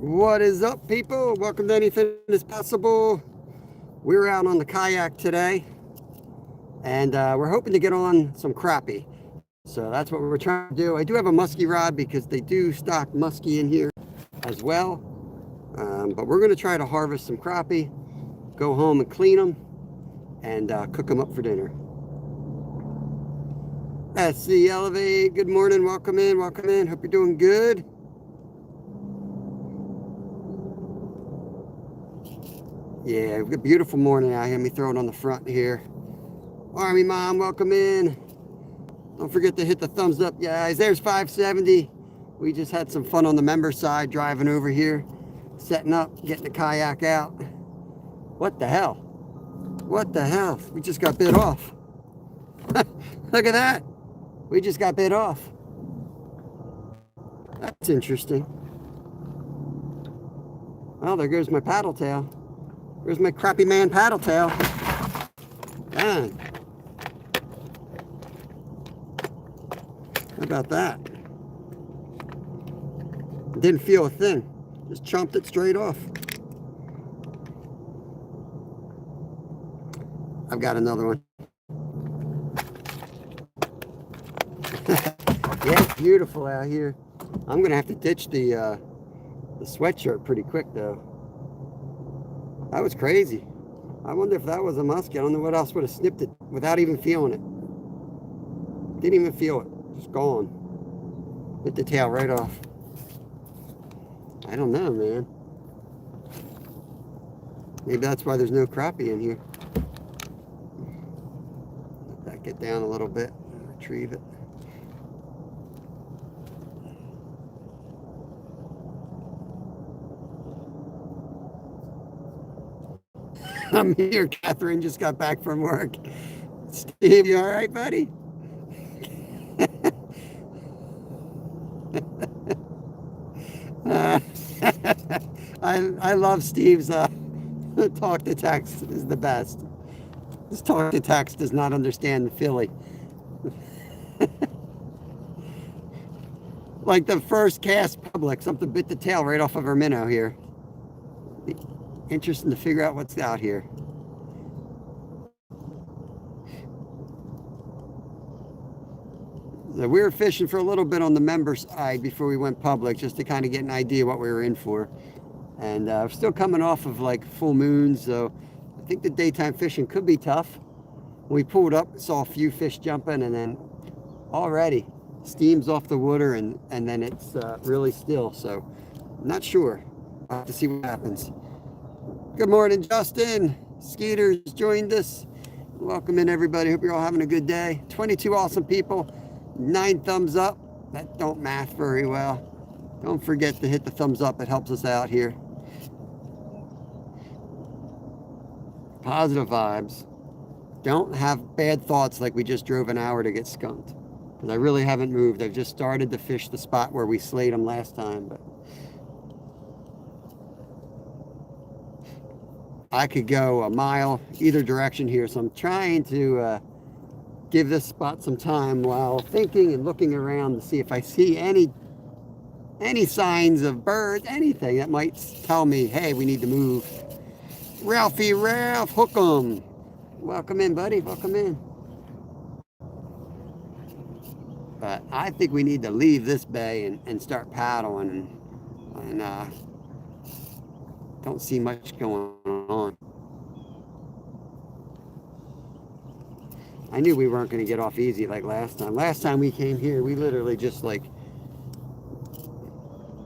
What is up, people? Welcome to Anything is Possible. We're out on the kayak today, and we're hoping to get on some crappie. So that's what we're trying to do. I do have a musky rod because they do stock musky in here as well. But we're going to try to harvest some crappie, go home and clean them, and cook them up for dinner. SC Elevate, good morning. Welcome in, welcome in. Hope you're doing good. Yeah, we've got a beautiful morning out here. Let me throw it on the front here. Army Mom, welcome in. Don't forget to hit the thumbs up, guys. There's 570. We just had some fun on the member side, driving over here, setting up, getting the kayak out. What the hell? What the hell? We just got bit off. Look at that. We just got bit off. That's interesting. Well, there goes my paddle tail. There's my crappie man paddle tail. Dang. How about that? Didn't feel a thing. Just chomped it straight off. I've got another one. Yeah, it's beautiful out here. I'm going to have to ditch the sweatshirt pretty quick, though. That was crazy. I wonder if that was a musky. I don't know what else would have snipped it without even feeling it. Didn't even feel it. Just gone. Hit the tail right off. I don't know, man. Maybe that's why there's no crappie in here. Let that get down a little bit. Retrieve it. I'm here. Catherine just got back from work. Steve, you all right, buddy? I love Steve's talk to text is the best. This talk to text does not understand the Philly. Like the first cast public, something bit the tail right off of her minnow here. Interesting to figure out what's out here. So we were fishing for a little bit on the member side before we went public, just to kind of get an idea what we were in for. And we're still coming off of like full moons, so I think the daytime fishing could be tough. When we pulled up, saw a few fish jumping, and then already steam's off the water, and then it's really still. So I'm not sure. I'll have to see what happens. Good morning, Justin. Skeeter's joined us. Welcome in, everybody. Hope you're all having a good day. 22 awesome people. 9 thumbs up. That don't math very well. Don't forget to hit the thumbs up. It helps us out here. Positive vibes. Don't have bad thoughts like we just drove an hour to get skunked. Because I really haven't moved. I've just started to fish the spot where we slayed them last time, but I could go a mile either direction here, so I'm trying to give this spot some time while thinking and looking around to see if I see any signs of birds, anything that might tell me, hey, we need to move. Ralph, hook 'em. Welcome in, buddy. Welcome in. But I think we need to leave this bay and start paddling, and don't see much going on. I knew we weren't going to get off easy like last time. Last time we came here, we literally just like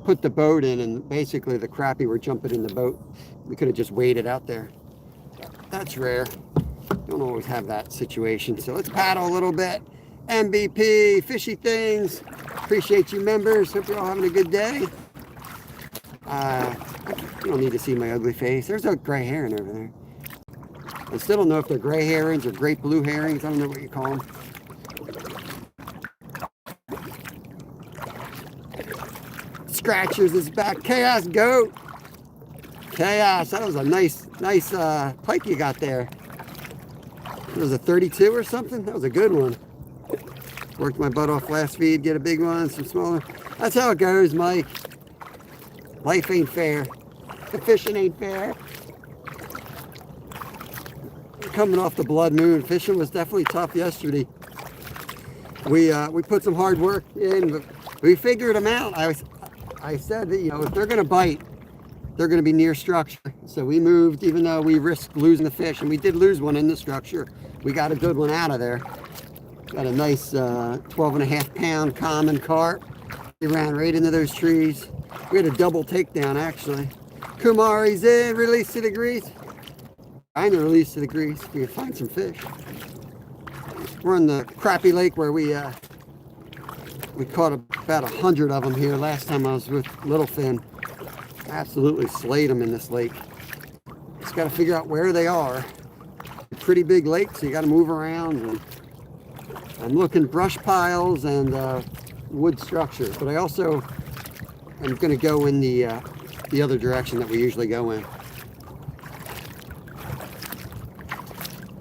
put the boat in, and basically the crappie were jumping in the boat. We could have just waited out there. That's rare. Don't always have that situation. So let's paddle a little bit. MVP, fishy things. Appreciate you members. Hope you're all having a good day. You don't need to see my ugly face. There's a gray heron over there. I still don't know if they're gray herons or great blue herons. I don't know what you call them. Scratchers is back. Chaos goat. Chaos. That was a nice pike you got there. It was a 32 or something. That was a good one. Worked my butt off last feed. Get a big one, some smaller. That's how it goes, Mike. Life ain't fair. The fishing ain't fair. Coming off the blood moon, fishing was definitely tough yesterday. We put some hard work in, but we figured them out. I said that, you know, if they're going to bite, they're going to be near structure. So we moved, even though we risked losing the fish, and we did lose one in the structure. We got a good one out of there. Got a nice 12.5-pound common carp. He ran right into those trees. We had a double takedown, actually. Kumari's in, release to the grease. Trying to release to the grease. We can find some fish. We're in the Crappie Lake where we caught about 100 of them here last time I was with Littlefin. Absolutely slayed them in this lake. Just got to figure out where they are. Pretty big lake, so you got to move around. And I'm looking brush piles and wood structures, but I also am going to go in the other direction that we usually go in.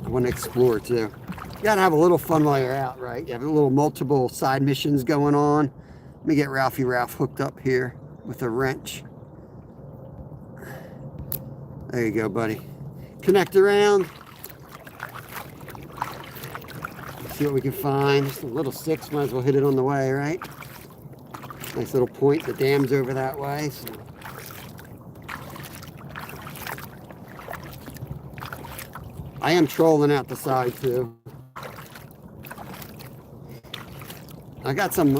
I want to explore too. You got to have a little fun while you're out, right? You have a little multiple side missions going on. Let me get Ralph hooked up here with a wrench. There you go, buddy. Connect around. See what we can find. Just a little 6, might as well hit it on the way, right? Nice little point. The dam's over that way. So. I am trolling out the side too. I got some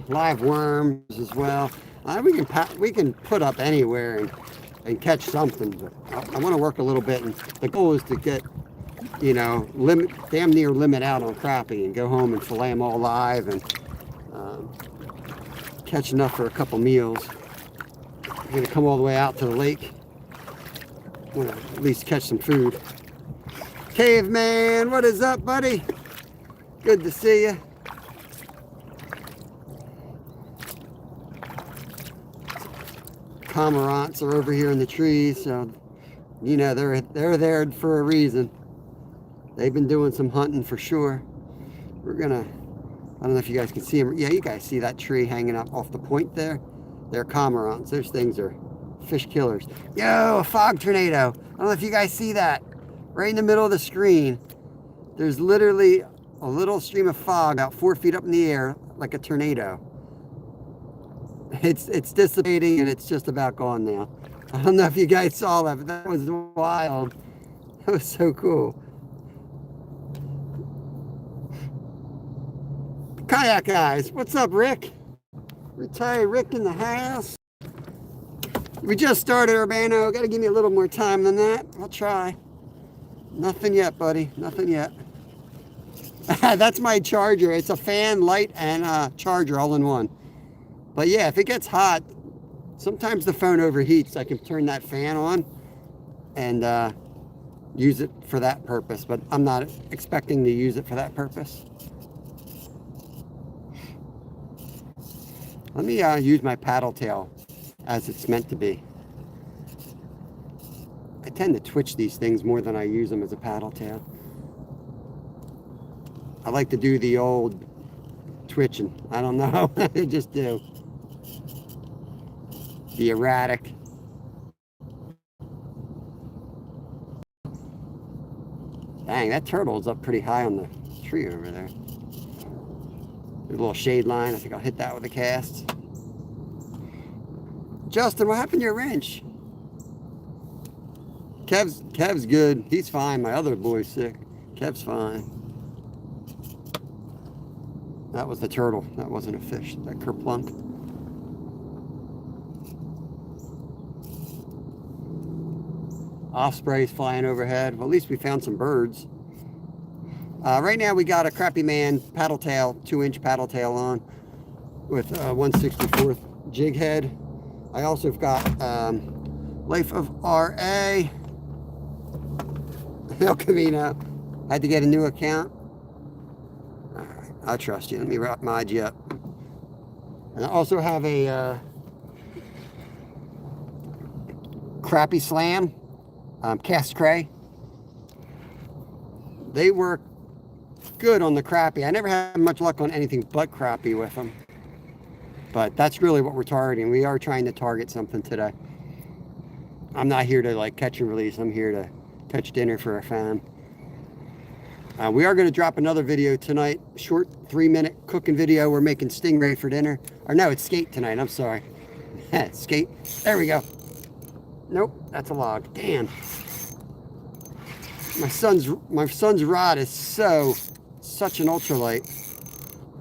live worms as well. We can put up anywhere and catch something, but I want to work a little bit. And the goal is to get, you know, damn near limit out on crappie and go home and fillet them all live and catch enough for a couple meals. I'm gonna come all the way out to the lake. I want to at least catch some food. Caveman, what is up, buddy? Good to see you. Cormorants are over here in the trees, so you know they're there for a reason. They've been doing some hunting for sure. We're gonna, I don't know if you guys can see them. Yeah, you guys see that tree hanging up off the point there? They're cormorants. Those things are fish killers. Yo, a fog tornado. I don't know if you guys see that. Right in the middle of the screen, there's literally a little stream of fog about 4 feet up in the air, like a tornado. It's dissipating and it's just about gone now. I don't know if you guys saw that, but that was wild. That was so cool. Kayak guys, what's up, Rick? Retired Rick in the house. We just started, Urbano. Got to give me a little more time than that. I'll try. Nothing yet, buddy. Nothing yet. That's my charger. It's a fan, light, and charger all in one. But yeah, if it gets hot, sometimes the phone overheats. I can turn that fan on and use it for that purpose. But I'm not expecting to use it for that purpose. Let me use my paddle tail as it's meant to be. I tend to twitch these things more than I use them as a paddle tail. I like to do the old twitching. I don't know. I just do. The erratic. Dang, that turtle is up pretty high on the tree over there. There's a little shade line. I think I'll hit that with a cast. Justin, what happened to your wrench? Kev's good. He's fine. My other boy's sick. Kev's fine. That was the turtle. That wasn't a fish. That kerplunk. Osprey's flying overhead. Well, at least we found some birds. Right now we got a Crappie Man paddle tail, 2-inch paddle tail on with 1/64 jig head. I also have got Life of RA. El Camino. Had to get a new account. All right, I trust you. Let me mod you up. And I also have a Crappie Slam cast cray. They work good on the crappie. I never had much luck on anything but crappie with them. But that's really what we're targeting. We are trying to target something today. I'm not here to like catch and release. I'm here to catch dinner for our fam. We are going to drop another video tonight. Short 3-minute cooking video. We're making stingray for dinner. Or no, it's skate tonight. I'm sorry. Skate. There we go. Nope, that's a log. Damn. My son's rod is such an ultralight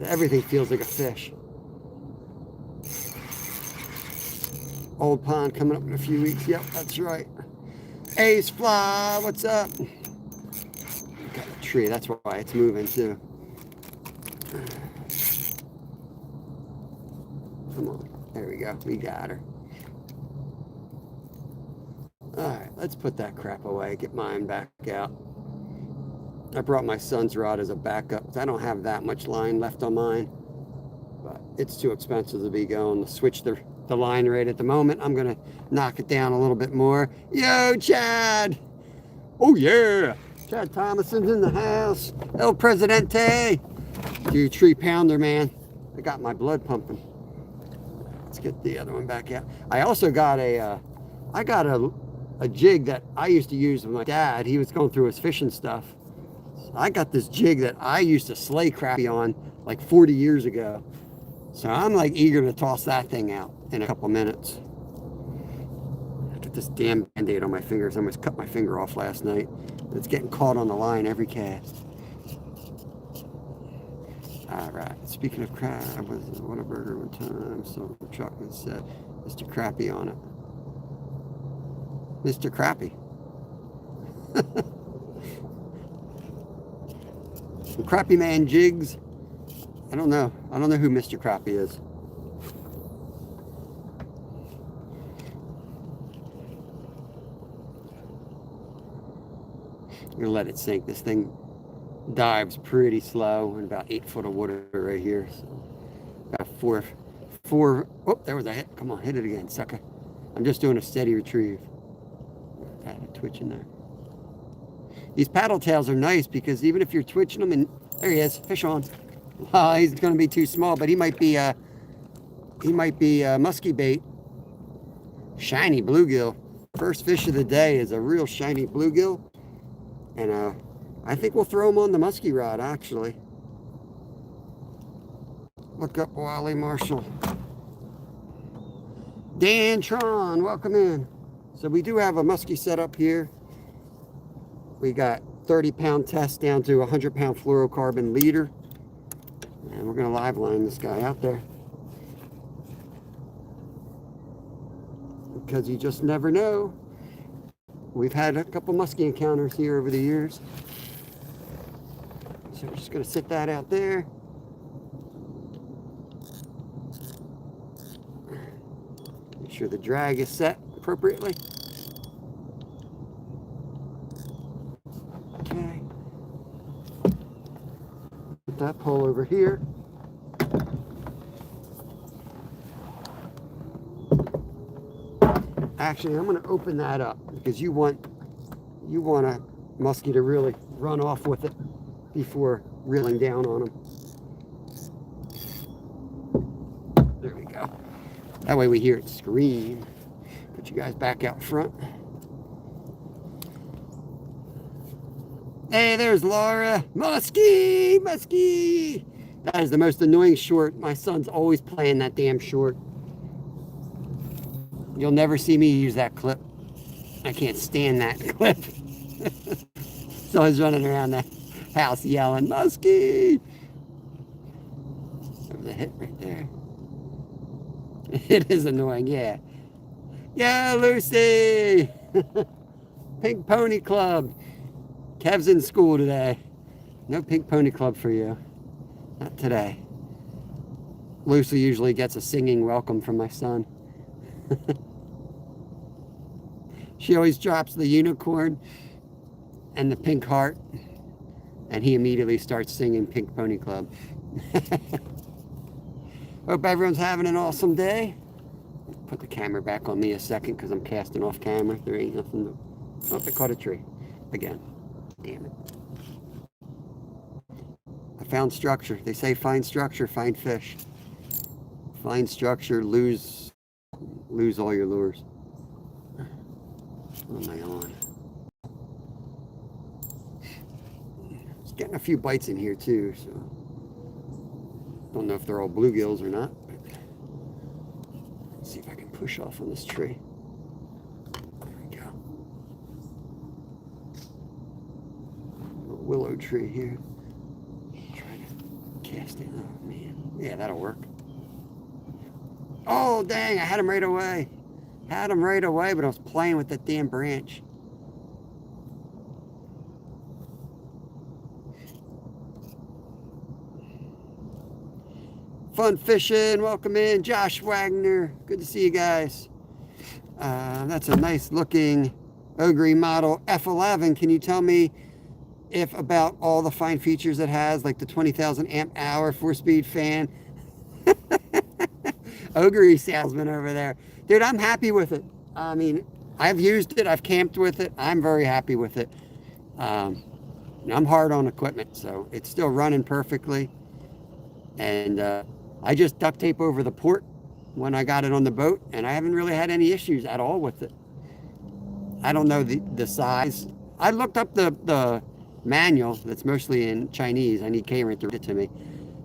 that everything feels like a fish. Old pond coming up in a few weeks. Yep, that's right. Ace fly, what's up? Got a tree, that's why it's moving too. Come on, there we go. We got her. Alright, let's put that crap away. Get mine back out. I brought my son's rod as a backup. I don't have that much line left on mine. But it's too expensive to be going to switch the line rate at the moment. I'm going to knock it down a little bit more. Yo, Chad! Oh, yeah! Chad Thomason's in the house. El Presidente! Dude, tree pounder, man. I got my blood pumping. Let's get the other one back out. I also got a jig that I used to use with my dad. He was going through his fishing stuff. So I got this jig that I used to slay crappie on like 40 years ago. So I'm like eager to toss that thing out in a couple minutes. I got this damn Band-Aid on my fingers. I almost cut my finger off last night. It's getting caught on the line every cast. All right. Speaking of crab, I was at Whataburger one time. So chocolate said Mr. Crappie on it. Mr. Crappie. Some Crappie Man jigs. I don't know who Mr. Crappie is. I'm gonna let it sink. This thing dives pretty slow in about 8 foot of water right here. So about four. Oh, there was a hit. Come on, hit it again, sucker. I'm just doing a steady retrieve. Had a twitch in there. These paddle tails are nice because even if you're twitching them, and there he is, fish on. He's going to be too small, but he might be musky bait. Shiny bluegill. First fish of the day is a real shiny bluegill, and I think we'll throw him on the musky rod. Actually, look up Wally Marshall. Dan Tron, welcome in. So we do have a musky setup here. We got 30-pound test down to 100-pound fluorocarbon leader. And we're going to live line this guy out there. Because you just never know. We've had a couple musky encounters here over the years. So we're just going to sit that out there. Make sure the drag is set appropriately. Okay. Put that pole over here. Actually, I'm going to open that up because you want a muskie to really run off with it before reeling down on them. There we go. That way we hear it scream. Put you guys back out front. Hey, there's Laura. Musky! Musky! That is the most annoying short. My son's always playing that damn short. You'll never see me use that clip. I can't stand that clip. So he's running around the house yelling, Musky! There's a hit right there. It is annoying, yeah. Yeah, Lucy! Pink Pony Club. Kev's in school today. No Pink Pony Club for you. Not today. Lucy usually gets a singing welcome from my son. She always drops the unicorn and the pink heart, and he immediately starts singing Pink Pony Club. Hope everyone's having an awesome day. Put the camera back on me a second because I'm casting off camera. There ain't nothing to... Oh, I caught a tree. Again. Damn it. I found structure. They say find structure, find fish. Find structure, lose all your lures. What am I on? It's getting a few bites in here too, so don't know if they're all bluegills or not. But let's see if I can push off on this tree. There we go. Little willow tree here. Try to cast it. Oh man, yeah, that'll work. Oh dang! I had him right away. Had him right away, but I was playing with that damn branch. Fun fishing, welcome in, Josh Wagner. Good to see you guys. That's a nice looking Ogre model F11. Can you tell me if about all the fine features it has, like the 20,000 amp hour 4-speed fan? Ogre salesman over there. Dude, I'm happy with it. I mean, I've used it, I've camped with it. I'm very happy with it. I'm hard on equipment, so it's still running perfectly. And I just duct tape over the port when I got it on the boat, and I haven't really had any issues at all with it. I don't know the size. I looked up the manual that's mostly in Chinese. I need Karen to read it to me.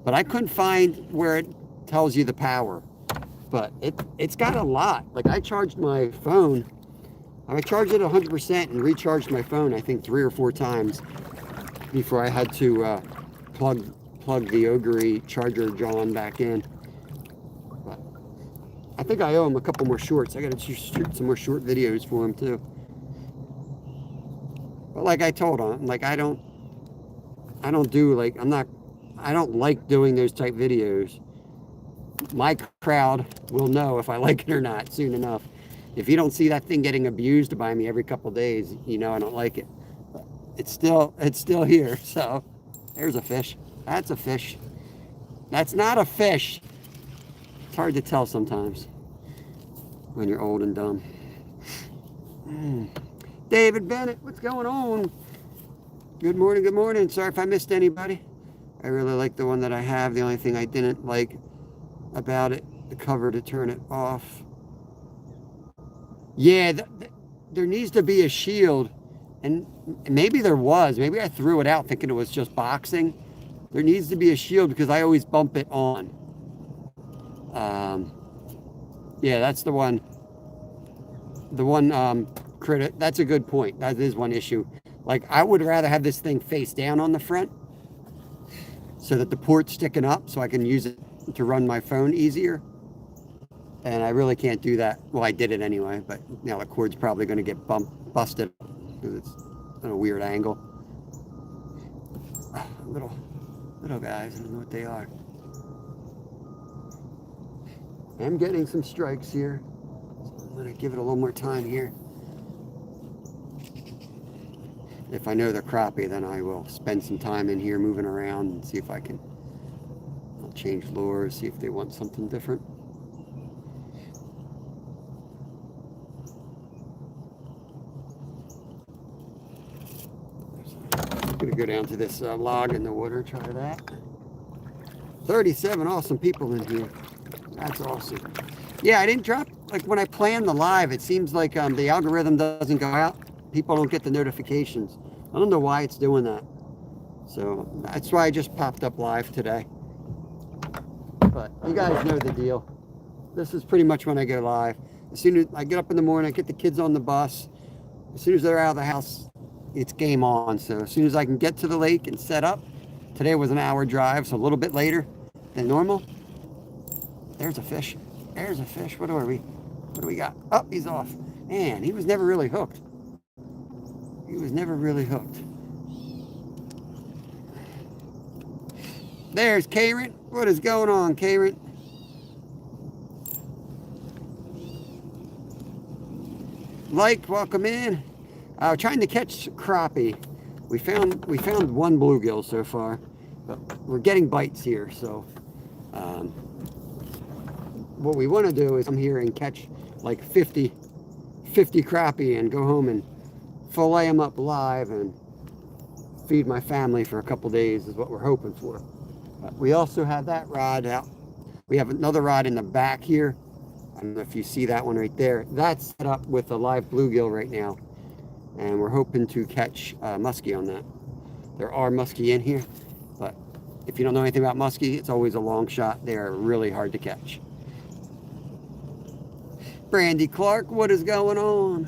But I couldn't find where it tells you the power. But it's got a lot. Like I charged my phone. I charged it 100% and recharged my phone, I think 3 or 4 times before I had to plug the Ogre charger John back in. But I think I owe him a couple more shorts. I gotta shoot some more short videos for him too. But like I told him, like I don't do like, I don't like doing those type videos. My crowd will know if I like it or not soon enough. If you don't see that thing getting abused by me every couple days, you know I don't like it. But it's still here. So there's a fish. That's a fish. That's not a fish. It's hard to tell sometimes when you're old and dumb. David Bennett, what's going on? Good morning, good morning. Sorry if I missed anybody. I really like the one that I have. The only thing I didn't like about it, the cover to turn it off. Yeah, there needs to be a shield. And maybe there was. Maybe I threw it out thinking it was just boxing. There needs to be a shield because I always bump it on. Yeah, that's the one. The one critic. That's a good point. That is one issue. Like I would rather have this thing face down on the front so that the port's sticking up so I can use it to run my phone easier. And I really can't do that. Well, I did it anyway, but now the cord's probably going to get busted because it's at a weird angle. Little guys, I don't know what they are. I'm getting some strikes here. So I'm going to give it a little more time here. If I know they're crappie, then I will spend some time in here moving around and see if I can. I'll change lures, see if they want something different. I'm going to go down to this log in the water, try that. 37 awesome people in here. That's awesome. Yeah, I didn't drop, like when I plan the live, it seems like the algorithm doesn't go out. People don't get the notifications. I don't know why it's doing that. So that's why I just popped up live today. But you guys know the deal. This is pretty much when I go live. As soon as I get up in the morning, I get the kids on the bus. As soon as they're out of the house, it's game on. So as soon as I can get to the lake and set up, today was an hour drive, so a little bit later than normal. There's a fish. There's a fish. What do we got? Oh, he's off. Man, he was never really hooked. He was never really hooked. There's Karen. What is going on, Karen? Like, welcome in. Trying to catch crappie. We found one bluegill so far, but we're getting bites here. So, what we want to do is come here and catch like 50 crappie and go home and fillet them up live and feed my family for a couple days is what we're hoping for. But we also have that rod out We have another rod in the back here. I don't know if you see that one right there. That's set up with a live bluegill right now. And we're hoping to catch muskie on that. There are muskie in here, but if you don't know anything about muskie, it's always a long shot. They are really hard to catch. Brandy Clark, what is going on?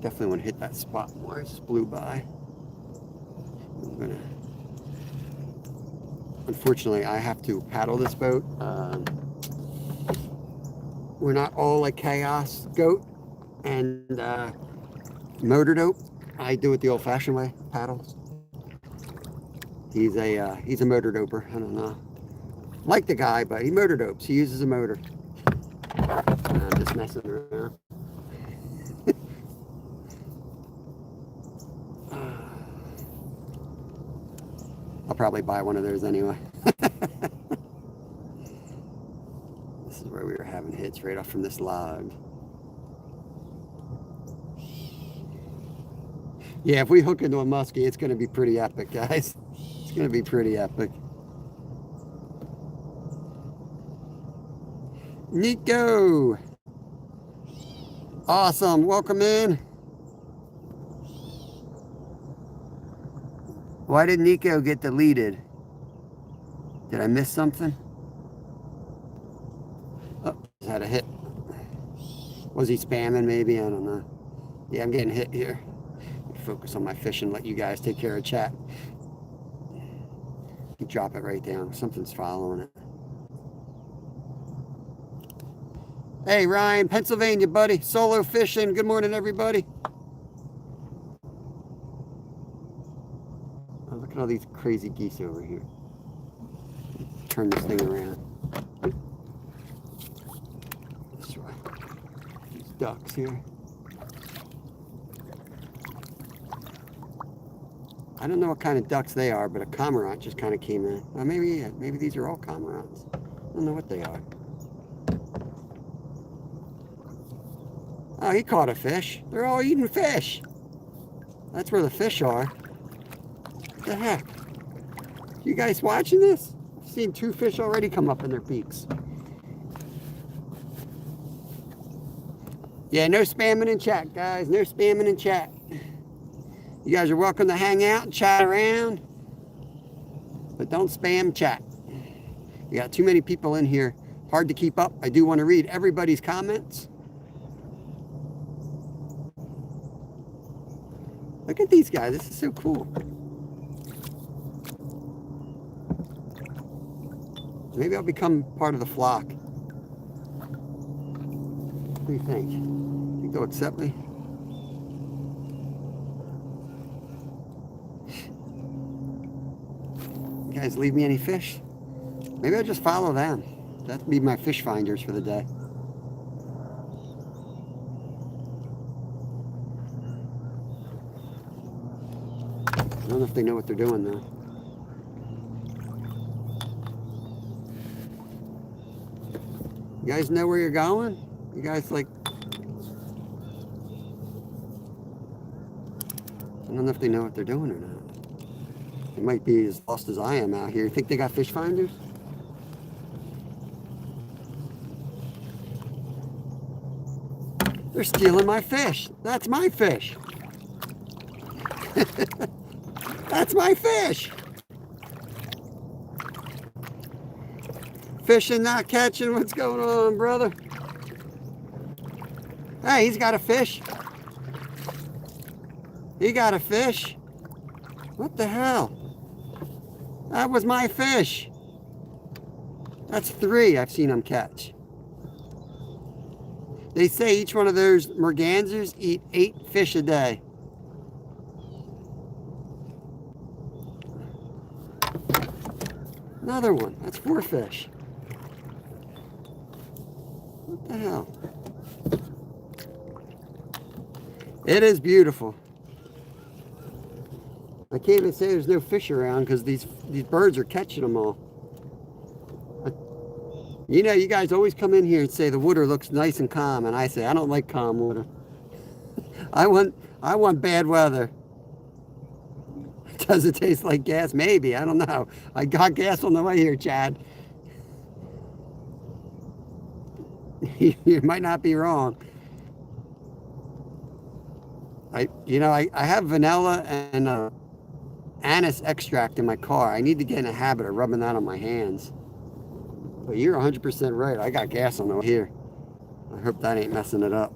Definitely want to hit that spot more. I just blew by. Unfortunately, I have to paddle this boat. We're not all like Chaos Goat and Motor Dope. I do it the old-fashioned way, paddles. He's a motor doper. I don't know. Like the guy, but he motor dopes. He uses a motor. I'm just messing around. I'll probably buy one of those anyway. This is where we were having hits right off from this log. Yeah, if we hook into a muskie, it's going to be pretty epic, guys. It's going to be pretty epic. Nico! Awesome, welcome in. Why did Nico get deleted? Did I miss something? Oh, just had a hit. Was he spamming maybe? I don't know. Yeah, I'm getting hit here. Focus on my fish and let you guys take care of chat. You drop it right down. Something's following it. Hey, Ryan, Pennsylvania, buddy. Solo fishing. Good morning, everybody. Oh, look at all these crazy geese over here. Turn this thing around. This way. These ducks here. I don't know what kind of ducks they are, but a cormorant just kind of came in. Well, maybe these are all cormorants. I don't know what they are. Oh, he caught a fish. They're all eating fish. That's where the fish are. What the heck? You guys watching this? I've seen 2 fish already come up in their beaks. Yeah, no spamming in chat, guys. No spamming in chat. You guys are welcome to hang out and chat around, but don't spam chat. You got too many people in here. Hard to keep up. I do want to read everybody's comments. Look at these guys. This is so cool. Maybe I'll become part of the flock. What do you think? Think they'll accept me? You guys leave me any fish? Maybe I'll just follow them. That'd be my fish finders for the day. I don't know if they know what they're doing though. You guys know where you're going? You guys like... I don't know if they know what they're doing or not. They might be as lost as I am out here. You think they got fish finders? They're stealing my fish. That's my fish. That's my fish. Fishing, not catching. What's going on, brother? Hey, he's got a fish. He got a fish. What the hell? That was my fish. That's 3 I've seen him catch. They say each one of those mergansers eat 8 fish a day. Another one. That's 4 fish. What the hell? It is beautiful. I can't even say there's no fish around because these birds are catching them all. You know, you guys always come in here and say the water looks nice and calm, and I say I don't like calm water. I want bad weather. Does it taste like gas? Maybe. I don't know. I got gas on the way here, Chad. You might not be wrong. I have vanilla and anise extract in my car. I need to get in a habit of rubbing that on my hands. But you're 100% right. I got gas on the way here. I hope that ain't messing it up.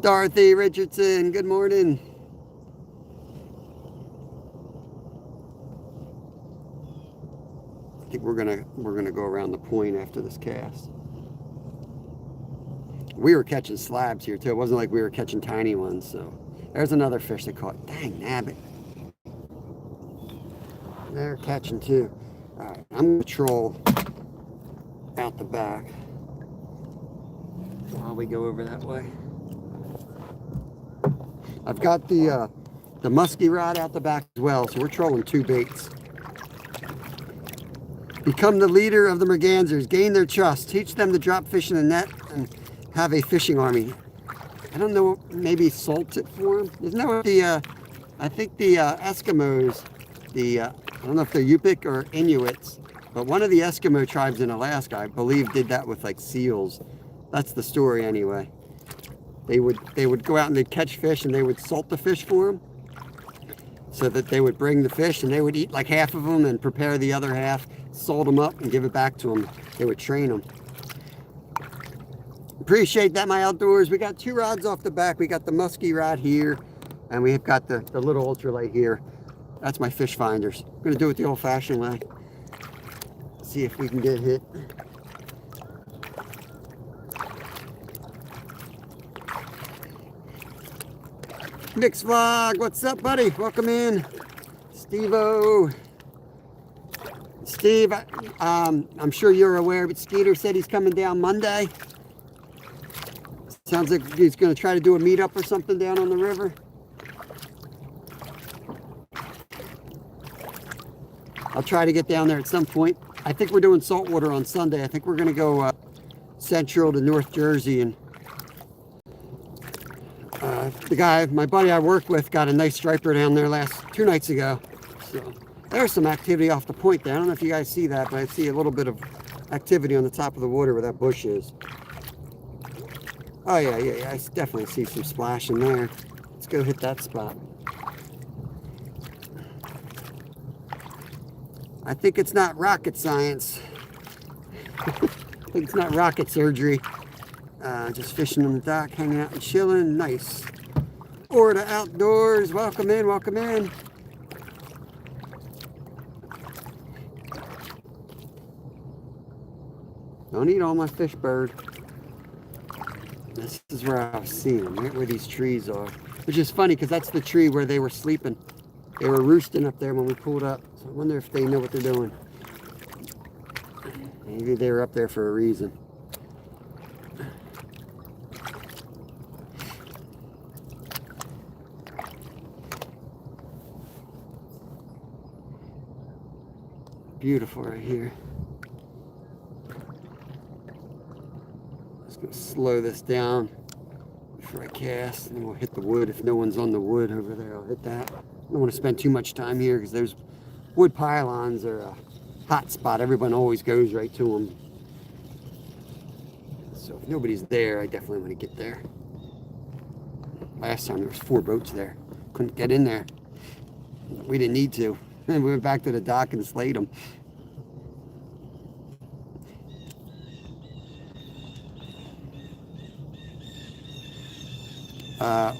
Dorothy Richardson, good morning. I think we're gonna go around the point after this cast. We were catching slabs here too. It wasn't like we were catching tiny ones. So there's another fish they caught. Dang nabbit. They're catching too. All right, I'm gonna troll out the back while we go over that way. I've got the musky rod out the back as well, so we're trolling 2 baits. Become the leader of the mergansers. Gain their trust. Teach them to drop fish in the net and have a fishing army. I don't know, maybe salt it for them? Isn't that what the, I think the Eskimos, I don't know if they're Yupik or Inuits, but one of the Eskimo tribes in Alaska, I believe, did that with like seals. That's the story anyway. They would go out and they'd catch fish and they would salt the fish for them so that they would bring the fish and they would eat like half of them and prepare the other half, salt them up and give it back to them. They would train them. Appreciate that, my outdoors. We got 2 rods off the back. We got the musky rod here and we've got the little ultralight here. That's my fish finders. I'm gonna do it the old-fashioned way. See if we can get hit. Mix Vlog, what's up, buddy? Welcome in. Steve-O. Steve, I'm sure you're aware, but Skeeter said he's coming down Monday. Sounds like he's going to try to do a meetup or something down on the river. I'll try to get down there at some point. I think we're doing saltwater on Sunday. I think we're going to go central to North Jersey, and the guy, my buddy I work with, got a nice striper down there 2 nights ago. So there's some activity off the point there. I don't know if you guys see that, but I see a little bit of activity on the top of the water where that bush is. Oh yeah, I definitely see some splashing there. Let's go hit that spot. I think it's not rocket science. I think it's not rocket surgery. Just fishing on the dock, hanging out and chilling. Nice. Orta Outdoors, welcome in, welcome in. Don't eat all my fish, bird. This is where I was seeing them, right where these trees are. Which is funny because that's the tree where they were sleeping. They were roosting up there when we pulled up. So I wonder if they know what they're doing. Maybe they were up there for a reason. Beautiful right here. Just gonna slow this down before I cast, and then we'll hit the wood. If no one's on the wood over there, I'll hit that. I don't want to spend too much time here because those wood pylons are a hot spot. Everyone always goes right to them. So if nobody's there, I definitely want to get there. Last time there was 4 boats there. Couldn't get in there. We didn't need to. And we went back to the dock and slayed them.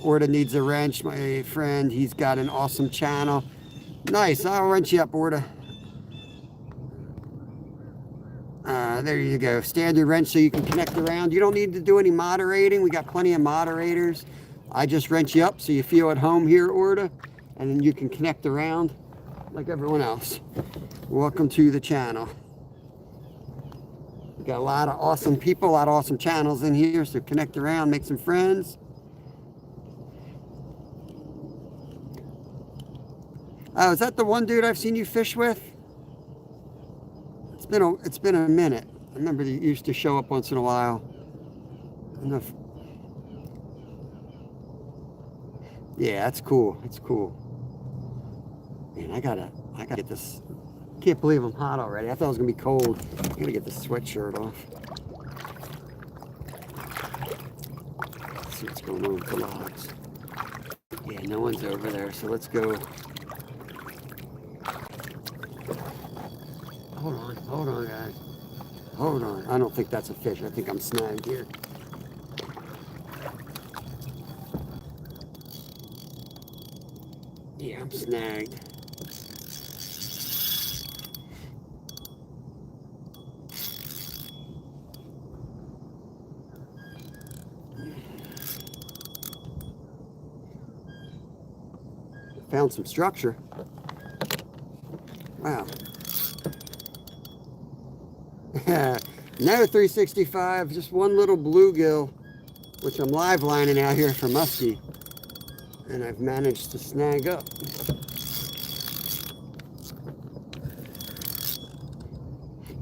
Orta needs a wrench, my friend. He's got an awesome channel. Nice, I'll wrench you up, Orta. There you go. Standard wrench so you can connect around. You don't need to do any moderating. We got plenty of moderators. I just wrench you up so you feel at home here, Orta. And then you can connect around like everyone else. Welcome to the channel. We got a lot of awesome people, a lot of awesome channels in here. So connect around, make some friends. Oh, is that the one dude I've seen you fish with? It's been a minute. I remember you used to show up once in a while. I don't know if... Yeah, that's cool. It's cool. Man, I gotta get this. Can't believe I'm hot already. I thought it was gonna be cold. I gotta get this sweatshirt off. Let's see what's going on with the logs. Yeah, no one's over there, so let's go. Hold on, guys. Hold on. I don't think that's a fish. I think I'm snagged here. Yeah, I'm snagged. Found some structure. Wow. Another 365, just one little bluegill, which I'm live lining out here for Musky. And I've managed to snag up.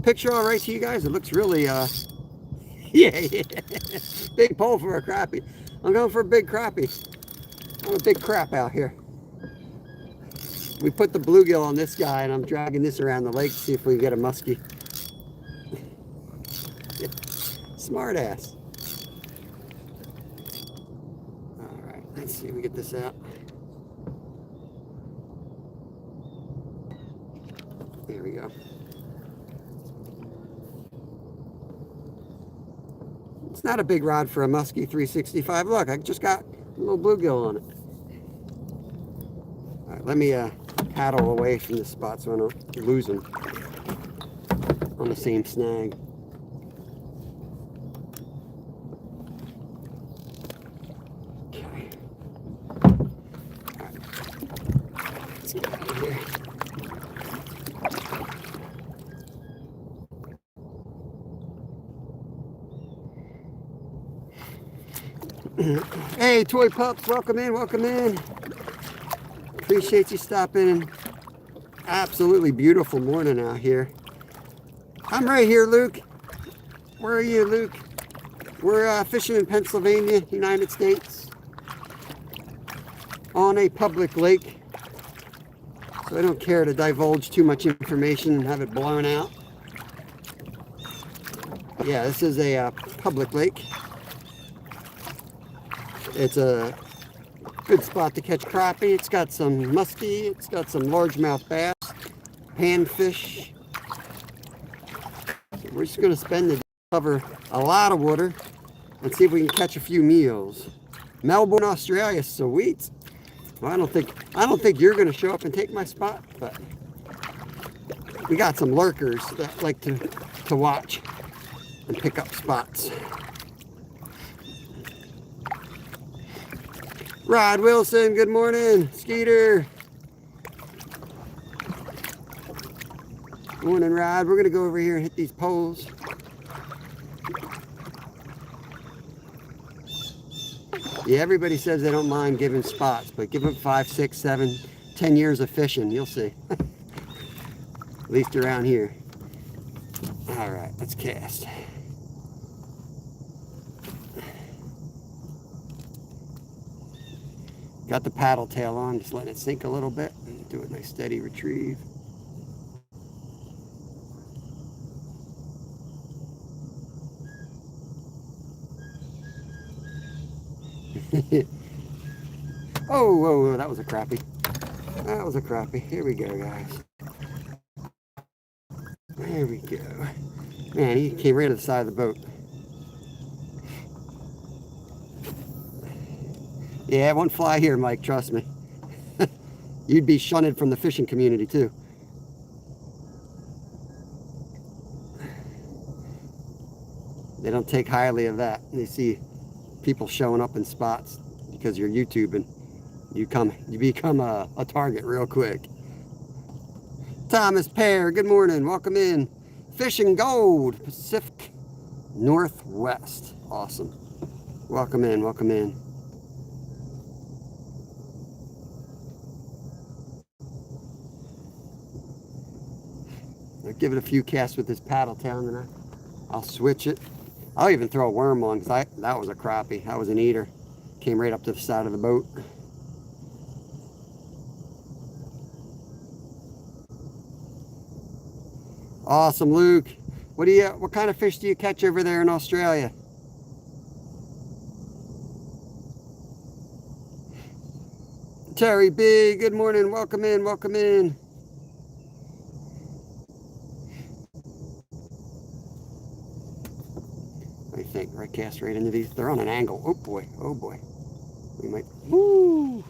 Picture all right to you guys? It looks really, yeah. Big pole for a crappie. I'm going for a big crappie. I'm a big crap out here. We put the bluegill on this guy, and I'm dragging this around the lake to see if we can get a muskie. Smart ass. All right, let's see if we get this out. There we go. It's not a big rod for a Musky 365. Look, I just got a little bluegill on it. All right, let me paddle away from this spot so I don't lose them on the same snag. Okay. All right. Let's get out of here. Hey, toy pups, welcome in, welcome in. Appreciate you stopping in. Absolutely beautiful morning out here. I'm right here, Luke. Where are you, Luke? We're fishing in Pennsylvania, United States, on a public lake. So I don't care to divulge too much information and have it blown out. Yeah, this is a public lake. It's a good spot to catch crappie. It's got some musky, it's got some largemouth bass, panfish. We're just going to spend the day, cover a lot of water, and see if we can catch a few meals. Melbourne, Australia, sweet. Well, I don't think you're going to show up and take my spot, but we got some lurkers that like to watch and pick up spots. Rod Wilson, good morning. Skeeter. Good morning, Rod. We're going to go over here and hit these poles. Yeah, everybody says they don't mind giving spots, but give them 5, 6, 7, 10 years of fishing. You'll see. At least around here. All right, let's cast. Got the paddle tail on, just letting it sink a little bit. Do a nice steady retrieve. Oh, whoa, that was a crappie. That was a crappie. Here we go, guys. There we go. Man, he came right to the side of the boat. Yeah, it won't fly here, Mike, trust me. You'd be shunned from the fishing community, too. They don't take highly of that. They see people showing up in spots because you're YouTubing. You become a target real quick. Thomas Pear, good morning. Welcome in. Fishing Gold, Pacific Northwest. Awesome. Welcome in, welcome in. I'll give it a few casts with this paddle tail, and then I'll switch it. I'll even throw a worm on, because that was a crappie. That was an eater. Came right up to the side of the boat. Awesome, Luke. What kind of fish do you catch over there in Australia? Terry B, good morning. Welcome in, welcome in. What do you think? Right cast right into these. They're on an angle. Oh boy, oh boy. We might, woo!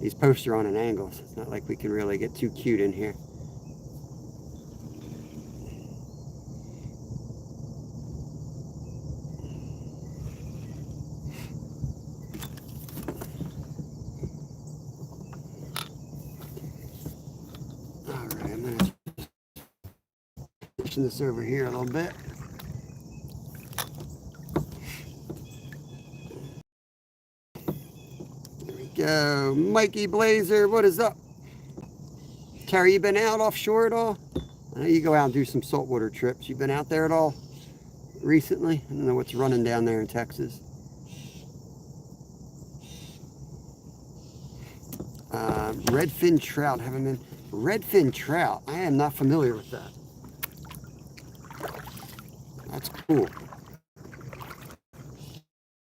These posts are on an angle, so it's not like we can really get too cute in here. All right, I'm gonna position this over here a little bit. There we go. Mikey Blazer, what is up? Terry, you been out offshore at all? I know you go out and do some saltwater trips. You been out there at all recently? I don't know what's running down there in Texas. Redfin trout, haven't been. Redfin trout, I am not familiar with that. That's cool.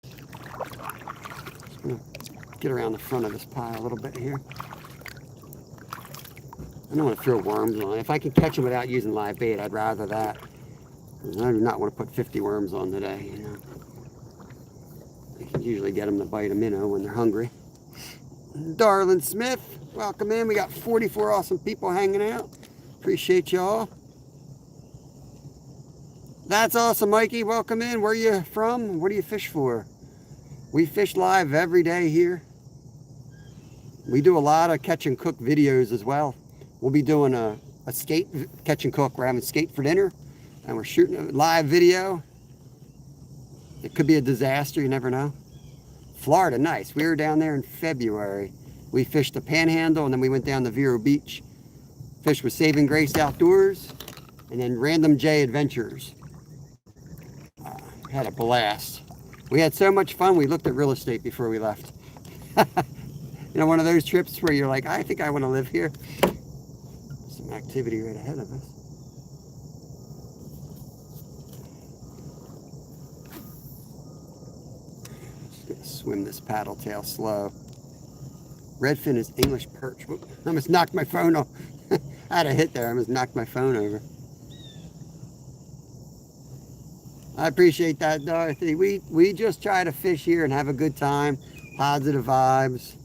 Just gonna get around the front of this pile a little bit here. I don't want to throw worms on. If I can catch them without using live bait, I'd rather that. I do not want to put 50 worms on today, you know. I can usually get them to bite a minnow when they're hungry. Darlin Smith, welcome in. We got 44 awesome people hanging out. Appreciate y'all. That's awesome, Mikey. Welcome in. Where are you from? What do you fish for? We fish live every day here. We do a lot of catch and cook videos as well. We'll be doing a skate catch and cook. We're having skate for dinner, and we're shooting a live video. It could be a disaster. You never know. Florida, nice. We were down there in February. We fished the Panhandle, and then we went down to Vero Beach. Fished with Saving Grace Outdoors, and then Random J Adventures. Had a blast. We had so much fun, we looked at real estate before we left. You know, one of those trips where you're like, I think I want to live here. Some activity right ahead of us. Swim this paddle tail slow. Redfin is English perch. Whoop, I almost knocked my phone off. I had a hit there. I almost knocked my phone over. I appreciate that, Dorothy. We just try to fish here and have a good time. Positive vibes.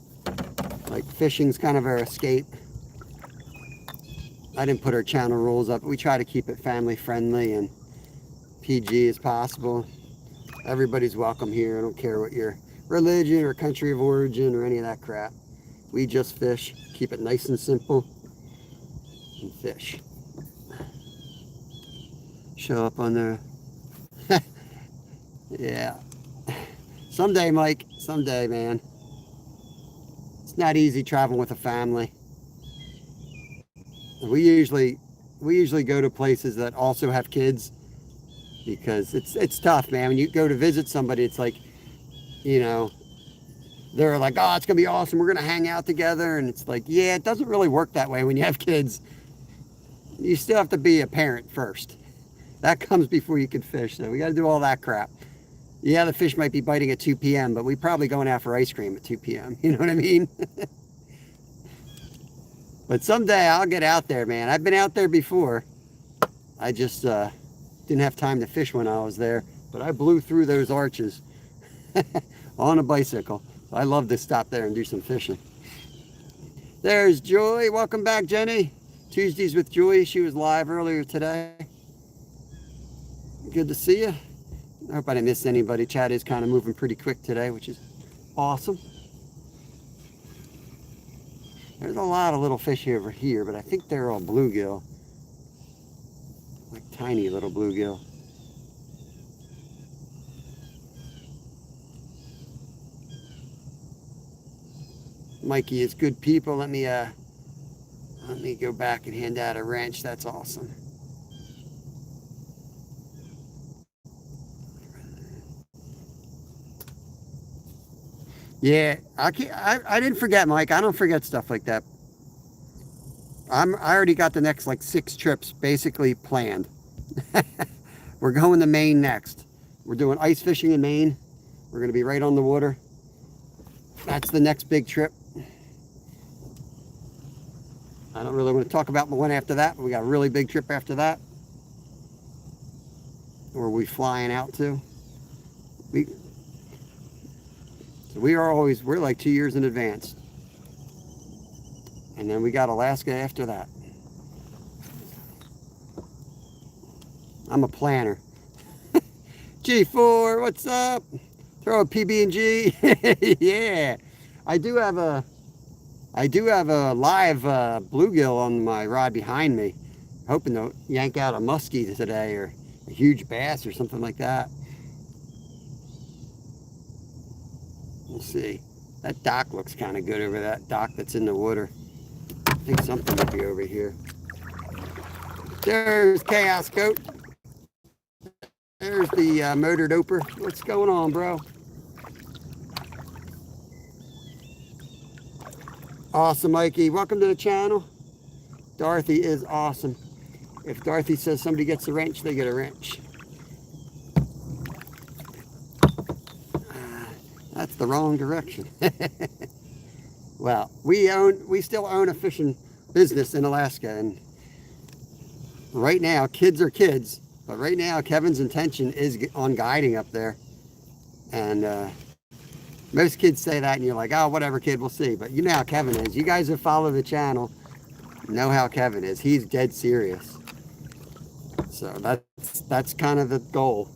Like fishing's kind of our escape. I didn't put our channel rules up. We try to keep it family friendly and PG as possible. Everybody's welcome here. I don't care what your religion or country of origin or any of that crap. We just fish, keep it nice and simple, and fish. Show up on there. Yeah. Someday, Mike. Someday, man. It's not easy traveling with a family. We usually go to places that also have kids, because it's tough, man. When you go to visit somebody, it's like, you know, they're like, oh, it's gonna be awesome, we're gonna hang out together, and it's like, yeah, it doesn't really work that way when you have kids. You still have to be a parent first. That comes before you can fish, so we got to do all that crap. Yeah, the fish might be biting at 2 p.m., but we're probably going out for ice cream at 2 p.m. You know what I mean? But someday I'll get out there, man. I've been out there before. I just didn't have time to fish when I was there, but I blew through those arches on a bicycle. I love to stop there and do some fishing. There's Joy. Welcome back, Jenny. Tuesdays with Joy. She was live earlier today. Good to see you. I hope I didn't miss anybody. Chat is kind of moving pretty quick today, which is awesome. There's a lot of little fish over here, but I think they're all bluegill. Like tiny little bluegill. Mikey is good people. Let me go back and hand out a wrench. That's awesome. Yeah, I didn't forget, Mike. I don't forget stuff like that. I already got the next like 6 trips basically planned. We're going to Maine next. We're doing ice fishing in Maine. We're going to be right on the water. That's the next big trip. I don't really want to talk about the one after that, but we got a really big trip after that. Where are we flying out to? We're like 2 years in advance. And then we got Alaska after that. I'm a planner. G4, what's up? Throw a PB&G. Yeah. I do have a live bluegill on my rod behind me. Hoping to yank out a muskie today, or a huge bass or something like that. We'll see. That dock looks kind of good over that dock that's in the water. I think something might be over here. There's Chaos Goat. There's the motor doper. What's going on, bro? Awesome, Mikey. Welcome to the channel. Dorothy is awesome. If Dorothy says somebody gets a wrench, they get a wrench. That's the wrong direction. Well, we still own a fishing business in Alaska, and right now, kids are kids, but right now Kevin's intention is on guiding up there. And most kids say that and you're like, oh, whatever, kid, we'll see. But you know how Kevin is. You guys who follow the channel know how Kevin is. He's dead serious. So that's kind of the goal,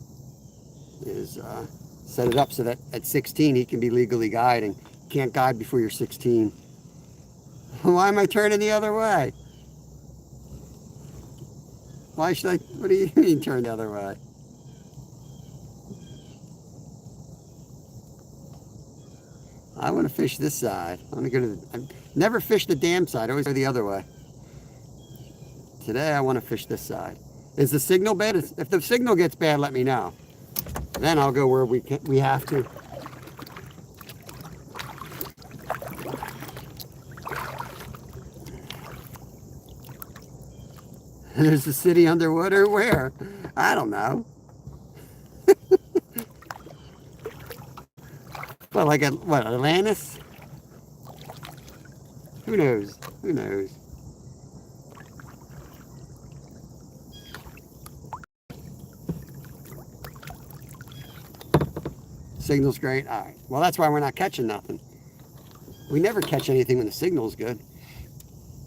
is set it up so that at 16 he can be legally guiding. Can't guide before you're 16. Why am I turning the other way? Why should I? What do you mean turn the other way? I want to fish this side. I want to go to I never fish the dam side. I always go the other way. Today I want to fish this side. Is the signal bad? If the signal gets bad, let me know. Then I'll go where we have to. There's the city underwater. Where? I don't know. Well, like what, Atlantis? Who knows? Who knows? Signal's great. All right. Well, that's why we're not catching nothing. We never catch anything when the signal's good.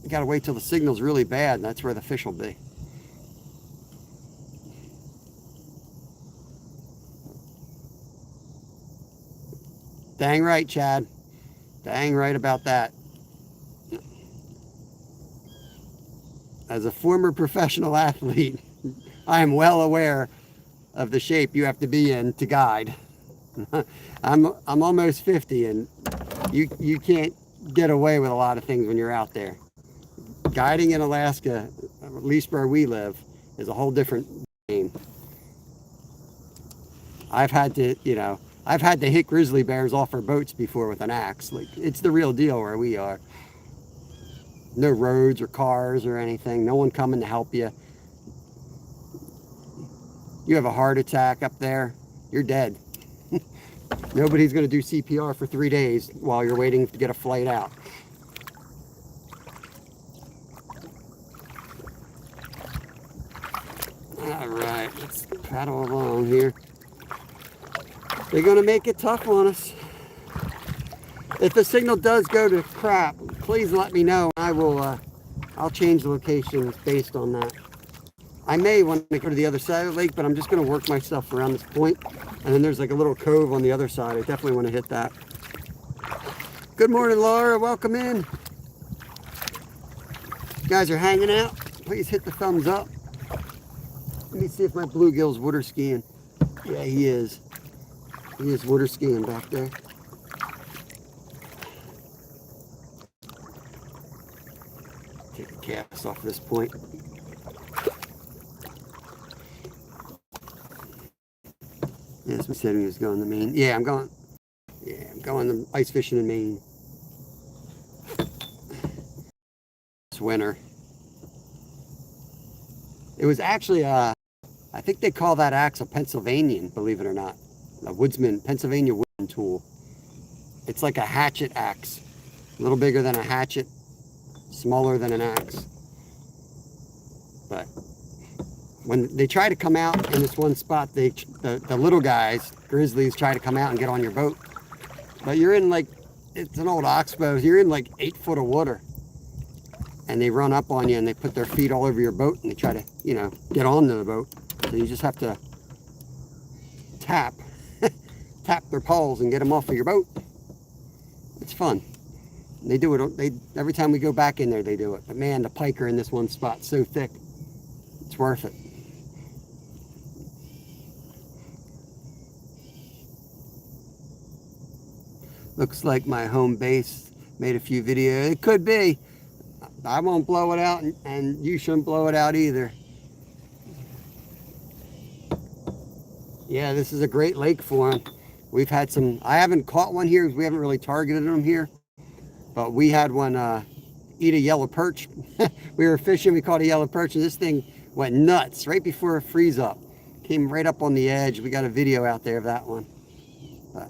You got to wait till the signal's really bad, and that's where the fish will be. Dang right, Chad. Dang right about that. As a former professional athlete, I am well aware of the shape you have to be in to guide. I'm almost 50, and you can't get away with a lot of things when you're out there. Guiding in Alaska, at least where we live, is a whole different game. I've had to hit grizzly bears off our boats before with an axe. Like, it's the real deal where we are. No roads or cars or anything. No one coming to help you. You have a heart attack up there, you're dead. Nobody's going to do CPR for 3 days while you're waiting to get a flight out. All right, let's paddle along here. They're going to make it tough on us. If the signal does go to crap, please let me know. I'll change the locations based on that. I may want to go to the other side of the lake, but I'm just going to work myself around this point. And then there's like a little cove on the other side. I definitely want to hit that. Good morning, Laura. Welcome in. You guys are hanging out. Please hit the thumbs up. Let me see if my bluegill's water skiing. Yeah, he is. He is water skiing back there. Take the cast off this point. Yes, we said he was going to Maine. Yeah, I'm going to ice fishing in Maine. It's winter. It was actually, I think they call that axe a Pennsylvanian, believe it or not. A Pennsylvania woodsman tool. It's like a hatchet axe. A little bigger than a hatchet. smaller than an axe. But when they try to come out in this one spot, the little guys, grizzlies, try to come out and get on your boat. But you're in like, it's an old oxbow, you're in like 8 foot of water. And they run up on you and they put their feet all over your boat and they try to, you know, get onto the boat. So you just have to tap their poles and get them off of your boat. It's fun. They do it, every time we go back in there, they do it. But man, the piker in this one spot's so thick, it's worth it. Looks like my home base made a few videos. It could be. I won't blow it out, and you shouldn't blow it out either. Yeah, this is a great lake for them. We've had some, I haven't caught one here because we haven't really targeted them here. But we had one eat a yellow perch. We were fishing, we caught a yellow perch, and this thing went nuts right before a freeze up. Came right up on the edge. We got a video out there of that one. But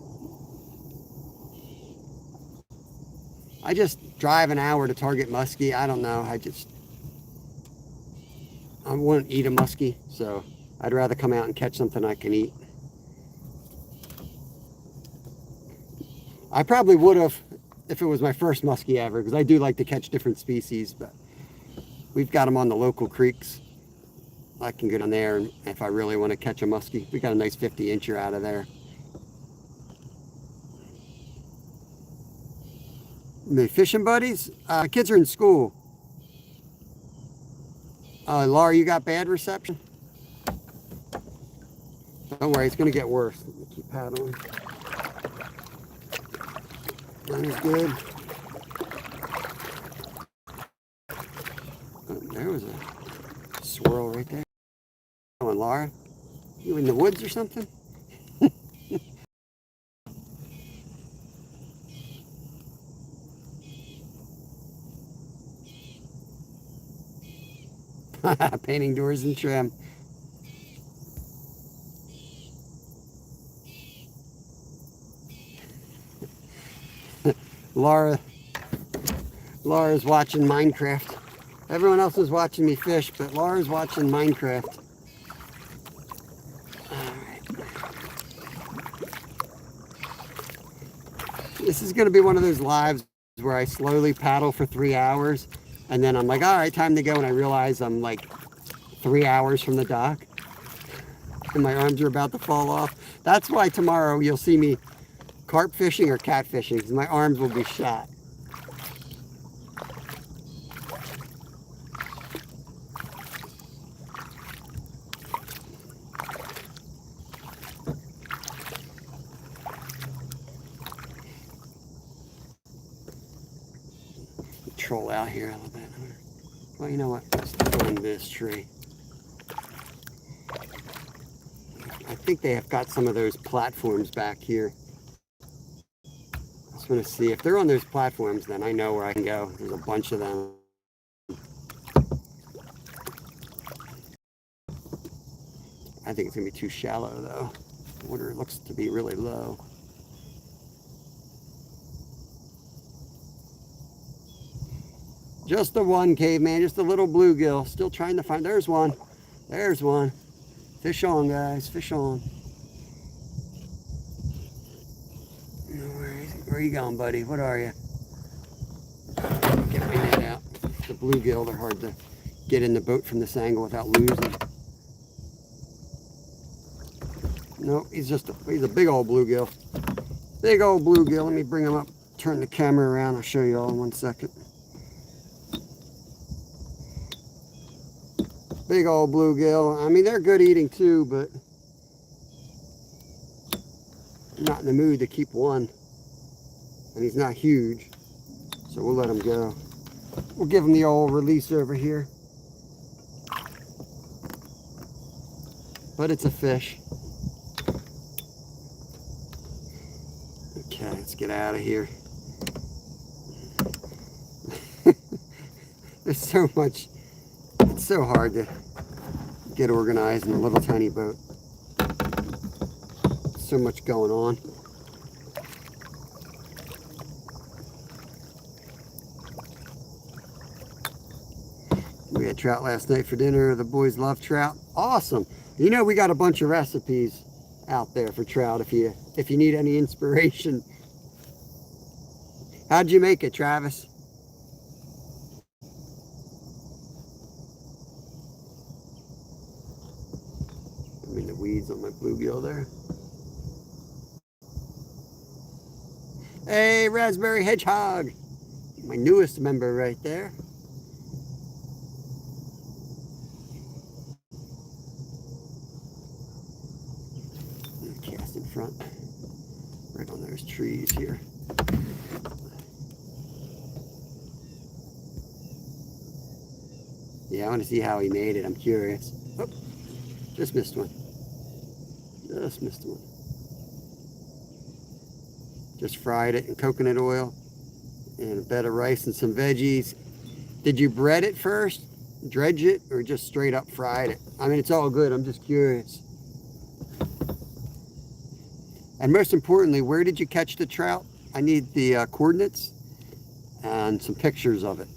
I just drive an hour to target muskie. I don't know. I wouldn't eat a muskie, so I'd rather come out and catch something I can eat. I probably would have if it was my first muskie ever, because I do like to catch different species, but we've got them on the local creeks. I can go down there and if I really want to catch a muskie. We got a nice 50-incher out of there. My fishing buddies? Kids are in school. Laura, you got bad reception? Don't worry, it's going to get worse. Let me keep paddling. That is good. Oh, there was a swirl right there. Oh, and Laura, you in the woods or something? Painting doors and trim. Laura's watching Minecraft. Everyone else is watching me fish, but Laura's watching Minecraft. Alright. This is going to be one of those lives where I slowly paddle for 3 hours. And then I'm like, all right, time to go. And I realize I'm like 3 hours from the dock. And my arms are about to fall off. That's why tomorrow you'll see me carp fishing or cat fishing, because my arms will be shot. Troll out here a little bit. Well, you know what? Let's go in this tree. I think they have got some of those platforms back here. I just want to see if they're on those platforms, then I know where I can go. There's a bunch of them. I think it's going to be too shallow, though. The water looks to be really low. Just the one, caveman, just a little bluegill. Still trying to find, there's one. There's one. Fish on, guys, fish on. Where are you going, buddy? What are you? Get my net out. The bluegill, they're hard to get in the boat from this angle without losing. No, he's a big old bluegill. Big old bluegill. Let me bring him up, turn the camera around. I'll show you all in 1 second. Big old bluegill. I mean, they're good eating too, but I'm not in the mood to keep one. And he's not huge, so we'll let him go. We'll give him the old release over here. But it's a fish. Okay, let's get out of here. There's so much. It's so hard to get organized in a little tiny boat. So much going on. We had trout last night for dinner. The boys love trout. Awesome. You know, we got a bunch of recipes out there for trout if you need any inspiration. How'd you make it, Travis? I mean, the weeds on my bluegill there. Hey, Raspberry Hedgehog. My newest member right there. Cast in front. Right on those trees here. Yeah, I want to see how he made it. I'm curious. Oh, just missed one. Just missed one. Just fried it in coconut oil and a bed of rice and some veggies. Did you bread it first, dredge it, or just straight up fried it? I mean, it's all good. I'm just curious. And most importantly, where did you catch the trout? I need the coordinates and some pictures of it.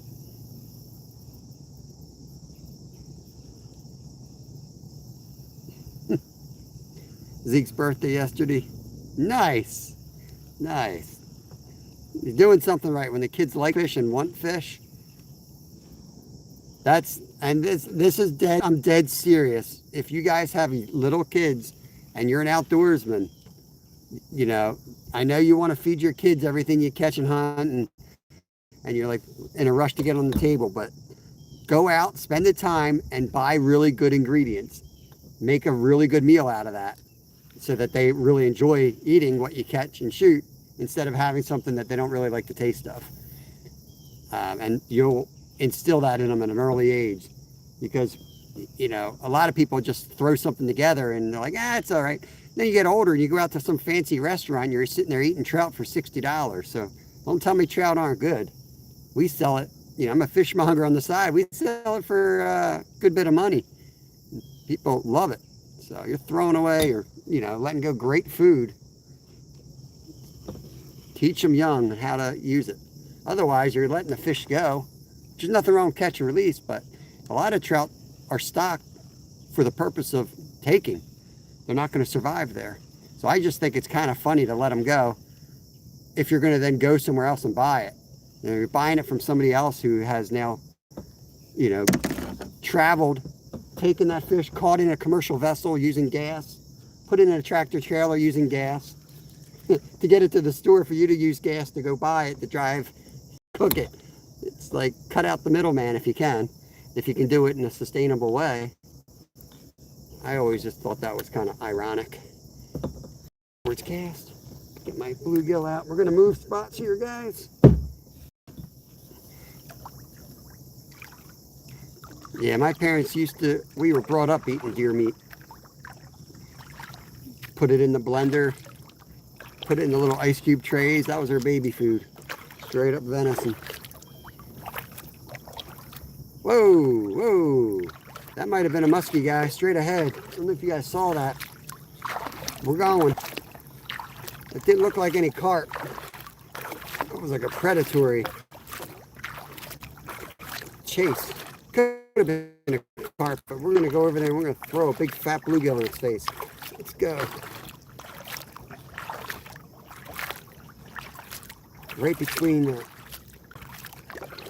Zeke's birthday yesterday. Nice. Nice. You're doing something right. When the kids like fish and want fish, this is dead. I'm dead serious. If you guys have little kids and you're an outdoorsman, you know, I know you want to feed your kids everything you catch and hunt, and you're like in a rush to get on the table, but go out, spend the time, and buy really good ingredients. Make a really good meal out of that, so that they really enjoy eating what you catch and shoot, instead of having something that they don't really like the taste of. And you'll instill that in them at an early age, because, you know, a lot of people just throw something together and they're like, it's all right. Then you get older and you go out to some fancy restaurant and you're sitting there eating trout for $60. So don't tell me trout aren't good. We sell it, you know, I'm a fishmonger on the side. We sell it for a good bit of money. People love it. So you're throwing away, or, you know, letting go great food. Teach them young how to use it. Otherwise, you're letting the fish go. There's nothing wrong with catch and release, but a lot of trout are stocked for the purpose of taking. They're not going to survive there. So I just think it's kind of funny to let them go if you're going to then go somewhere else and buy it. You know, you're buying it from somebody else who has now, you know, traveled, taken that fish, caught in a commercial vessel using gas, put it in a tractor trailer using gas, to get it to the store for you to use gas to go buy it, to drive, cook it. It's like, cut out the middleman if you can do it in a sustainable way. I always just thought that was kind of ironic. Where's cast? Get my bluegill out. We're gonna move spots here, guys. Yeah, my parents we were brought up eating deer meat. Put it in the blender, put it in the little ice cube trays. That was our baby food. Straight up venison. Whoa, whoa. That might have been a musky guy straight ahead. I don't know if you guys saw that. We're going. It didn't look like any carp. It was like a predatory chase. Could have been a carp, but we're going to go over there and we're going to throw a big fat bluegill in its face. Let's go. Right between the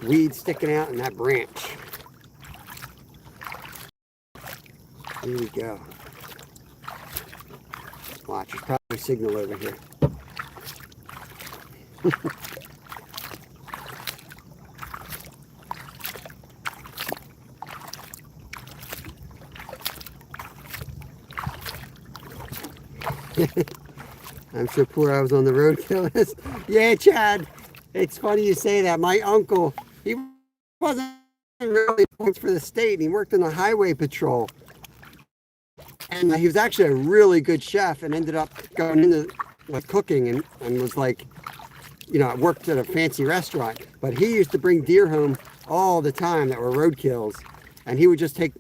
weeds sticking out and that branch. Here we go. Watch, there's probably a signal over here. I'm so poor I was on the roadkill list. Yeah, Chad, it's funny you say that. My uncle, he wasn't really points for the state, and he worked in the highway patrol. And he was actually a really good chef, and ended up going into like cooking, and was like, you know, worked at a fancy restaurant. But he used to bring deer home all the time that were roadkills, and he would just take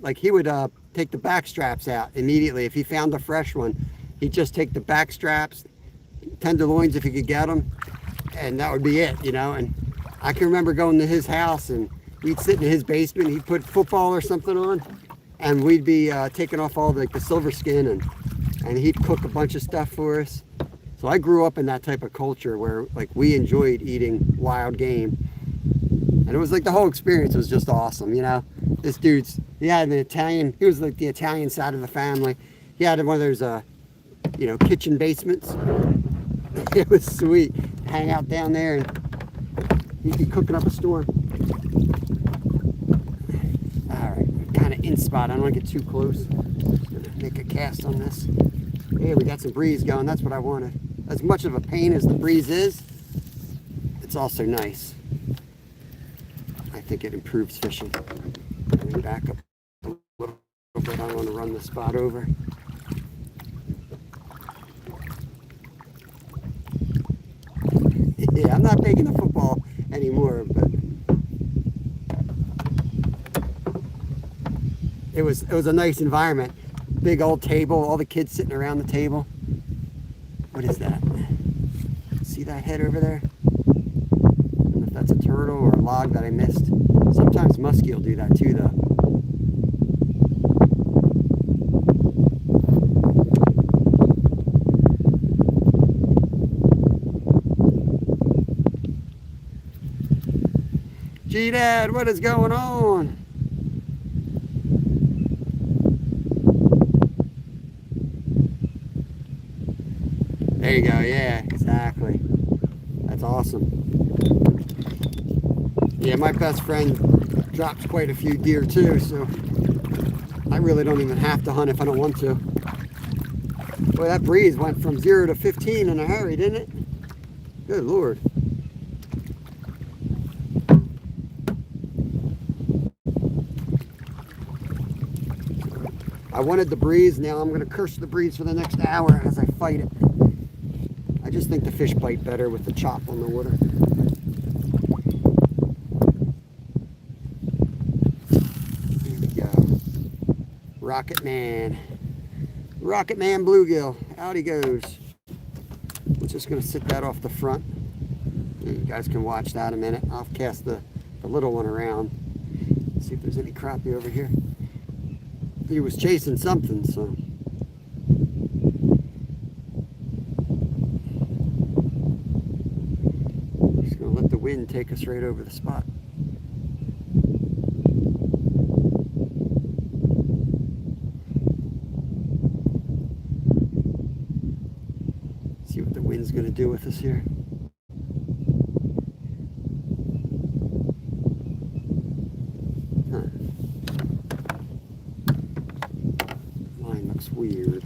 take the back straps out immediately. If he found a fresh one, he'd just take the back straps, tenderloins if he could get them, and that would be it, you know. And I can remember going to his house, and we'd sit in his basement. He'd put football or something on, and we'd be taking off all the silver skin, and he'd cook a bunch of stuff for us. So I grew up in that type of culture where like we enjoyed eating wild game, and it was like the whole experience was just awesome. You know, this he had an Italian. He was like the Italian side of the family. He had one of those kitchen basements. It was sweet. Hang out down there, and he'd be cooking up a storm. All right, kind of in spot. I don't want to get too close. Just gonna make a cast on this. Hey, we got some breeze going. That's what I wanted. As much of a pain as the breeze is, it's also nice. I think it improves fishing. Let me back up a little bit. I want to run the spot over. Yeah, I'm not taking the football anymore, but it was a nice environment. Big old table, all the kids sitting around the table. What is that? See that head over there? I don't know if that's a turtle or a log that I missed. Sometimes Musky will do that too, though. G-Dad, what is going on? There you go, yeah, exactly. That's awesome. Yeah, my best friend drops quite a few deer too, so I really don't even have to hunt if I don't want to. Boy, that breeze went from 0 to 15 in a hurry, didn't it? Good Lord. I wanted the breeze, now I'm going to curse the breeze for the next hour as I fight it. I just think the fish bite better with the chop on the water. Here we go. Rocket Man. Rocket Man bluegill. Out he goes. We're just going to sit that off the front. You guys can watch that in a minute. I'll cast the little one around. See if there's any crappie over here. He was chasing something, so. Just gonna let the wind take us right over the spot. See what the wind's gonna do with us here. Weird.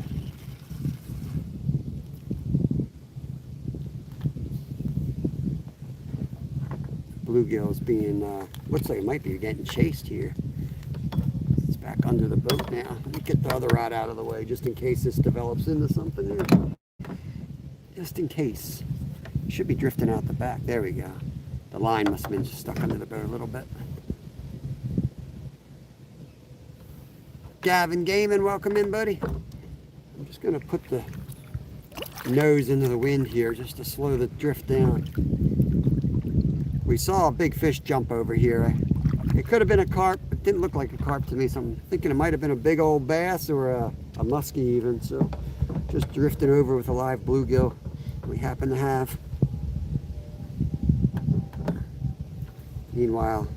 Bluegill's being, looks like it might be getting chased here. It's back under the boat now. Let me get the other rod out of the way just in case this develops into something here. Just in case. Should be drifting out the back. There we go. The line must have been just stuck under the boat a little bit. Gavin Gaiman, welcome in, buddy. I'm just going to put the nose into the wind here just to slow the drift down. We saw a big fish jump over here. It could have been a carp. It didn't look like a carp to me, so I'm thinking it might have been a big old bass or a musky even. So just drifting over with a live bluegill we happen to have. Meanwhile,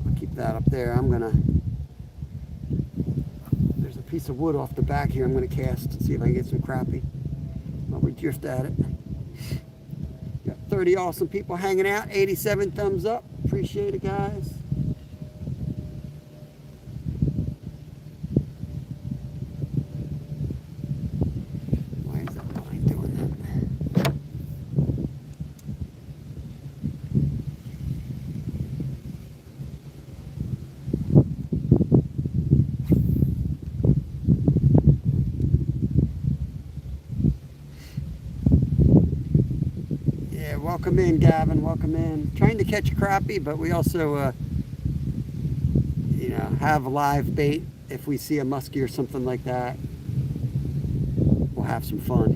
I'll keep that up there. I'm going to... piece of wood off the back here I'm going to cast and see if I can get some crappie while we drift at it. Got 30 awesome people hanging out, 87 thumbs up. Appreciate it, guys. Why is that line doing that? Welcome in, Gavin. Welcome in. Trying to catch a crappie, but we also, have live bait. If we see a muskie or something like that, we'll have some fun.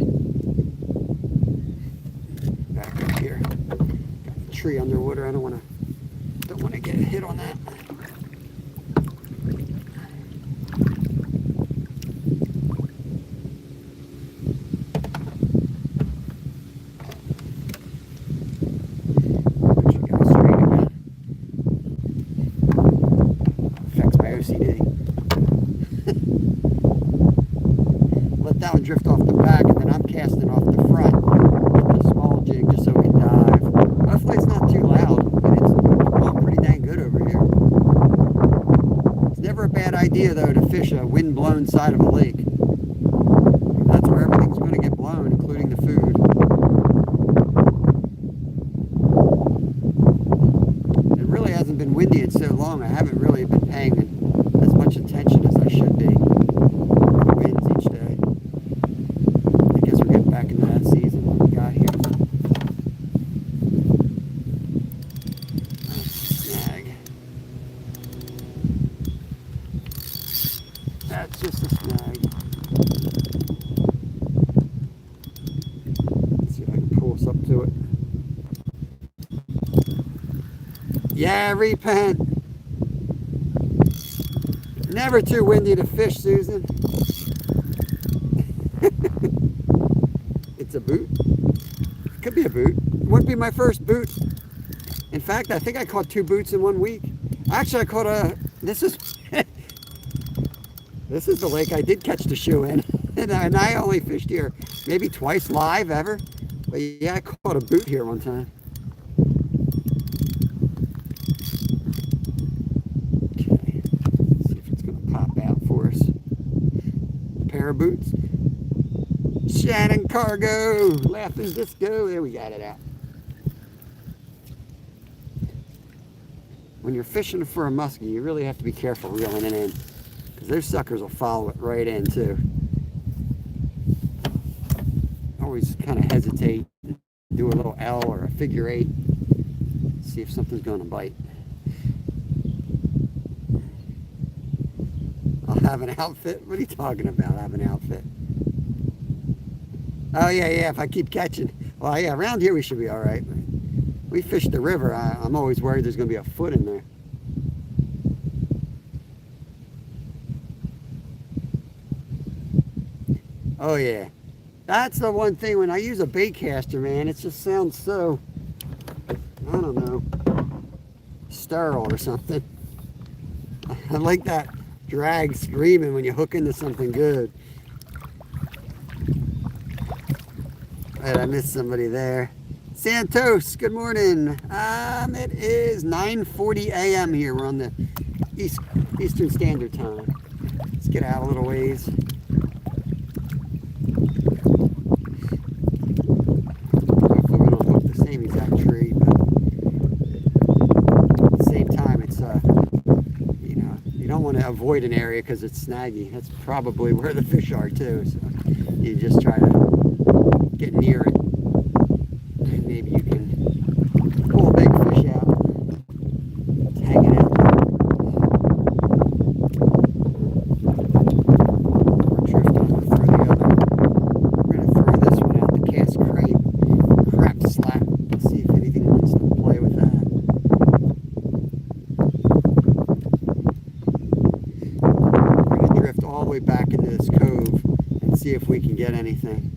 Back up here. Got the tree underwater. I don't want to Don't want to get hit on that. Let that one drift off the back, and then I'm casting off the front with a small jig just so we can dive. Hopefully it's not too loud, but it's blowing pretty dang good over here. It's never a bad idea though to fish a wind-blown side of a lake. That's where everything's going to get blown, including the food. It really hasn't been windy in so long. I haven't really been paying as much attention as I should be. The winds each day. I guess we're getting back into that season what we got here. Snag. That's just a snag. Let's see if I can pull us up to it. Yeah, repent. Never too windy to fish, Susan. It's a boot. It could be a boot. It wouldn't be my first boot. In fact, I think I caught 2 boots in 1 week. Actually, I caught a... This is... This is the lake I did catch the shoe in. And I only fished here maybe twice live ever. But yeah, I caught a boot here one time. Okay. Let's see if it's going to pop out for us. A pair of boots. Shannon Cargo. Laughing Disco. There, we got it out. When you're fishing for a muskie, you really have to be careful reeling it in. Because those suckers will follow it right in too. Always kind of hesitate to do a little L or a figure 8. See if something's going to bite. I'll have an outfit? What are you talking about, have an outfit? Oh yeah, if I keep catching. Well yeah, around here we should be alright. We fish the river. I'm always worried there's going to be a foot in there. Oh yeah. That's the one thing when I use a bait caster, man, it just sounds so, I don't know, sterile or something. I like that drag screaming when you hook into something good. Right, I missed somebody there. Santos, good morning. It is 9:40 a.m. here. We're on the Eastern Standard Time. Let's get out a little ways. Exact tree, but at the same time it's you know, you don't want to avoid an area because it's snaggy. That's probably where the fish are too, so you just try to get near it and maybe you can pull a big fish out. It's hanging out there. We're drifting for the other. We're going to throw this one out, the cast crap slap. See if anything wants to play with that. We're going to drift all the way back into this cove and see if we can get anything.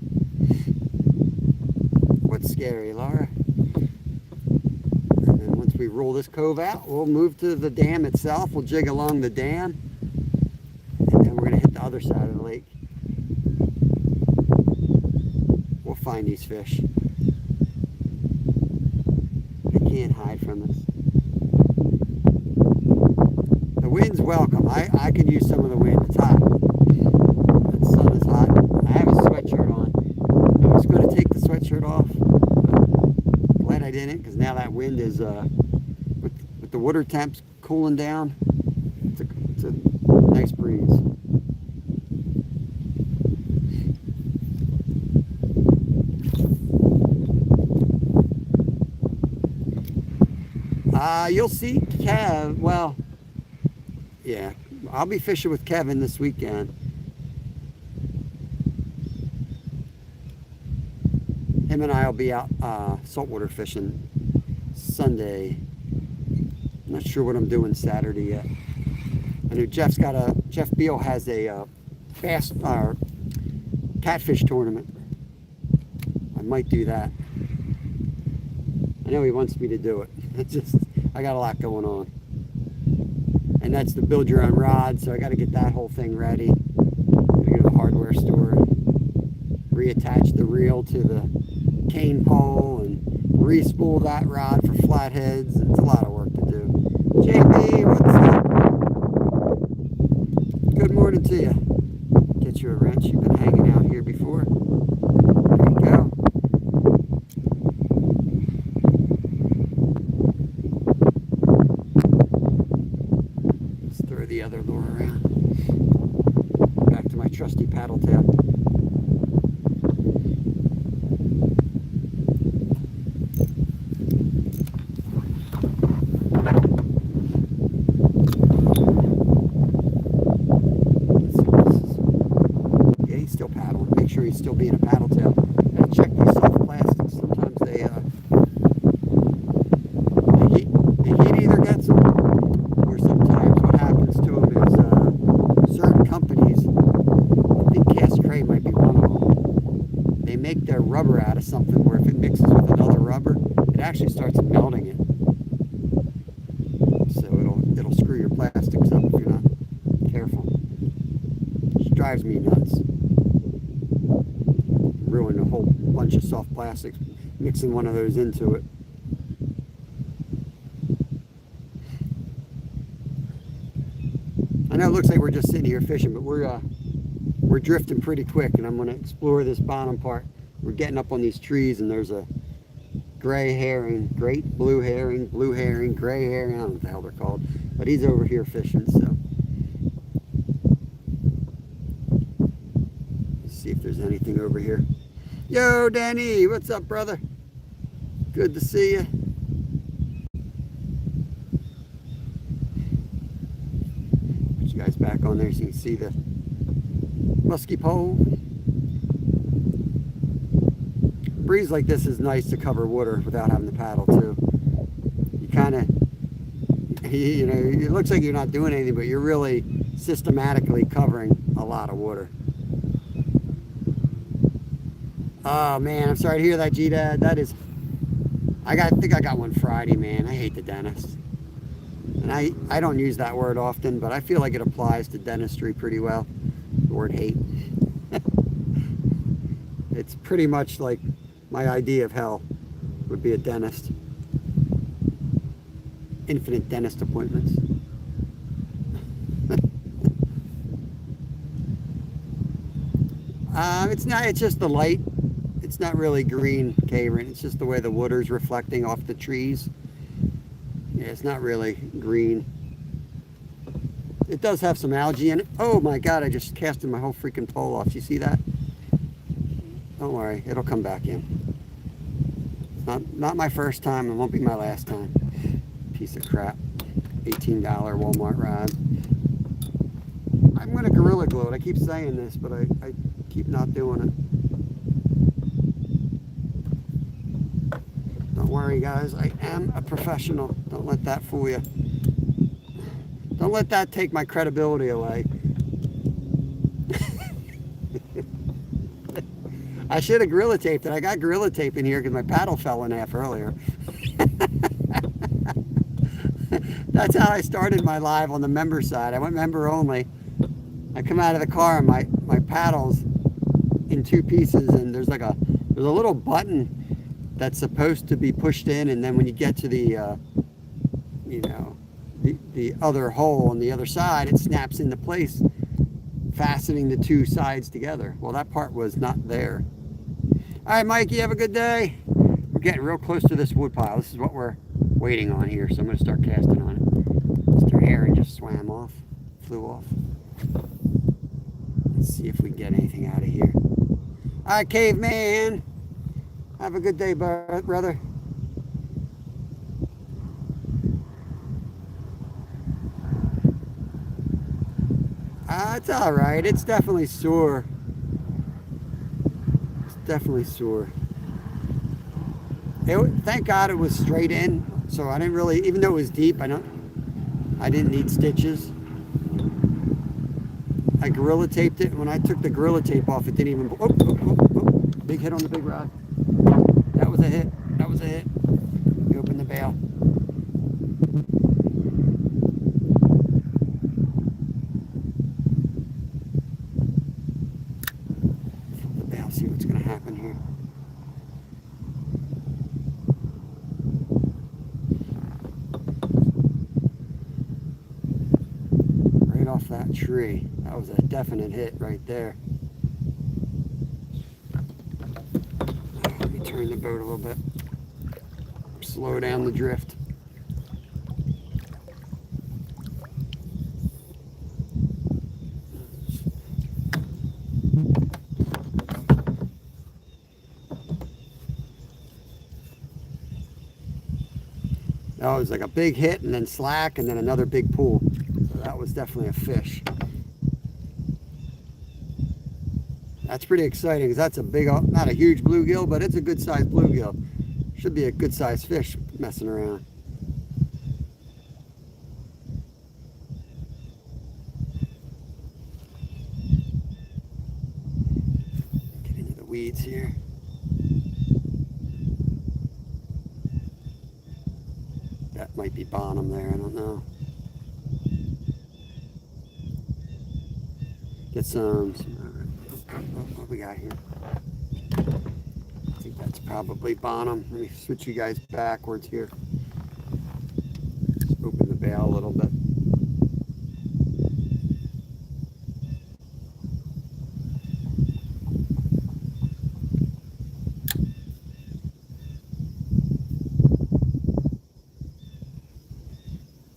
What's scary, Laura? And then once we roll this cove out, we'll move to the dam itself. We'll jig along the dam. And then we're going to hit the other side of the lake. We'll find these fish. Can't hide from us. The wind's welcome. I can use some of the wind. It's hot. The sun is hot. I have a sweatshirt on. I was going to take the sweatshirt off. Glad I didn't, because now that wind is with the water temps cooling down. It's a nice breeze. You'll see Kev, well, yeah, I'll be fishing with Kevin this weekend. Him and I will be out saltwater fishing Sunday. I'm not sure what I'm doing Saturday yet. I know Jeff Beal has a fast catfish tournament. I might do that. I know he wants me to do it. It's just, I got a lot going on. And that's the build your own rod, so I got to get that whole thing ready. Gotta go to the hardware store and reattach the reel to the cane pole and re-spool that rod for flatheads. It's a lot of work to do. JB, what's up? Good morning to you. Get you a wrench. You've been hanging out here before. There you go. Let's throw the other lure around. Back to my trusty paddle tail. He's still being a paddle tail. Gotta check these soft plastics. Sometimes the heat either gets them, or sometimes what happens to them is certain companies, I think Cast Cray might be one of them, they make their rubber out of something where if it mixes with another rubber, it actually starts melting it. So it'll screw your plastics up if you're not careful. It drives me nuts. Ruin a whole bunch of soft plastics, mixing one of those into it. I know it looks like we're just sitting here fishing, but we're drifting pretty quick, and I'm going to explore this bottom part. We're getting up on these trees, and there's a gray herring, great blue herring, gray herring, I don't know what the hell they're called, but he's over here fishing, so let's see if there's anything over here. Yo, Danny, what's up, brother? Good to see you. Put you guys back on there so you can see the musky pole. Breeze like this is nice to cover water without having to paddle too. You kind of, you know, it looks like you're not doing anything, but you're really systematically covering a lot of water. Oh man, I'm sorry to hear that, G-Dad. That is, I think I got one Friday, man. I hate the dentist. And I don't use that word often, but I feel like it applies to dentistry pretty well. The word hate. It's pretty much like my idea of hell would be a dentist. Infinite dentist appointments. It's just the light. It's not really green cavern. It's just the way the water's reflecting off the trees. Yeah, it's not really green. It does have some algae in it. Oh my God, I just casted my whole freaking pole off. You see that? Don't worry, it'll come back in. Not my first time, it won't be my last time. Piece of crap. $18 Walmart rod. I'm gonna Gorilla Glue it. I keep saying this, but I keep not doing it. Don't worry, guys, I am a professional. Don't let that fool you. Don't let that take my credibility away. I should have Gorilla Taped it. I got Gorilla Tape in here because my paddle fell in half earlier. That's how I started my live on the member side. I went member only. I come out of the car and my paddle's in two pieces, and there's a little button that's supposed to be pushed in, and then when you get to the the other hole on the other side, it snaps into place, fastening the two sides together. Well, that part was not there. All right, Mike, you have a good day. We're getting real close to this wood pile. This is what we're waiting on here, so I'm going to start casting on it. Mr. Herring just swam off, flew off. Let's see if we can get anything out of here. All right, caveman. Have a good day, brother. It's all right. It's definitely sore. It's definitely sore. Thank God it was straight in, so I didn't really, even though it was deep, I don't I didn't need stitches. I Gorilla taped it. When I took the Gorilla tape off, it didn't even... Oh, oh, oh, oh. Big hit on the big rod. That was a hit. That was a hit. We opened the bail. Flip the bail, see what's going to happen here. Right off that tree. That was a definite hit right there. Let me turn the boat a little bit. Slow down the drift. That was like a big hit and then slack and then another big pull. So that was definitely a fish. That's pretty exciting because that's a big, not a huge bluegill, but it's a good sized bluegill. Should be a good sized fish messing around. Get into the weeds here. That might be bottom there, I don't know. Get some what we got here? I think that's probably bottom. Let me switch you guys backwards here. Just open the bail a little bit.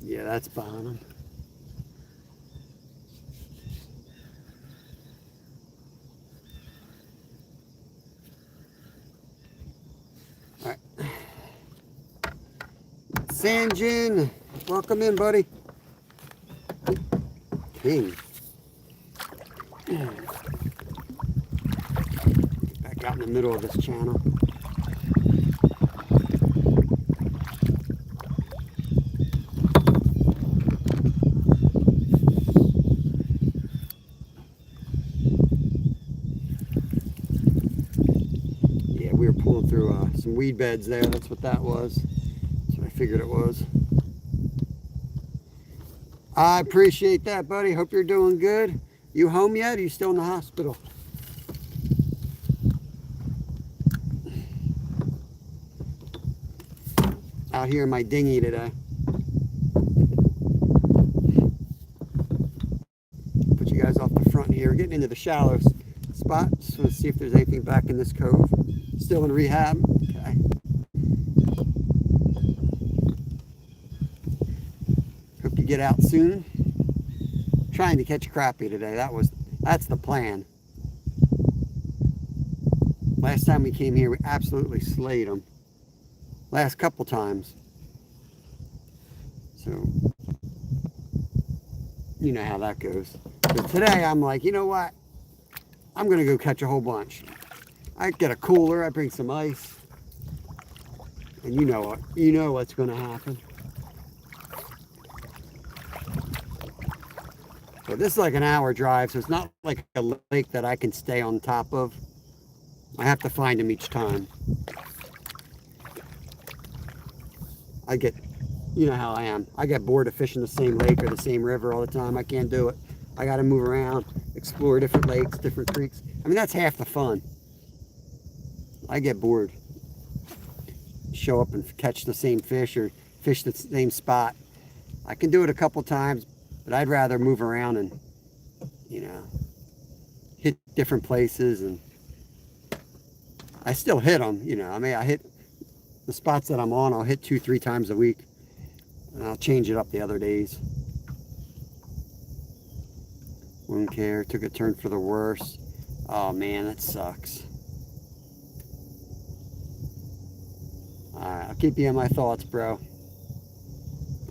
Yeah, that's bottom. All right. Sanjin, welcome in, buddy. King. Get back out in the middle of this channel. We were pulling through some weed beds there. That's what that was. That's what I figured it was. I appreciate that, buddy. Hope you're doing good. You home yet? Or are you still in the hospital? Out here in my dinghy today. Put you guys off the front here. We're getting into the shallow spot. Just want to see if there's anything back in this cove. Still in rehab. Okay. Hope you get out soon. Trying to catch crappie today. That's the plan. Last time we came here, we absolutely slayed them. Last couple times. So, you know how that goes. But today, I'm like, you know what? I'm going to go catch a whole bunch. I get a cooler, I bring some ice, and you know what's going to happen. So this is like an hour drive, so it's not like a lake that I can stay on top of. I have to find them each time. You know how I am. I get bored of fishing the same lake or the same river all the time. I can't do it. I got to move around, explore different lakes, different creeks. I mean, that's half the fun. I get bored. Show up and catch the same fish or fish the same spot. I can do it a couple times, but I'd rather move around and, hit different places. And I still hit them, I mean, I hit the spots that I'm on, I'll hit 2-3 times a week. And I'll change it up the other days. Wound care, took a turn for the worse. Oh man, that sucks. Alright, I'll keep you in my thoughts, bro.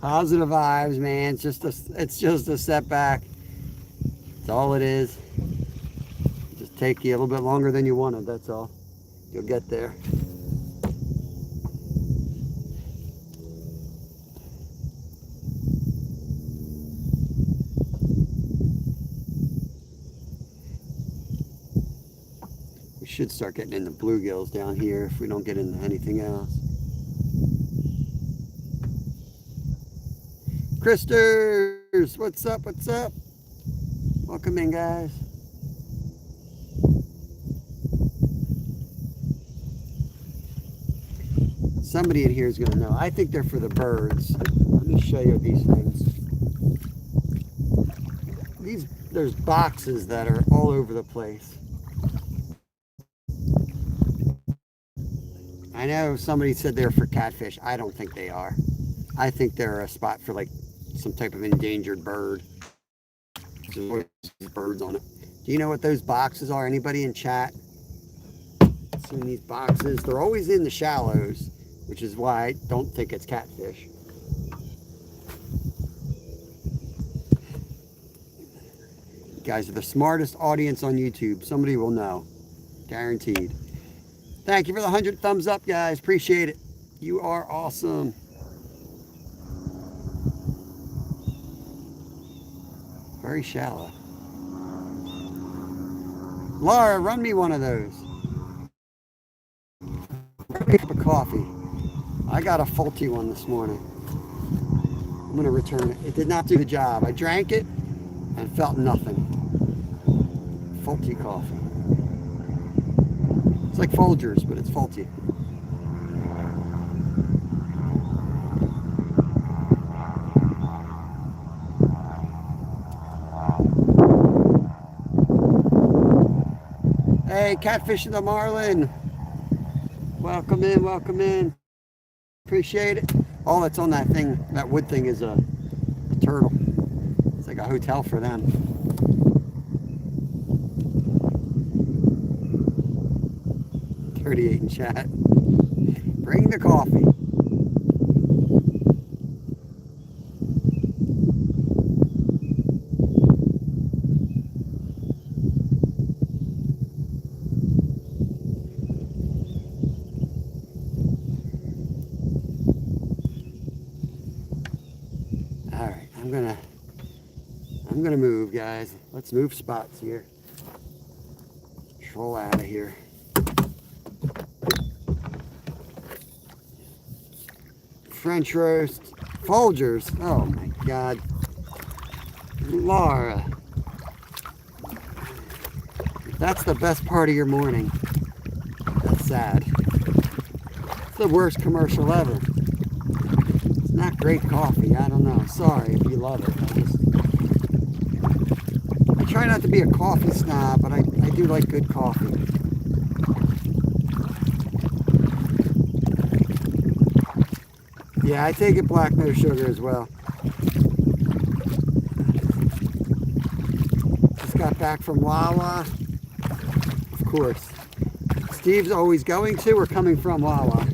Positive vibes, man. It's just a setback. That's all it is. Just take you a little bit longer than you wanted, that's all. You'll get there. should start getting into bluegills down here if we don't get into anything else. Christers, what's up? What's up? Welcome in, guys. Somebody in here is going to know. I think they're for the birds. Let me show you these things. There's boxes that are all over the place. I know somebody said they're for catfish. I don't think they are. I think they're a spot for like some type of endangered bird. There's birds on it. Do you know what those boxes are? Anybody in chat seen these boxes? They're always in the shallows, which is why I don't think it's catfish. You guys are the smartest audience on YouTube. Somebody will know. Guaranteed. Thank you for the 100 thumbs up, guys. Appreciate it. You are awesome. Very shallow. Laura, run me one of those. Run me a cup of coffee. I got a faulty one this morning. I'm going to return it. It did not do the job. I drank it and felt nothing. Faulty coffee. It's like Folgers, but it's faulty. Hey, catfishing the marlin. Welcome in, welcome in. Appreciate it. All that's on that thing, that wood thing, is a turtle. It's like a hotel for them. 38 in chat. Bring the coffee. All right, I'm gonna move, guys. Let's move spots here. Troll out of here. French roast, Folgers. Oh my God, Laura, if that's the best part of your morning, that's sad. It's the worst commercial ever. It's not great coffee. I don't know. Sorry if you love it. I try not to be a coffee snob, but I do like good coffee. Yeah, I take it black, no sugar as well. Just got back from Wawa. Of course. Steve's always going to or coming from Wawa.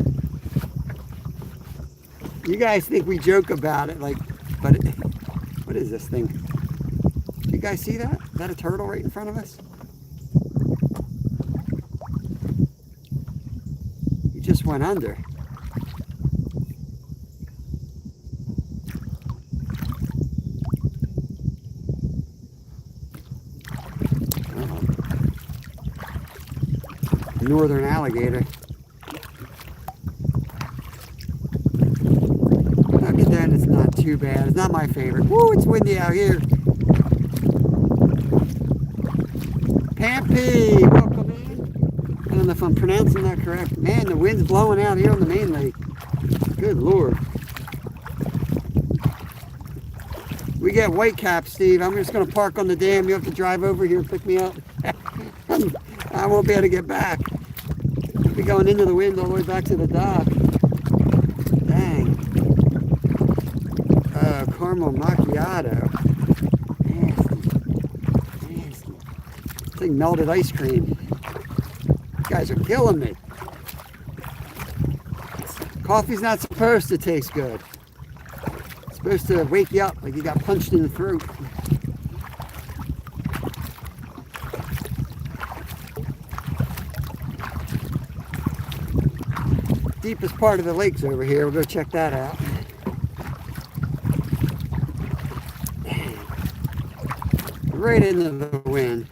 You guys think we joke about it, like, but what is this thing? Do you guys see that? Is that a turtle right in front of us? He just went under. Northern alligator. Okay, then it's not too bad. It's not my favorite. Woo, it's windy out here. Pampy, welcome in. I don't know if I'm pronouncing that correct. Man, the wind's blowing out here on the main lake. Good Lord. We get white caps, Steve. I'm just going to park on the dam. You have to drive over here and pick me up. I won't be able to get back. I'll be going into the wind all the way back to the dock. Dang. Caramel macchiato. Nasty. Nasty. It's like melted ice cream. You guys are killing me. Coffee's not supposed to taste good. It's supposed to wake you up like you got punched in the throat. Deepest part of the lake's over here. We'll go check that out. Right into the wind.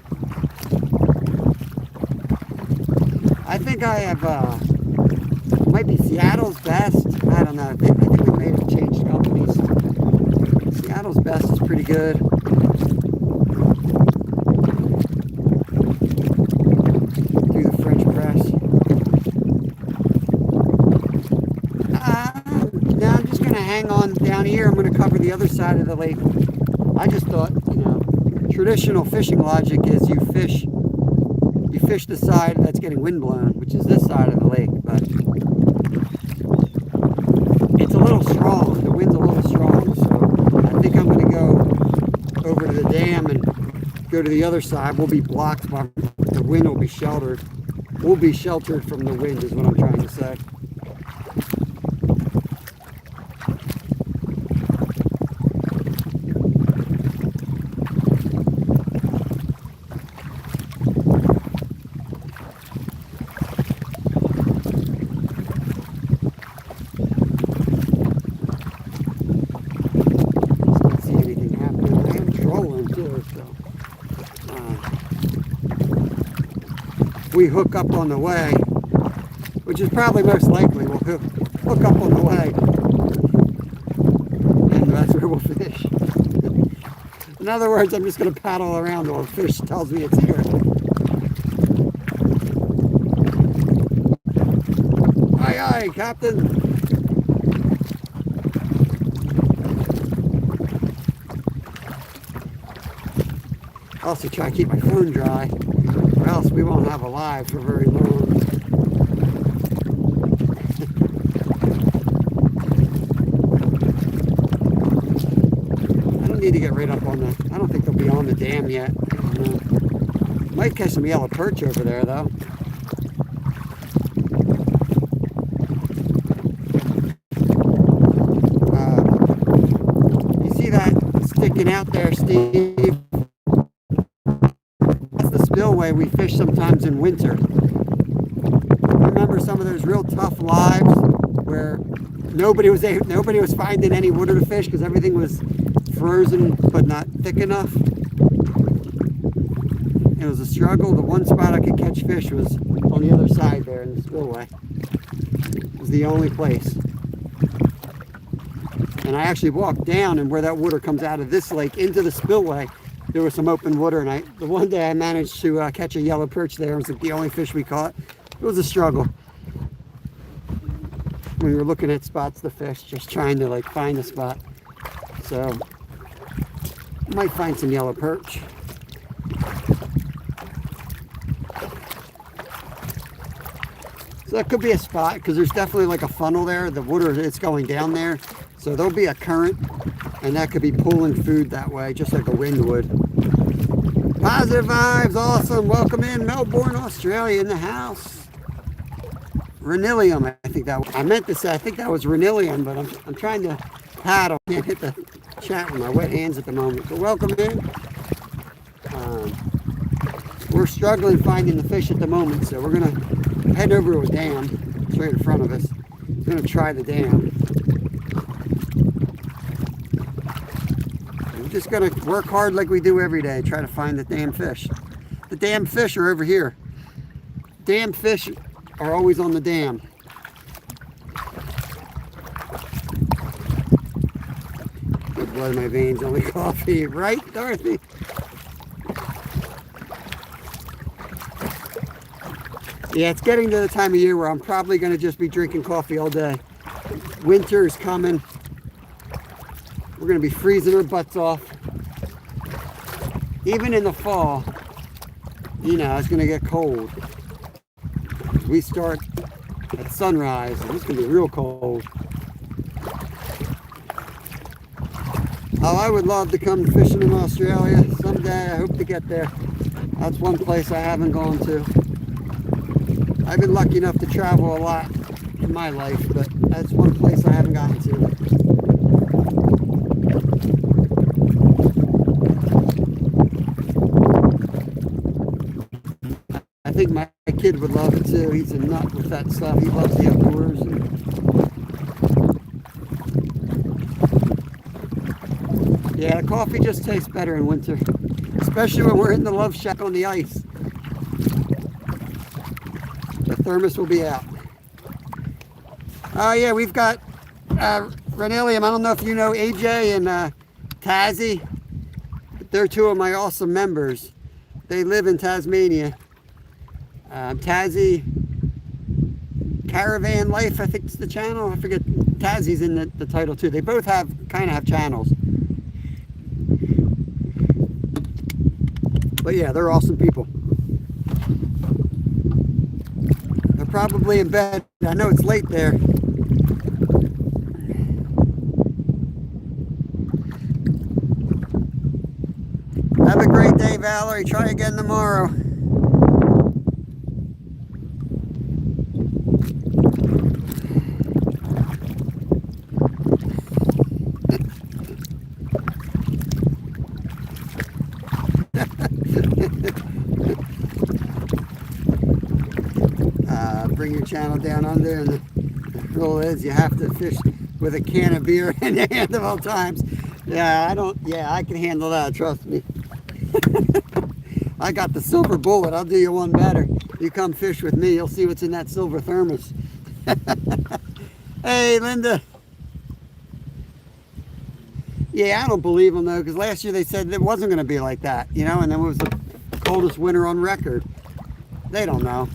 I think I have, might be Seattle's Best. I don't know. I think we may have changed companies. Seattle's Best is pretty good. Do the French press. Now I'm just going to hang on down here. I'm going to cover the other side of the lake. I just thought, traditional fishing logic is you fish the side that's getting wind blown, which is this side of the lake, but it's a little strong. The wind's a little strong, so I think I'm going to go over to the dam and go to the other side. We'll be blocked by the wind. Will be sheltered. We'll be sheltered from the wind is what I'm trying to say. We hook up on the way, which is probably most likely. We'll hook up on the way, and that's where we'll fish. In other words, I'm just going to paddle around till a fish tells me it's here. Aye, aye, Captain. Also try to keep my phone dry, or else we won't have a live for very long. I don't need to get right up on the, I don't think they'll be on the dam yet. Might catch some yellow perch over there though. You see that sticking out there, Steve? Spillway we fish sometimes in winter. Remember some of those real tough lives where nobody was finding any water to fish because everything was frozen but not thick enough. It was a struggle. The one spot I could catch fish was on the other side there in the spillway. It was the only place. And I actually walked down, and where that water comes out of this lake into the spillway, there was some open water, and the one day I managed to catch a yellow perch there. It was like the only fish we caught. It was a struggle. We were looking at spots to fish, just trying to find a spot. So, might find some yellow perch. So that could be a spot, because there's definitely a funnel there. The water, it's going down there. So there'll be a current, and that could be pulling food that way, just like a wind would. Positive vibes, awesome. Welcome in, Melbourne, Australia, in the house. Renilium, I think that was. I meant to say, I think that was Renilium, but I'm trying to paddle. Can't hit the chat with my wet hands at the moment. So welcome in. We're struggling finding the fish at the moment, so we're gonna head over to a dam. It's right in front of us. We're gonna try the dam. Just gonna work hard like we do every day, try to find the damn fish. The damn fish are over here. Damn fish are always on the dam. Good blood in my veins, only coffee, right, Dorothy? Yeah, it's getting to the time of year where I'm probably gonna just be drinking coffee all day. Winter is coming. We're going to be freezing our butts off. Even in the fall, it's going to get cold. We start at sunrise, and it's going to be real cold. Oh, I would love to come fishing in Australia someday. I hope to get there. That's one place I haven't gone to. I've been lucky enough to travel a lot in my life, but that's one place I haven't gotten to. I think my kid would love it too. He's a nut with that stuff. He loves the outdoors. Yeah, the coffee just tastes better in winter, especially when we're in the love shack on the ice. The Thermos will be out. Oh yeah, we've got Renilium. I don't know if you know AJ and Tazzy. They're two of my awesome members. They live in Tasmania. Tazzy Caravan Life, I think it's the channel. I forget. Tazzy's in the title too. They both kind of have channels. But yeah, they're awesome people. They're probably in bed. I know it's late there. Have a great day, Valerie. Try again tomorrow. Bring your channel down under, and the rule is you have to fish with a can of beer in your hand at all times. Yeah, I can handle that, trust me. I got the silver bullet. I'll do you one better. You come fish with me, you'll see what's in that silver thermos. Hey, Linda. Yeah, I don't believe them though, because last year they said it wasn't going to be like that, you know, and then it was the coldest winter on record. They don't know.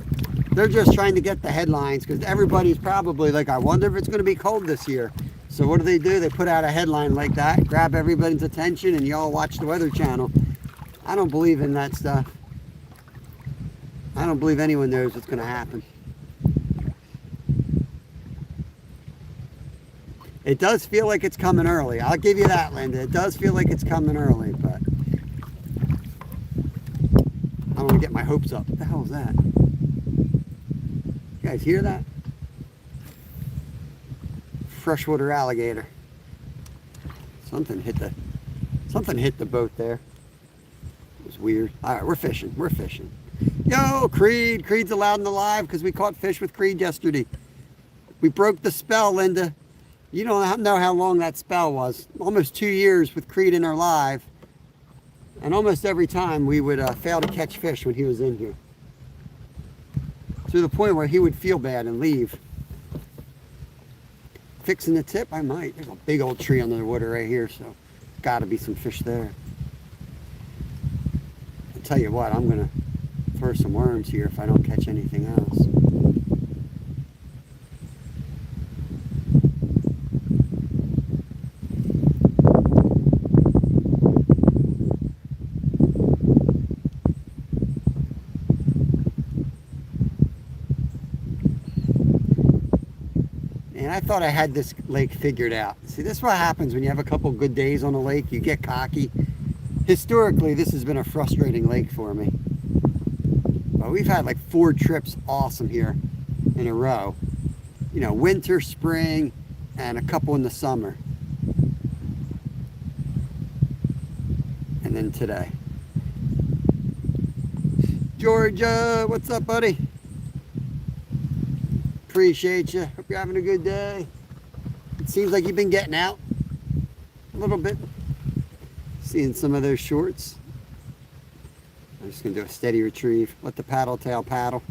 They're just trying to get the headlines, because everybody's probably like, I wonder if it's going to be cold this year. So what do? They put out a headline like that, grab everybody's attention, and you all watch the Weather Channel. I don't believe in that stuff. I don't believe anyone knows what's going to happen. It does feel like it's coming early. I'll give you that, Linda. It does feel like it's coming early, but I don't want to get my hopes up. What the hell is that? You guys hear that? Freshwater alligator. Something hit the boat there. It was weird. All right, we're fishing. We're fishing. Yo, Creed. Creed's allowed in the live because we caught fish with Creed yesterday. We broke the spell, Linda. You don't know how long that spell was. Almost 2 years with Creed in our live. And almost every time we would fail to catch fish when he was in here. To the point where he would feel bad and leave. Fixing the tip? I might. There's a big old tree under the water right here, so gotta be some fish there. I'll tell you what, I'm gonna throw some worms here if I don't catch anything else. And I thought I had this lake figured out. See, this is what happens when you have a couple good days on a lake. You get cocky. Historically, this has been a frustrating lake for me. But we've had like 4 trips awesome here in a row. You know, winter, spring, and a couple in the summer. And then today. Georgia, what's up, buddy? Appreciate you. Hope you're having a good day. It seems like you've been getting out a little bit. Seeing some of those shorts. I'm just going to do a steady retrieve. Let the paddle tail paddle.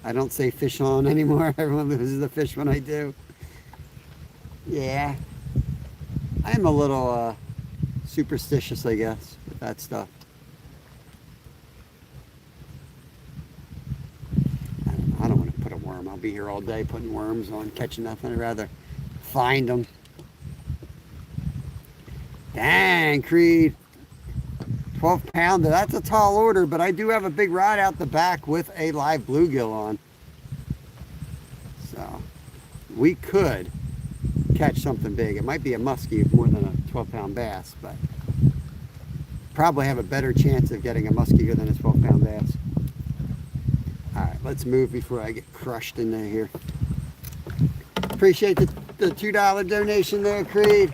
I don't say fish on anymore. Everyone loses the fish when I do. Yeah. I am a little superstitious, I guess, with that stuff. I don't want to put a worm. I'll be here all day putting worms on, catching nothing. I'd rather find them. Dang, Creed. 12-pounder. That's a tall order, but I do have a big rod out the back with a live bluegill on. So we could catch something big. It might be a muskie more than a 12-pound bass, but probably have a better chance of getting a muskie than a 12-pound bass. All right, let's move before I get crushed in there here. Appreciate the $2 donation there, Creed.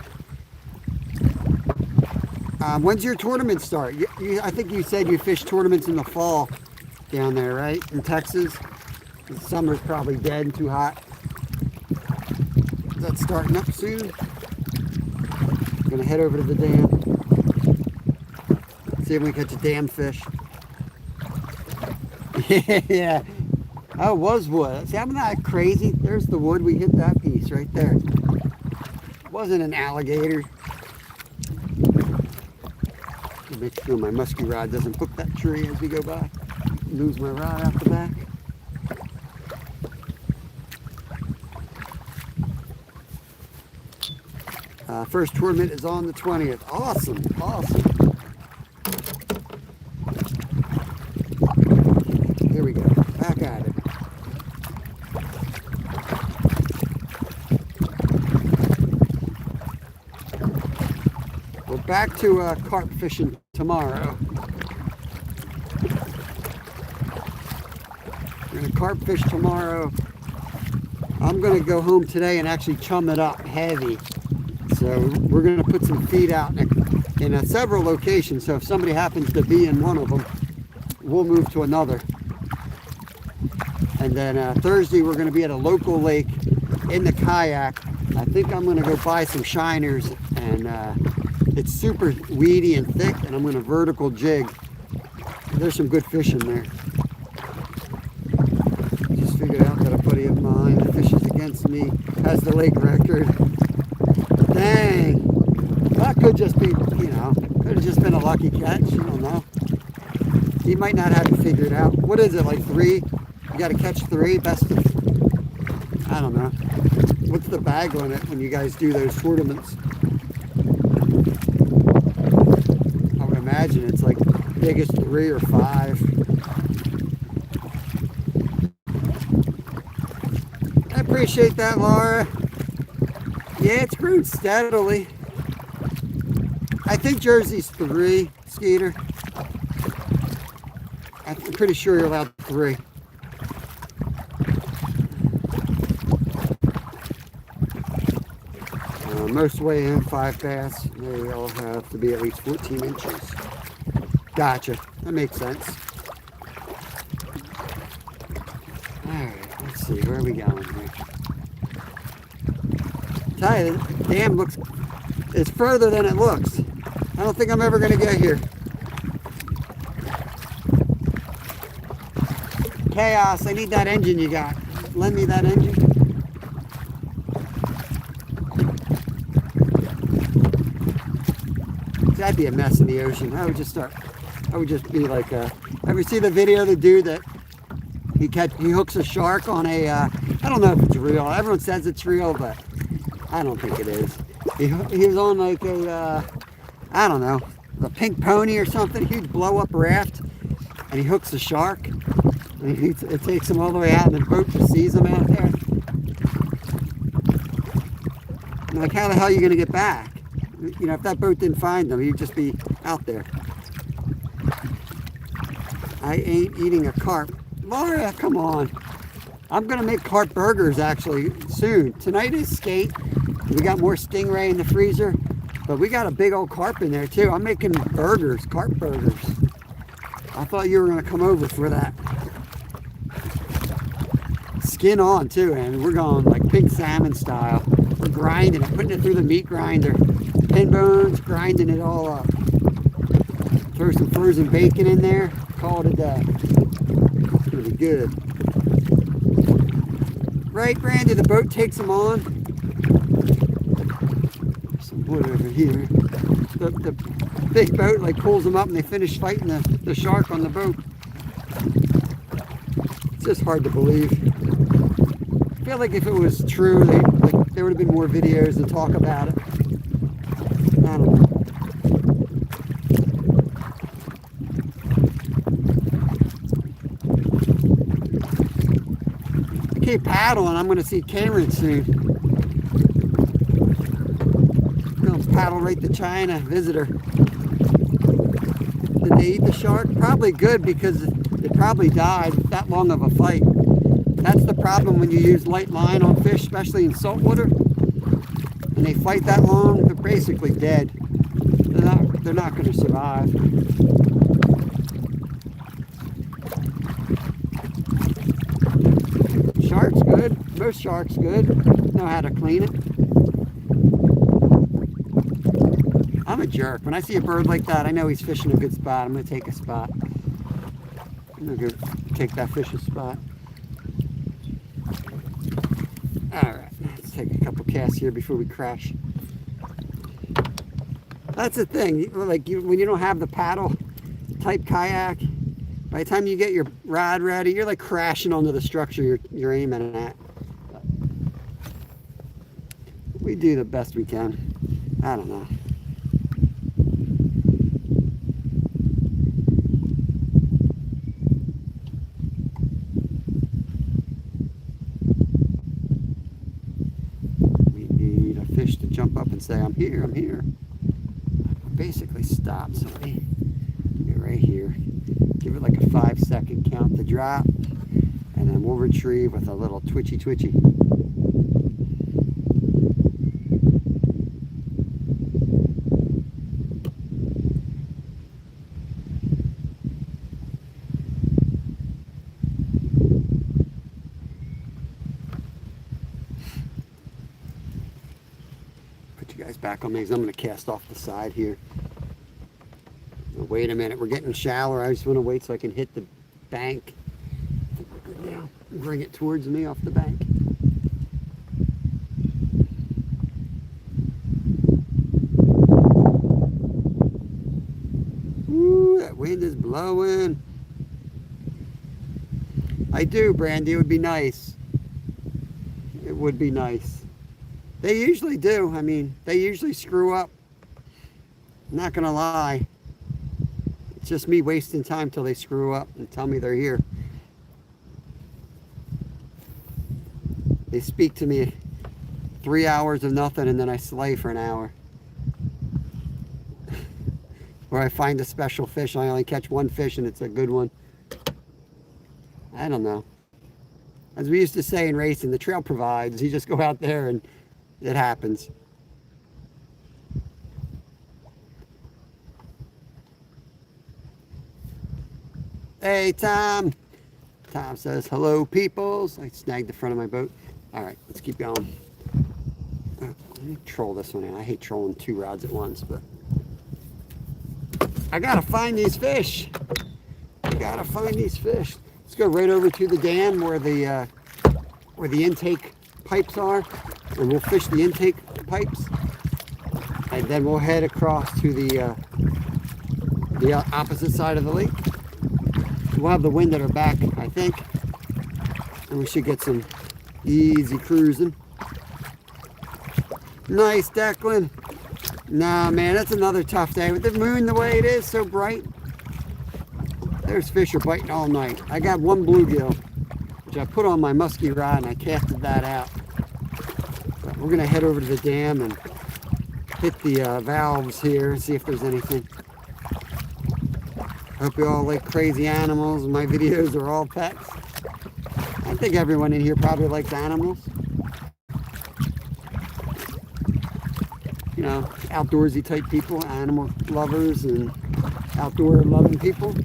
When's your tournament start? I think you said you fish tournaments in the fall down there, right? In Texas? The summer's probably dead and too hot. Is that starting up soon? I'm gonna head over to the dam. See if we can catch a dam fish. Yeah. Oh, it was wood. See, I'm not crazy. There's the wood. We hit that piece right there. It wasn't an alligator. Make sure my musky rod doesn't hook that tree as we go by. Lose my rod out the back. First tournament is on the 20th. Awesome, awesome. Here we go, back at it. We're back to carp fishing tomorrow. We're gonna carp fish tomorrow. I'm gonna go home today and actually chum it up heavy. So we're going to put some feed out in several locations. So if somebody happens to be in one of them, we'll move to another. And then Thursday we're going to be at a local lake in the kayak. I think I'm going to go buy some shiners, and it's super weedy and thick, and I'm going to vertical jig. There's some good fish in there. Just figured out that a buddy of mine that fishes against me has the lake record. Dang, that could just be, you know, could have just been a lucky catch. I don't know. He might not have it figured out. What is it, like 3? You got to catch 3, best of, I don't know. What's the bag limit when you guys do those tournaments? I would imagine it's like biggest 3 or 5. I appreciate that, Laura. Yeah, it's grown steadily. I think Jersey's 3, Skeeter. I'm pretty sure you're allowed 3. Most weigh in 5 bass. They all have to be at least 14 inches. Gotcha. That makes sense. Alright, let's see. Where are we going here? Tell you, the dam looks, it's further than it looks. I don't think I'm ever going to get here. Chaos, I need that engine you got. Lend me that engine. That'd be a mess in the ocean. I would just be like, ever see the video of the dude that he hooks a shark on a, I don't know if it's real. Everyone says it's real, but I don't think it is. He was on like a, I don't know, a pink pony or something, huge blow up raft, and he hooks a shark. And it takes him all the way out, and the boat just sees him out there. And like, how the hell are you going to get back? You know, if that boat didn't find them, he'd just be out there. I ain't eating a carp. Laura, come on. I'm going to make carp burgers actually soon. Tonight is skate. We got more stingray in the freezer, but we got a big old carp in there too. I'm making burgers, carp burgers. I thought you were going to come over for that. Skin on too, and we're going like pink salmon style. We're grinding it, putting it through the meat grinder. Pin bones, grinding it all up. Throw some frozen bacon in there, call it a day. It's going to be good. Right, Brandy, the boat takes them on. There's some wood over here. The big boat like pulls them up and they finish fighting the shark on the boat. It's just hard to believe. I feel like if it was true, there would have been more videos to talk about it. I don't know. I keep paddling. I'm going to see Cameron soon. I'm going to paddle right to China, visit her. Did they eat the shark? Probably good, because it probably died. That long of a fight. That's the problem when you use light line on fish, especially in saltwater. And they fight that long, they're basically dead. They're not going to survive. Shark's good. Most sharks good. Know how to clean it. I'm a jerk. When I see a bird like that, I know he's fishing a good spot. I'm going to take a spot. I'm going to go take that fish's spot. All right, let's take a couple casts here before we crash. That's the thing, like when you don't have the paddle type kayak, by the time you get your rod ready, you're like crashing onto the structure you're aiming at. We do the best we can. I don't know. We need a fish to jump up and say, I'm here, I'm here. Basically stop, so we get right here. Give it like a 5-second count to drop, and then we'll retrieve with a little twitchy. Put you guys back on me because I'm going to cast off the side here. Wait a minute, we're getting shallower. I just want to wait so I can hit the bank. Now, bring it towards me off the bank. Ooh, that wind is blowing. I do, Brandy. It would be nice. It would be nice. They usually do. I mean, they usually screw up. I'm not going to lie. It's just me wasting time till they screw up and tell me they're here. They speak to me 3 hours of nothing and then I slay for an hour. Or I find a special fish and I only catch one fish and it's a good one. I don't know. As we used to say in racing, the trail provides. You just go out there and it happens. Hey, Tom. Tom says, hello, peoples. I snagged the front of my boat. All right, let's keep going. Let me troll this one out. I hate trolling 2 rods at once, but I gotta find these fish. I gotta find these fish. Let's go right over to the dam where the intake pipes are, and we'll fish the intake pipes, and then we'll head across to the opposite side of the lake. We'll have the wind at our back, I think, and we should get some easy cruising. Nice, Declan. Nah, man, that's another tough day. With the moon the way it is, so bright, there's fish are biting all night. I got one bluegill, which I put on my musky rod, and I casted that out. But we're going to head over to the dam and hit the valves here and see if there's anything. Hope you all like crazy animals. My videos are all pets. I think everyone in here probably likes animals. You know, outdoorsy type people, animal lovers and outdoor loving people.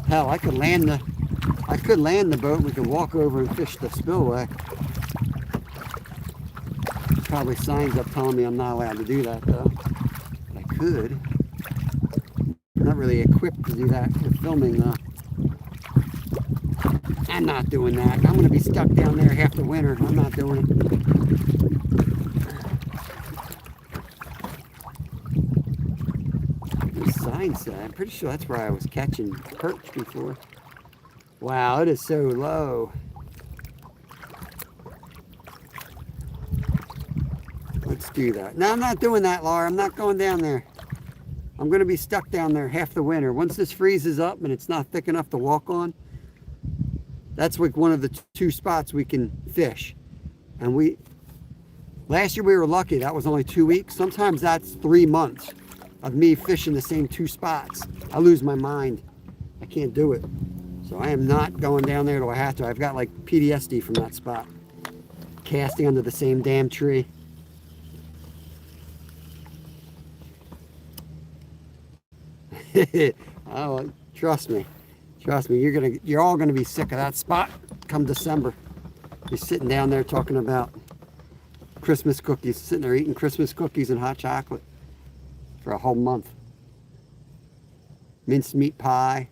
Hell, I could land the boat. We could walk over and fish the spillway. Probably signs up telling me I'm not allowed to do that though. But I could. I'm not really equipped to do that with filming though. I'm not doing that. I'm going to be stuck down there half the winter. I'm not doing it. The sign said, I'm pretty sure that's where I was catching perch before. Wow, it is so low. Let's do that. No, I'm not doing that, Laura. I'm not going down there. I'm going to be stuck down there half the winter. Once this freezes up and it's not thick enough to walk on, that's like one of the 2 spots we can fish. And last year we were lucky. That was only 2 weeks. Sometimes that's 3 months of me fishing the same 2 spots. I lose my mind. I can't do it. So I am not going down there till I have to. I've got like PTSD from that spot. Casting under the same damn tree. Oh, trust me. Trust me, you're all gonna be sick of that spot come December. You're sitting down there talking about Christmas cookies, sitting there eating Christmas cookies and hot chocolate for a whole month. Minced meat pie.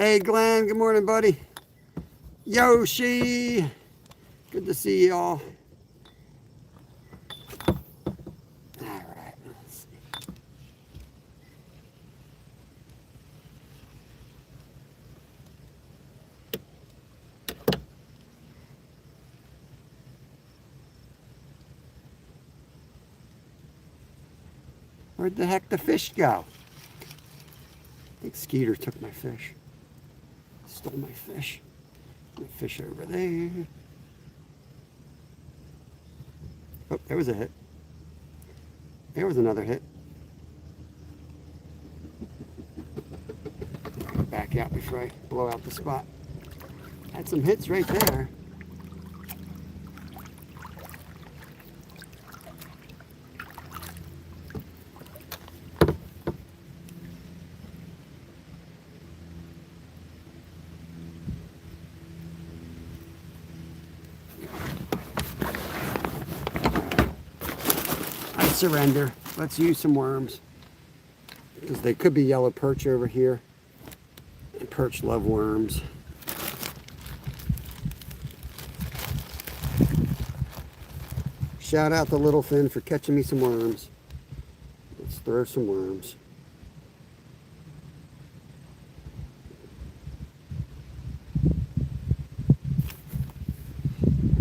Hey, Glenn. Good morning, buddy. Yoshi. Good to see y'all. All right. Let's see. Where'd the heck the fish go? I think Skeeter took my fish. Stole my fish. My fish over there. Oh, there was a hit. There was another hit. Back out before I blow out the spot. Had some hits right there. Surrender. Let's use some worms because they could be yellow perch over here, and perch love worms. Shout out to Littlefin for catching me some worms. Let's throw some worms.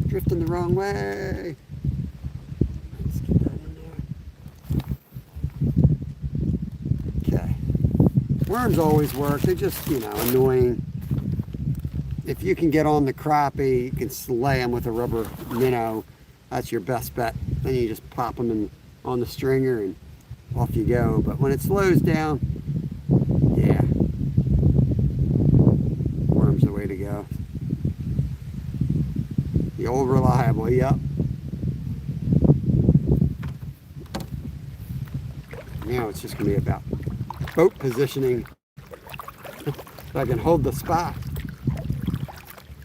Drifting the wrong way. Worms always work. They're just, annoying. If you can get on the crappie, you can slay them with a rubber minnow. That's your best bet. Then you just pop them on the stringer and off you go. But when it slows down, yeah, worm's the way to go. The old reliable, yep. Now it's just going to be about boat positioning. So I can hold the spot.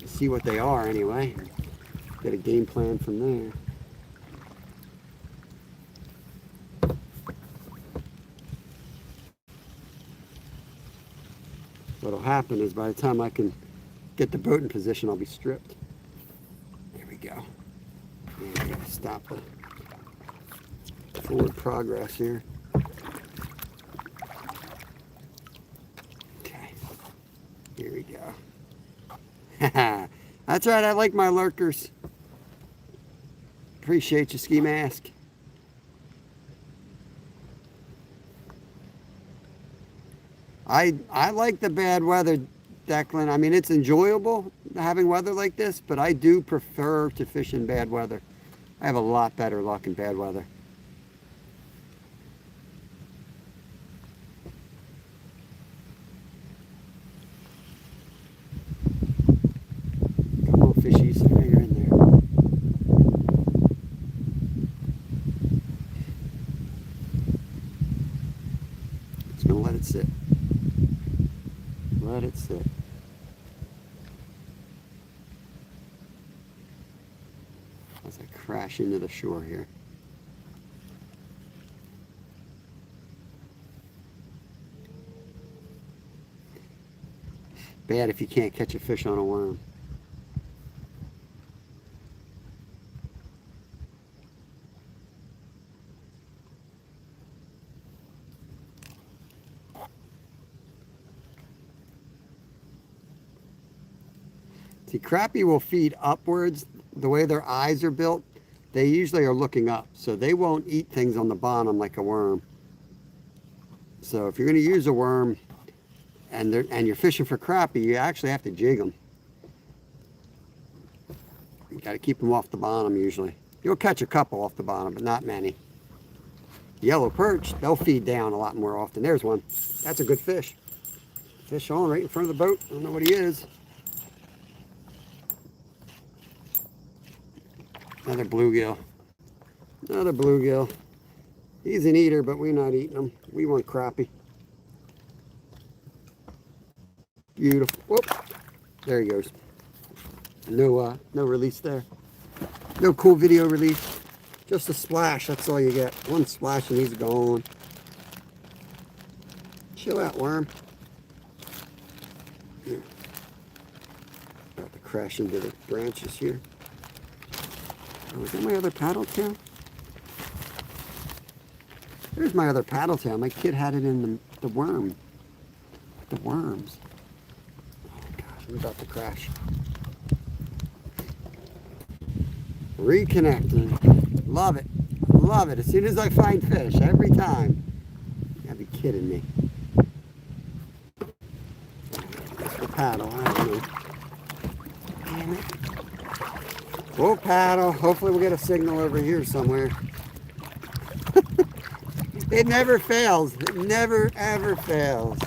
See what they are anyway. Get a game plan from there. What'll happen is by the time I can get the boat in position, I'll be stripped. There we go. And I gotta stop the forward progress here. Here we go. That's right, I like my lurkers. Appreciate you, Ski Mask. I like the bad weather, Declan. I mean, it's enjoyable having weather like this, but I do prefer to fish in bad weather. I have a lot better luck in bad weather. Fishies, you're in there. Just gonna let it sit. Let it sit. As I crash into the shore here. Bad if you can't catch a fish on a worm. See, crappie will feed upwards. The way their eyes are built, they usually are looking up. So they won't eat things on the bottom like a worm. So if you're going to use a worm and you're fishing for crappie, you actually have to jig them. You got to keep them off the bottom usually. You'll catch a couple off the bottom, but not many. Yellow perch, they'll feed down a lot more often. There's one. That's a good fish. Fish on right in front of the boat. I don't know what he is. Another bluegill. Another bluegill. He's an eater, but we're not eating him. We want crappie. Beautiful. Whoop. There he goes. No release there. No cool video release. Just a splash. That's all you get. One splash and he's gone. Chill out, worm. There crash into the branches here. Oh, is that my other paddle tail? There's my other paddle tail. My kid had it in the worm. The worms. Oh gosh, I'm about to crash. Reconnecting. Love it. Love it. As soon as I find fish, every time. You gotta be kidding me. That's the paddle. I don't know. Damn it. We'll paddle. Hopefully we'll get a signal over here somewhere. It never fails. It never ever fails.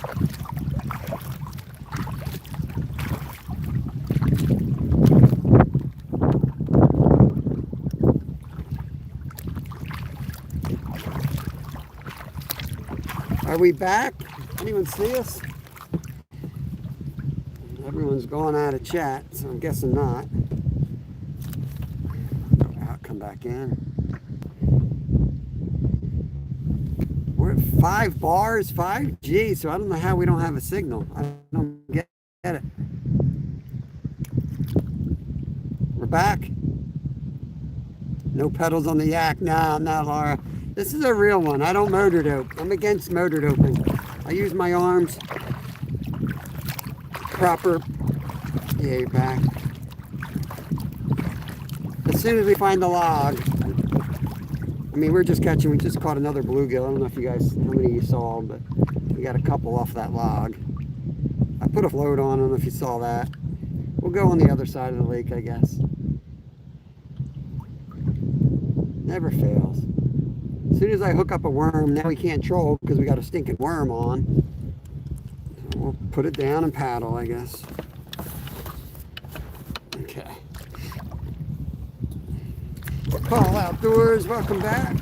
Are we back? Anyone see us? Everyone's gone out of chat, so I'm guessing not. Go out, come back in. We're at 5 bars, 5G, so I don't know how we don't have a signal. I don't get it. We're back. No pedals on the yak. No, not Laura. This is a real one. I don't motor dope. I'm against motor doping. I use my arms. Proper. Yeah, you're back. As soon as we find the log, I mean, we just caught another bluegill. I don't know if you guys, how many you saw, but we got a couple off that log. I put a float on. I don't know if you saw that. We'll go on the other side of the lake, I guess. Never fails. As soon as I hook up a worm, now we can't troll because we got a stinking worm on. We'll put it down and paddle, I guess. Okay. Paul Outdoors, welcome back.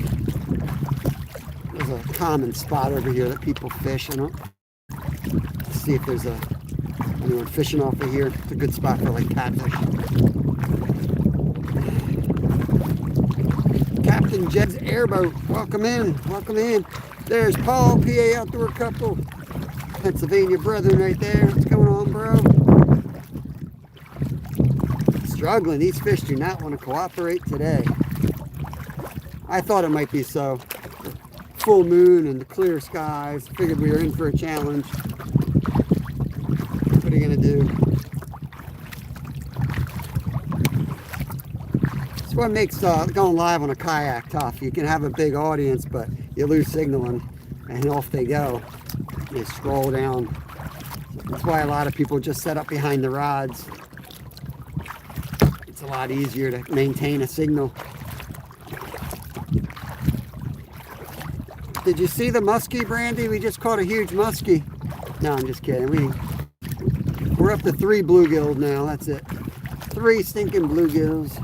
There's a common spot over here that people fish. Let's see if there's anyone fishing off of here. It's a good spot for like catfish. Captain Jed's airboat, welcome in, welcome in. There's Paul, PA Outdoor Couple, Pennsylvania brethren right there. What's going on, bro? Struggling. These fish do not want to cooperate today. I thought it might be so. Full moon and the clear skies. Figured we were in for a challenge. What are you gonna do? That's what makes going live on a kayak tough. You can have a big audience, but you lose signaling, and off they go. They scroll down. That's why a lot of people just set up behind the rods. It's a lot easier to maintain a signal. Did you see the muskie, Brandy? We just caught a huge muskie. No, I'm just kidding. We're up to 3 bluegills now. That's it. 3 stinking bluegills.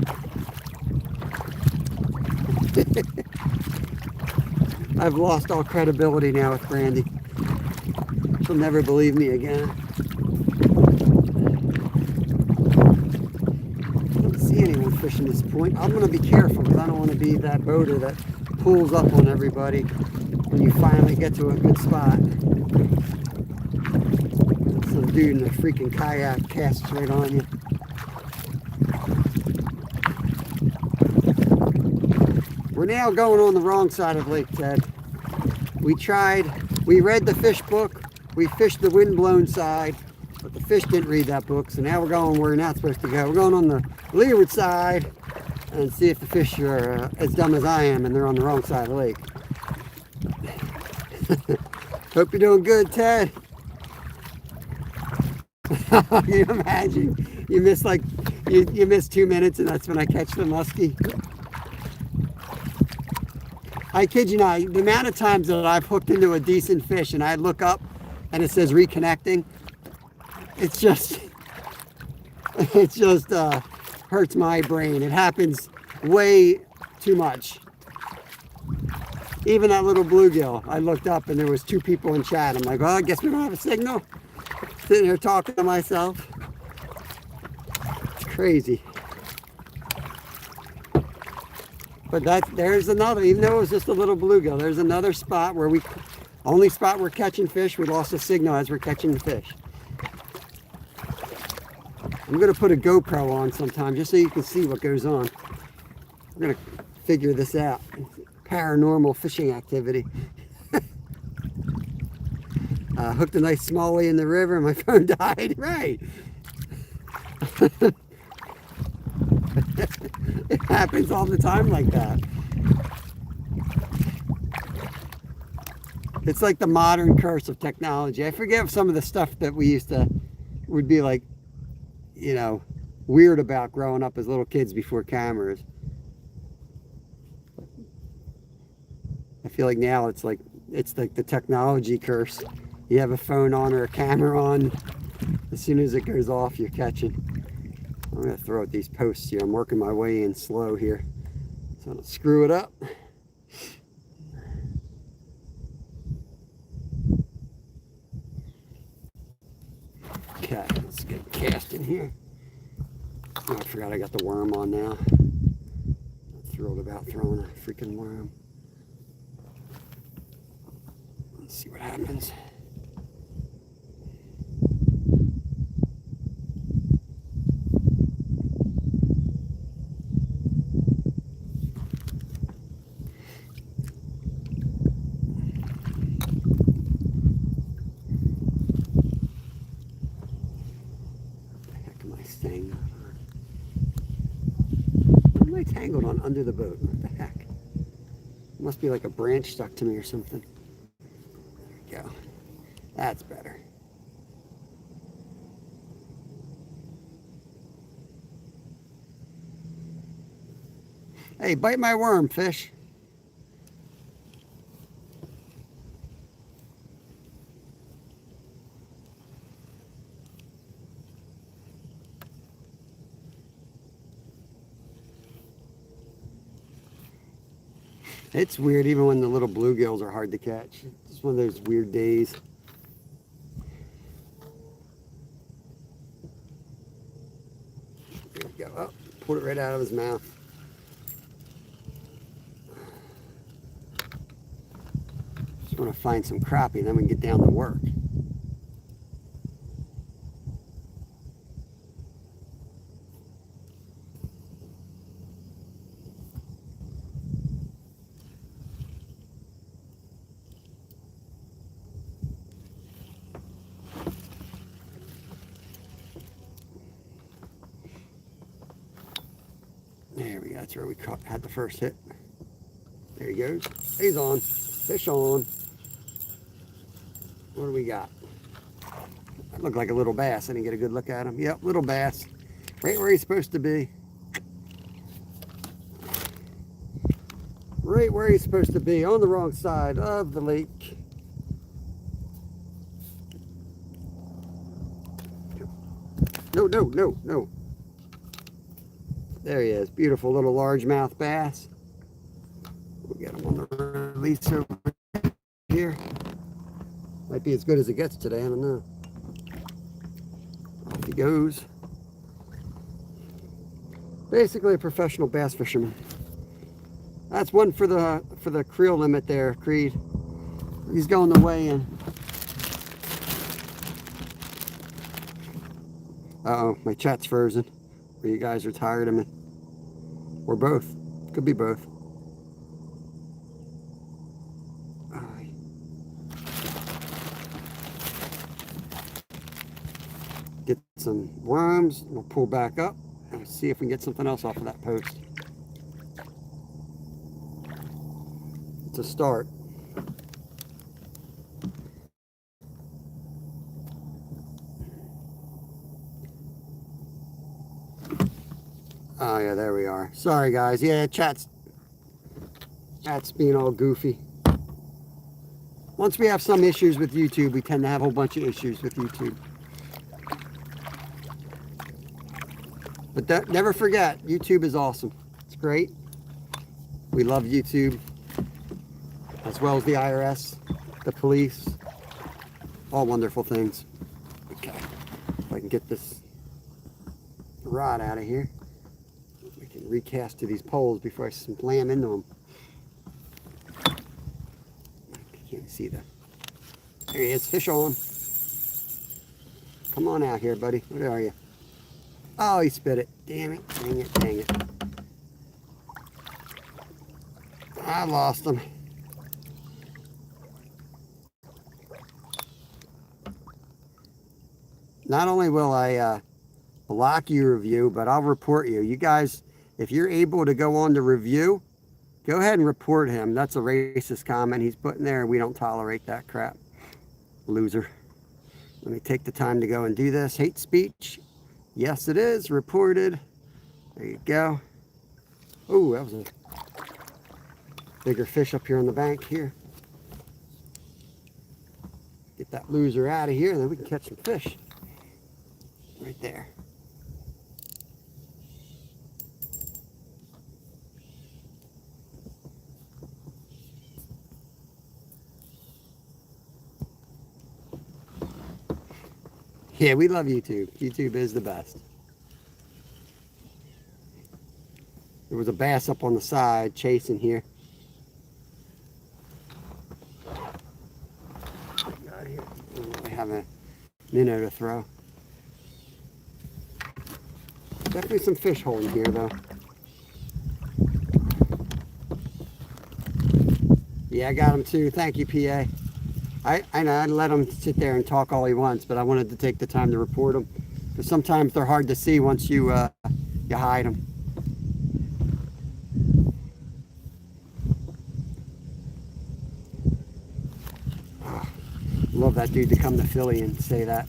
I've lost all credibility now with Brandy. She'll never believe me again. I don't see anyone fishing this point. I'm going to be careful because I don't want to be that boater that pulls up on everybody when you finally get to a good spot. Some dude in a freaking kayak casts right on you. We're now going on the wrong side of Lake Ted. We read the fish book, we fished the windblown side, but the fish didn't read that book, so now we're going where we're not supposed to go. We're going on the leeward side and see if the fish are as dumb as I am and they're on the wrong side of the lake. Hope you're doing good, Ted. Can you imagine? You miss you miss 2 minutes and that's when I catch the muskie. I kid you not, the amount of times that I've hooked into a decent fish and I look up and it says reconnecting, it just hurts my brain. It happens way too much. Even that little bluegill, I looked up and there was 2 people in chat. I'm like, well, I guess we don't have a signal. Sitting here talking to myself. It's crazy. But there's another, even though it was just a little bluegill, there's another spot where only spot we're catching fish, we lost a signal as we're catching the fish. I'm going to put a GoPro on sometime just so you can see what goes on. We're going to figure this out. Paranormal fishing activity. Hooked a nice smallie in the river and my phone died. Right. It happens all the time like that. It's like the modern curse of technology. I forget some of the stuff that we used to would be like, you know, weird about growing up as little kids before cameras. I feel like now it's like the technology curse. You have a phone on or a camera on, as soon as it goes off, you're catching. I'm gonna throw at these posts here. I'm working my way in slow here, so I don't screw it up. Okay, let's get cast in here. Oh, I forgot I got the worm on now. I'm thrilled about throwing a freaking worm. Let's see what happens. Tangled on under the boat. What the heck? It must be like a branch stuck to me or something. There we go. That's better. Hey, bite my worm, fish. It's weird even when the little bluegills are hard to catch. It's one of those weird days. There we go. Oh, pulled it right out of his mouth. Just want to find some crappie and then we can get down to work. There we go. That's where we had the first hit. There he goes. He's on. Fish on. What do we got? That looked like a little bass. I didn't get a good look at him. Yep, little bass. Right where he's supposed to be. Right where he's supposed to be. On the wrong side of the lake. No, no, no, no. There he is. Beautiful little largemouth bass. We'll get him on the release over here. Might be as good as it gets today. I don't know. Off he goes. Basically a professional bass fisherman. That's one for the creel limit there, Creed. He's going the way in. Uh-oh, my chat's frozen. Or you guys are tired of me. Or both. Could be both. Get some worms. We'll pull back up and see if we can get something else off of that post. It's a start. Oh yeah, there we are. Sorry guys. Yeah, chat's being all goofy. Once we have some issues with YouTube, we tend to have a whole bunch of issues with YouTube. But never forget, YouTube is awesome. It's great. We love YouTube, as well as the IRS, the police, all wonderful things. Okay, if I can get this rod out of here, we can recast to these poles before I slam into them. I can't see that. There he is, fish on. Come on out here, buddy. Where are you? Oh, he spit it. Damn it, dang it, dang it. I lost him. Not only will I block your review, but I'll report you. You guys, if you're able to go on to review, go ahead and report him. That's a racist comment he's putting there. We don't tolerate that crap. Loser. Let me take the time to go and do this. Hate speech. Yes, it is. Reported. There you go. Oh, that was a bigger fish up here on the bank here. Get that loser out of here, and then we can catch some fish. Right there. Yeah, we love YouTube. YouTube is the best. There was a bass up on the side chasing here. Out here. We have a minnow to throw. Definitely some fish holding here though. Yeah, I got him too. Thank you, PA. I know I'd let him sit there and talk all he wants, but I wanted to take the time to report him because sometimes they're hard to see once you you hide them. Love that dude to come to Philly and say that,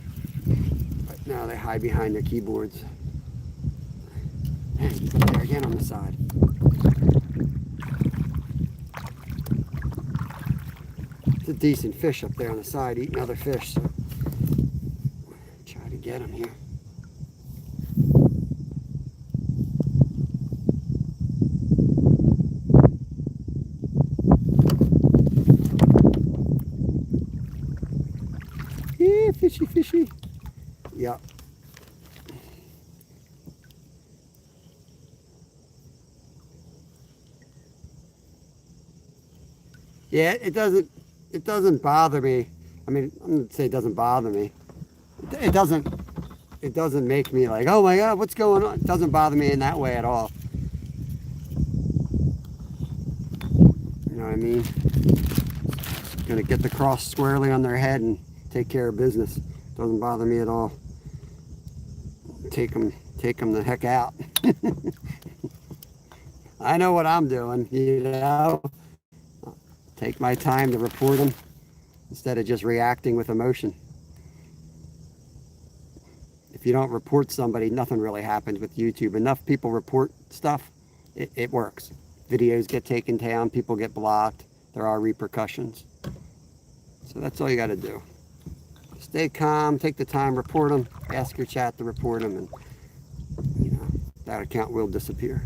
but now they hide behind their keyboards. And there again on the side. It's a decent fish up there on the side eating other fish, so try to get him here. Yeah, fishy, fishy. Yeah. Yeah, it doesn't bother me. I mean, I'm gonna say it doesn't bother me. It doesn't make me like, oh my God, what's going on? It doesn't bother me in that way at all. You know what I mean? Gonna get the cross squarely on their head and take care of business. Doesn't bother me at all. Take them the heck out. I know what I'm doing, you know. Take my time to report them instead of just reacting with emotion. If you don't report somebody, nothing really happens with YouTube. Enough people report stuff, it works. Videos get taken down, people get blocked, there are repercussions. So that's all you got to do. Stay calm, take the time, report them, ask your chat to report them, and you know, that account will disappear.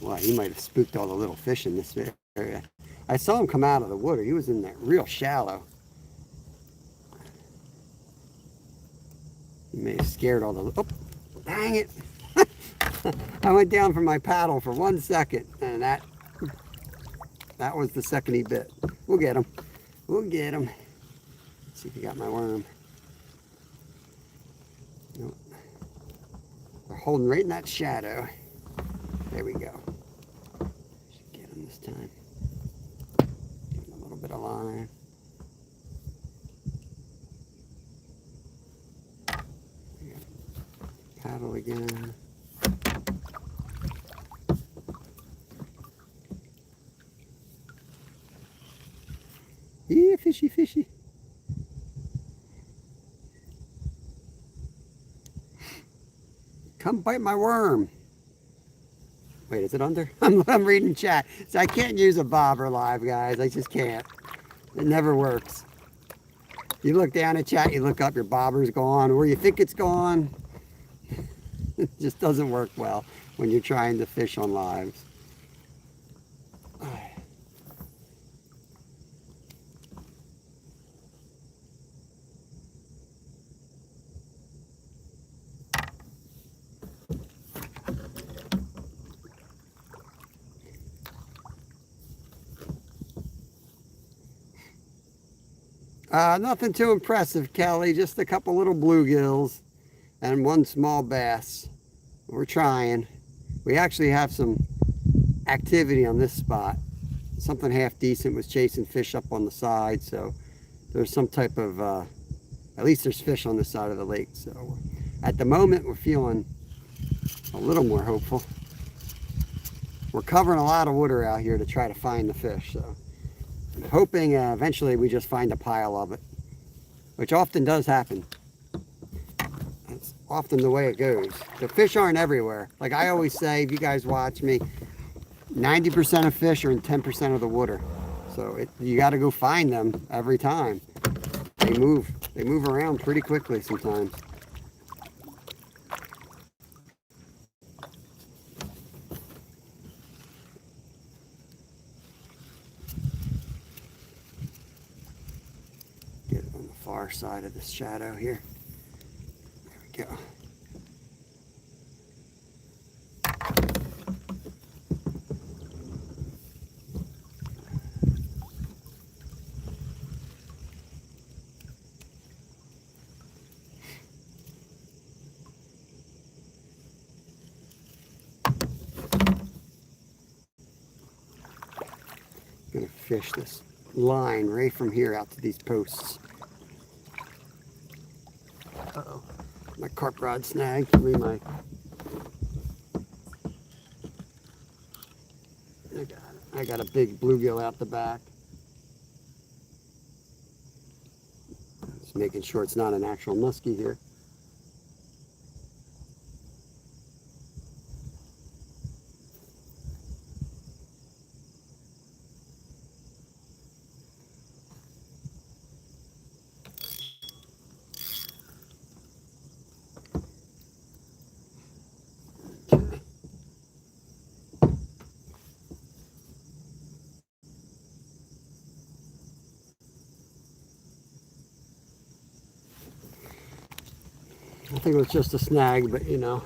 Wow, he might have spooked all the little fish in this area. I saw him come out of the water. He was in there real shallow. He may have scared all the... Oh, dang it. I went down from my paddle for 1 second, and that was the second he bit. We'll get him. We'll get him. Let's see if he got my worm. Nope. They're holding right in that shadow. There we go. Should get him this time. Give him a little bit of line. Paddle again. Yeah, fishy, fishy. Come bite my worm. Wait, is it under? I'm reading chat. So I can't use a bobber live, guys. I just can't. It never works. You look down at chat, you look up, your bobber's gone, or you think it's gone. It just doesn't work well when you're trying to fish on lives. Nothing too impressive, Kelly. Just a couple little bluegills and one small bass. We're trying. We actually have some activity on this spot. Something half decent was chasing fish up on the side, so there's some type of, at least there's fish on this side of the lake. So at the moment, we're feeling a little more hopeful. We're covering a lot of water out here to try to find the fish, so I'm hoping eventually we just find a pile of it, which often does happen. That's often the way it goes. The fish aren't everywhere. Like I always say, if you guys watch me, 90% of fish are in 10% of the water. So you got to go find them every time. They move around pretty quickly sometimes. Get it on the far side of this shadow here. There we go. Gonna fish this line right from here out to these posts. Uh-oh. My carp rod snagged. I got a big bluegill out the back. Just making sure it's not an actual musky here. I think it was just a snag, but you know,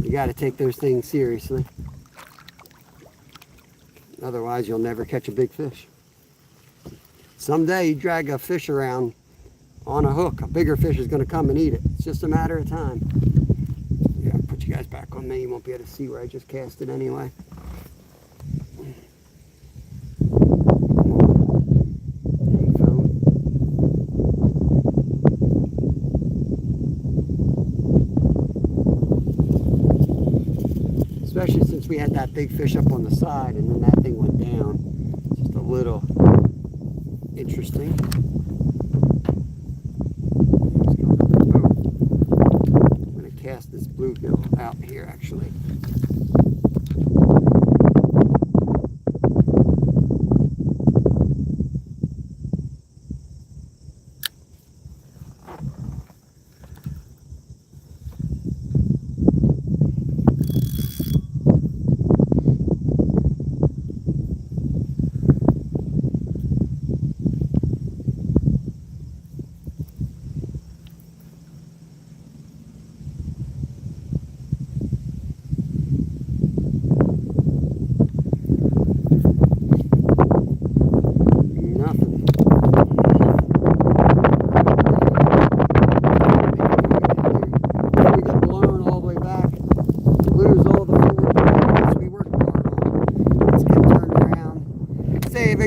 you got to take those things seriously. Otherwise, you'll never catch a big fish. Someday you drag a fish around on a hook, a bigger fish is going to come and eat it. It's just a matter of time. Yeah, I'll put you guys back on me. You won't be able to see where I just cast it anyway. Especially since we had that big fish up on the side and then that thing went down. Just a little interesting. I'm going to cast this bluegill out here actually.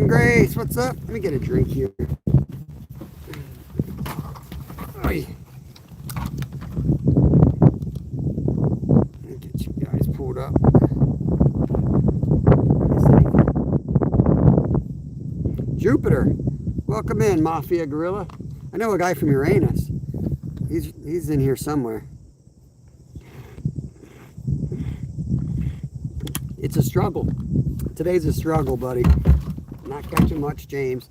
Grace, what's up? Let me get a drink here. Oy. Let me get you guys pulled up. Jupiter, welcome in, Mafia Gorilla. I know a guy from Uranus. He's in here somewhere. It's a struggle. Today's a struggle, buddy. Not catching much, James.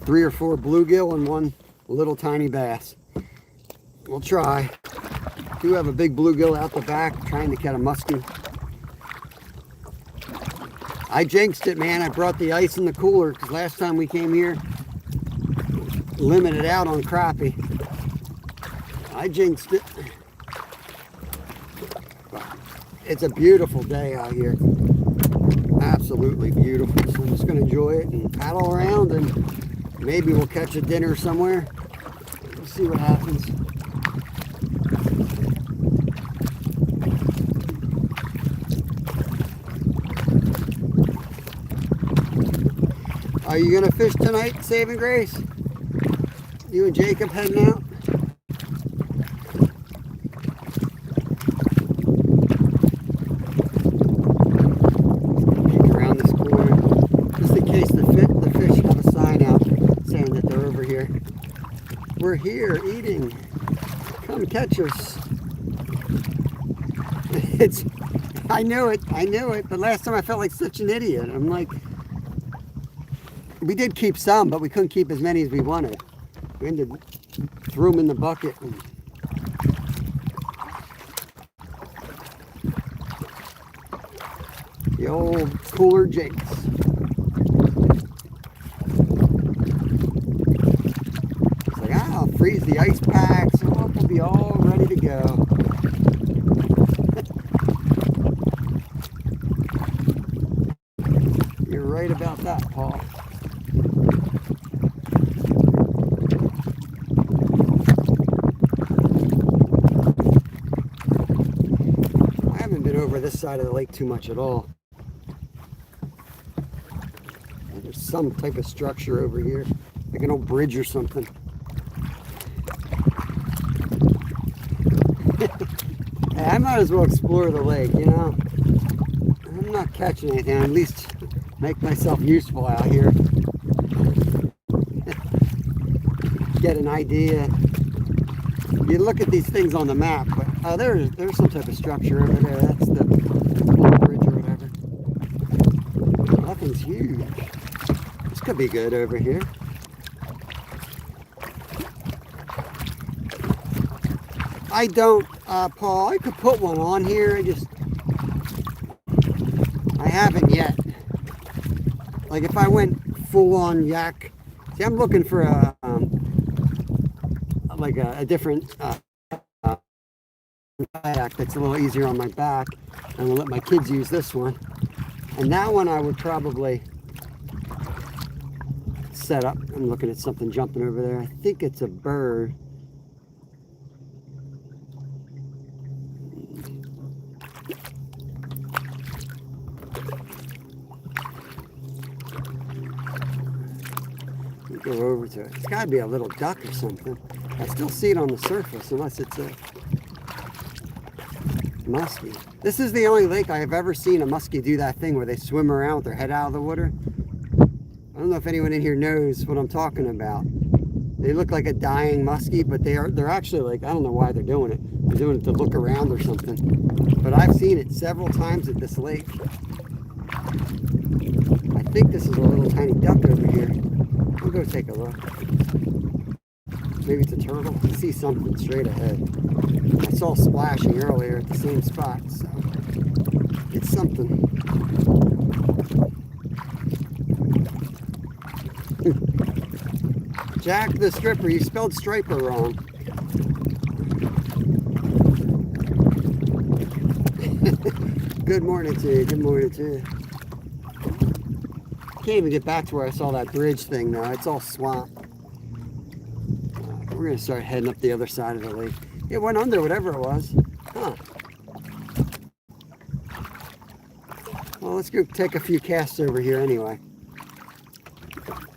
3 or 4 bluegill and 1 little tiny bass. We'll try. Do have a big bluegill out the back trying to catch a musky. I jinxed it, man. I brought the ice in the cooler because last time we came here, limited out on crappie. I jinxed it. But it's a beautiful day out here. Absolutely beautiful. So I'm just going to enjoy it and paddle around and Maybe we'll catch a dinner somewhere. We'll see what happens. Are you gonna fish tonight, Saving Grace? You and Jacob heading out? Peek around this corner, just in case the fish have a sign out saying that they're over here. We're here eating. Come catch us. I knew it, but last time I felt like such an idiot. I'm like, we did keep some, but we couldn't keep as many as we wanted. We ended threw them in the bucket. The old cooler jakes. It's like, I'll freeze the ice packs, and we'll be all ready to go. You're right about that, Paul. Over this side of the lake too much at all. There's some type of structure over here, like an old bridge or something. Hey, I might as well explore the lake, you know. I'm not catching anything, at least make myself useful out here. Get an idea. You look at these things on the map, but there's some type of structure over there. That's the bridge or whatever. Nothing's huge. This could be good over here. I don't, Paul, I could put one on here. I haven't yet. Like if I went full on yak, see, I'm looking for a different kayak that's a little easier on my back, and we'll let my kids use this one. And that one I would probably set up. I'm looking at something jumping over there. I think it's a bird. Go over to it. It's got to be a little duck or something. I still see it on the surface, unless it's a musky. This is the only lake I have ever seen a musky do that thing where they swim around with their head out of the water. I don't know if anyone in here knows what I'm talking about. They look like a dying musky, but they're actually like, I don't know why they're doing it. They're doing it to look around or something. But I've seen it several times at this lake. I think this is a little tiny duck over here. We'll go take a look. Maybe it's a turtle. I see something straight ahead. I saw splashing earlier at the same spot, so it's something. Jack the Stripper, you spelled striper wrong. Good morning to you. Good morning to you. Can't even get back to where I saw that bridge thing now. It's all swamp. We're going to start heading up the other side of the lake. It went under, whatever it was. Huh. Well, let's go take a few casts over here anyway.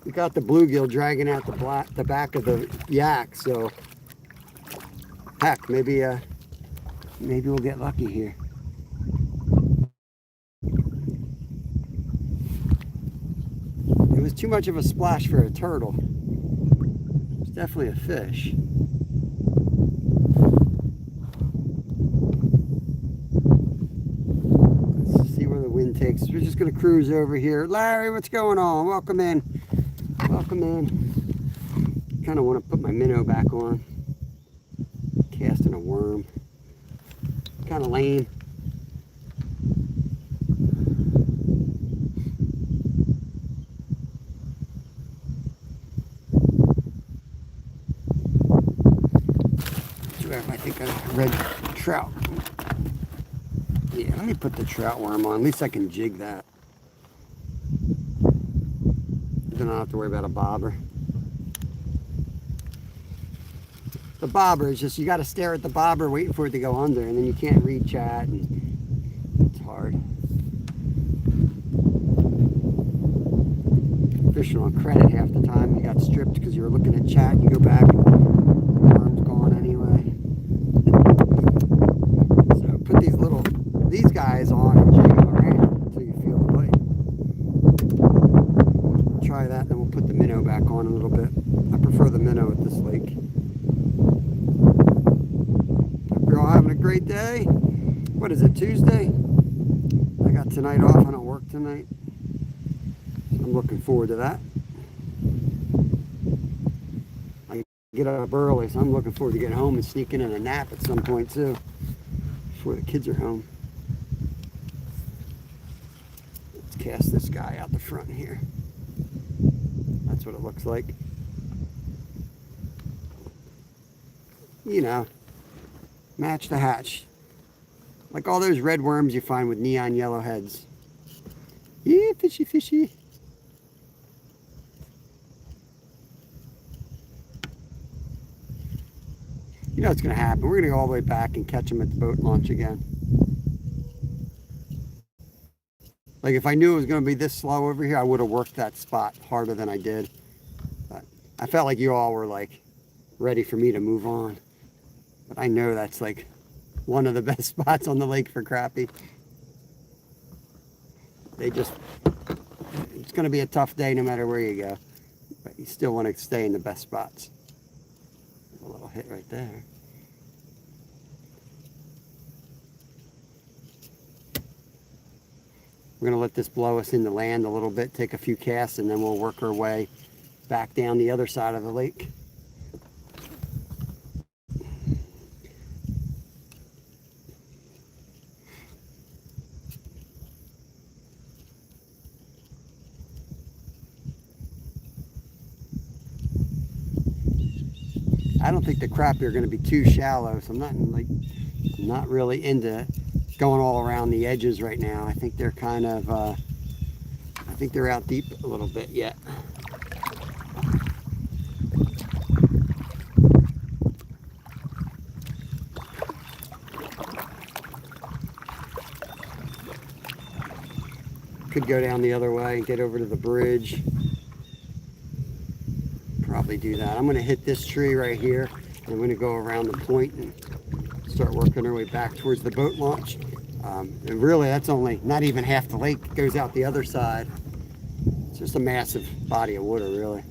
We got the bluegill dragging out the back of the yak, so heck, maybe we'll get lucky here. It was too much of a splash for a turtle. It's definitely a fish. Let's see where the wind takes us. We're just going to cruise over here. Larry, what's going on? Welcome in. Welcome in. Kind of want to put my minnow back on. Casting a worm. Kind of lame. I think I read trout. Yeah, let me put the trout worm on. At least I can jig that. Then I don't have to worry about a bobber. the bobber. It's just you got to stare at the bobber waiting for it to go under, and then you can't read chat, and it's hard. Fishing on credit half the time. You got stripped because you were looking at chat. You go back, worm's gone anyway. So put these guys on and jig them around until you feel the bite. Try that, then we'll put the minnow back on a little bit. I prefer the minnow at this lake. Hope you're all having a great day. What is it, Tuesday? I got tonight off. I don't work tonight. I'm looking forward to that. I get up early, so I'm looking forward to getting home and sneaking in a nap at some point too, before the kids are home. Let's cast this guy out the front here. That's what it looks like. You know, match the hatch. Like all those red worms you find with neon yellow heads. Yeah, fishy, fishy. You know what's going to happen. We're going to go all the way back and catch them at the boat launch again. Like if I knew it was going to be this slow over here, I would have worked that spot harder than I did. But I felt like you all were like ready for me to move on. But I know that's like one of the best spots on the lake for crappie. It's going to be a tough day no matter where you go. But you still want to stay in the best spots. A little hit right there. We're going to let this blow us into land a little bit, take a few casts, and then we'll work our way back down the other side of the lake. I don't think the crappie are going to be too shallow, so I'm not really into going all around the edges right now. I think they're kind of, I think they're out deep a little bit yet. Could go down the other way and get over to the bridge. Probably do that. I'm going to hit this tree right here. I'm going to go around the point and start working our way back towards the boat launch. And really, that's only not even half the lake. It goes out the other side. It's just a massive body of water, really.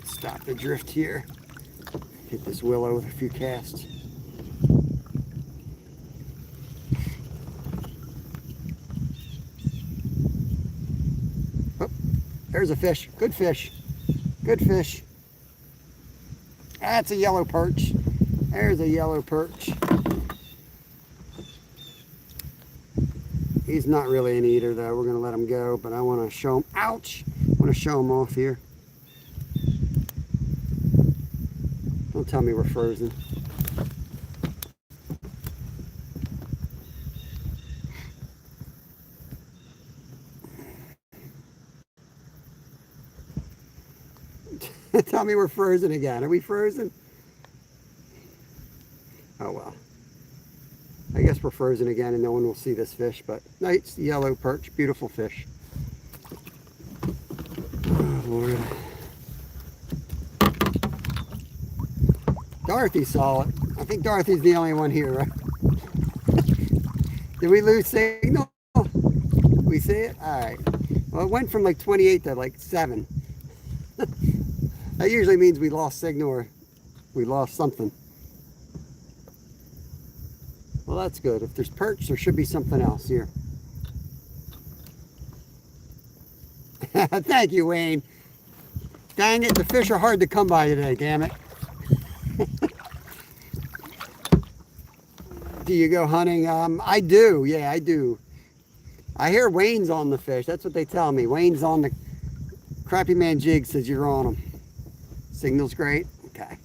Stop the drift here. Hit this willow with a few casts. There's a fish. Good fish. Good fish. That's a yellow perch. There's a yellow perch. He's not really an eater though. We're going to let him go, but I want to show him. Ouch! I want to show him off here. Don't tell me we're frozen. Tell me we're frozen again. Are we frozen? Oh well. I guess we're frozen again and no one will see this fish, but nice yellow perch, beautiful fish. Oh Lord. Dorothy saw it. I think Dorothy's the only one here, right? Did we lose signal? We see it? Alright. Well, it went from like 28 to like 7. That usually means we lost signal or we lost something. Well, that's good. If there's perch, there should be something else here. Thank you, Wayne. Dang it, the fish are hard to come by today, damn it. Do you go hunting? I do, yeah, I do. I hear Wayne's on the fish. That's what they tell me. Wayne's on the Crappie Man jig, says you're on them. Signal's great? Okay.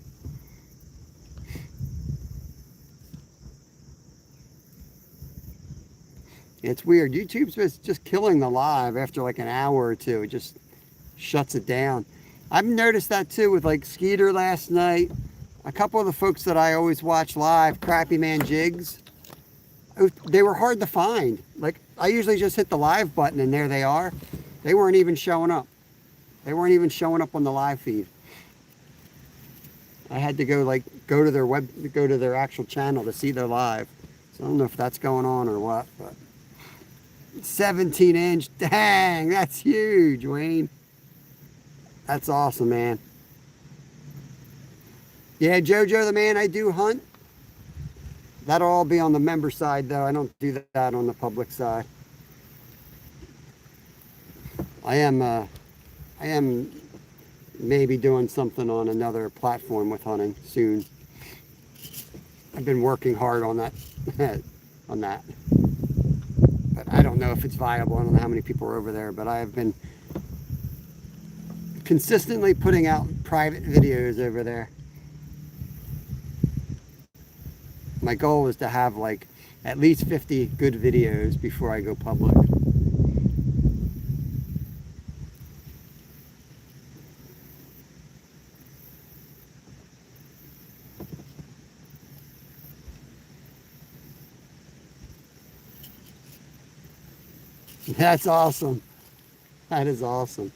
It's weird. YouTube's just killing the live after like an hour or two. It just shuts it down. I've noticed that too with like Skeeter last night. A couple of the folks that I always watch live, Crappie Man Jigs, they were hard to find. Like I usually just hit the live button and there they are. They weren't even showing up. They weren't even showing up on the live feed. I had to go to their actual channel to see their live. So I don't know if that's going on or what, but 17-inch, dang, that's huge, Wayne. That's awesome, man. Yeah, Jojo the man, I do hunt. That'll all be on the member side though. I don't do that on the public side. I am maybe doing something on another platform with hunting soon. I've been working hard on that on that. But I don't know if it's viable. I don't know how many people are over there, but I have been consistently putting out private videos over there. My goal is to have like at least 50 good videos before I go public. That's awesome. That is awesome.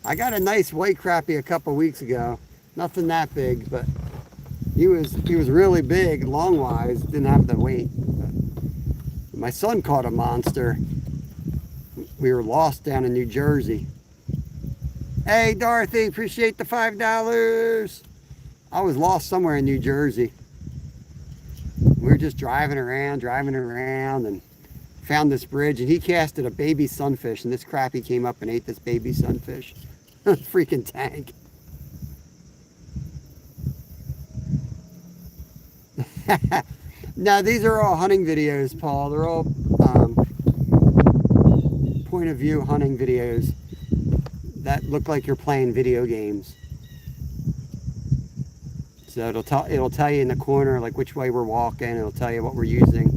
I got a nice white crappie a couple weeks ago. Nothing that big, but he was really big, long wise, didn't have the weight. But my son caught a monster. We were lost down in New Jersey. Hey Dorothy, appreciate the $5. I was lost somewhere in New Jersey. We were just driving around and found this bridge, and he casted a baby sunfish, and this crappie came up and ate this baby sunfish. Freaking tank. Now these are all hunting videos, Paul. They're all point of view hunting videos that look like you're playing video games. So it'll tell you in the corner like which way we're walking. It'll tell you what we're using.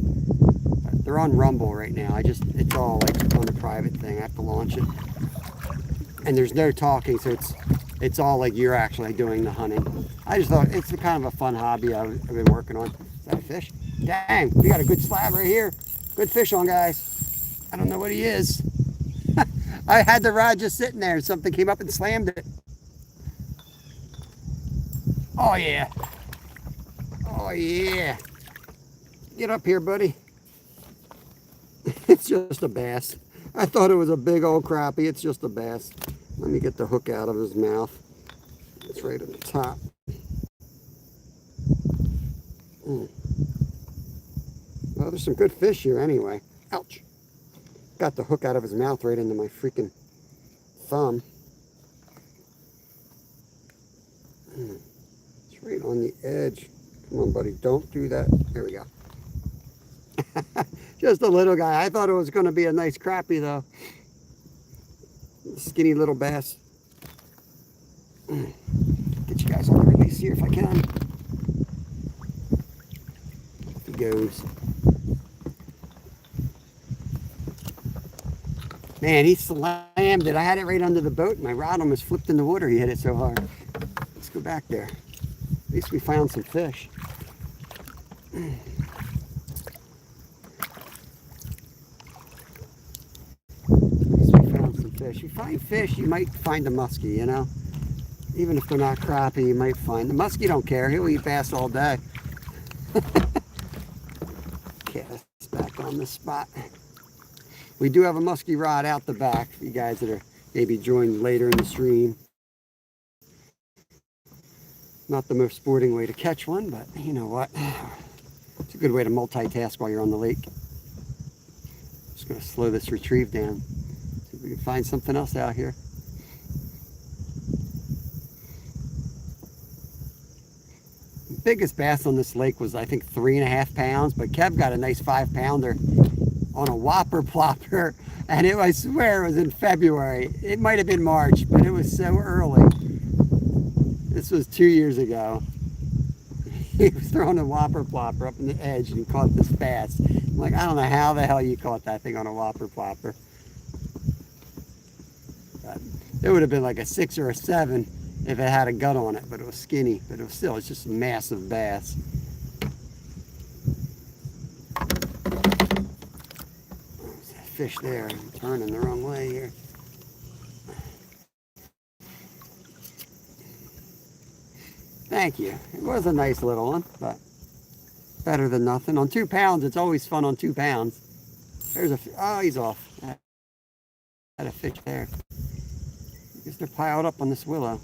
But they're on Rumble right now. It's all like on a private thing. I have to launch it, and there's no talking, so it's all like you're actually doing the hunting. I just thought it's kind of a fun hobby I've been working on. Is that a fish? Dang, we got a good slab right here. Good fish on, guys. I don't know what he is. I had the rod just sitting there and something came up and slammed it. Oh yeah. Oh yeah. Get up here, buddy. It's just a bass. I thought it was a big old crappie. It's just a bass. Let me get the hook out of his mouth. It's right at the top. Well, there's some good fish here anyway. Ouch. Got the hook out of his mouth right into my freaking thumb. It's right on the edge. Come on, buddy. Don't do that. There we go. Just a little guy. I thought it was going to be a nice crappie, though. Skinny little bass. Get you guys on the release here if I can. Off he goes. Man, he slammed it. I had it right under the boat, and my rod almost flipped in the water. He hit it so hard. Let's go back there. At least we found some fish. At least we found some fish. You find fish, you might find a musky, you know? Even if they're not crappie, you might find. The musky don't care. He'll eat bass all day. Cast back on the spot. We do have a musky rod out the back for you guys that are maybe joined later in the stream. Not the most sporting way to catch one, but you know what? It's a good way to multitask while you're on the lake. Just going to slow this retrieve down. See if we can find something else out here. The biggest bass on this lake was, I think, 3.5 pounds, but Kev got a nice 5-pounder on a whopper plopper, and I swear it was in February. It might have been March, but it was so early. This was 2 years ago. he was throwing a whopper plopper up in the edge and he caught this bass. I'm like, I don't know how the hell you caught that thing on a whopper plopper. But it would have been like a 6 or a 7 if it had a gut on it, but it was skinny. But it was still, it's just a massive bass. There's that fish there. I'm turning the wrong way here. Thank you. It was a nice little one, but better than nothing. On 2 pounds, it's always fun on 2 pounds. There's a, oh, he's off. I had a fish there. I guess they're piled up on this willow.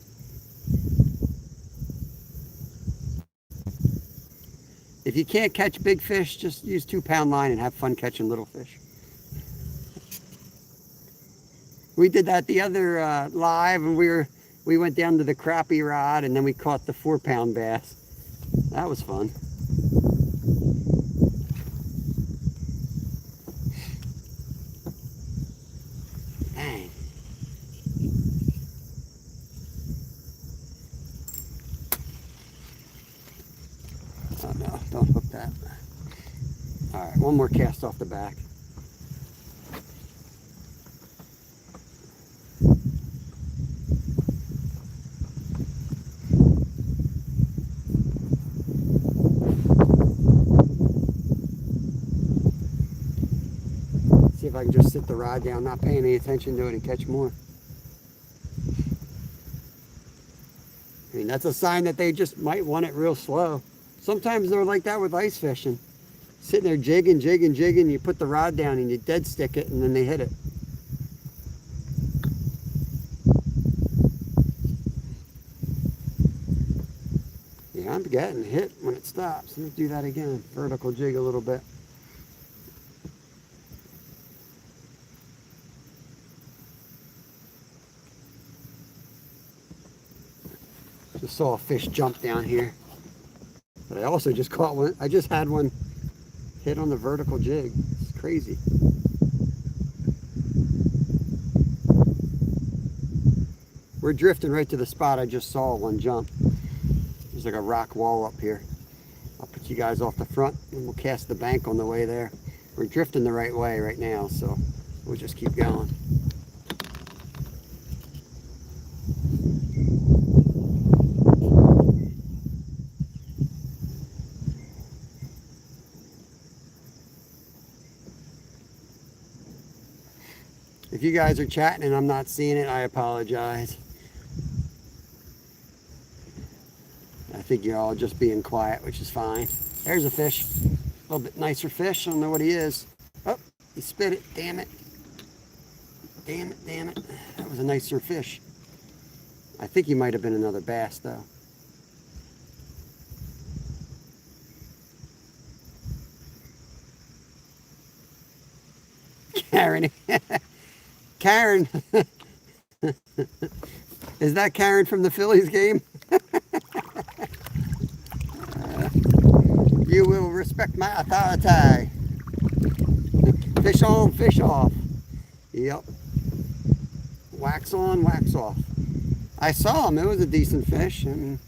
If you can't catch big fish, just use 2-pound line and have fun catching little fish. We did that the other live, and we went down to the crappie rod, and then we caught the 4-pound bass. That was fun. Dang. Oh no, don't hook that. All right, one more cast off the back. See if I can just sit the rod down, not paying any attention to it, and catch more. I mean, that's a sign that they just might want it real slow. Sometimes they're like that with ice fishing. Sitting there jigging, jigging, jigging, you put the rod down and you dead stick it, and then they hit it. Yeah, I'm getting hit when it stops. Let me do that again. Vertical jig a little bit. Just saw a fish jump down here. But I also just caught one. I just had one hit on the vertical jig. It's crazy. We're drifting right to the spot I just saw one jump. There's like a rock wall up here. I'll put you guys off the front and we'll cast the bank on the way there. We're drifting the right way right now, so we'll just keep going. If you guys are chatting and I'm not seeing it, I apologize. I think you're all just being quiet, which is fine. There's a fish. A little bit nicer fish. I don't know what he is. Oh, he spit it. Damn it. Damn it, damn it. That was a nicer fish. I think he might have been another bass, though. Karen. Karen. Is that Karen from the Phillies game? You will respect my authority. Fish on, fish off. Yep. Wax on, wax off. I saw him. It was a decent fish. I mean,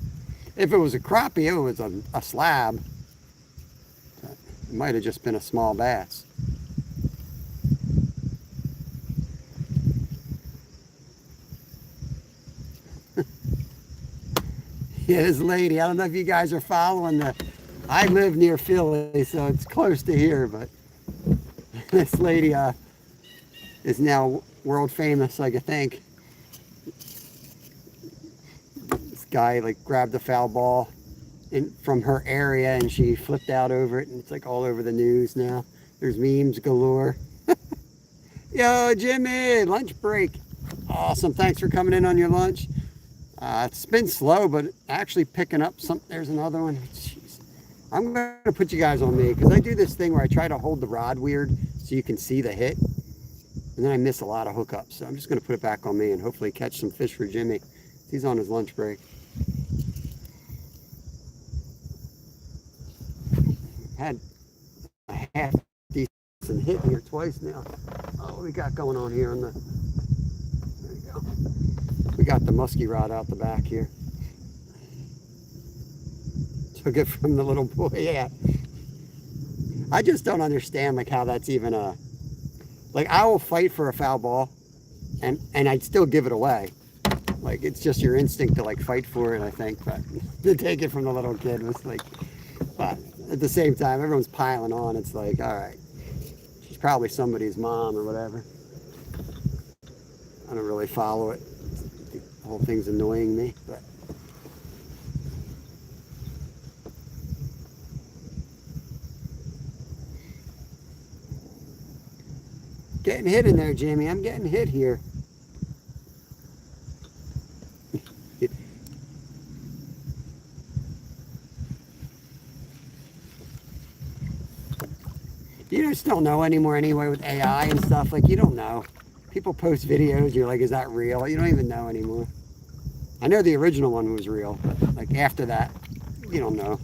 if it was a crappie, it was a slab. But it might have just been a small bass. Yeah, this lady, I don't know if you guys are following the, I live near Philly, so it's close to here, but this lady is now world famous, I think. This guy like grabbed a foul ball from her area and she flipped out over it, and it's like all over the news now. There's memes galore. Yo, Jimmy, lunch break. Awesome, thanks for coming in on your lunch. It's been slow, but actually picking up some. There's another one. Jeez. I'm going to put you guys on me because I do this thing where I try to hold the rod weird so you can see the hit. And then I miss a lot of hookups. So I'm just going to put it back on me and hopefully catch some fish for Jimmy. He's on his lunch break. Had a half decent hit here twice now. Oh, what we got going on here on the... There you go. We got the musky rod out the back here. Took it from the little boy. Yeah. I just don't understand like how that's even a, like I will fight for a foul ball and I'd still give it away. Like it's just your instinct to like fight for it, I think. But to take it from the little kid was like, but at the same time, everyone's piling on. It's like, all right, she's probably somebody's mom or whatever. I don't really follow it. The whole thing's annoying me, but. Getting hit in there, Jimmy. I'm getting hit here. You just don't know anymore anyway with AI and stuff. Like, you don't know. People post videos, you're like, is that real? You don't even know anymore. I know the original one was real, but like after that, you don't know.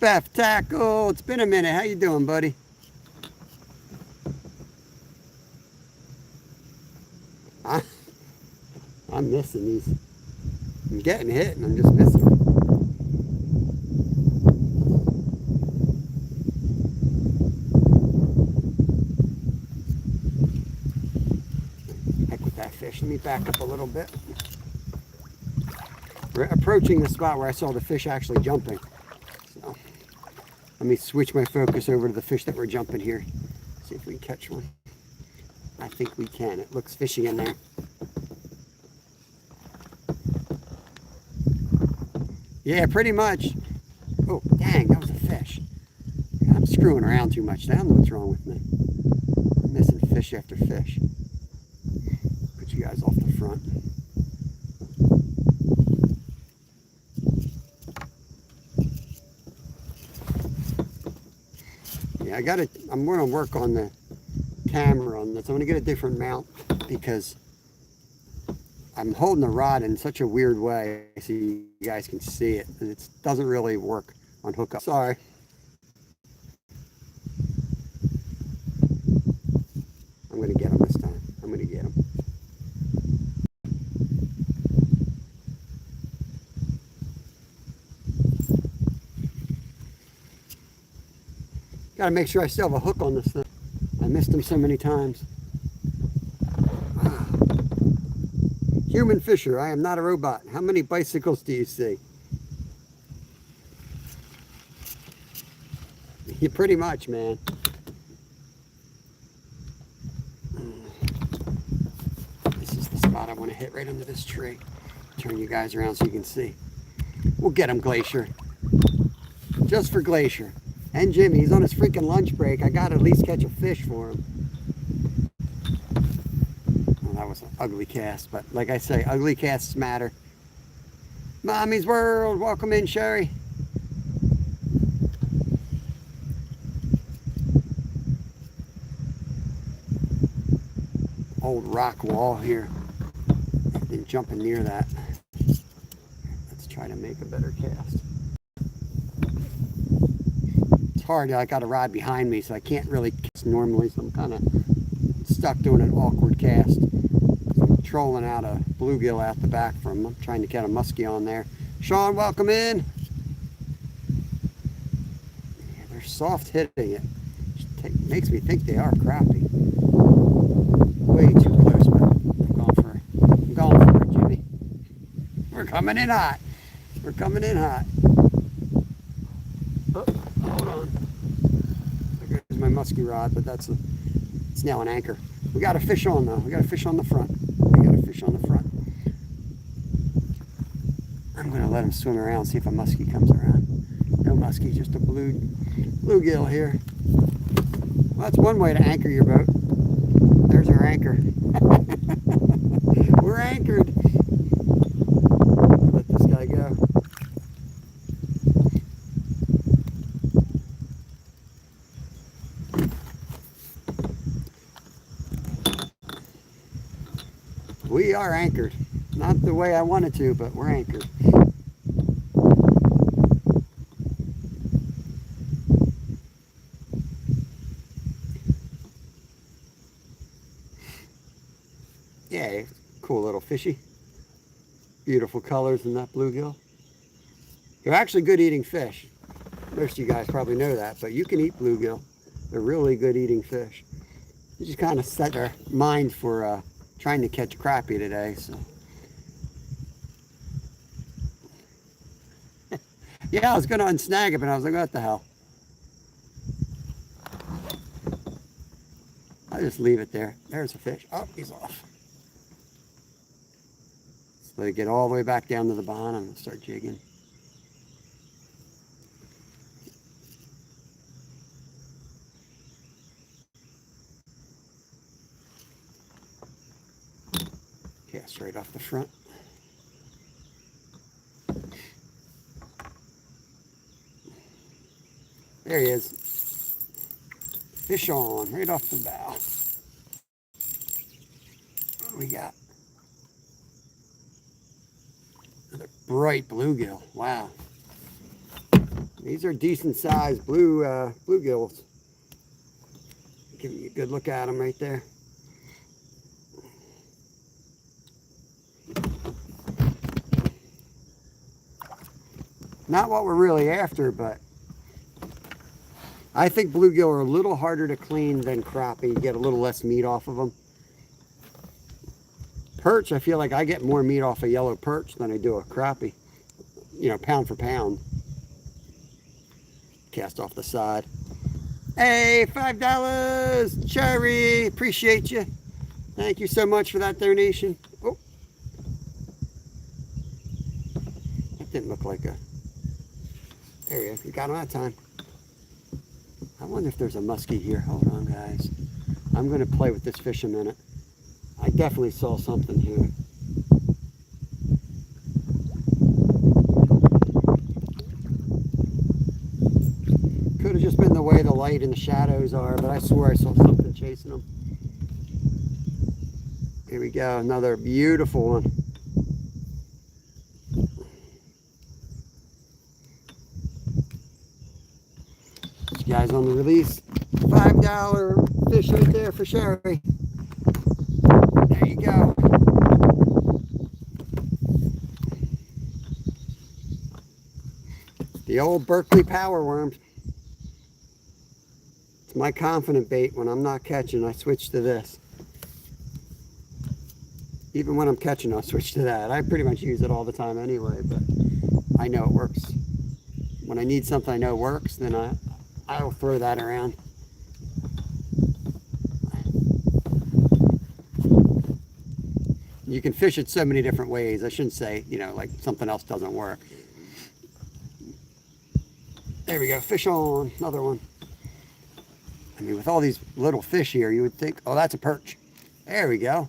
Beth Tackle, it's been a minute. How you doing, buddy? I'm missing these. I'm getting hit and I'm just missing them. Heck with that fish. Let me back up a little bit. We're approaching the spot where I saw the fish actually jumping. So let me switch my focus over to the fish that we're jumping here. See if we can catch one. I think we can. It looks fishy in there. Yeah, pretty much. Oh, dang, that was a fish. I'm screwing around too much. I don't know what's wrong with me. I'm missing fish after fish. Put you guys off the front. Yeah, I'm going to work on the camera on this. I'm going to get a different mount because I'm holding the rod in such a weird way so you guys can see it. And it doesn't really work on hookup. Sorry. I'm going to get him this time. I'm going to get him. Got to make sure I still have a hook on this thing. I missed him so many times. Human fisher, I am not a robot. How many bicycles do you see? You pretty much, man. This is the spot I want to hit right under this tree. Turn you guys around so you can see. We'll get him, Glacier. Just for Glacier. And Jimmy, he's on his freaking lunch break. I gotta at least catch a fish for him. That was an ugly cast, but like I say, ugly casts matter. Mommy's World, welcome in, Sherry. Old rock wall here. I've been jumping near that. Let's try to make a better cast. It's hard, I got a rod behind me, so I can't really cast normally, so I'm kind of stuck doing an awkward cast. I'm trolling out a bluegill out the back from, I'm trying to get a musky on there. Sean, welcome in. Yeah, they're soft hitting it. Makes me think they are crappie. Way too close, but I'm going for it, Jimmy. We're coming in hot. We're coming in hot. Oh, hold on. There goes my musky rod, but it's now an anchor. We got a fish on though. We got a fish on the front. We got a fish on the front. I'm gonna let him swim around, see if a musky comes around. No musky, just a bluegill here. Well, that's one way to anchor your boat. There's our anchor. We're anchored. Let this guy go. We are anchored. Not the way I wanted to, but we're anchored. fishy. Beautiful colors in that bluegill. They're actually good eating fish. Most of you guys probably know that, but you can eat bluegill. They're really good eating fish. You just kind of set their mind for trying to catch crappie today. So, yeah, I was going to unsnag it, but I was like, what the hell? I'll just leave it there. There's a fish. Oh, he's off. Let's let it get all the way back down to the bottom and start jigging. Cast right off the front. There he is. Fish on, right off the bow. What do we got? Another bright bluegill. Wow. These are decent sized bluegills. Giving you a good look at them right there. Not what we're really after, but I think bluegill are a little harder to clean than crappie. You get a little less meat off of them. Perch, I feel like I get more meat off a yellow perch than I do a crappie. You know, pound for pound. Cast off the side. Hey, $5, Cherry. Appreciate you. Thank you so much for that donation. Oh, that didn't look like a... There you go. You got him that time. I wonder if there's a musky here. Hold on, guys. I'm going to play with this fish a minute. I definitely saw something here. Could have just been the way the light and the shadows are, but I swore I saw something chasing them. Here we go. Another beautiful one. Guys on the release. $5 fish right there for Sherry. There you go. The old Berkeley power worms. It's my confident bait. When I'm not catching, I switch to this. Even when I'm catching, I'll switch to that. I pretty much use it all the time anyway, but I know it works. When I need something I know works, then I'll throw that around. You can fish it so many different ways. I shouldn't say, you know, like something else doesn't work. There we go. Fish on. Another one. I mean, with all these little fish here, you would think, oh, that's a perch. There we go.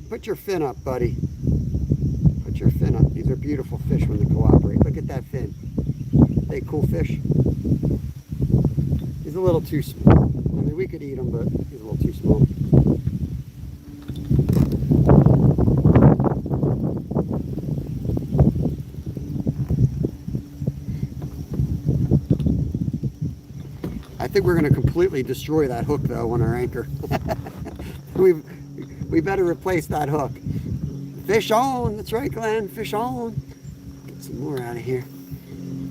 Put your fin up, buddy. Put your fin up. These are beautiful fish when they cooperate. Look at that fin. They cool fish. He's a little too small. I mean, we could eat him, but he's a little too small. I think we're going to completely destroy that hook, though, on our anchor. We better replace that hook. Fish on. That's right, Glenn. Fish on. Get some more out of here.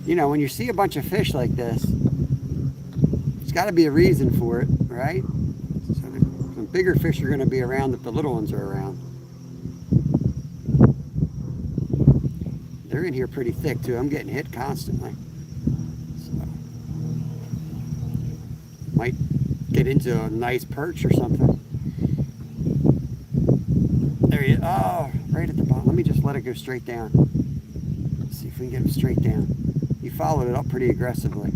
You know, when you see a bunch of fish like this, there's got to be a reason for it, right? So some bigger fish are going to be around if the little ones are around. They're in here pretty thick, too. I'm getting hit constantly. So, might get into a nice perch or something. There you go. Oh, right at the bottom. Let me just let it go straight down. Let's see if we can get him straight down. He followed it up pretty aggressively.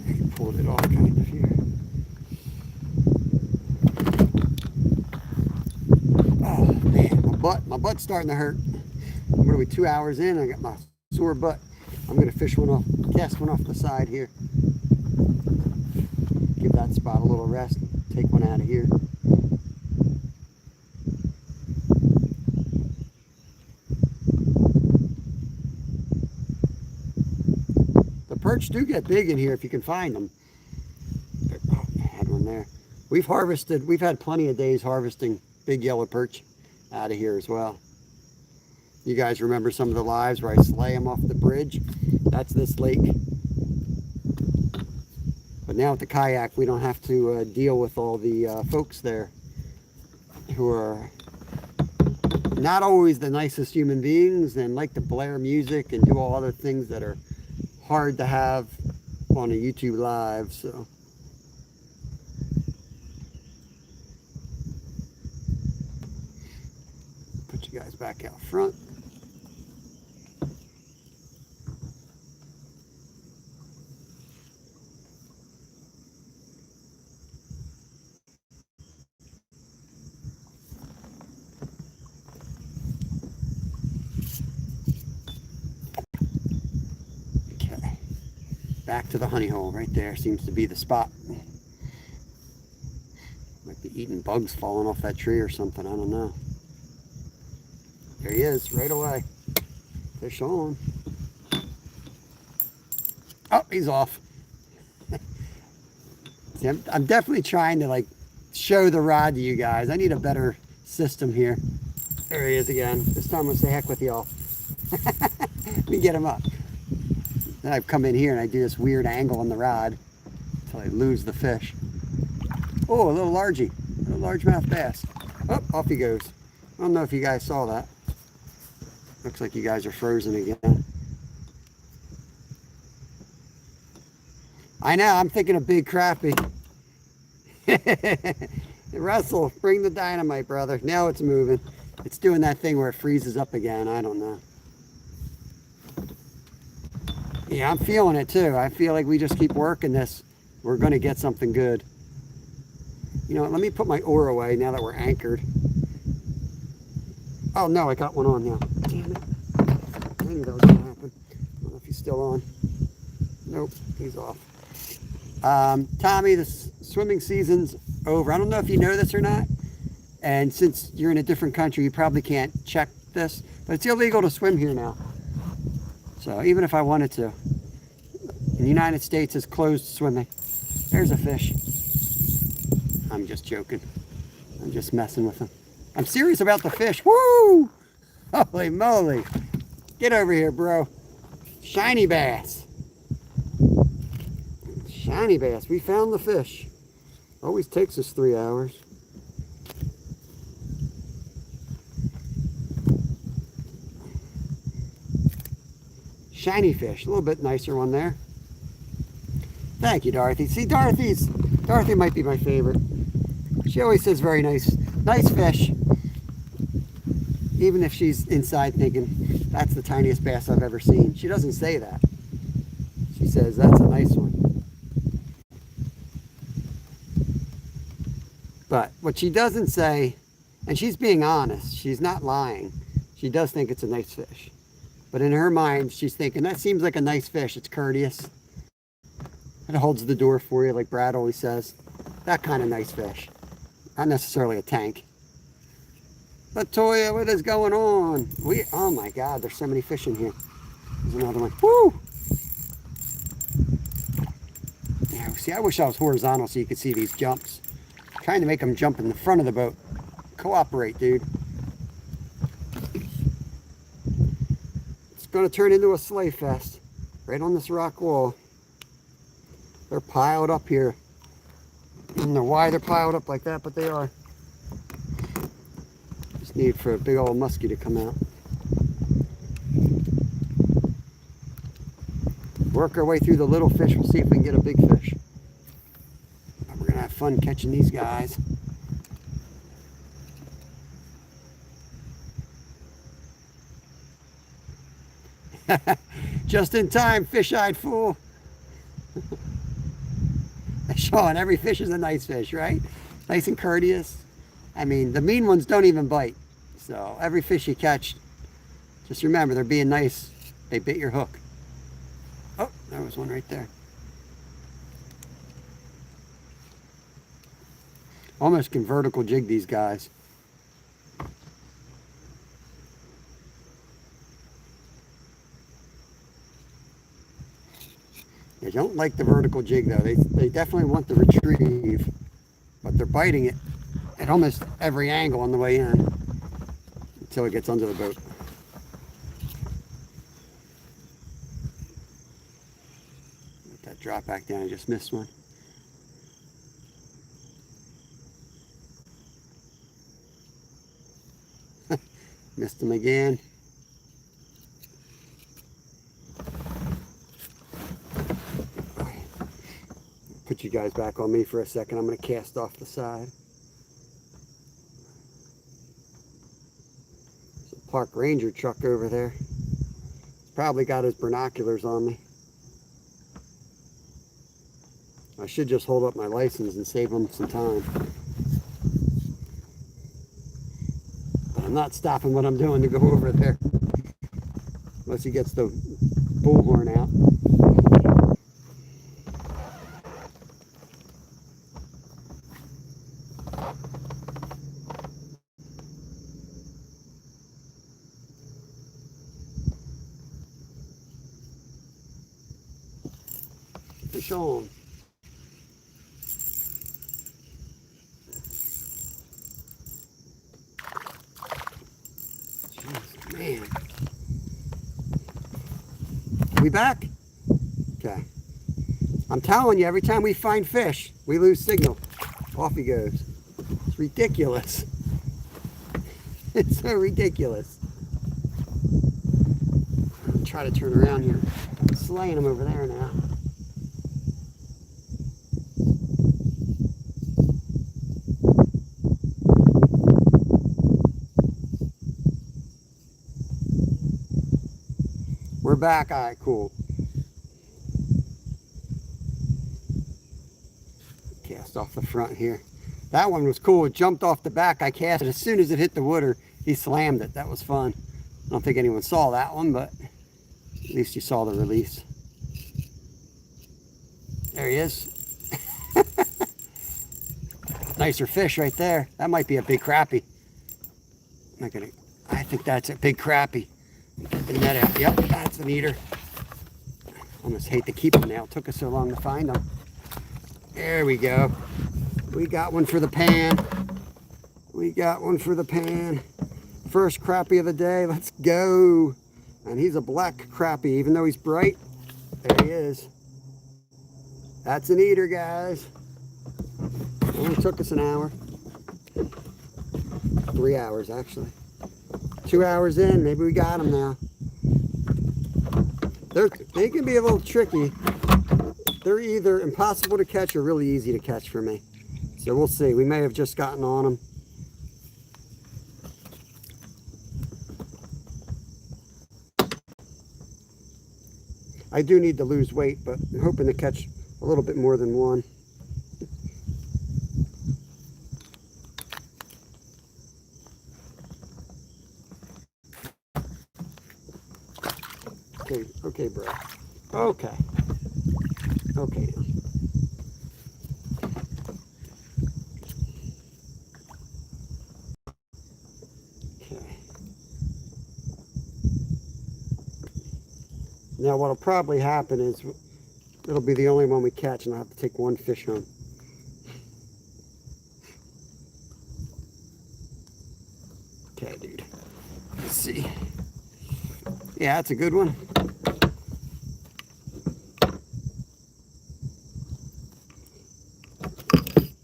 He pulled it off kind of here. Oh man, my butt's starting to hurt. What are we, 2 hours in? I got my sore butt. I'm going to fish one off, cast one off the side here. Give that spot a little rest. Take one out of here. perch do get big in here if you can find them. Oh, I had one there. We've had plenty of days harvesting big yellow perch out of here as well. You guys remember some of the lives where I slay them off the bridge? That's this lake. But now with the kayak, we don't have to deal with all the folks there who are not always the nicest human beings and like to blare music and do all other things that are hard to have on a YouTube live. So put you guys back out front. Back to the honey hole right there. Seems to be the spot. Might be eating bugs falling off that tree or something. I don't know. There he is right away. Fish on. Oh, he's off. See, I'm definitely trying to like show the rod to you guys. I need a better system here. There he is again. This time I'm gonna say heck with y'all. Let me get him up. Then I come in here and I do this weird angle on the rod until I lose the fish. Oh, a little largie, a little largemouth bass. Oh, off he goes. I don't know if you guys saw that. Looks like you guys are frozen again. I know, I'm thinking of big crappie. Russell, bring the dynamite, brother. Now it's moving. It's doing that thing where it freezes up again. I don't know. Yeah, I'm feeling it too. I feel like we just keep working this. We're going to get something good. You know what? Let me put my oar away now that we're anchored. Oh no, I got one on now. Damn it. I knew that was going to happen. I don't know if he's still on. Nope, he's off. Tommy, the swimming season's over. I don't know if you know this or not. And since you're in a different country, you probably can't check this. But it's illegal to swim here now. So even if I wanted to, in the United States it's closed swimming. There's a fish. I'm just joking. I'm just messing with him. I'm serious about the fish. Woo! Holy moly. Get over here, bro. Shiny bass. Shiny bass. We found the fish. Always takes us 3 hours. Shiny fish, a little bit nicer one there. Thank you, Dorothy. See, Dorothy might be my favorite. She always says very nice fish. Even if she's inside thinking, that's the tiniest bass I've ever seen. She doesn't say that. She says, that's a nice one. But what she doesn't say, and she's being honest, she's not lying. She does think it's a nice fish. But in her mind, she's thinking, that seems like a nice fish. It's courteous. It holds the door for you, like Brad always says. That kind of nice fish. Not necessarily a tank. Latoya, what is going on? Oh my God, there's so many fish in here. There's another one. Woo! Yeah, see, I wish I was horizontal so you could see these jumps. I'm trying to make them jump in the front of the boat. Cooperate, dude. Going to turn into a sleigh fest right on this rock wall. They're piled up here. I don't know why they're piled up like that, but they are. Just need for a big old musky to come out. Work our way through the little fish. We'll see if we can get a big fish. We're going to have fun catching these guys. Just in time, fish-eyed fool. Sean, every fish is a nice fish, right? Nice and courteous. I mean, the mean ones don't even bite. So every fish you catch, just remember, they're being nice. They bit your hook. Oh, there was one right there. Almost can vertical jig these guys. They don't like the vertical jig though. They definitely want the retrieve, but they're biting it at almost every angle on the way in until it gets under the boat. Let that drop back down. I just missed one. Missed him again. Put you guys back on me for a second. I'm going to cast off the side. There's a park ranger truck over there. Probably got his binoculars on me. I should just hold up my license and save him some time. But I'm not stopping what I'm doing to go over there. Unless he gets the bullhorn out. Fish on. Jeez, man. We back? Okay. I'm telling you, every time we find fish, we lose signal. Off he goes. It's ridiculous. It's so ridiculous. I'll try to turn around here. I'm slaying him over there now. We're back. All right, cool. Cast off the front here. That one was cool. It jumped off the back. I cast it. As soon as it hit the water, he slammed it. That was fun. I don't think anyone saw that one, but at least you saw the release. There he is. Nicer fish right there. That might be a big crappie. I think that's a big crappie. Get the net out. Yep, that's an eater. Almost hate to keep them now. It took us so long to find them. There we go. We got one for the pan. We got one for the pan. First crappie of the day. Let's go. And he's a black crappie, even though he's bright. There he is. That's an eater, guys. Only took us an hour. 3 hours, actually. 2 hours in, maybe we got them now. They can be a little tricky. They're either impossible to catch or really easy to catch for me. So we'll see. We may have just gotten on them. I do need to lose weight, but I'm hoping to catch a little bit more than one. Okay, bro. Okay. Okay. Okay. Now what'll probably happen is it'll be the only one we catch and I'll have to take one fish home. Okay, dude. Let's see. Yeah, that's a good one.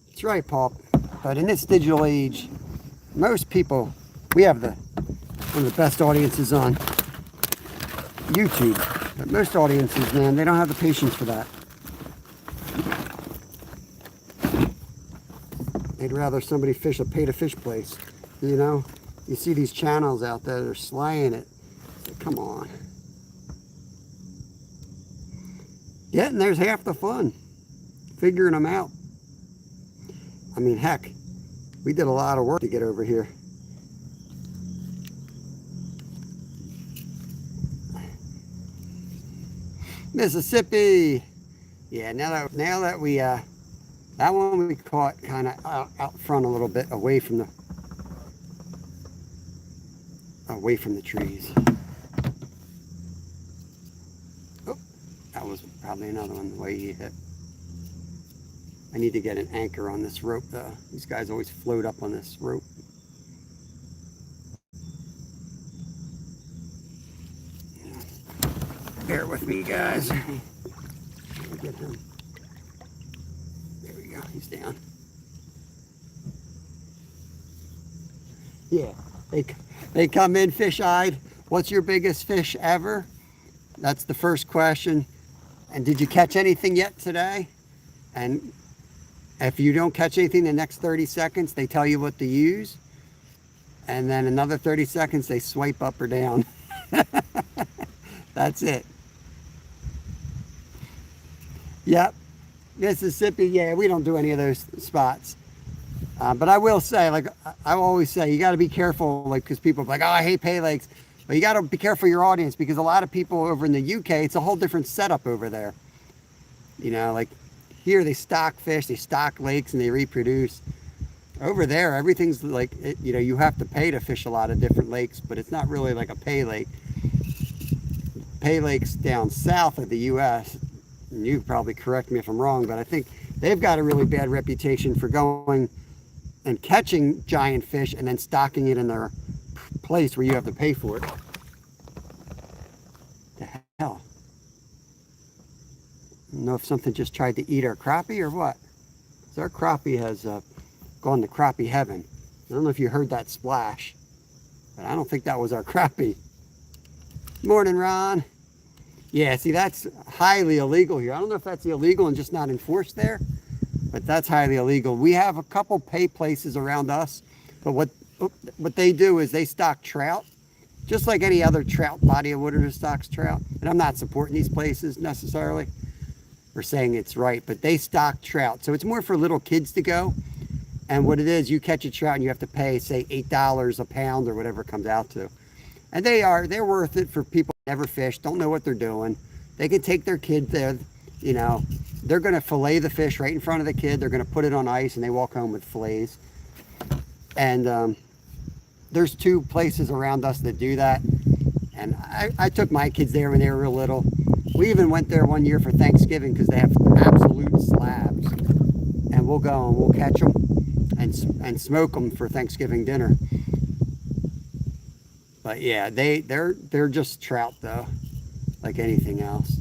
That's right, Paul. But in this digital age, most people, we have one of the best audiences on YouTube. But most audiences, man, they don't have the patience for that. They'd rather somebody fish a pay-to-fish place. You know, you see these channels out there, they're slaying it. So come on. Yeah, and there's half the fun. Figuring them out. I mean, heck, we did a lot of work to get over here. Mississippi. Yeah, now that we that one we caught kind of out front a little bit, away from the trees. Oh, Probably another one the way he hit. I need to get an anchor on this rope though. These guys always float up on this rope. Bear with me, guys. Get him. There we go. He's down. Yeah, they come in fish-eyed. What's your biggest fish ever? That's the first question. And did you catch anything yet today? And if you don't catch anything in the next 30 seconds, they tell you what to use. And then another 30 seconds, they swipe up or down. That's it. Yep. Mississippi, yeah, we don't do any of those spots. But I will say, like I always say, you got to be careful, like, because people are like, oh, I hate pay lakes. But you got to be careful your audience, because a lot of people over in the UK, it's a whole different setup over there. You know, like here they stock fish, they stock lakes, and they reproduce. Over there, everything's like, you know, you have to pay to fish a lot of different lakes, but it's not really like a pay lake. Pay lakes down south of the U.S., and you probably correct me if I'm wrong, but I think they've got a really bad reputation for going and catching giant fish and then stocking it in their place where you have to pay for it. The hell? I don't know if something just tried to eat our crappie or what. So our crappie has gone to crappie heaven. I don't know if you heard that splash, but I don't think that was our crappie. Morning, Ron. Yeah, see, that's highly illegal here. I don't know if that's illegal and just not enforced there, but that's highly illegal. We have a couple pay places around us, but what they do is they stock trout, just like any other trout body of water that stocks trout. And I'm not supporting these places necessarily or saying it's right, but they stock trout. So it's more for little kids to go. And what it is, you catch a trout and you have to pay, say, $8 a pound or whatever it comes out to. And they're worth it for people who never fish, don't know what they're doing. They can take their kid there, you know, they're going to fillet the fish right in front of the kid. They're going to put it on ice and they walk home with fillets. And there's 2 places around us that do that. And I took my kids there when they were real little. We even went there one year for Thanksgiving because they have absolute slabs. And we'll go and we'll catch them and smoke them for Thanksgiving dinner. But yeah, they're just trout though, like anything else.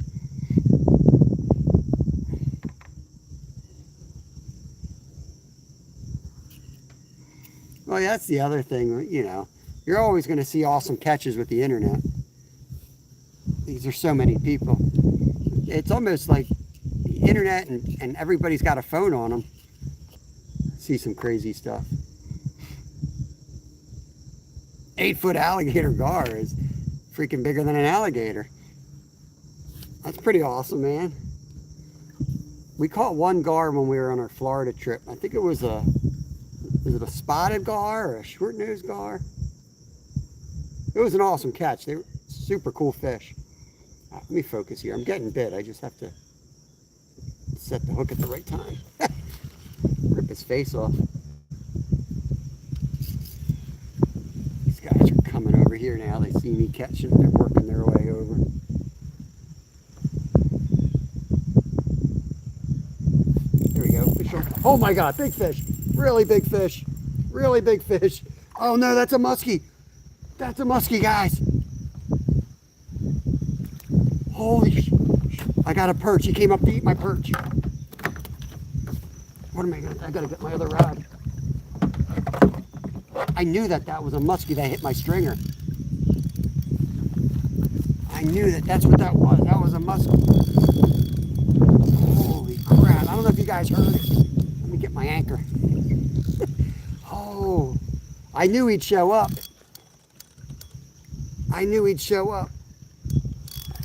Well, yeah, that's the other thing, you know. You're always going to see awesome catches with the internet. These are so many people. It's almost like the internet and everybody's got a phone on them. See some crazy stuff. 8-foot alligator gar is freaking bigger than an alligator. That's pretty awesome, man. We caught one gar when we were on our Florida trip. I think it was a spotted gar or a short-nosed gar? It was an awesome catch. They were super cool fish. Let me focus here. I'm getting bit. I just have to set the hook at the right time. Rip his face off. These guys are coming over here now. They see me catching. They're working their way over. There we go. Fish on. Oh my God, big fish. Really big fish. Really big fish. Oh no, that's a muskie. That's a muskie, guys. Holy sh! I got a perch. He came up to eat my perch. What am I gonna? I gotta get my other rod. I knew that was a muskie that hit my stringer. I knew that's what that was. That was a muskie. Holy crap! I don't know if you guys heard it. Let me get my anchor. Oh, I knew he'd show up. I knew he'd show up.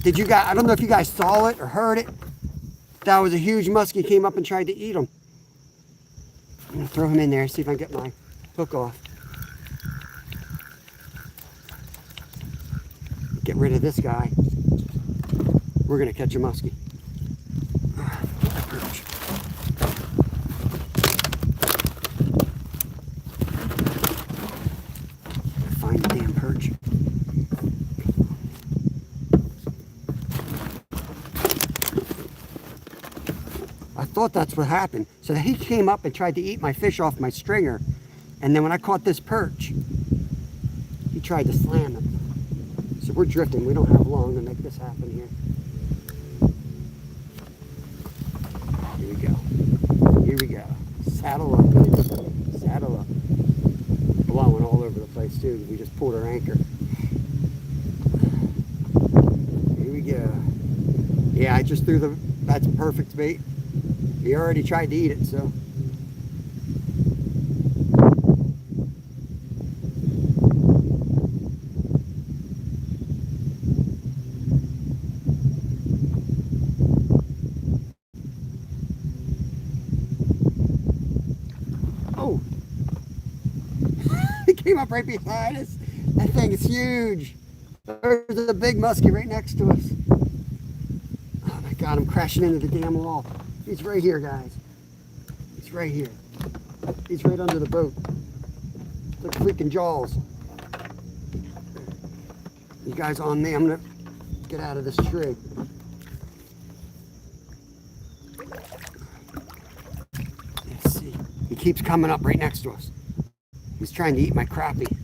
Did you guys, I don't know if you guys saw it or heard it. That was a huge muskie, came up and tried to eat him. I'm gonna throw him in there, see if I can get my hook off. Get rid of this guy. We're gonna catch a muskie. Find the damn perch. thought that's what happened. So he came up and tried to eat my fish off my stringer. And then when I caught this perch, he tried to slam it. So we're drifting. We don't have long to make this happen here. Here we go. Here we go. Saddle up. Saddle up. Blowing all over the place too. We just pulled our anchor. Here we go. Yeah, I just threw that's a perfect bait. He already tried to eat it, so. Oh, he came up right behind us. That thing is huge. There's a big muskie right next to us. Oh my God, I'm crashing into the damn wall. He's right here, guys. He's right here. He's right under the boat. It's like freaking Jaws. You guys on me. I'm gonna get out of this tree. Let's see. He keeps coming up right next to us. He's trying to eat my crappie.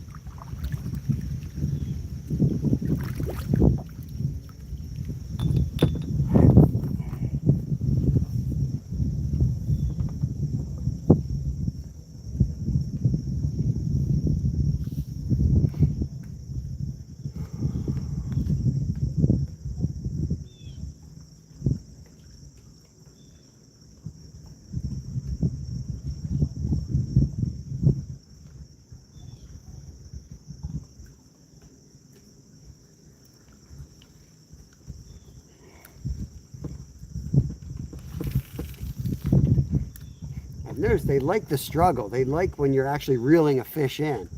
Notice they like the struggle. They like when you're actually reeling a fish in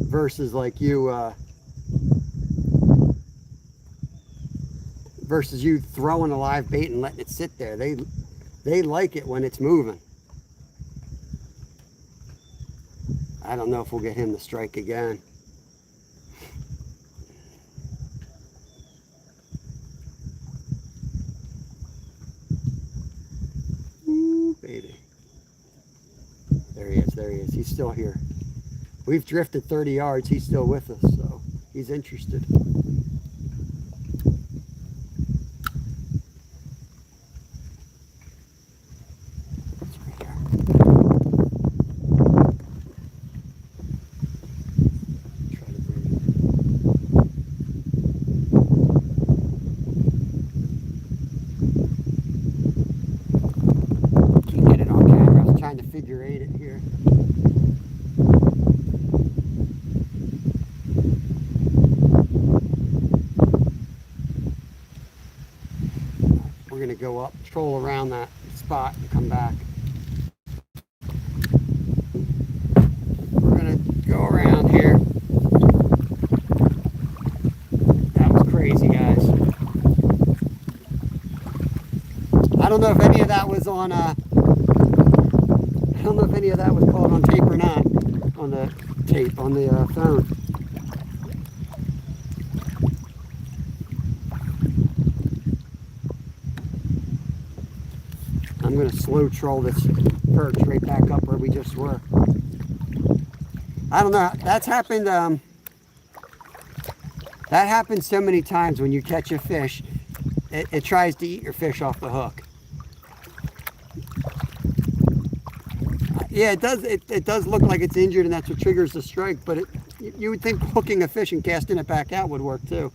versus like you throwing a live bait and letting it sit there. They like it when it's moving. I don't know if we'll get him to strike again. Ooh, baby. There he is. He's still here. We've drifted 30 yards. He's still with us, so he's interested. Can't get it on camera. I was trying to figure eight it here. We're going to go up, troll around that spot and come back. We're going to go around here. That was crazy, guys. I don't know if any of that was on, I don't know if any of that was caught on tape or not, on the tape, on the phone. I'm going to slow troll this perch right back up where we just were. I don't know. That's happened. That happens so many times when you catch a fish. It tries to eat your fish off the hook. Yeah, it does. It does look like it's injured, and that's what triggers the strike. But you would think hooking a fish and casting it back out would work too.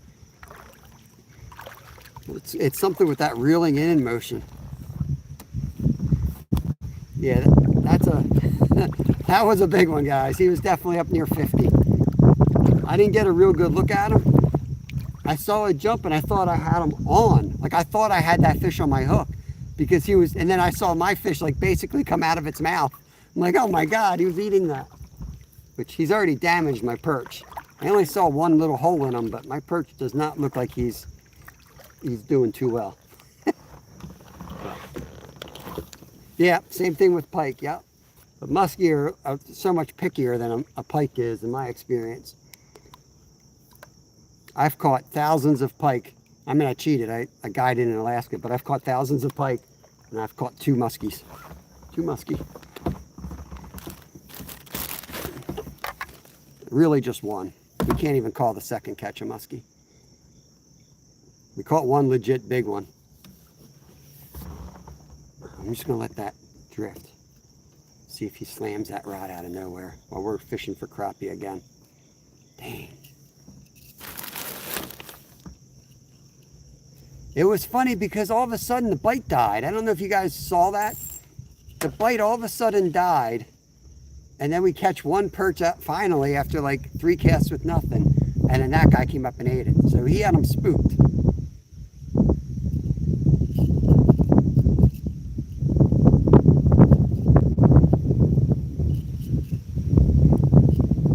It's something with that reeling in motion. Yeah, that's a that was a big one, guys. He was definitely up near 50. I didn't get a real good look at him. I saw it jump and I thought I had him on. Like I thought I had that fish on my hook because he was, and then I saw my fish like basically come out of its mouth. I'm like, oh my God, he was eating that. Which he's already damaged my perch. I only saw one little hole in him, but my perch does not look like he's doing too well. Yeah, same thing with pike, yeah. But muskie are so much pickier than a pike is in my experience. I've caught thousands of pike. I mean, I cheated. I guided in Alaska, but I've caught thousands of pike. And I've caught 2 muskies. 2 muskie. Really just 1. We can't even call the second catch a muskie. We caught 1 legit big one. I'm just going to let that drift. See if he slams that rod out of nowhere while we're fishing for crappie again. Dang. It was funny because all of a sudden the bite died. I don't know if you guys saw that. The bite all of a sudden died. And then we catch 1 perch up finally after like 3 casts with nothing. And then that guy came up and ate it. So he had him spooked.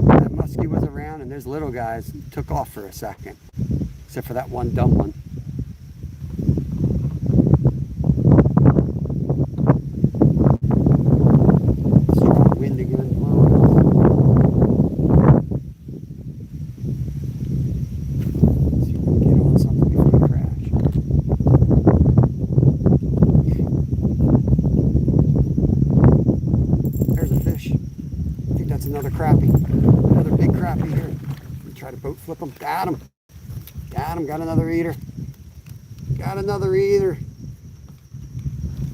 That muskie was around and those little guys took off for a second. Except for that one dumb one. Another crappie, another big crappie here. Try to boat flip him. Got him. Got him. Got another eater. Got another eater.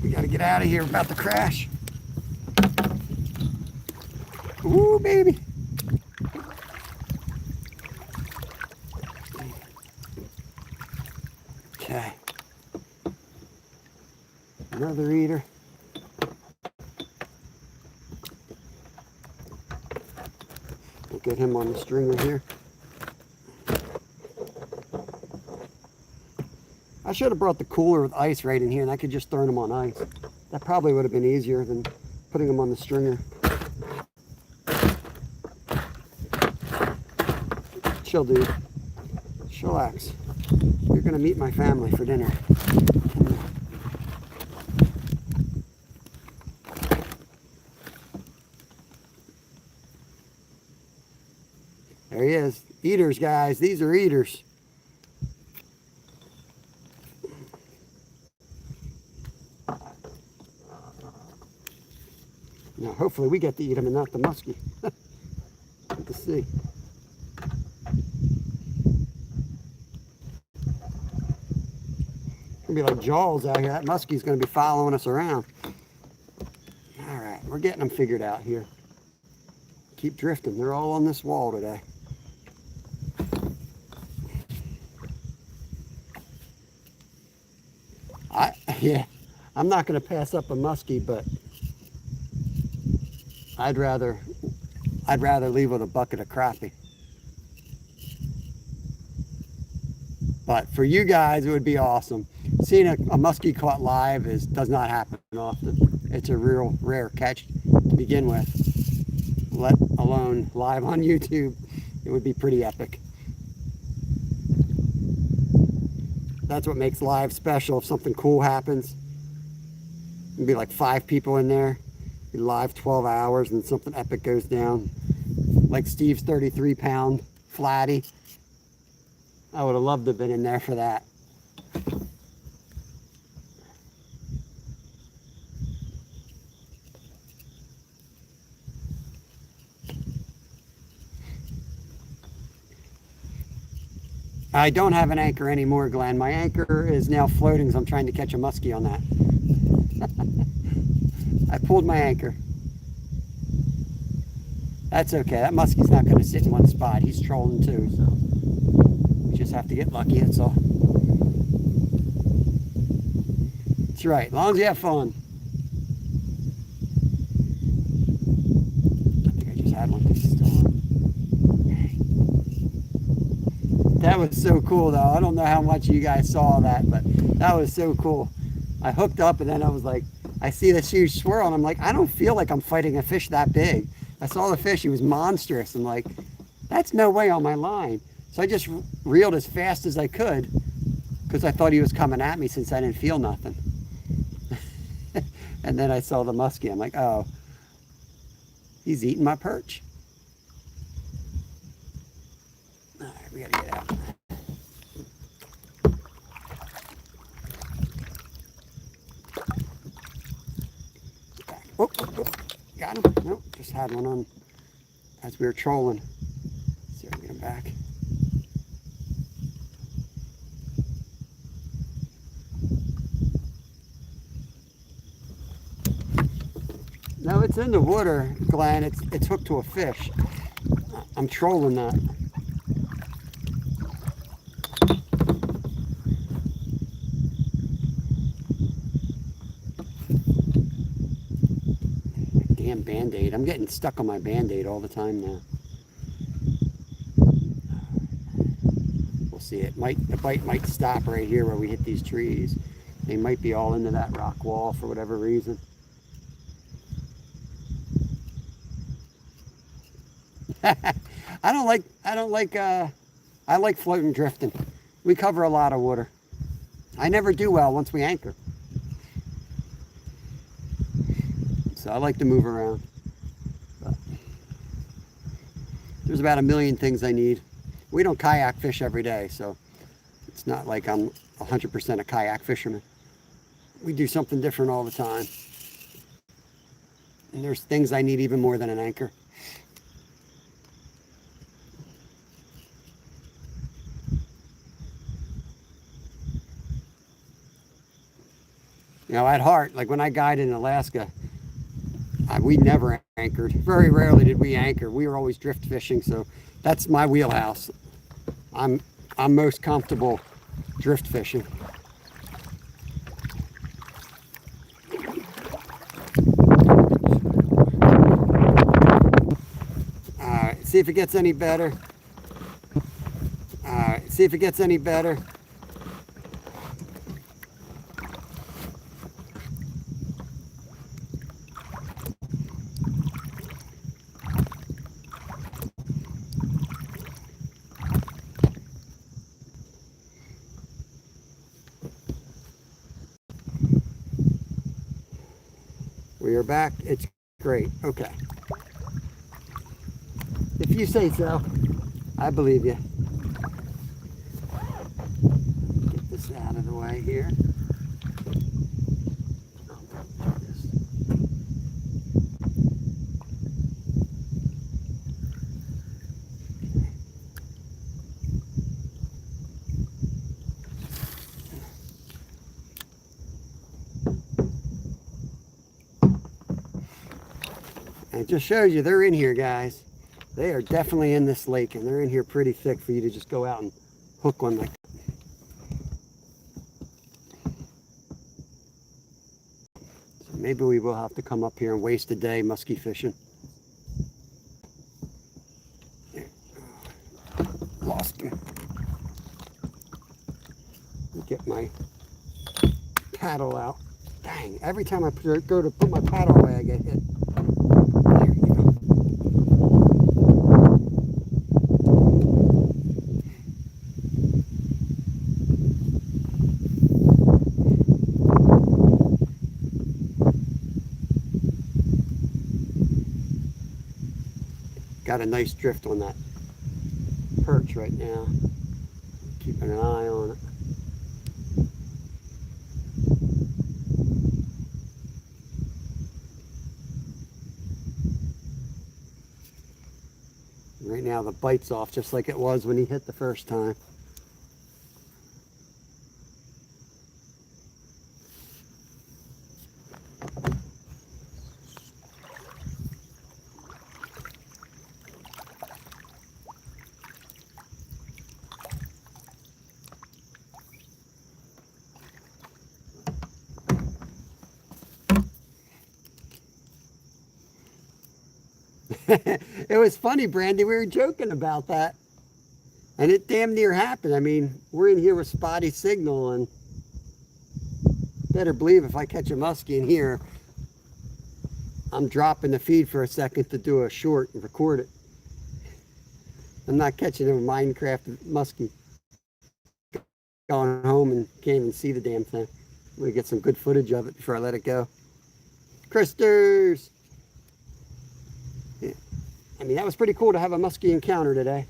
We got to get out of here. We're about to crash. Ooh, baby. Okay. Another eater. Get him on the stringer here. I should have brought the cooler with ice right in here and I could just throw him on ice. That probably would have been easier than putting him on the stringer. Chill, dude. Chillax. You're gonna meet my family for dinner. There he is. Eaters, guys. These are eaters. Now, hopefully we get to eat them and not the muskie. Good to see. It's going to be like Jaws out here. That muskie's going to be following us around. All right. We're getting them figured out here. Keep drifting. They're all on this wall today. Yeah, I'm not going to pass up a muskie, but I'd rather leave with a bucket of crappie. But for you guys, it would be awesome. Seeing a muskie caught live does not happen often. It's a real rare catch to begin with, let alone live on YouTube. It would be pretty epic. That's what makes live special. If something cool happens, it'd be like 5 people in there, be live 12 hours, and something epic goes down. Like Steve's 33-pound flatty. I would have loved to have been in there for that. I don't have an anchor anymore, Glenn. My anchor is now floating, so I'm trying to catch a muskie on that. I pulled my anchor. That's okay. That muskie's not going to sit in one spot. He's trolling too, so we just have to get lucky, that's all. That's right. As long as you have fun. I think I just had one. That was so cool, though. I don't know how much you guys saw that, but that was so cool. I hooked up, and then I was like, I see this huge swirl, and I'm like, I don't feel like I'm fighting a fish that big. I saw the fish. He was monstrous. I'm like, that's no way on my line. So I just reeled as fast as I could because I thought he was coming at me since I didn't feel nothing. And then I saw the muskie. I'm like, oh, he's eating my perch. All right, we gotta get out. just had one on as we were trolling. Let's see if I can get him back. No, it's in the water, Glenn. It's hooked to a fish. I'm trolling that. Damn Band-Aid. I'm getting stuck on my Band-Aid all the time now. We'll see. The bite might stop right here where we hit these trees. They might be all into that rock wall for whatever reason. I like floating drifting. We cover a lot of water. I never do well once we anchor. So I like to move around. But there's about 1 million things I need. We don't kayak fish every day, so it's not like I'm 100% a kayak fisherman. We do something different all the time. And there's things I need even more than an anchor. You know, at heart, like when I guided in Alaska, we never anchored. Very rarely did we anchor. We were always drift fishing, so that's my wheelhouse. I'm most comfortable drift fishing. All right, see if it gets any better. All right, see if it gets any better. We are back. It's great. Okay. If you say so, I believe you. Get this out of the way here. And it just shows you they're in here, guys. They are definitely in this lake, and they're in here pretty thick for you to just go out and hook one like that. So maybe we will have to come up here and waste a day musky fishing. Lost him. Get my paddle out. Dang, every time I go to put my paddle away, I get hit. There you go. Got a nice drift on that perch right now. Keeping an eye on it. Right now the bite's off just like it was when he hit the first time. It was funny, Brandy. We were joking about that. And it damn near happened. I mean, we're in here with spotty signal, and better believe if I catch a muskie in here, I'm dropping the feed for a second to do a short and record it. I'm not catching a Minecraft muskie. Going home and can't even see the damn thing. I'm going to get some good footage of it before I let it go. Christers! Yeah. I mean, that was pretty cool to have a muskie encounter today.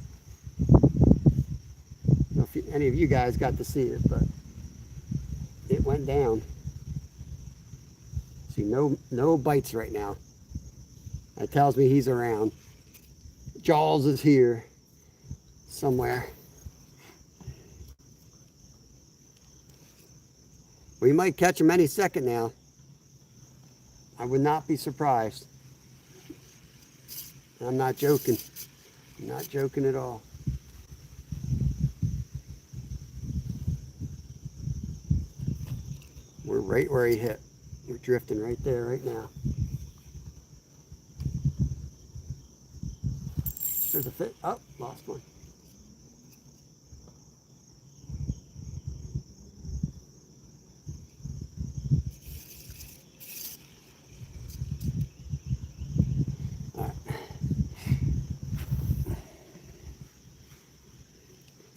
I don't know if any of you guys got to see it, but it went down. See, no bites right now. That tells me he's around. Jaws is here somewhere. We might catch him any second now. I would not be surprised. I'm not joking. I'm not joking at all. We're right where he hit. We're drifting right there right now. There's a fish. Oh, lost one. All right.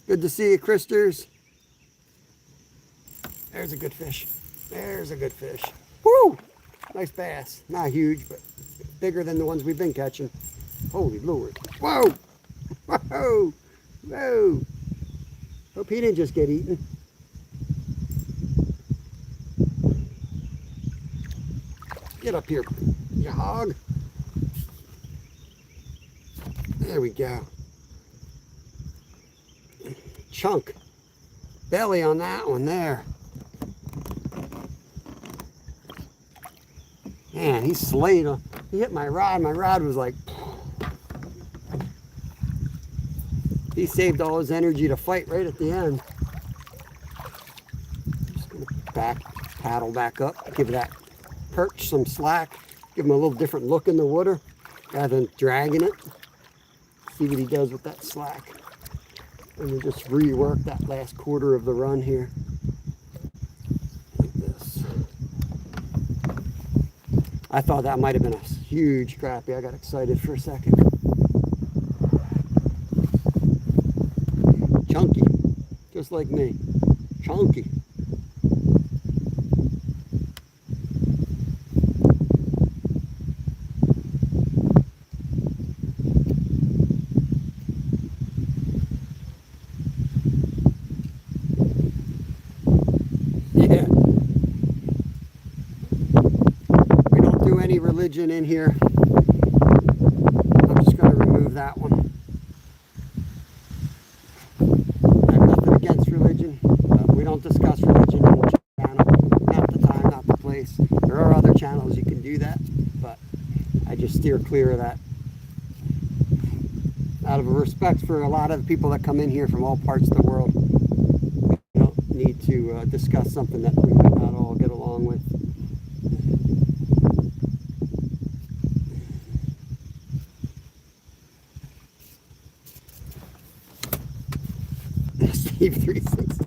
Good to see you, Christers. There's a good fish. There's a good fish. Woo! Nice bass. Not huge, but bigger than the ones we've been catching. Holy Lord. Whoa! Whoa! Whoa! Hope he didn't just get eaten. Get up here, you hog. There we go. Chunk. Belly on that one there. Man, he slayed him. He hit my rod. My rod was like... He saved all his energy to fight right at the end. Just going to paddle back up, give that perch some slack, give him a little different look in the water rather than dragging it. See what he does with that slack. And we'll just rework that last quarter of the run here. Like this. I thought that might have been a huge crappie. I got excited for a second. Chunky, just like me. Chunky. Yeah. We don't do any religion in here. I'm just going to remove that one. We don't discuss religion on the channel. Not the time, not the place. There are other channels you can do that, but I just steer clear of that. Out of respect for a lot of the people that come in here from all parts of the world, we don't need to discuss something that we might not all get along with. Steve 316.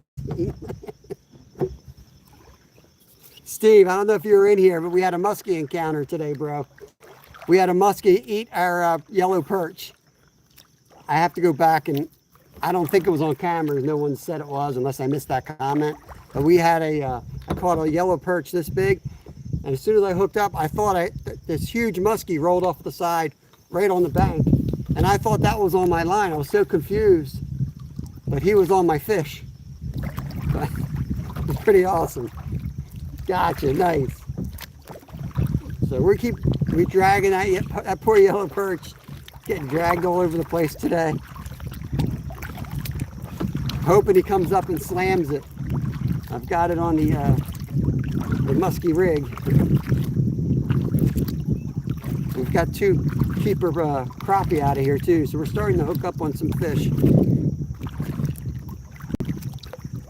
Steve, I don't know if you were in here, but we had a muskie encounter today, bro. We had a muskie eat our yellow perch. I have to go back, and I don't think it was on camera. No one said it was, unless I missed that comment. But we had I caught a yellow perch this big, and as soon as I hooked up, I thought this huge muskie rolled off the side right on the bank, and I thought that was on my line. I was so confused, but he was on my fish. It's pretty awesome. Gotcha, nice. So we dragging that poor yellow perch, getting dragged all over the place today. Hoping he comes up and slams it. I've got it on the musky rig. We've got two keeper crappie out of here too, so we're starting to hook up on some fish.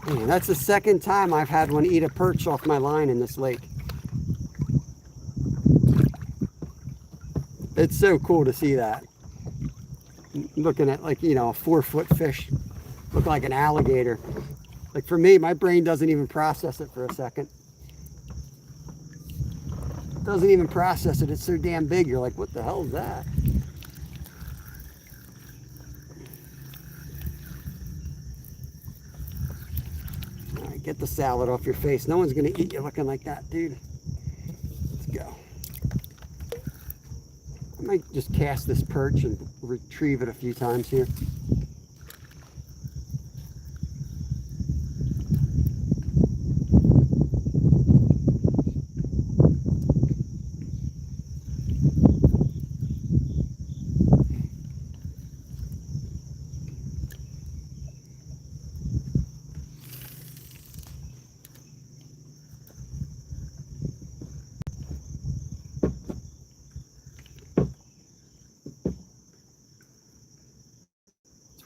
Man, that's the second time I've had one eat a perch off my line in this lake. It's so cool to see that. Looking at, like, you know, a 4-foot fish look like an alligator. Like, for me, my brain doesn't even process it for a second. It doesn't even process it. It's so damn big. You're like, what the hell is that? All right, get the salad off your face. No one's going to eat you looking like that, dude. Let's go. I might just cast this perch and retrieve it a few times here.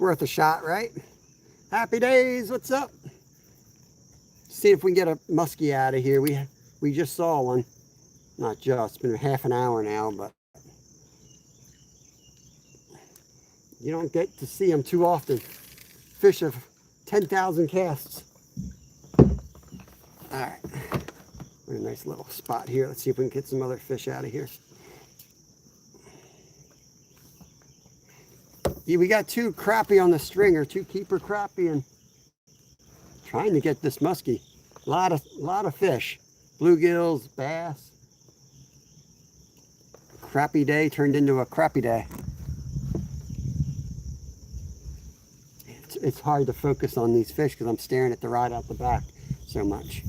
worth a shot, right? Happy days, what's up? See if we can get a muskie out of here. We just saw one. Not just, it's been half an hour now, but you don't get to see them too often. Fish of 10,000 casts. All right, we're in a nice little spot here. Let's see if we can get some other fish out of here. Yeah, we got 2 crappie on the stringer, 2 keeper crappie, and trying to get this muskie. A lot of fish, bluegills, bass. Crappie day turned into a crappie day. It's hard to focus on these fish because I'm staring at the rod out the back so much.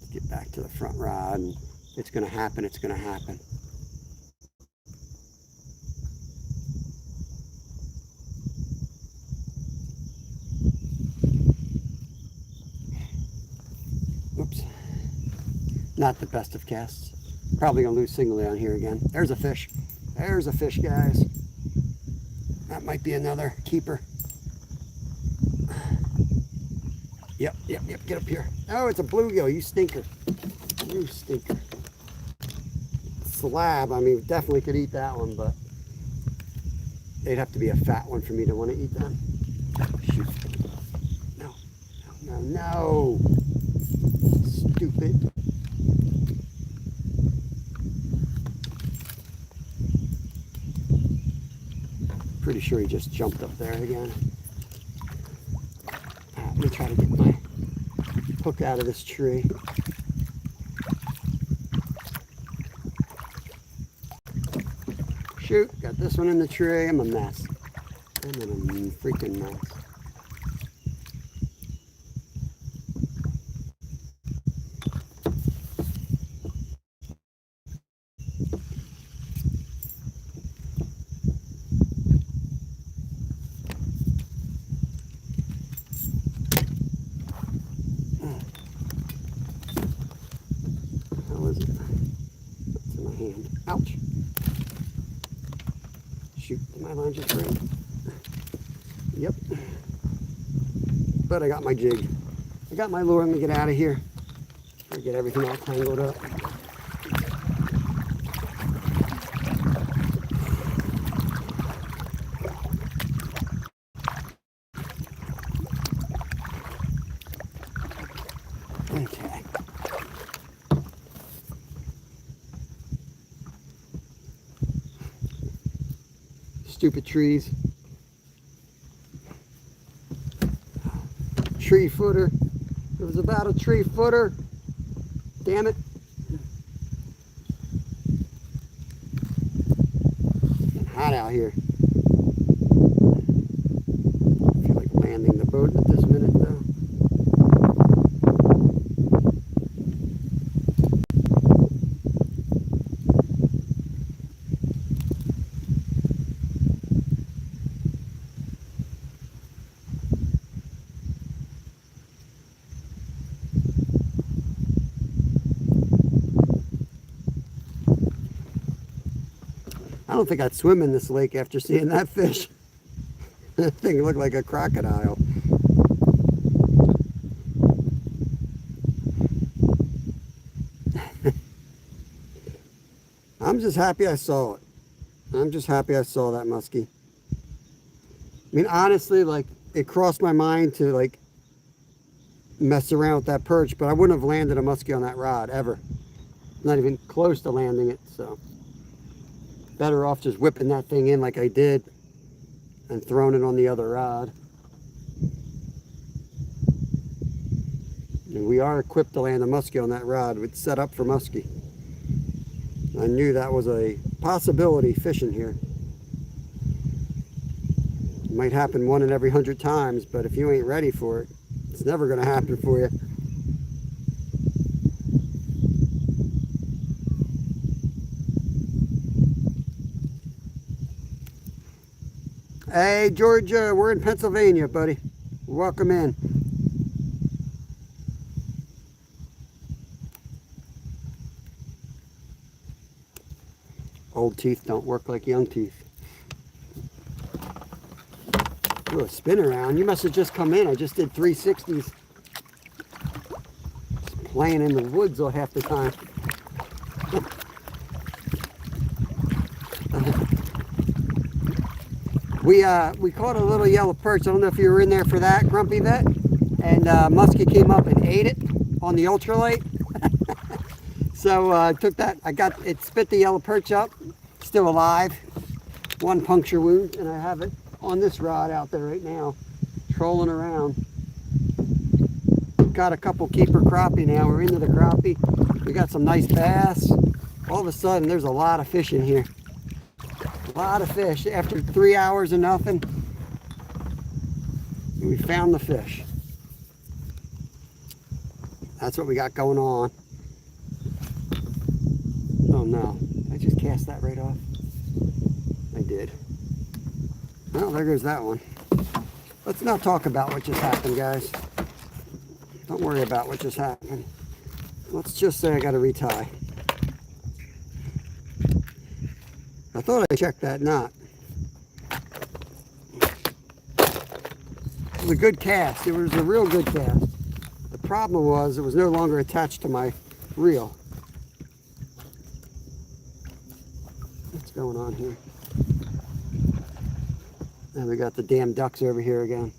Let's get back to the front rod, and it's going to happen. It's going to happen. Oops. Not the best of casts. Probably going to lose singly on here again. There's a fish. There's a fish, guys. That might be another keeper. Yep. Get up here. Oh, it's a bluegill. You stinker. You stinker. Slab. I mean, definitely could eat that one, but they'd have to be a fat one for me to want to eat them. Shoot. No. Stupid. Pretty sure he just jumped up there again. Let me try to get my hook out of this tree. Shoot, got this one in the tree. I'm a mess. I'm in a freaking mess. Ouch. Shoot, did my line just break? Yep. But I got my jig. I got my lure. Let me get out of here. I get everything all tangled up. Okay. Stupid trees. Tree footer. It was about a tree footer. Damn it. It's getting hot out here. I feel like landing the boat at this minute though. I don't think I'd swim in this lake after seeing that fish. That thing looked like a crocodile. I'm just happy I saw it. I'm just happy I saw that muskie. I mean, honestly, like, it crossed my mind to, like, mess around with that perch, but I wouldn't have landed a muskie on that rod, ever. Not even close to landing it, so. Better off just whipping that thing in like I did and throwing it on the other rod. And we are equipped to land a muskie on that rod. It's set up for muskie. I knew that was a possibility fishing here. It might happen 1 in every 100 times, but if you ain't ready for it, it's never going to happen for you. Hey, Georgia, we're in Pennsylvania, buddy. Welcome in. Oh old teeth don't work like young teeth. Ooh, a spin around. You must have just come in. I just did 360s. Just playing in the woods all half the time. We caught a little yellow perch. I don't know if you were in there for that, Grumpy Vet. And Musky came up and ate it on the ultralight. So I took that. It spit the yellow perch up, still alive. One puncture wound, and I have it on this rod out there right now, trolling around. Got a couple keeper crappie now. We're into the crappie. We got some nice bass. All of a sudden, there's a lot of fish in here. A lot of fish. After 3 hours of nothing, we found the fish. That's what we got going on. Oh no, I just cast that right off. I did. Well, there goes that one. Let's not talk about what just happened, guys. Don't worry about what just happened. Let's just say I got to retie. I thought I checked that knot. It was a good cast. It was a real good cast. The problem was it was no longer attached to my reel. What's going on here? And we got the damn ducks over here again.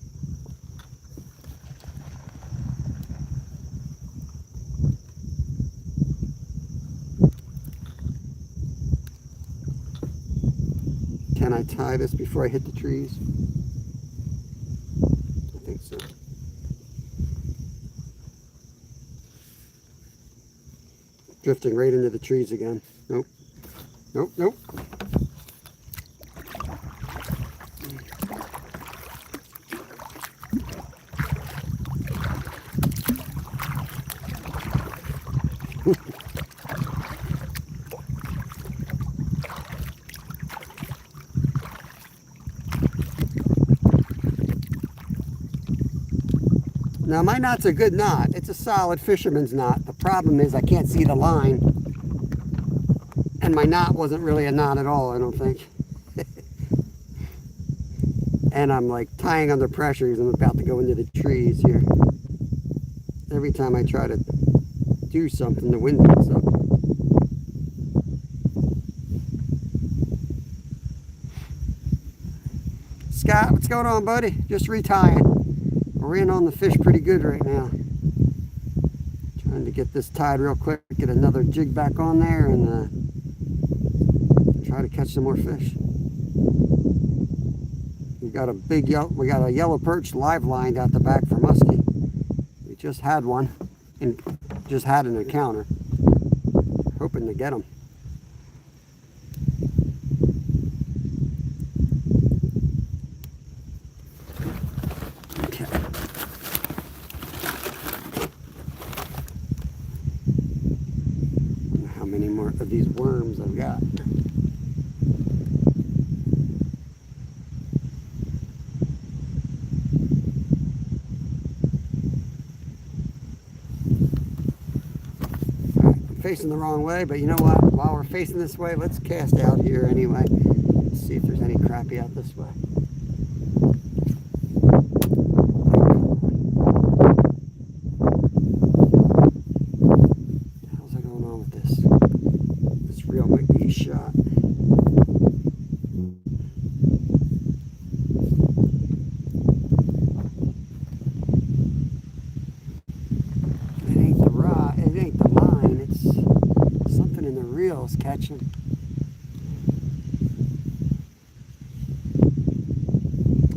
Can I tie this before I hit the trees? I think so. Drifting right into the trees again. Nope. Nope, nope. Now my knot's a good knot. It's a solid fisherman's knot. The problem is I can't see the line. And my knot wasn't really a knot at all, I don't think. And I'm like tying under pressure because I'm about to go into the trees here. Every time I try to do something, the wind picks up. Scott, what's going on, buddy? Just retying. We're in on the fish pretty good right now. Trying to get this tied real quick, get another jig back on there, and try to catch some more fish. We got a yellow perch live lined out the back for Musky. We just had one and just had an encounter. Hoping to get him. Of these worms I've got. I'm facing the wrong way, but you know what? While we're facing this way, let's cast out here anyway. Let's see if there's any crappie out this way. Shot. It ain't the rod, it ain't the line, it's something in the reel is catching.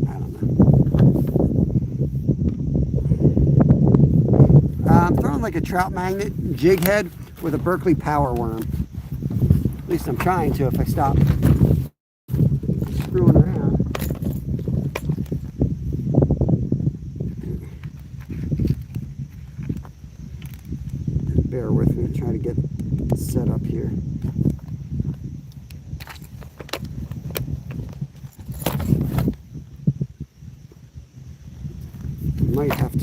I don't know. I'm throwing like a trout magnet jig head with a Berkeley power worm. At least I'm trying to if I stop screwing around. Bear with me, trying to get set up here. Might have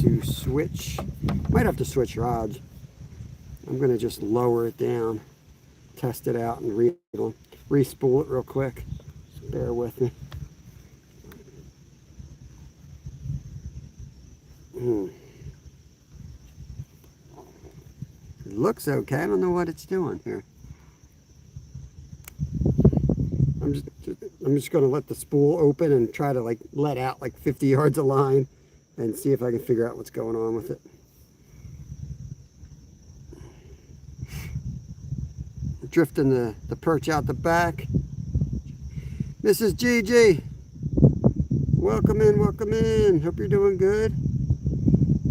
to switch rods. I'm going to just lower it down. Test it out and reel them. re-spool it real quick. Just bear with me. It looks okay. I don't know what it's doing here. I'm just going to let the spool open and try to like let out like 50 yards of line and see if I can figure out what's going on with it. Drifting the perch out the back. Mrs. Gigi, welcome in, welcome in. Hope you're doing good.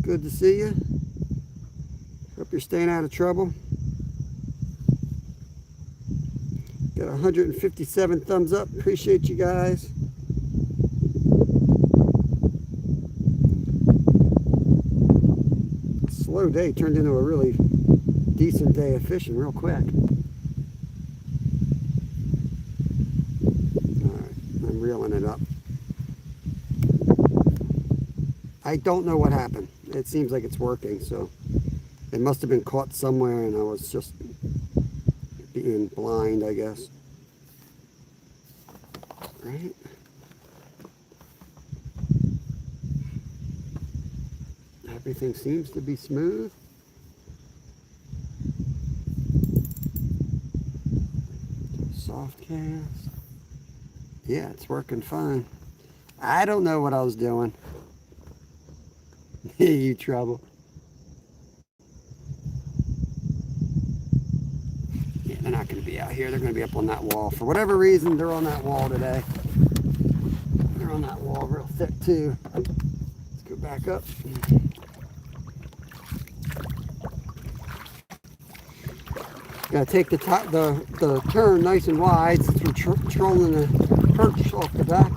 Good to see you. Hope you're staying out of trouble. Got 157 thumbs up. Appreciate you guys. Slow day turned into a really decent day of fishing real quick. Alright, I'm reeling it up. I don't know what happened. It seems like it's working, so it must have been caught somewhere and I was just being blind, I guess. Right? Everything seems to be smooth. Soft cast. Yeah, it's working fine. I don't know what I was doing. You trouble. Yeah, they're not going to be out here. They're going to be up on that wall. For whatever reason, they're on that wall today. They're on that wall real thick too. Let's go back up. Got to take the turn nice and wide since we're trolling the perch off the back.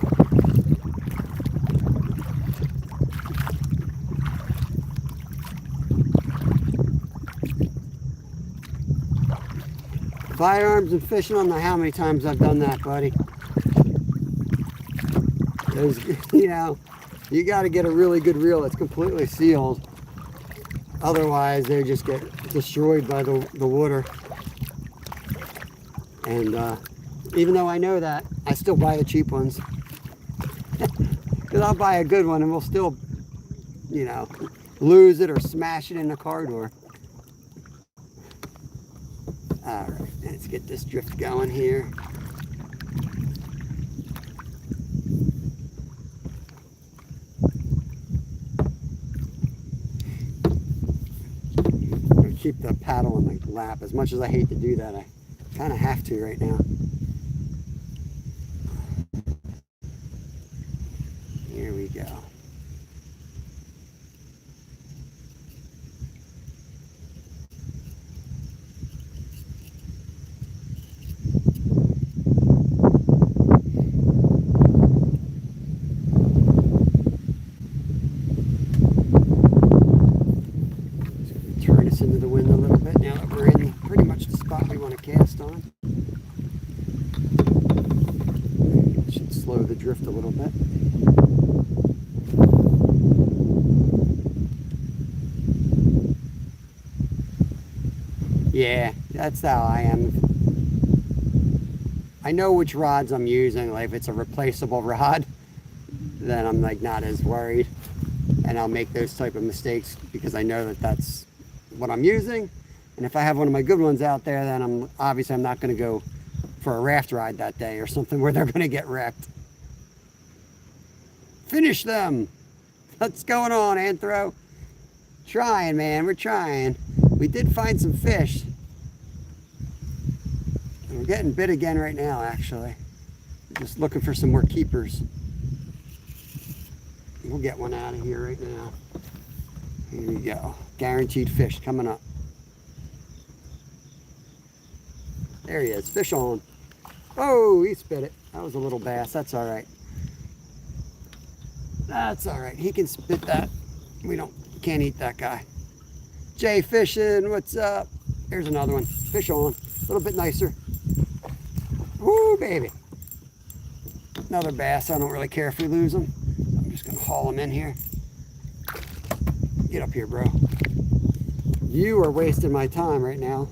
Firearms and fishing, I don't know how many times I've done that, buddy. You know, you got to get a really good reel that's completely sealed. Otherwise, they just get destroyed by the water. And even though I know that, I still buy the cheap ones. Because I'll buy a good one and we'll still, you know, lose it or smash it in the car door. Alright, let's get this drift going here. I'm going to keep the paddle in my lap. As much as I hate to do that, I kind of have to right now. Here we go. Turn us into the wind a little bit now that we're in pretty much the spot we want to cast on. Should slow the drift a little bit. Yeah, that's how I am. I know which rods I'm using. Like if it's a replaceable rod, then I'm like not as worried, and I'll make those type of mistakes because I know that that's what I'm using. And if I have one of my good ones out there, then I'm not going to go for a raft ride that day or something where they're going to get wrecked. Finish them. What's going on, Anthro? Trying, man. We're trying. We did find some fish. And we're getting bit again right now, actually. We're just looking for some more keepers. We'll get one out of here right now. Here we go. Guaranteed fish coming up. There he is. Fish on. Oh, he spit it. That was a little bass. That's all right. That's all right. He can spit that. Can't eat that guy. Jay Fishing, what's up? Here's another one. Fish on. A little bit nicer. Woo, baby. Another bass. I don't really care if we lose him. I'm just going to haul him in here. Get up here, bro. You are wasting my time right now.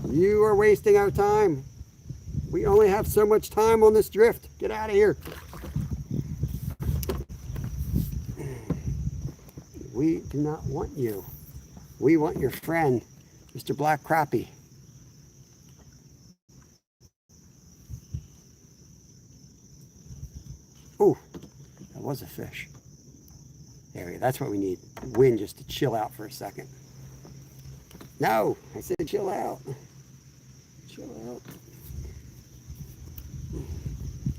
You are wasting our time. We only have so much time on this drift. Get out of here. We do not want you. We want your friend, Mr. Black Crappie. Oh, that was a fish. There we go. That's what we need. Wind just to chill out for a second. No, I said chill out. Chill out.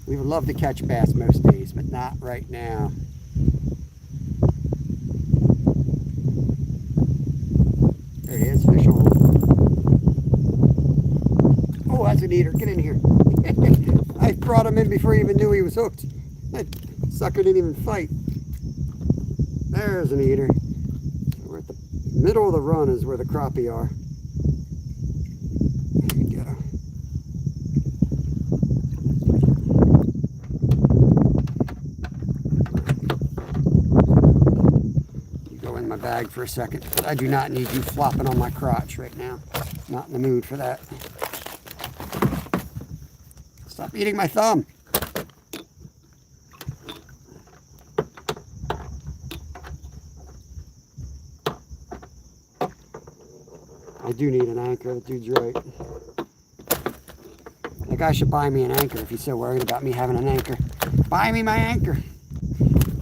We would love to catch bass most days, but not right now. There he is, fish on. Oh, that's an eater. Get in here. I brought him in before he even knew he was hooked. That sucker didn't even fight. There's an eater. We're at the middle of the run is where the crappie are. There we go. You go in my bag for a second. I do not need you flopping on my crotch right now. Not in the mood for that. Stop eating my thumb. I do need an anchor. That dude's right. That guy should buy me an anchor if he's so worried about me having an anchor. Buy me my anchor.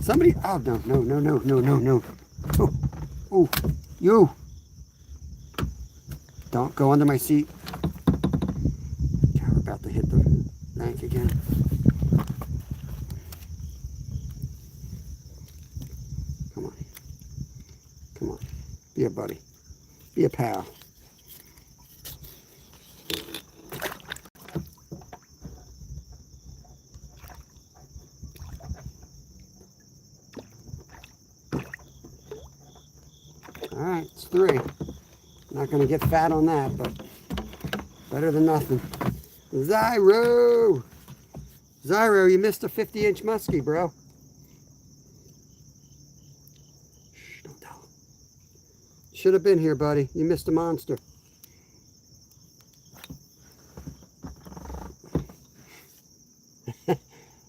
Somebody. Oh, no, no, no, no, no, no, no. Oh, oh, you. Don't go under my seat. We're about to hit the bank again. Come on. Come on. Be a buddy. Be a pal. All right, it's 3. Not going to get fat on that, but better than nothing. Zyro! Zyro, you missed a 50-inch muskie, bro. Shh, don't tell him. Should have been here, buddy. You missed a monster.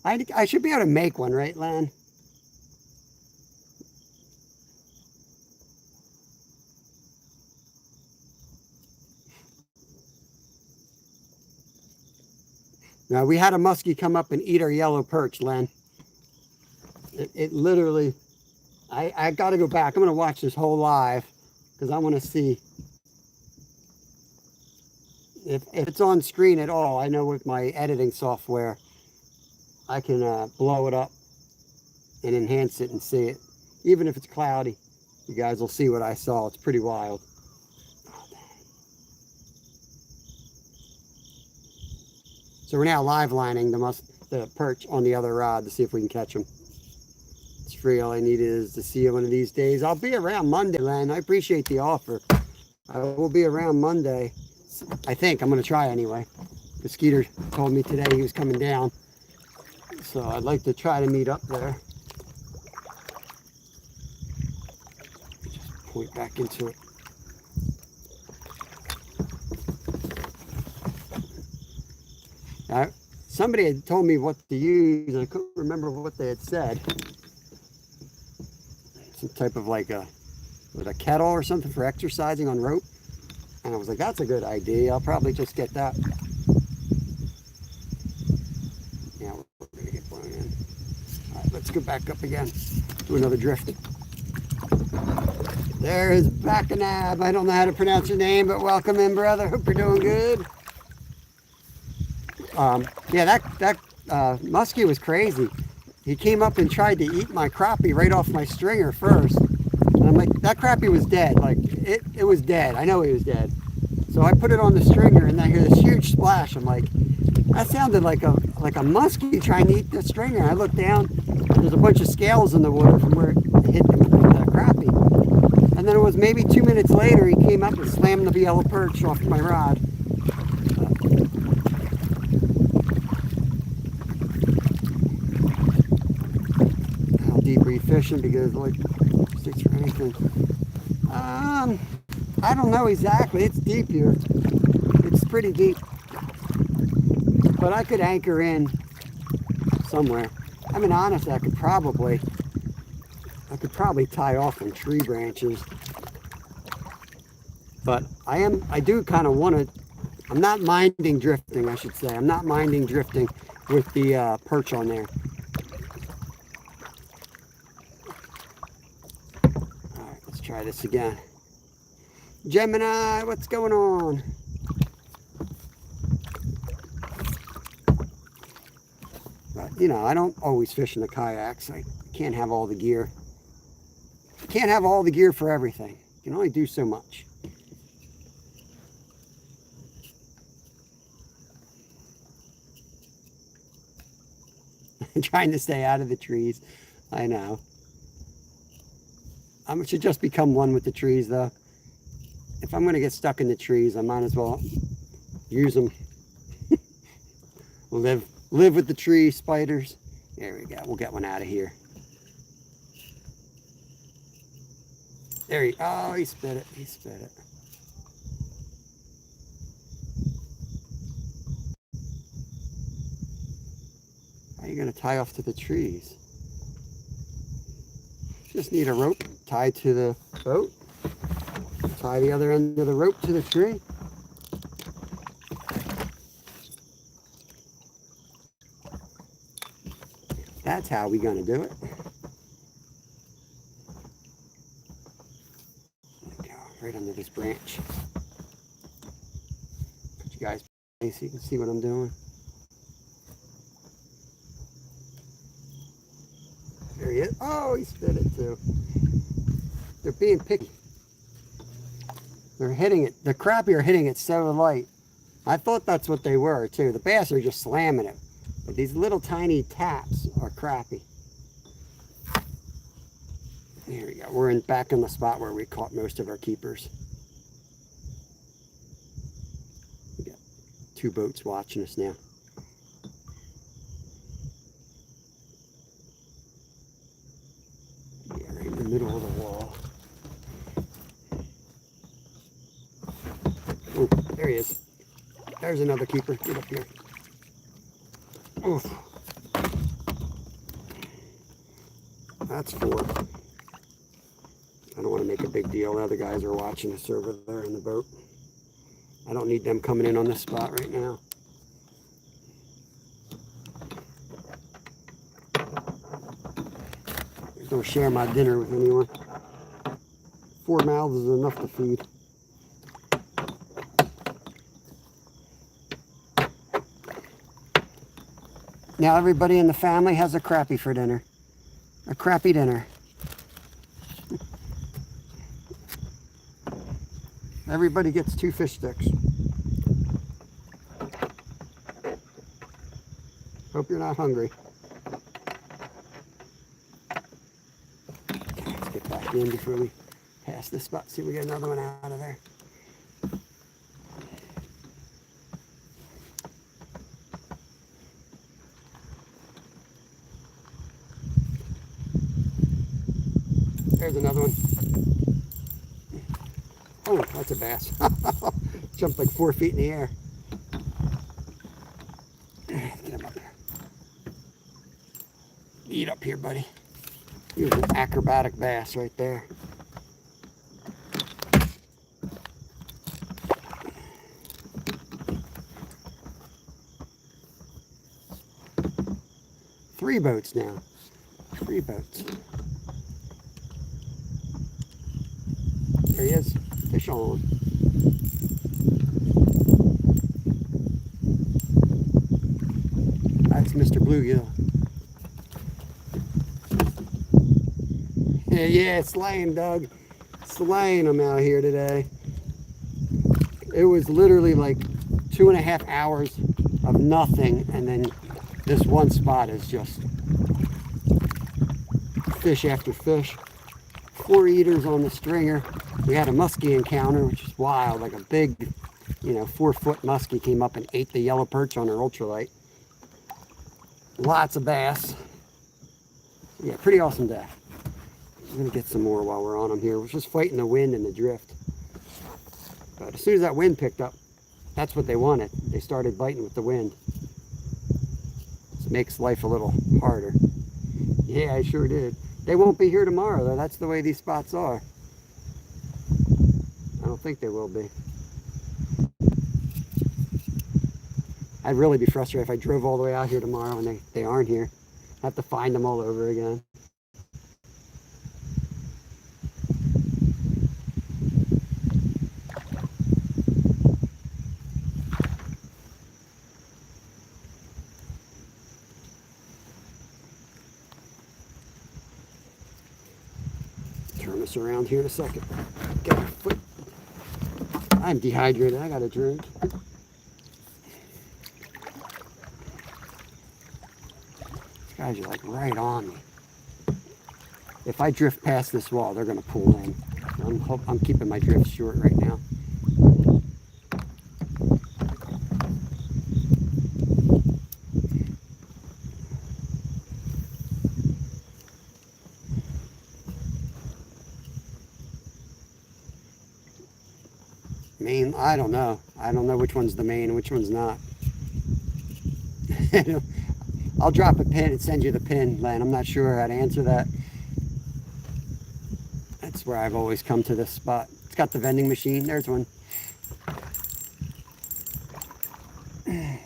I should be able to make one, right, Lan? Now, we had a muskie come up and eat our yellow perch, Len. It literally, I got to go back. I'm going to watch this whole live because I want to see if it's on screen at all. I know with my editing software, I can blow it up and enhance it and see it. Even if it's cloudy, you guys will see what I saw. It's pretty wild. So we're now live lining the perch on the other rod to see if we can catch them. It's free. All I need is to see you one of these days. I'll be around Monday, Len. I appreciate the offer. I will be around Monday. I think. I'm going to try anyway. The Skeeter told me today he was coming down. So I'd like to try to meet up there. Just point back into it. Somebody had told me what to use, and I couldn't remember what they had said. Some type of like a kettle or something for exercising on rope. And I was like, that's a good idea. I'll probably just get that. Yeah, we're going to get blown in. All right, let's go back up again. Do another drift. There's Bacanab. I don't know how to pronounce your name, but welcome in, brother. Hope you're doing good. Yeah, that muskie was crazy. He came up and tried to eat my crappie right off my stringer first. And I'm like, that crappie was dead. Like, it was dead. I know he was dead. So I put it on the stringer, and I hear this huge splash. I'm like, that sounded like a muskie trying to eat the stringer. I look down, there's a bunch of scales in the water from where it hit the crappie. And then it was maybe 2 minutes later, he came up and slammed the yellow perch off my rod. Deep are you fishing? Because like sticks or anything. I don't know exactly. It's deep here. It's pretty deep. But I could anchor in somewhere. I mean, honestly, I could probably tie off on tree branches. But I do kind of want to, I'm not minding drifting, I should say. I'm not minding drifting with the perch on there. All right, let's try this again. Gemini, what's going on? But, you know, I don't always fish in the kayaks. I can't have all the gear. Can't have all the gear for everything. You can only do so much. Trying to stay out of the trees. I know. I should just become one with the trees, though. If I'm going to get stuck in the trees, I might as well use them. live with the tree spiders. There we go. We'll get one out of here. There he, oh, he spit it. He spit it. How are you going to tie off to the trees? Just need a rope tied to the boat. Tie the other end of the rope to the tree. That's how we're going to do it. There we go, right under this branch. Put you guys so you can see what I'm doing. There he is. Oh, he spit it too. They're being picky. They're hitting it. The crappie are hitting it so light. I thought that's what they were too. The bass are just slamming it. But these little tiny taps are crappie. Here we go. We're back in the spot where we caught most of our keepers. We got 2 boats watching us now. Yeah, right in the middle of the wall. Oh, there he is. There's another keeper. Get up here. Oof. That's 4. I don't want to make a big deal. The other guys are watching us over there in the boat. I don't need them coming in on this spot right now. Don't share my dinner with anyone. 4 mouths is enough to feed. Now everybody in the family has a crappie for dinner. A crappie dinner. Everybody gets 2 fish sticks. Hope you're not hungry. Okay, let's get back in before we pass this spot. See if we get another one out of there. There's another one. Oh, that's a bass. Jumped like 4 feet in the air. Get him up here. Eat up here, buddy. He was an acrobatic bass right there. Three boats now. 3 boats. There he is. Fish on. That's Mr. Bluegill. Yeah, slaying, Doug. Slaying them out here today. It was literally like 2.5 hours of nothing, and then this one spot is just fish after fish. 4 eaters on the stringer. We had a musky encounter, which is wild, like a big, 4-foot musky came up and ate the yellow perch on our ultralight. Lots of bass. Yeah, pretty awesome day. I'm gonna get some more while we're on them here. We're just fighting the wind and the drift. But as soon as that wind picked up, that's what they wanted. They started biting with the wind. makes life a little harder. Yeah, I sure did. They won't be here tomorrow, though. That's the way these spots are. I don't think they will be. I'd really be frustrated if I drove all the way out here tomorrow and they aren't here. I have to find them all over again. Turn this around here in a second. Get my foot. I'm dehydrated. I got a drink. These guys are like right on me. If I drift past this wall, they're going to pull in. I'm keeping my drift short right now. Main, I don't know. I don't know which one's the main and which one's not. I'll drop a pin and send you the pin, Len. I'm not sure how to answer that. That's where I've always come to this spot. It's got the vending machine. There's one. Man,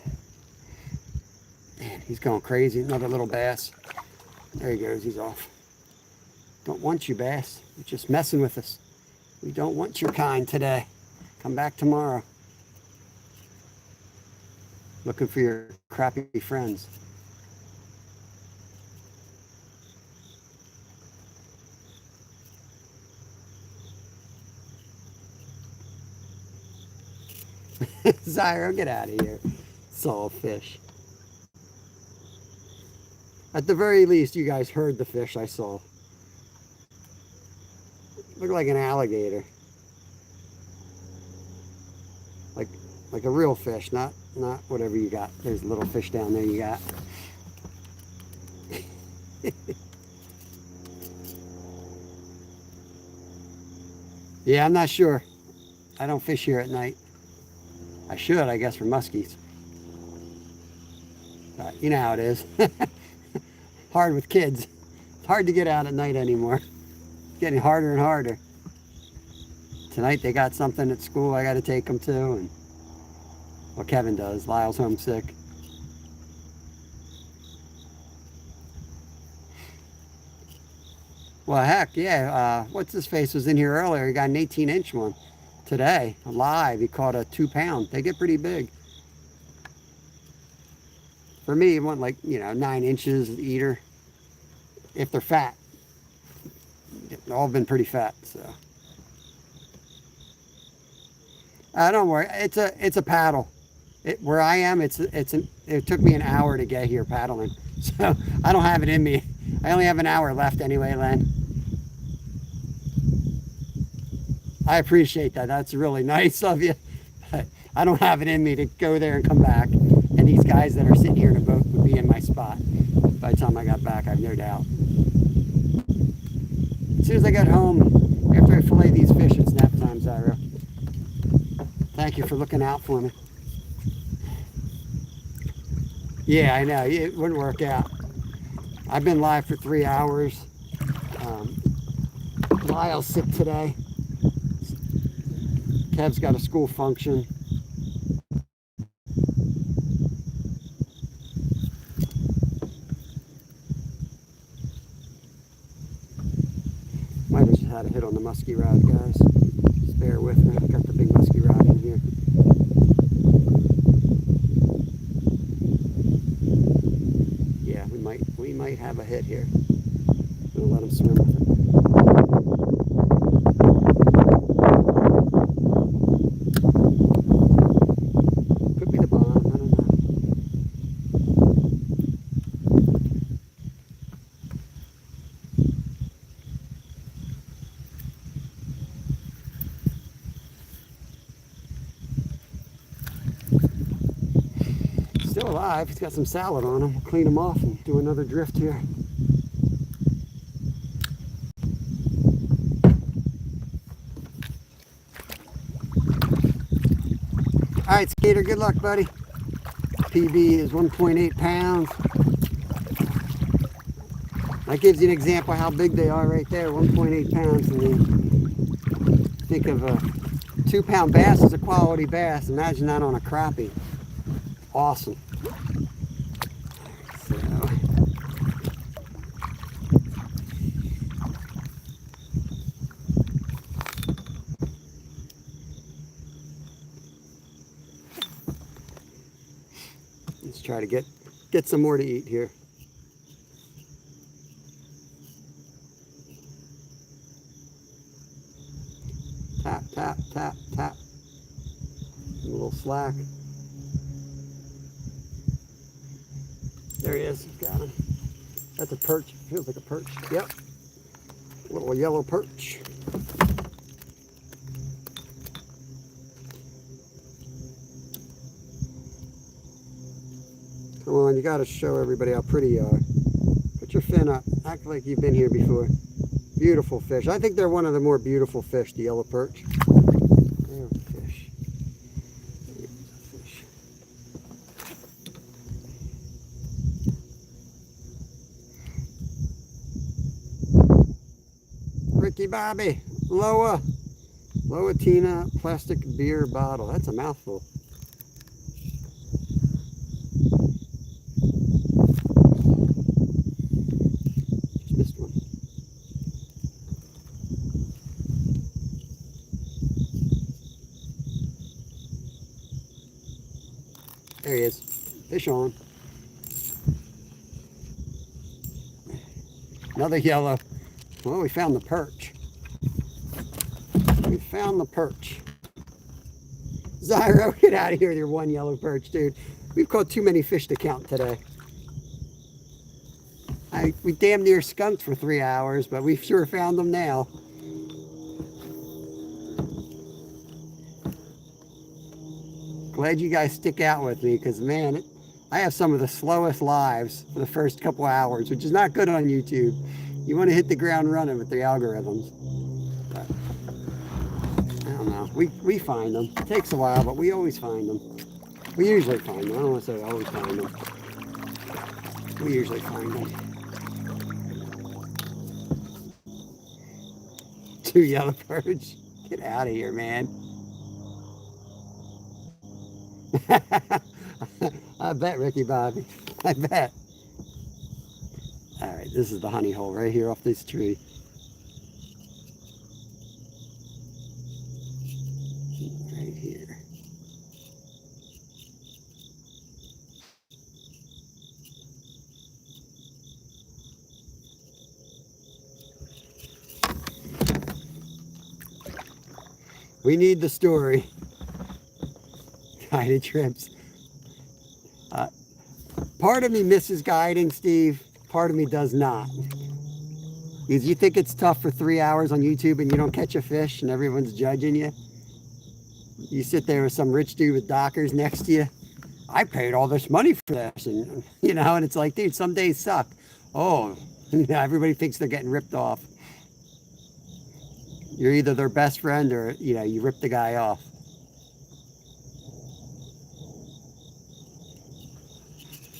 he's going crazy. Another little bass. There he goes. He's off. Don't want you, bass. You're just messing with us. We don't want your kind today. Come back tomorrow. Looking for your crappy friends. Zyro, get out of here. It's all fish. At the very least, you guys heard the fish I saw. Looked like an alligator. Like a real fish, not whatever you got. There's a little fish down there you got. Yeah, I'm not sure. I don't fish here at night. I should, I guess, for muskies. But you know how it is. Hard with kids. It's hard to get out at night anymore. It's getting harder and harder. Tonight they got something at school I got to take them to, and well, Kevin does. Lyle's homesick. Well, heck, yeah. What's his face was in here earlier. He got an 18-inch one today, live. He caught a 2-pound. They get pretty big. For me, he went like 9 inches eater. If they're fat, they've all been pretty fat. So, don't worry. It's a paddle. Where I am, it took me an hour to get here paddling, so I don't have it in me. I only have an hour left anyway, Len. I appreciate that. That's really nice of you. But I don't have it in me to go there and come back. And these guys that are sitting here in a boat would be in my spot by the time I got back, I have no doubt. As soon as I got home, after I fillet these fish, it's nap time, Zyro. Thank you for looking out for me. Yeah, I know. It wouldn't work out. I've been live for 3 hours. Lyle's sick today. Kev's got a school function. Might have just had a hit on the musky rod, guys. Just bear with me. I got the big musky rod in here. We might have a hit here. We'll let him swim with it. Could be the bomb, I don't know. Still alive. He's got some salad on him. We'll clean him off and do another drift here. All right, Skater, good luck, buddy. PB is 1.8 pounds. That gives you an example of how big they are right there, 1.8 pounds. And then think of a 2-pound bass as a quality bass. Imagine that on a crappie. Awesome. So, let's try to get some more to eat here. Tap, tap, tap, tap. A little slack. There he is. Got him. That's a perch. Feels like a perch. Yep. A little yellow perch. Come on, you got to show everybody how pretty you are. Put your fin up. Act like you've been here before. Beautiful fish. I think they're one of the more beautiful fish, the yellow perch. There's a fish. There's a fish. Ricky Bobby, Loa Tina plastic beer bottle. That's a mouthful. Just missed one. There he is. Fish on. Another yellow. Well, we found the perch. We found the perch. Zyro, get out of here with your one yellow perch, dude. We've caught too many fish to count today. We damn near skunked for 3 hours, but we've sure found them now. Glad you guys stick out with me, because man, I have some of the slowest lives for the first couple hours, which is not good on YouTube. You want to hit the ground running with the algorithms. But, I don't know. We find them. It takes a while, but we always find them. We usually find them. I don't want to say we always find them. We usually find them. 2 yellow perch. Get out of here, man. I bet, Ricky Bobby. I bet. All right, this is the honey hole right here off this tree. Right here. We need the story. Guided trips. Part of me misses guiding, Steve. Part of me does not. Because you think it's tough for 3 hours on YouTube and you don't catch a fish and everyone's judging you. You sit there with some rich dude with dockers next to you. I paid all this money for this, and you know, and it's like, dude, some days suck. Oh, everybody thinks they're getting ripped off. You're either their best friend or, you know, you rip the guy off.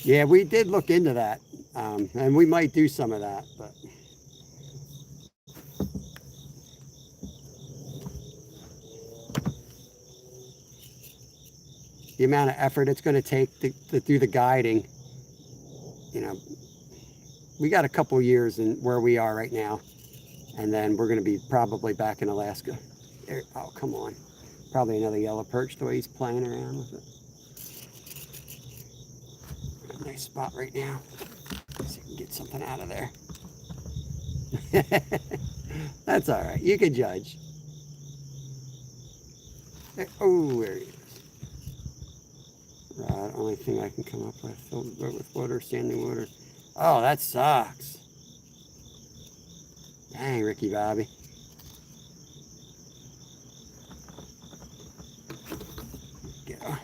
Yeah, we did look into that, and we might do some of that, but the amount of effort it's going to take to do the guiding, you know, we got a couple years in where we are right now, and then we're going to be probably back in Alaska. There, oh, come on. Probably another yellow perch the way he's playing around with it. Nice spot right now. Let's see if we can get something out of there. That's all right. You can judge. There, oh, there he is. Rod, only thing I can come up with. Filled with water, standing water. Oh, that sucks. Dang, Ricky Bobby. Go.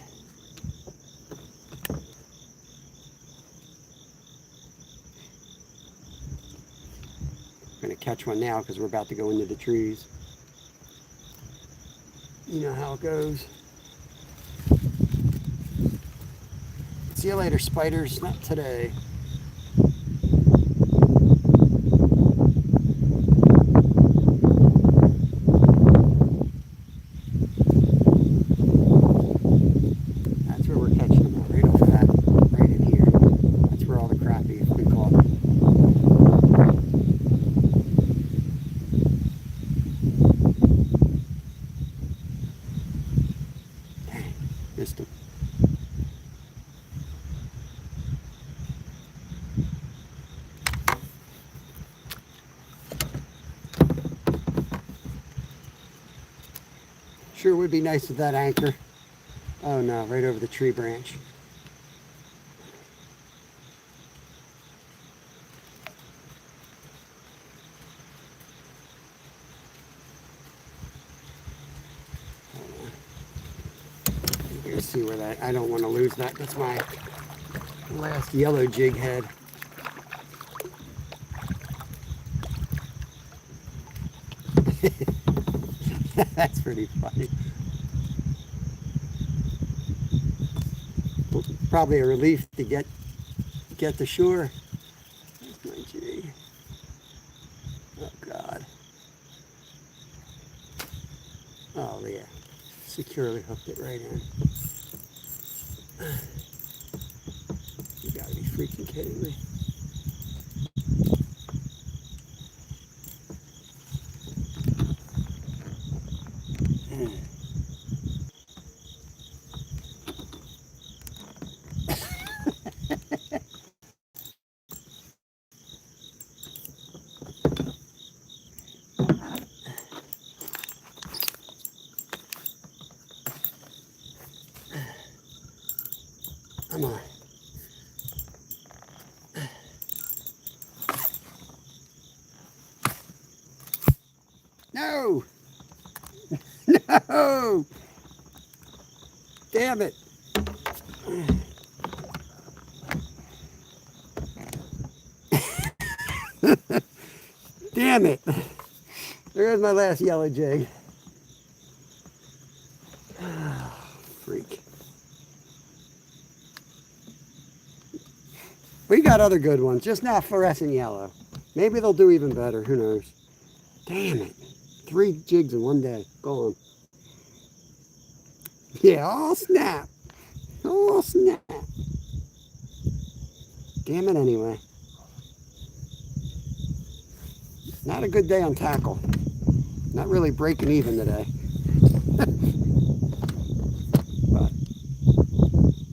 Gonna catch one now because we're about to go into the trees. You know how it goes. See you later, spiders. Not today. Sure would be nice with that anchor. Oh no, right over the tree branch. You see where that, I don't want to lose that. That's my last yellow jig head. That's pretty funny. Probably a relief to get to shore. There's my jig. Oh God. Oh yeah. Securely hooked it right in. You gotta be freaking kidding me. Come on. No! No! Damn it! Damn it! There's my last yellow jig. Freak. We got other good ones, just not fluorescent yellow. Maybe they'll do even better, who knows. Damn it. 3 jigs in one day. Gone. Yeah, oh snap. Oh snap. Damn it anyway. Not a good day on tackle. Not really breaking even today. But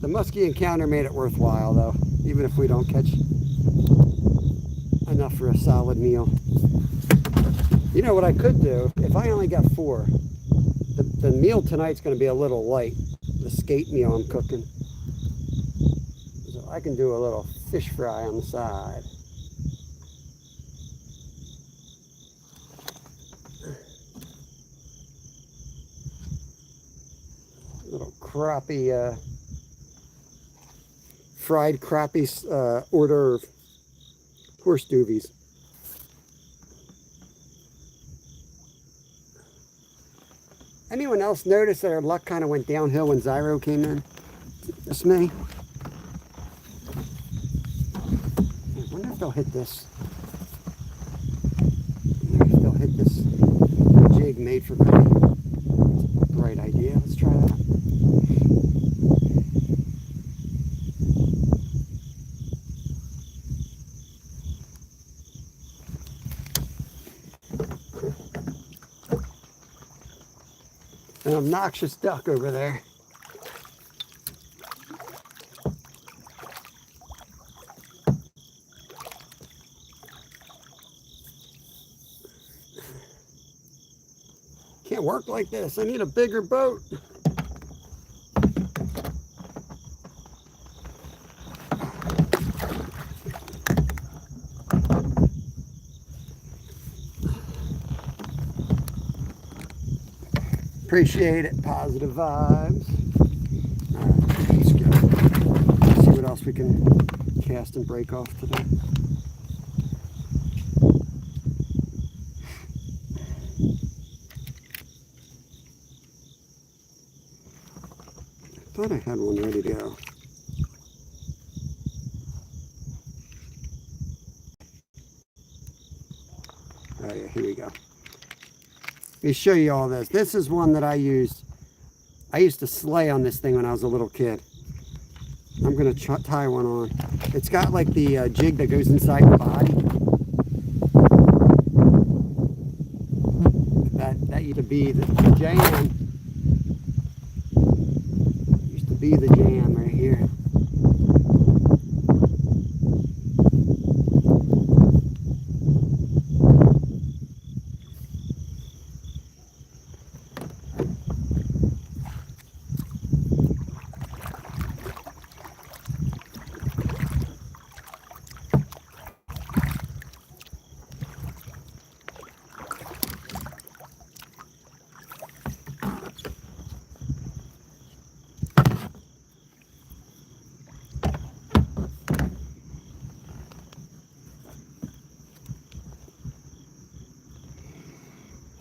the musky encounter made it worthwhile though, even if we don't catch enough for a solid meal. You know what I could do, if I only got 4, the meal tonight's going to be a little light, the skate meal I'm cooking. So I can do a little fish fry on the side. Little crappie, fried crappie hors d'oeuvre, horse doovies. Anyone else notice that our luck kind of went downhill when Zyro came in? Just me? I wonder if they'll hit this. I wonder if they'll hit this jig made for me. Great idea. Let's try that. An obnoxious duck over there. Can't work like this. I need a bigger boat. Appreciate it. Positive vibes. All right, let's go. Let's see what else we can cast and break off today. I thought I had one ready to go. Oh yeah, here we go. Let me show you all this. This is one that I used. I used to slay on this thing when I was a little kid. I'm going to tie one on. It's got like the jig that goes inside the body. That used to be the jam. Used to be the jam right here.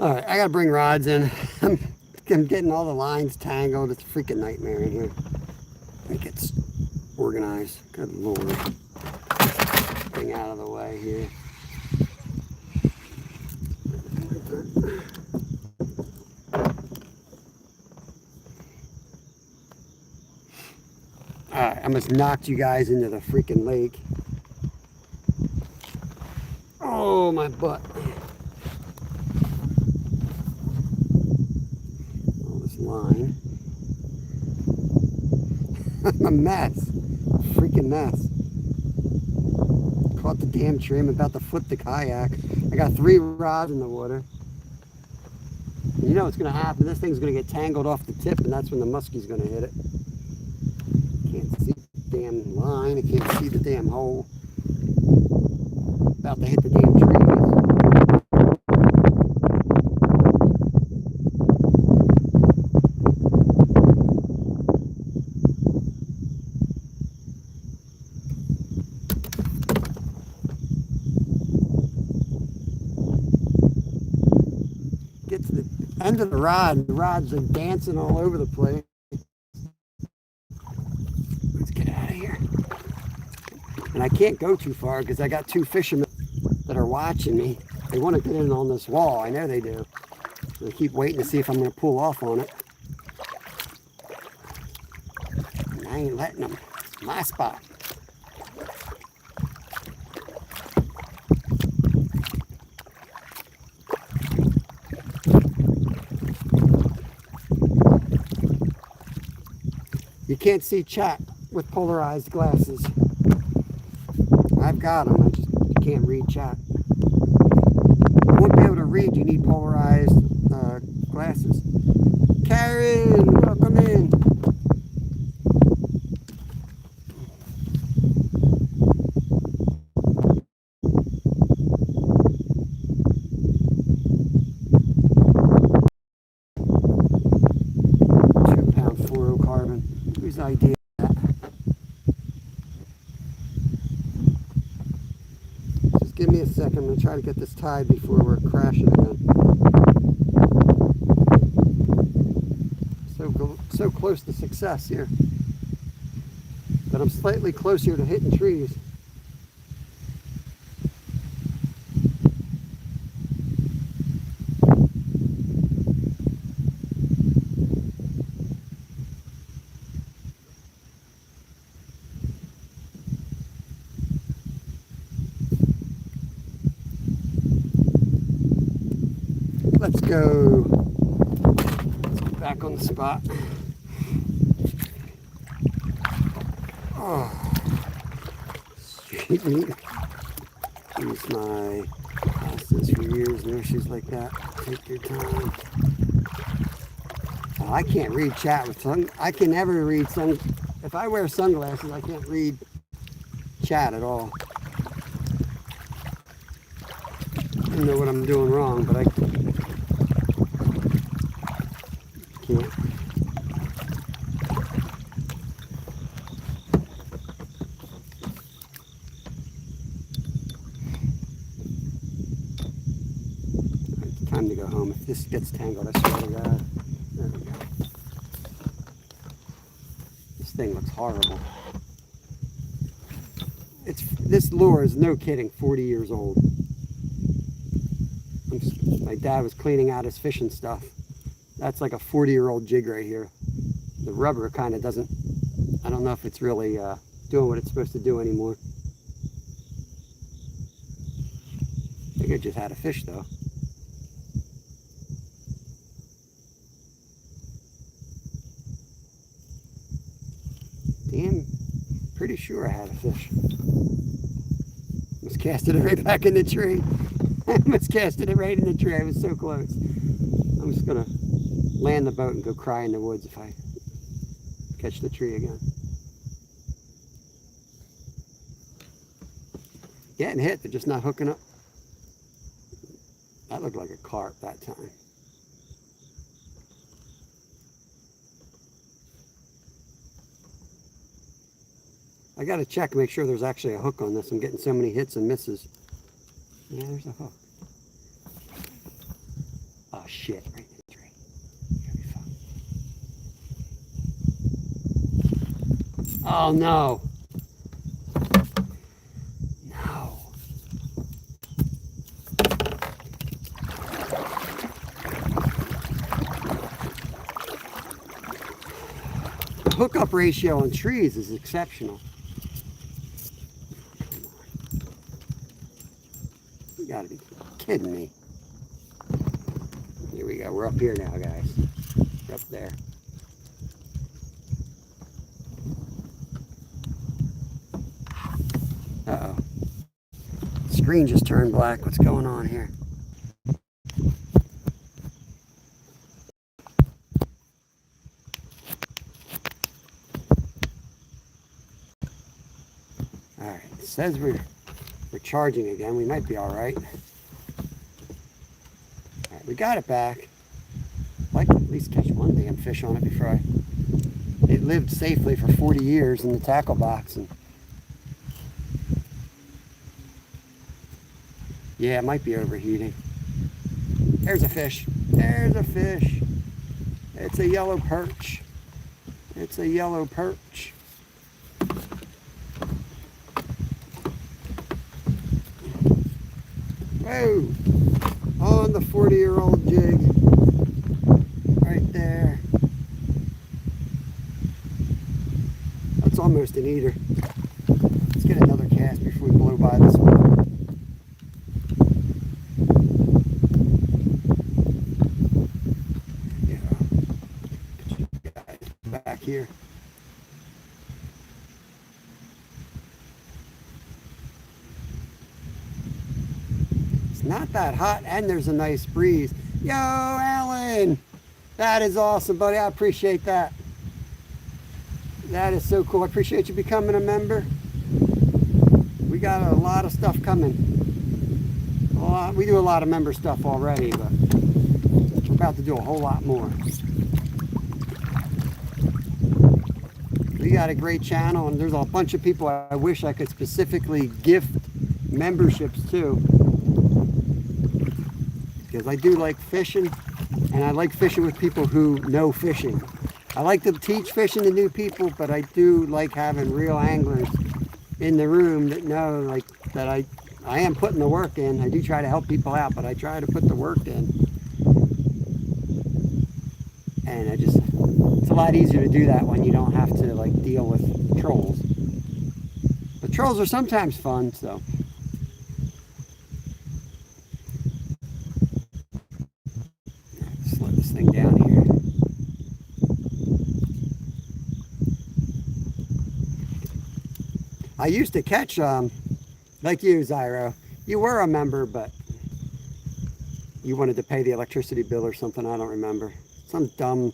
All right, I gotta bring rods in. I'm getting all the lines tangled. It's a freaking nightmare in here. Let me get organized. Good Lord. Thing out of the way here. Alright, I almost knocked you guys into the freaking lake. Oh, my butt. All this line. I'm a mess. A freaking mess. Caught the damn tree. I'm about to flip the kayak. I got 3 rods in the water. You know what's going to happen. This thing's going to get tangled off the tip, and that's when the musky's going to hit it. Can't see the damn line. I can't see the damn hole. About to hit the damn trees. Get to the end of the rod, and the rods are dancing all over the place. Let's get out of here. And I can't go too far because I got 2 fishermen that are watching me. They want to get in on this wall. I know they do. They keep waiting to see if I'm going to pull off on it. And I ain't letting them. It's my spot. You can't see chat with polarized glasses. I've got them, I just can't read chat. You won't be able to read, you need polarized glasses. Karen, welcome in. £2 fluorocarbon. Whose idea? Give me a second. I'm going to try to get this tied before we're crashing again. So close to success here. But I'm slightly closer to hitting trees. Let's go. Let's get back on the spot. Oh, street meat. Use my glasses for years. No issues like that. Take your time. Oh, I can't read chat with I can never read if I wear sunglasses, I can't read chat at all. I don't know what I'm doing wrong, but I can't. It's time to go home. If this gets tangled, I swear to God. There we go. This thing looks horrible. This lure is, no kidding, 40 years old. My dad was cleaning out his fishing stuff. That's like a 40-year-old jig right here. The rubber kind of doesn't, I don't know if it's really doing what it's supposed to do anymore. I think I just had a fish though. Damn, pretty sure I had a fish. Almost casted it right back in the tree. I almost casted it right in the tree. I was so close. I'm just gonna land the boat and go cry in the woods if I catch the tree again. Getting hit, they're just not hooking up. That looked like a carp that time. I gotta check, make sure there's actually a hook on this. I'm getting so many hits and misses. Yeah, there's a hook. shit. Right in the tree. Oh no. No. The hookup ratio on trees is exceptional. You gotta be kidding me. Here we go. We're up here now, guys. We're up there. Uh-oh. Screen just turned black. What's going on here? All right. It says we're charging again. We might be all right. All right. We got it back. I'd like to at least catch one damn fish on it before it lived safely for 40 years in the tackle box. And yeah, it might be overheating. There's a fish. There's a fish. It's a yellow perch. It's a yellow perch. Whoa! On the 40-year-old jig. Right there. That's almost an eater. Let's get another cast before we blow by this one. Back here. It's not that hot and there's a nice breeze. Yo, Alan! That is awesome, buddy. I appreciate that. That is so cool. I appreciate you becoming a member. We got a lot of stuff coming. We do a lot of member stuff already, but we're about to do a whole lot more. We got a great channel, and there's a bunch of people I wish I could specifically gift memberships to, because I do like fishing, and I like fishing with people who know fishing. I like to teach fishing to new people, but I do like having real anglers in the room that know, like, that I am putting the work in. I do try to help people out, but I try to put the work in. And it's a lot easier to do that when you don't have to like deal with trolls. But trolls are sometimes fun, so. Slow this thing down here. I used to catch, like you, Zyro. You were a member, but you wanted to pay the electricity bill or something, I don't remember. Some dumb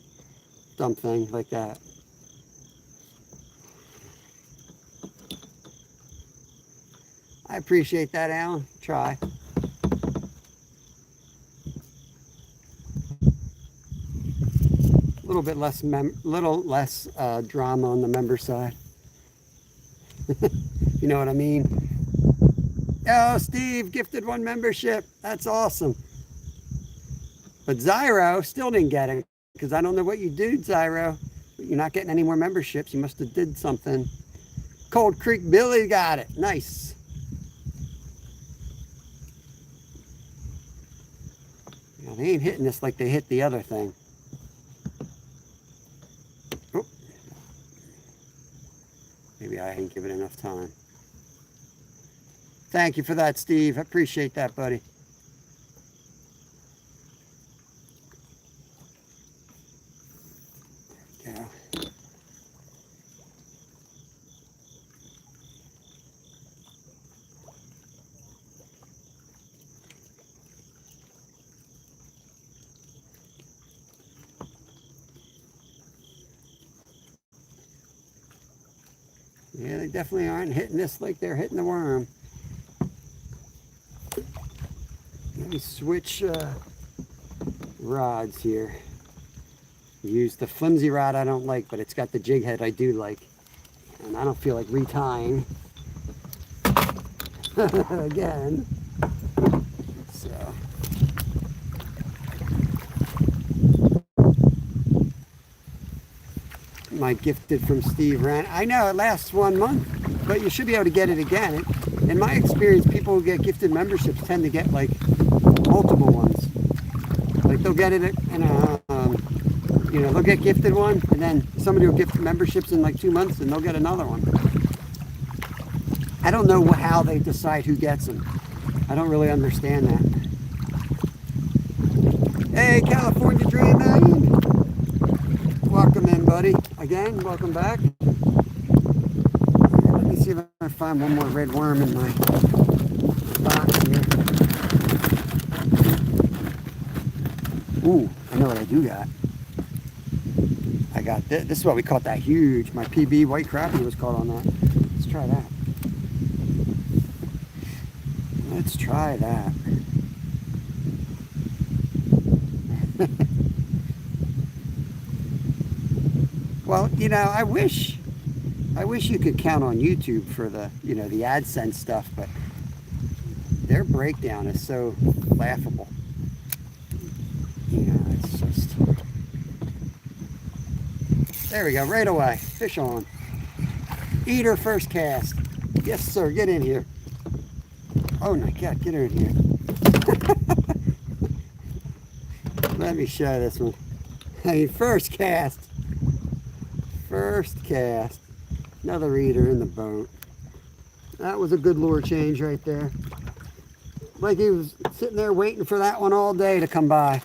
thing like that. I appreciate that, Alan. Try. A little bit less, drama on the member side. You know what I mean? Oh, Steve gifted 1 membership. That's awesome. But Zyro still didn't get it, because I don't know what you did, Zyro. You're not getting any more memberships. You must have did something. Cold Creek Billy got it. Nice. You know, they ain't hitting this like they hit the other thing. Oh. Maybe I didn't give it enough time. Thank you for that, Steve. I appreciate that, buddy. Yeah, they definitely aren't hitting this like they're hitting the worm. Let me switch rods here. Use the flimsy rod I don't like, but it's got the jig head I do like. And I don't feel like retying. Again. So. my gifted from Steve ran. I know it lasts 1 month, but you should be able to get it again. In my experience, people who get gifted memberships tend to get like multiple ones. Like they'll get it in a, you know, they'll get gifted one, and then somebody will gift memberships in like 2 months, and they'll get another one. I don't know how they decide who gets them. I don't really understand that. Hey, California Dreaming! Welcome in, buddy. Again, welcome back. Let me see if I can find one more red worm in my box here. Ooh, I know what I do got. I got this. This is what we caught that huge. My PB white crappie was caught on that. Let's try that. Let's try that. Well, you know, I wish you could count on YouTube for the, you know, the AdSense stuff, but their breakdown is so laughable. You know, it's just... There we go, right away. Fish on. Eater first cast. Yes, sir, get in here. Oh my God, get her in here. Let me show this one. I mean, first cast. First cast. Another eater in the boat. That was a good lure change right there. Like he was sitting there waiting for that one all day to come by.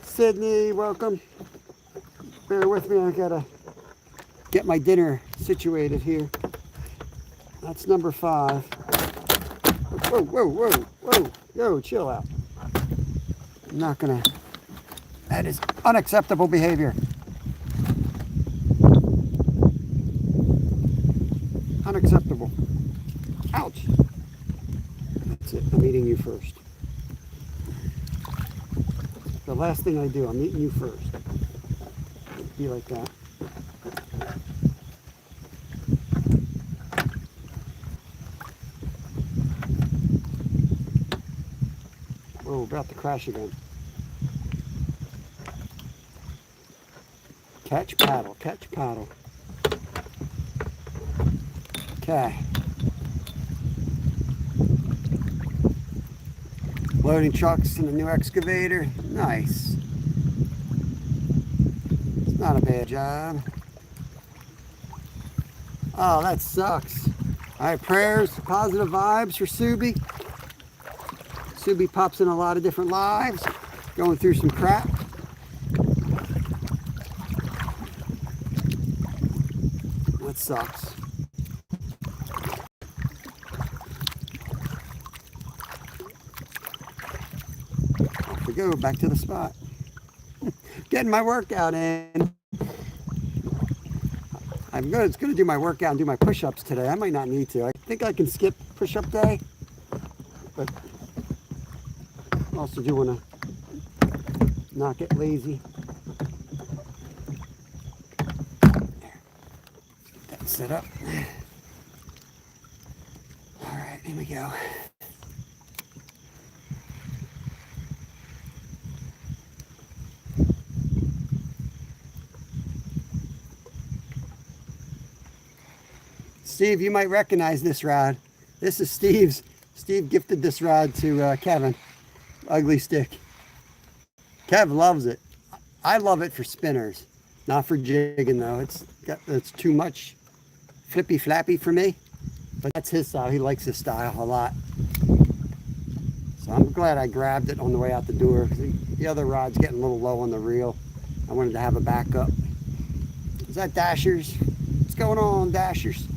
Sydney, welcome. Bear with me, I gotta get my dinner situated here. That's number 5. Whoa, whoa, whoa, whoa. Yo, chill out. I'm not gonna... That is unacceptable behavior. Unacceptable. Ouch. That's it. I'm eating you first. The last thing I do, I'm eating you first. Be like that. Whoa, about to crash again. Catch, paddle, catch, paddle. Okay. Loading trucks in the new excavator. Nice. It's not a bad job. Oh, that sucks. All right, prayers, positive vibes for Subi. Subi pops in a lot of different lives, going through some crap. That sucks. Off we go, back to the spot. Getting my workout in. I'm going to do my workout and do my push-ups today. I might not need to. I think I can skip push-up day, but I also do want to not get lazy. That set up. All right, here we go. Steve, you might recognize this rod. This is Steve's. Steve gifted this rod to Kevin. Ugly stick. Kev loves it. I love it for spinners, not for jigging though. It's too much flippy flappy for me, but that's his style. He likes his style a lot. So I'm glad I grabbed it on the way out the door. The other rod's getting a little low on the reel. I wanted to have a backup. Is that Dashers? What's going on, Dashers?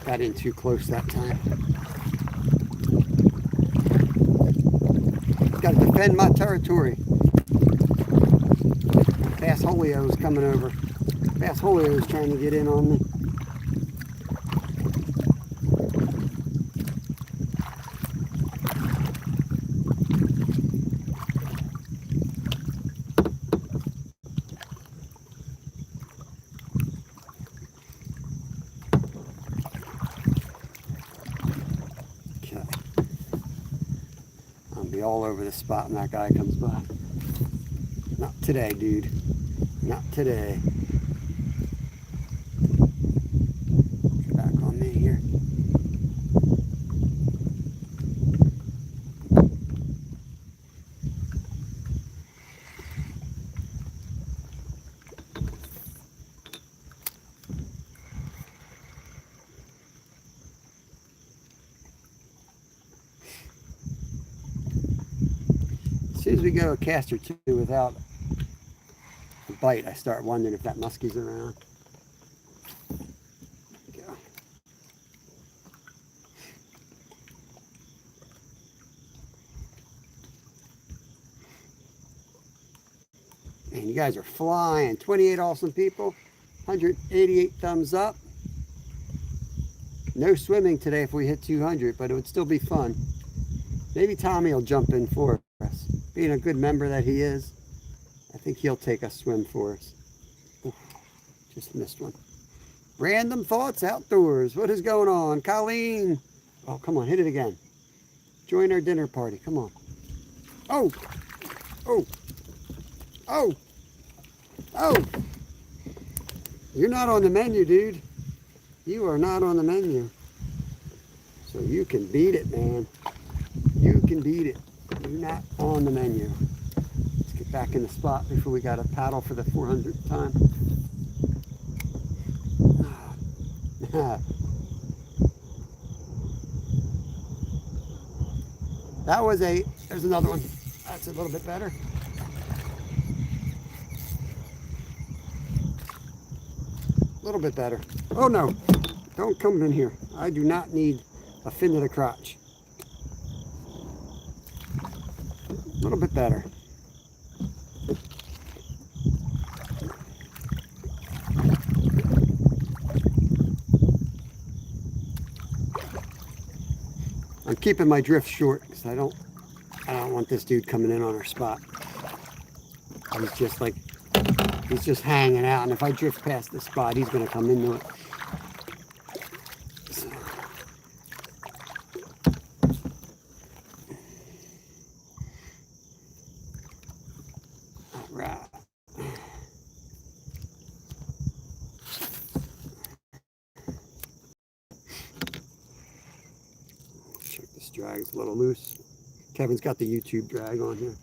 Got in too close that time. Got to defend my territory. Bass Holio's coming over. Bass Holio's trying to get in on me. be all over the spot when that guy comes by. Not today, dude. Not today. Back on me here. As soon as we go a cast or two without a bite, I start wondering if that musky's around. Go. And you guys are flying. 28 awesome people, 188 thumbs up. No swimming today if we hit 200, but it would still be fun. Maybe Tommy will jump in for us. Being a good member that he is, I think he'll take a swim for us. Oof, just missed one. Random Thoughts Outdoors. What is going on? Colleen. Oh, come on, hit it again. Join our dinner party. Come on. Oh. Oh. Oh. Oh. You're not on the menu, dude. You are not on the menu. So you can beat it, man. You can beat it. You're not on the menu. Let's get back in the spot before we got to paddle for the 400th time. That was there's another one. That's a little bit better. A little bit better. Oh no, don't come in here. I do not need a fin to the crotch. A little bit better. I'm keeping my drift short because I don't want this dude coming in on our spot. He's just hanging out, and if I drift past the spot, he's going to come into it. So. All right. Check this drag, it's a little loose. Kevin's got the YouTube drag on here.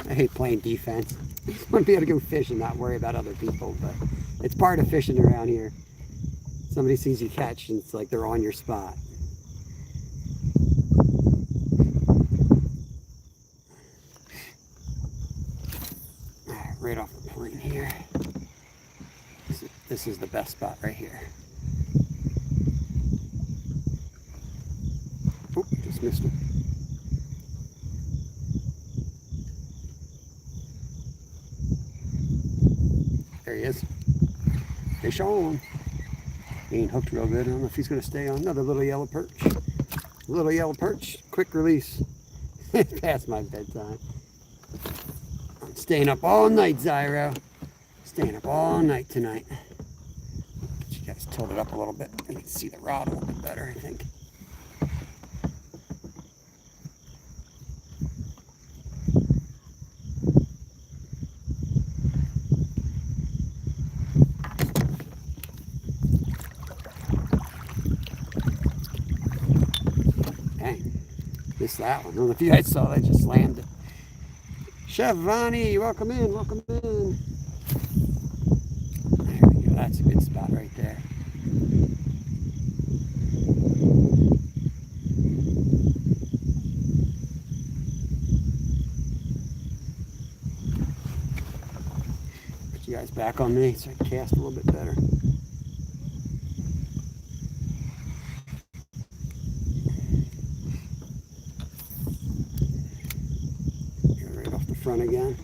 I hate playing defense. I just want to be able to go fish and not worry about other people, but it's part of fishing around here. Somebody sees you catch and it's like they're on your spot. Right off the point here. This is the best spot right here. Oh, just missed him. There he is. Fish on. He ain't hooked real good. I don't know if he's going to stay on. Another little yellow perch. Little yellow perch. Quick release. It's past my bedtime. I'm staying up all night, Zyro. Staying up all night tonight. Get you guys tilted up a little bit. You can see the rod a little bit better, I think. Missed that one. I don't know if you guys saw that, just slammed it. Chef Vonnie, welcome in, welcome in. There we go, that's a good spot right there. Put you guys back on me so I can cast a little bit better. Front again.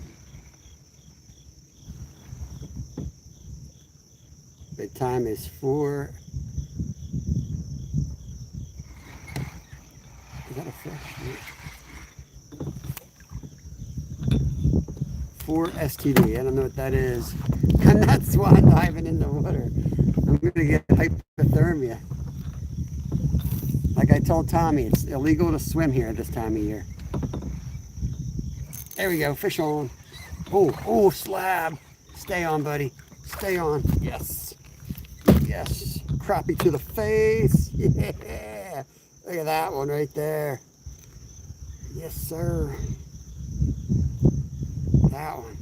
The time is 4. Is that a fish? 4 STD. I don't know what that is. I'm not swan diving in the water. I'm going to get hypothermia. Like I told Tommy, it's illegal to swim here this time of year. There we go, fish on. Oh, slab. Stay on, buddy. Stay on. Yes. Yes. Crappie to the face. Yeah. Look at that one right there. Yes, sir. That one.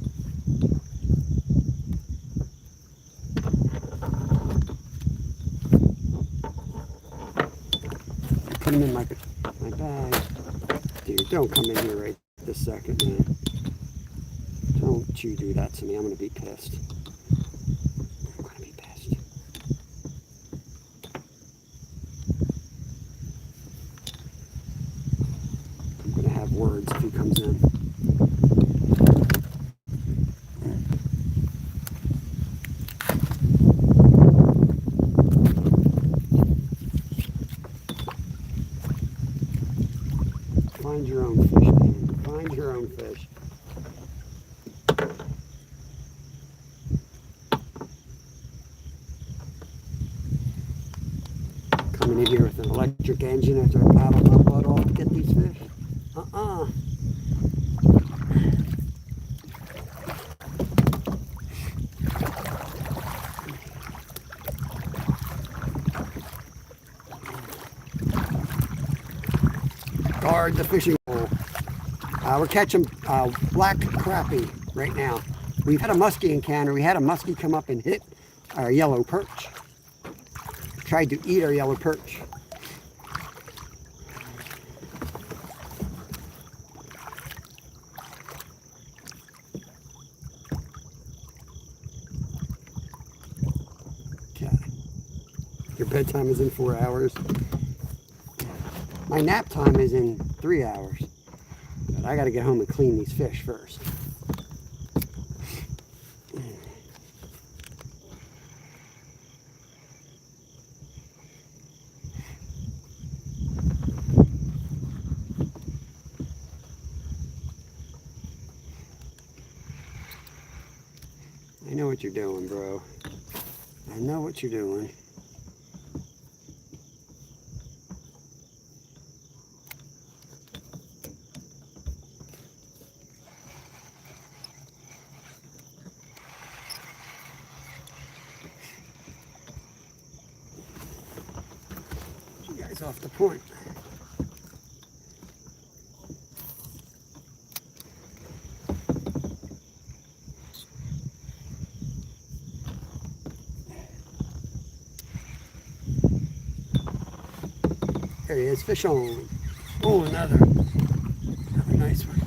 Put him in my bag. Dude, don't come in here right this second, man. Don't you do that to me. I'm going to be pissed. I'm going to be pissed. I'm going to have words if he comes in. Find your own fish, man. Find your own fish. Coming in here with an electric engine after I paddle my butt off to get these fish. Guard the fishing pole. We're catching black crappie right now. We've had a musky encounter. We had a musky come up and hit our yellow perch. Tried to eat our yellow perch. Okay. Your bedtime is in 4 hours. My nap time is in 3 hours. But I got to get home and clean these fish first. I know what you're doing, bro. I know what you're doing. You guys off the point. There he is, fish on. Oh, another nice one.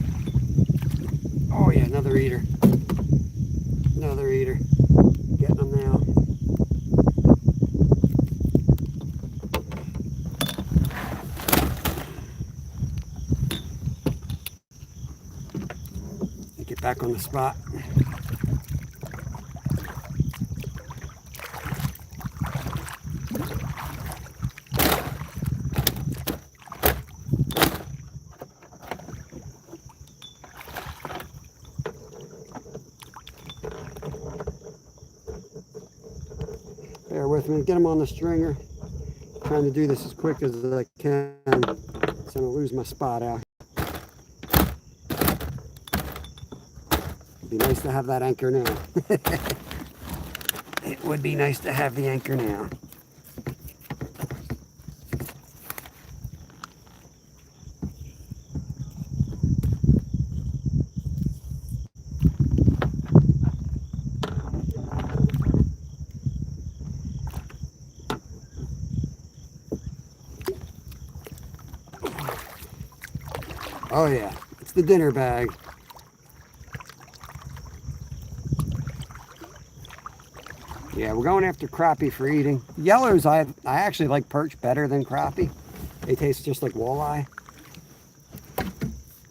Oh yeah, another eater. Another eater. Getting them now. Get back on the spot. Bear with me, get them on the stringer. Trying to do this as quick as I can, so I'm gonna lose my spot out. It'd be nice to have that anchor now. It would be nice to have the anchor now. Oh yeah, it's the dinner bag. Yeah, we're going after crappie for eating. Yellows, I actually like perch better than crappie. They taste just like walleye.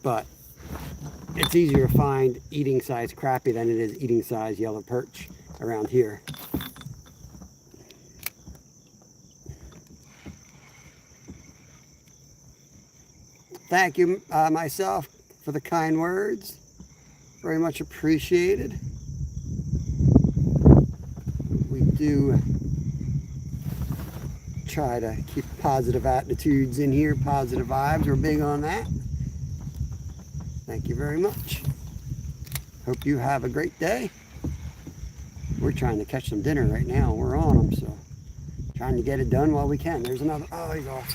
But it's easier to find eating size crappie than it is eating size yellow perch around here. Thank you, myself, for the kind words. Very much appreciated. We do try to keep positive attitudes in here, positive vibes. We're big on that. Thank you very much. Hope you have a great day. We're trying to catch some dinner right now. We're on them, so trying to get it done while we can. There's another. Oh, he's off.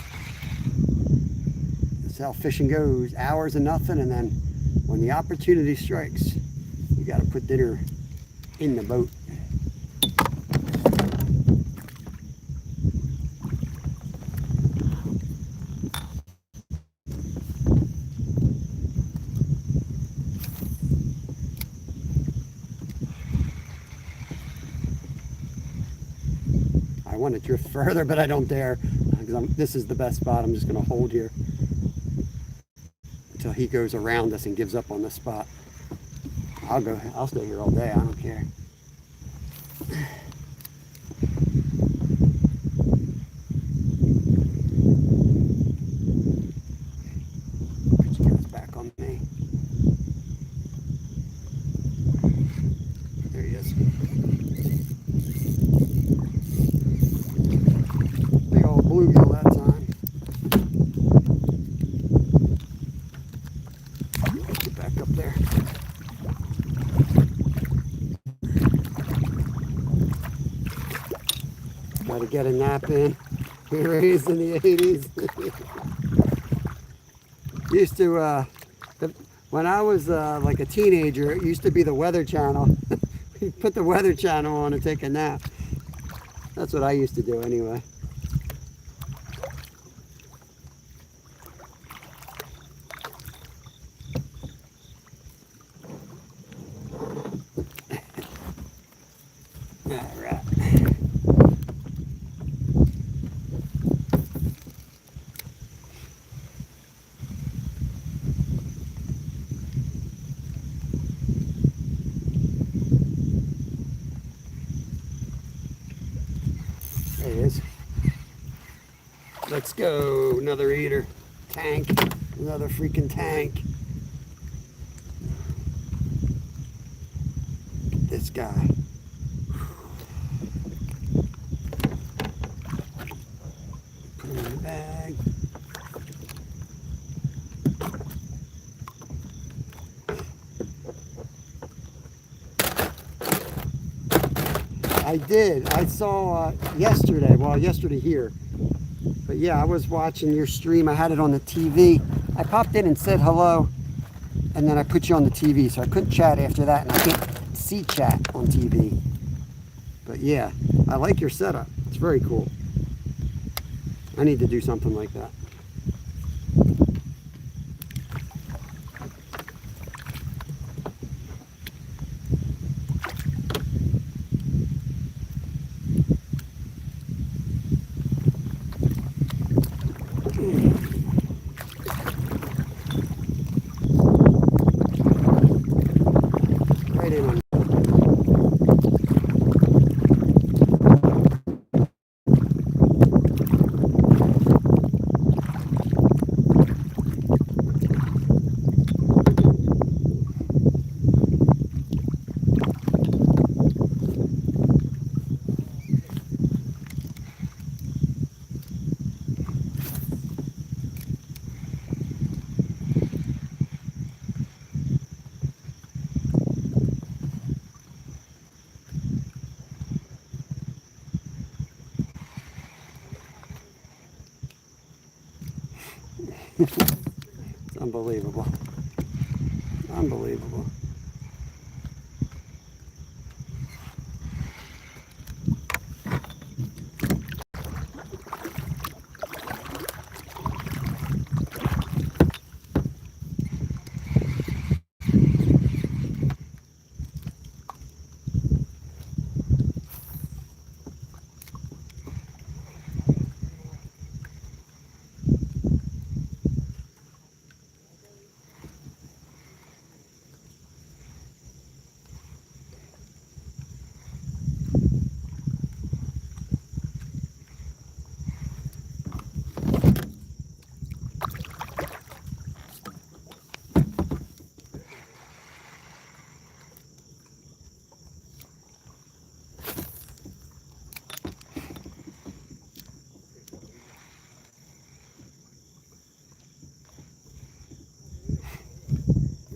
That's how fishing goes. Hours of nothing, and then when the opportunity strikes, you got to put dinner in the boat. I want to drift further, but I don't dare because this is the best spot. I'm just going to hold here until he goes around us and gives up on the spot. I'll stay here all day. I don't care. He goes back on me. There he is. Big old bluegill that time. Get back up there. Got to get a nap in. We were raised in the 80s. Used to, when I was like a teenager, it used to be the Weather Channel. You put the Weather Channel on and take a nap. That's what I used to do anyway. All right. There he is. Let's go. Another eater. Tank. Another freaking tank. Look at this guy. Put him in the bag. I did. I saw yesterday. Well, yesterday here. But yeah, I was watching your stream. I had it on the TV. I popped in and said hello, and then I put you on the TV, so I couldn't chat after that, and I can't see chat on TV. But yeah, I like your setup. It's very cool. I need to do something like that. Right in on. It's unbelievable. Unbelievable.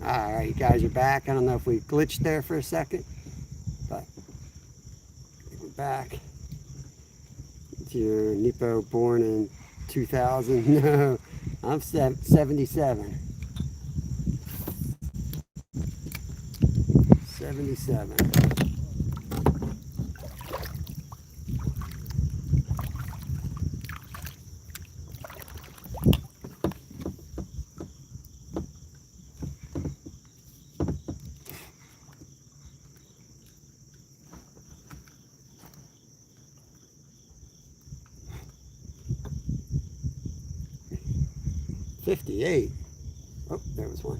All right, you guys are back. I don't know if we glitched there for a second, but we're back. It's your Nipo born in 2000. No, I'm 77. 77. $58. Oh, there was one.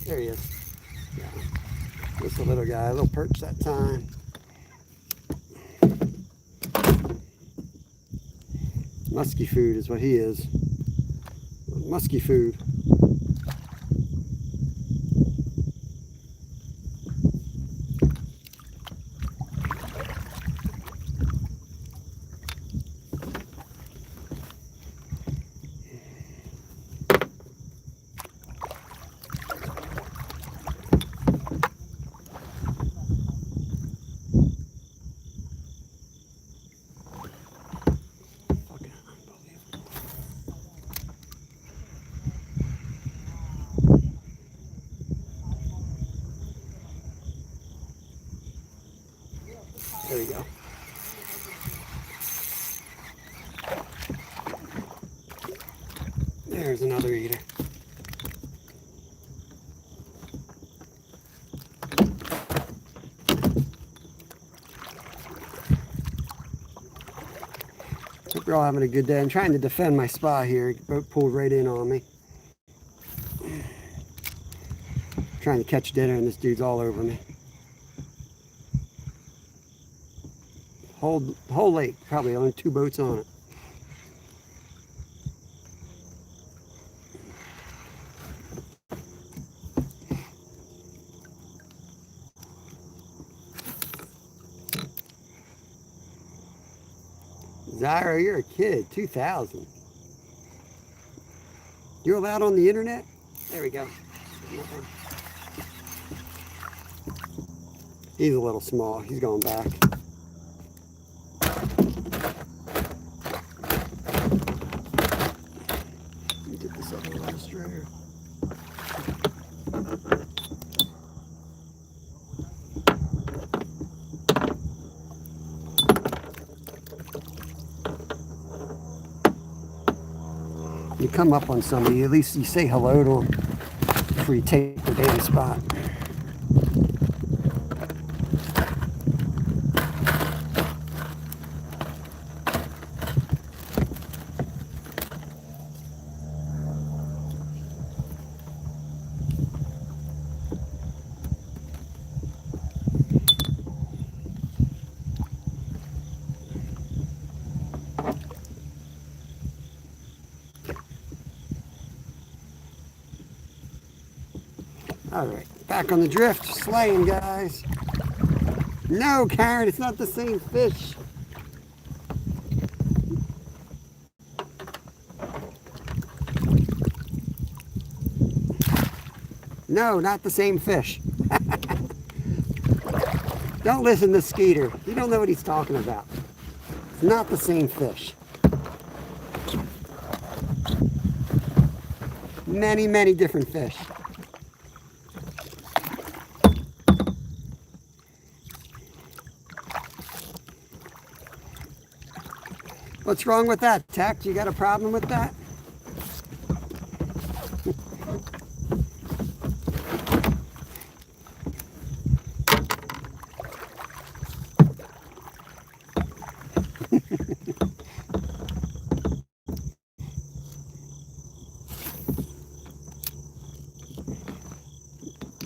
There he is. Yeah. Just a little guy, a little perch that time. Musky food is what he is. Musky food. There we go. There's another eater. Hope you're all having a good day. I'm trying to defend my spot here. Boat pulled right in on me. Trying to catch dinner and this dude's all over me. Whole lake, probably only 2 boats on it. Zyra, you're a kid, 2000. You're allowed on the internet? There we go. Nothing. He's a little small, he's going back. Get this up a little straighter. You come up on somebody, at least you say hello to them before you take the damn spot. All right, back on the drift, slaying, guys. No, Karen, it's not the same fish. No, not the same fish. Don't listen to Skeeter. You don't know what he's talking about. It's not the same fish. Many, many different fish. What's wrong with that, Tech? You got a problem with that?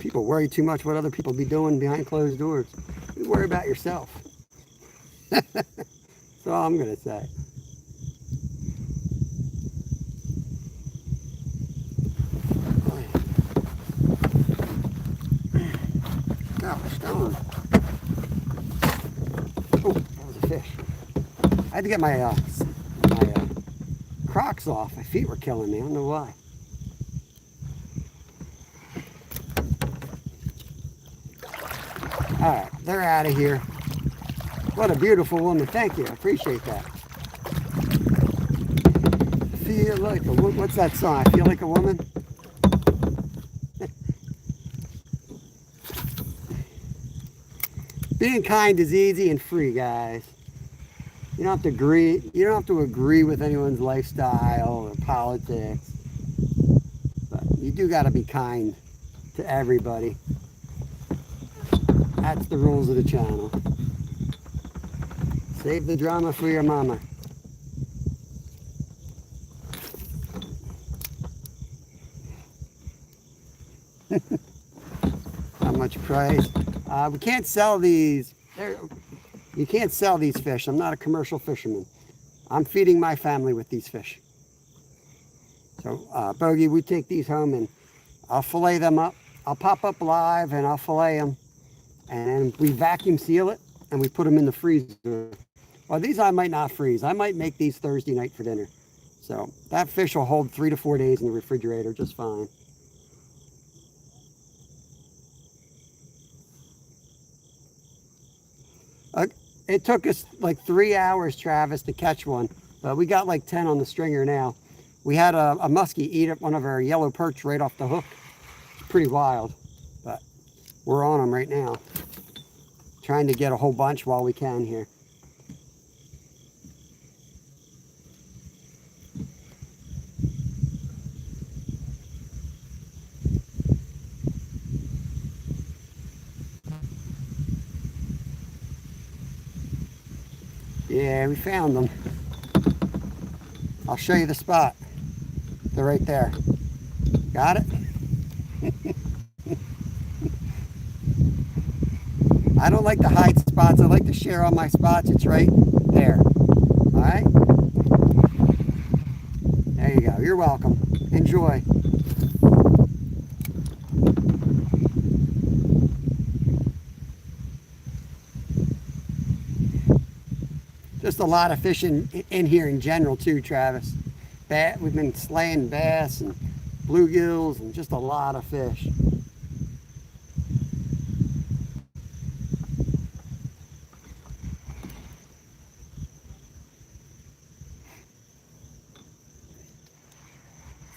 People worry too much what other people be doing behind closed doors. You worry about yourself. That's all I'm going to say. Gosh darn. Oh, that was a fish. I had to get my Crocs off. My feet were killing me. I don't know why. All right, they're out of here. What a beautiful woman. Thank you. I appreciate that. Feel like a woman. What's that song? I feel like a woman. Being kind is easy and free, guys. You don't have to agree. You don't have to agree with anyone's lifestyle or politics. But you do got to be kind to everybody. That's the rules of the channel. Save the drama for your mama. How much price? We can't sell these. You can't sell these fish. I'm not a commercial fisherman. I'm feeding my family with these fish. So, Bogey, we take these home and I'll fillet them up. I'll pop up live and I'll fillet them. And we vacuum seal it and we put them in the freezer. Well, these I might not freeze. I might make these Thursday night for dinner. So that fish will hold 3 to 4 days in the refrigerator just fine. It took us like 3 hours, Travis, to catch one. But we got like 10 on the stringer now. We had a muskie eat up one of our yellow perch right off the hook. It's pretty wild, but we're on them right now. Trying to get a whole bunch while we can here. Yeah, we found them. I'll show you the spot. They're right there. Got it? I don't like to hide spots. I like to share all my spots. It's right there. All right? There you go. You're welcome. Enjoy. Just a lot of fish in here in general too, Travis. We've been slaying bass and bluegills and just a lot of fish.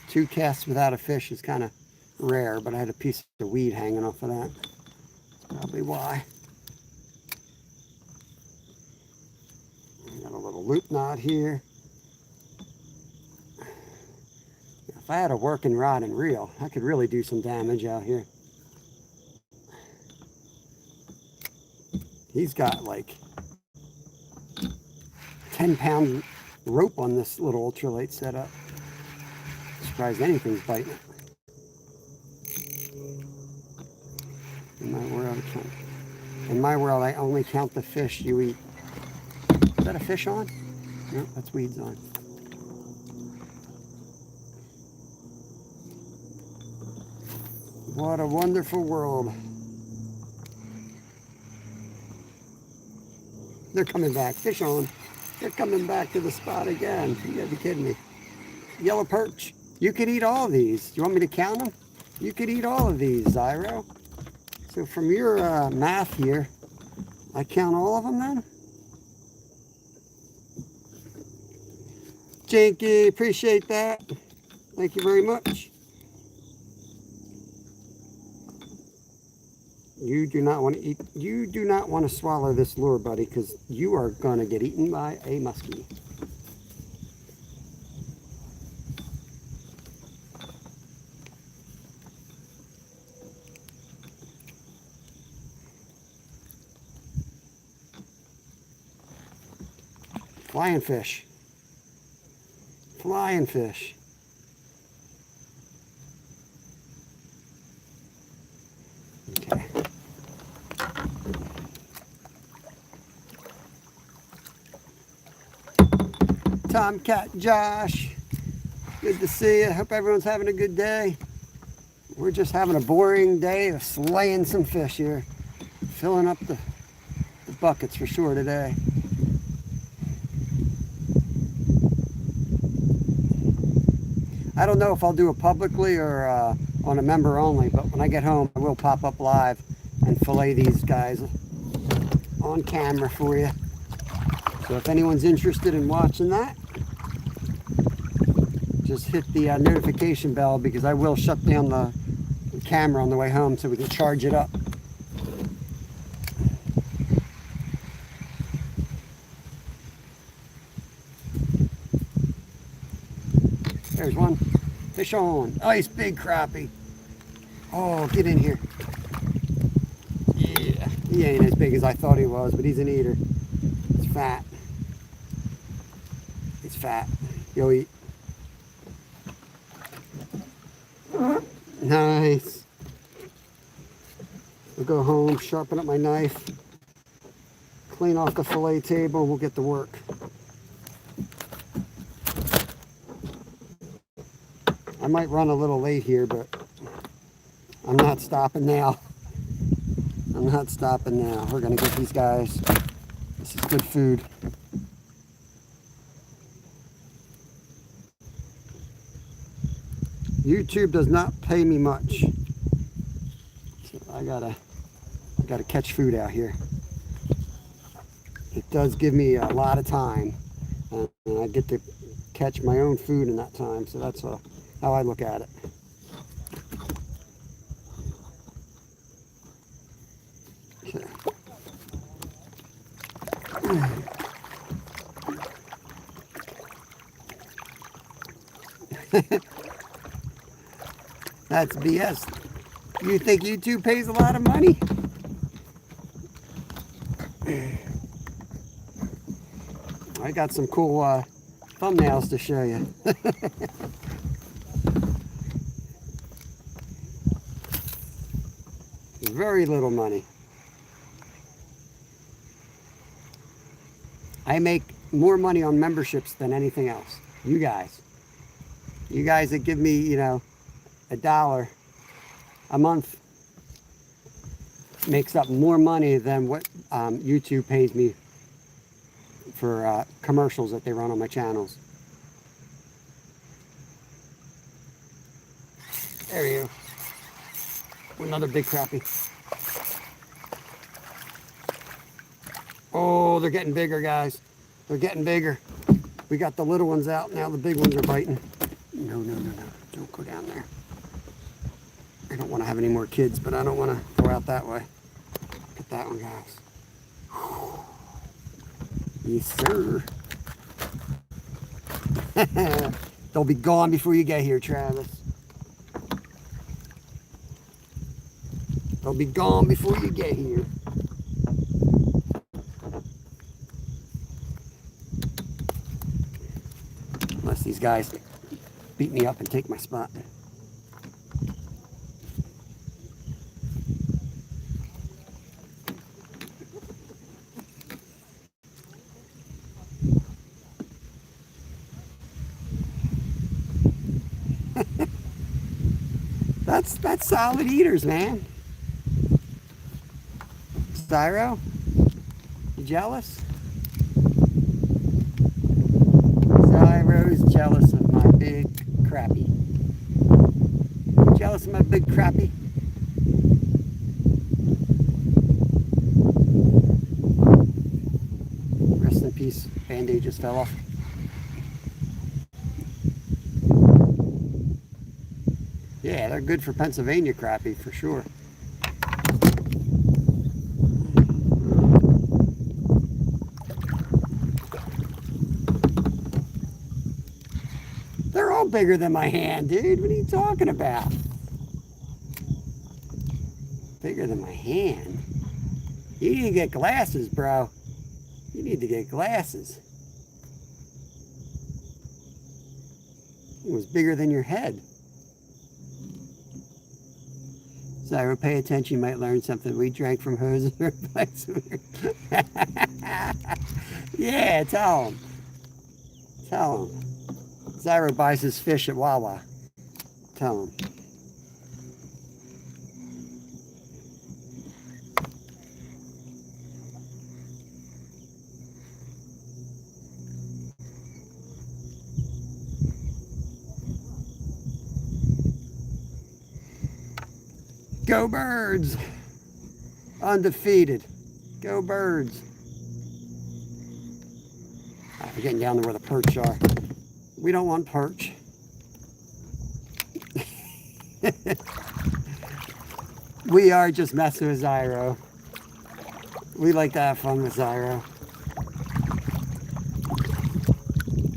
Two casts without a fish is kind of rare, but I had a piece of weed hanging off of that. That's probably why. Got a little loop knot here. If I had a working rod and reel, I could really do some damage out here. He's got like 10-pound rope on this little ultralight setup. Surprised anything's biting it. In my world, I only count the fish you eat. Is that a fish on? No, that's weeds on. What a wonderful world. They're coming back. Fish on. They're coming back to the spot again. You gotta be kidding me. Yellow perch. You could eat all of these. Do you want me to count them? You could eat all of these, Zyro. So from your math here, I count all of them then? Jinky, appreciate that. Thank you very much. You do not want to eat, you do not want to swallow this lure, buddy, because you are going to get eaten by a muskie. Flying fish. Flying fish. Okay. Tomcat Josh, good to see you. Hope everyone's having a good day. We're just having a boring day of slaying some fish here. Filling up the buckets for sure today. I don't know if I'll do it publicly or on a member only, but when I get home, I will pop up live and fillet these guys on camera for you. So if anyone's interested in watching that, just hit the notification bell, because I will shut down the camera on the way home so we can charge it up. There's one. Fish on. Nice big crappie. Oh, get in here. Yeah, he ain't as big as I thought he was, but he's an eater. It's fat. It's fat. You'll eat. Nice. We'll go home, sharpen up my knife, clean off the fillet table, and we'll get to work. I might run a little late here, but I'm not stopping now. I'm not stopping now. We're gonna get these guys. This is good food. YouTube does not pay me much, so I gotta catch food out here. It does give me a lot of time, and I get to catch my own food in that time. So that's how I look at it. Okay. That's BS. You think YouTube pays a lot of money? I got some cool thumbnails to show you. Very little money. I make more money on memberships than anything else. You guys that give me, you know, $1 a month makes up more money than what YouTube pays me for commercials that they run on my channels. There you go. Another big crappie. Oh, they're getting bigger, guys. They're getting bigger. We got the little ones out, now the big ones are biting. No, no, no, no. Don't go down there. I don't want to have any more kids, but I don't want to go out that way. Look at that one, guys. Yes, sir. They'll be gone before you get here, Travis. They'll be gone before you get here. Unless these guys beat me up and take my spot. That's solid eaters, man. Styro, you jealous? Styro's jealous of my big crappie. You jealous of my big crappie? Rest in peace. Band-Aid just fell off. Yeah, they're good for Pennsylvania crappie for sure. They're all bigger than my hand, dude. What are you talking about? Bigger than my hand? You need to get glasses, bro. You need to get glasses. It was bigger than your head. Zyro, pay attention, you might learn something. We drank from hoses or pipes. Yeah, tell him. Tell him. Zyro buys his fish at Wawa. Tell him. Go birds! Undefeated. Go birds. We're getting down to where the perch are. We don't want perch. We are just messing with Zyro. We like to have fun with Zyro.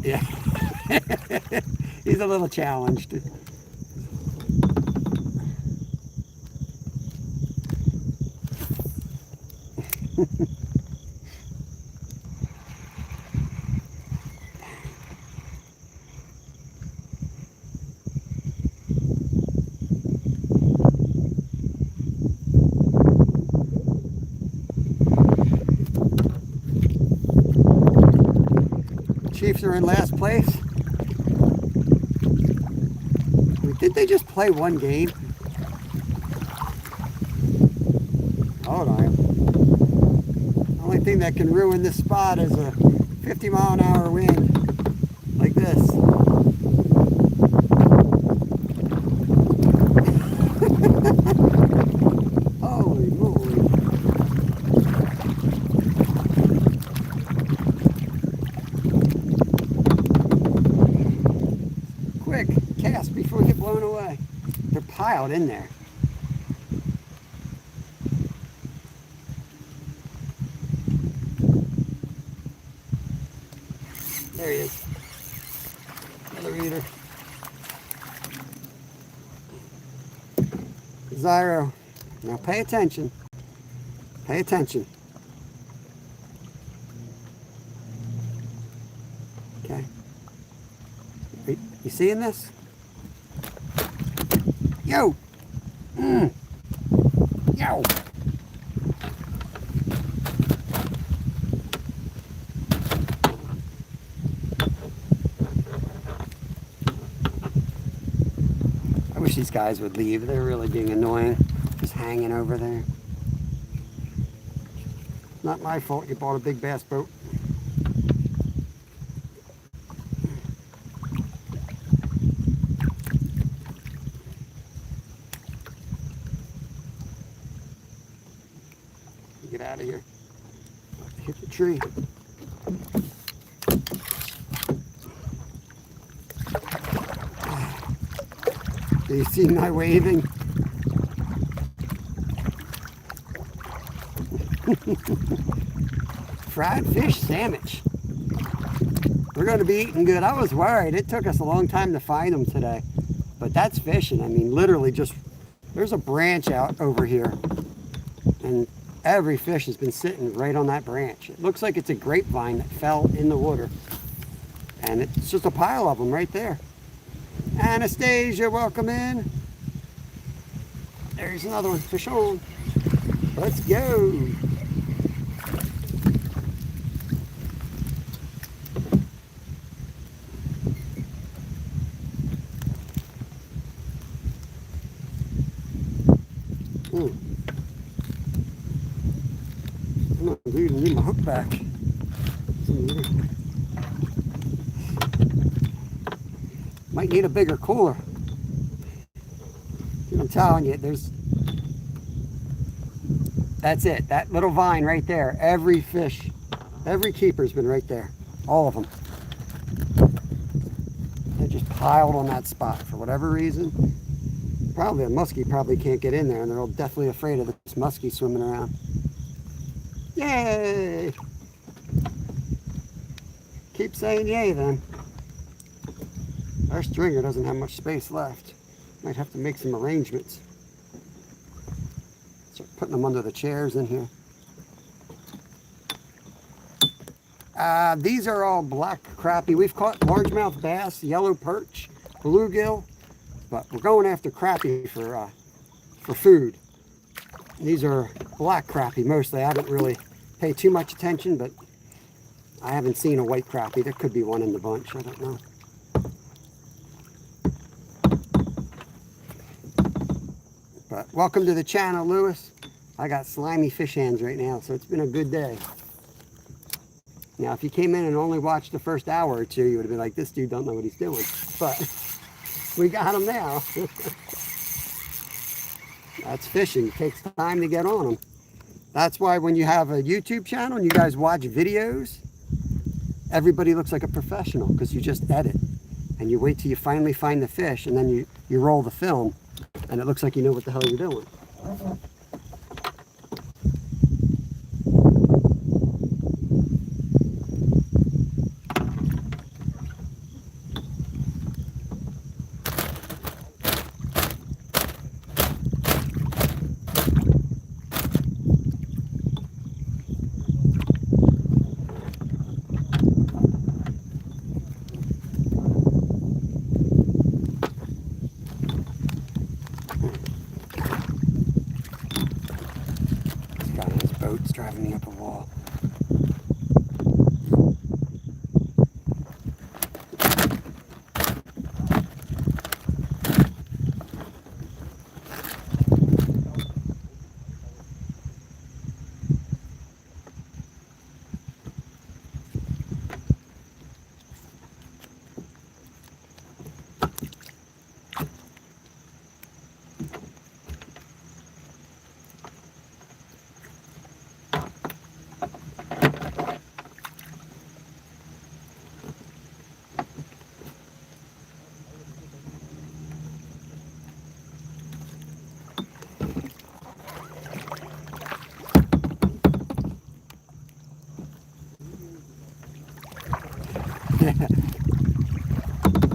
Yeah. He's a little challenged. Chiefs are in last place. Did they just play one game? Hold on. The only thing that can ruin this spot is a 50-mile-an-hour wind like this. Holy moly. Quick, cast before we get blown away. They're piled in there. There he is. Another eater. Zyro. Now pay attention. Pay attention. Okay. You seeing this? Yo! Yo! I wish these guys would leave. They're really being annoying. Just hanging over there. Not my fault you bought a big bass boat. Get out of here. Hit the tree. Do you see my waving? Fried fish sandwich. We're going to be eating good. I was worried. It took us a long time to find them today. But that's fishing. I mean, literally just, there's a branch out over here. And every fish has been sitting right on that branch. It looks like it's a grapevine that fell in the water. And it's just a pile of them right there. Anastasia, welcome in. There's another one. Fish on. Let's go. I'm not going to need my hook back. Might need a bigger cooler. I'm telling you, that's it. That little vine right there. Every fish, every keeper's been right there. All of them. They're just piled on that spot for whatever reason. Probably a muskie probably can't get in there, and they're all definitely afraid of this muskie swimming around. Yay! Keep saying yay then. Our stringer doesn't have much space left. Might have to make some arrangements. Start putting them under the chairs in here. These are all black crappie. We've caught largemouth bass, yellow perch, bluegill, but we're going after crappie for food. These are black crappie mostly. I haven't really paid too much attention, but I haven't seen a white crappie. There could be one in the bunch. I don't know. But welcome to the channel, Lewis. I got slimy fish hands right now, so it's been a good day. Now, if you came in and only watched the first hour or two, you would have been like, this dude don't know what he's doing. But we got him now. That's fishing. It takes time to get on them. That's why when you have a YouTube channel and you guys watch videos, everybody looks like a professional, because you just edit. And you wait till you finally find the fish, and then you roll the film, and it looks like you know what the hell you're doing. Boat's driving me up a wall.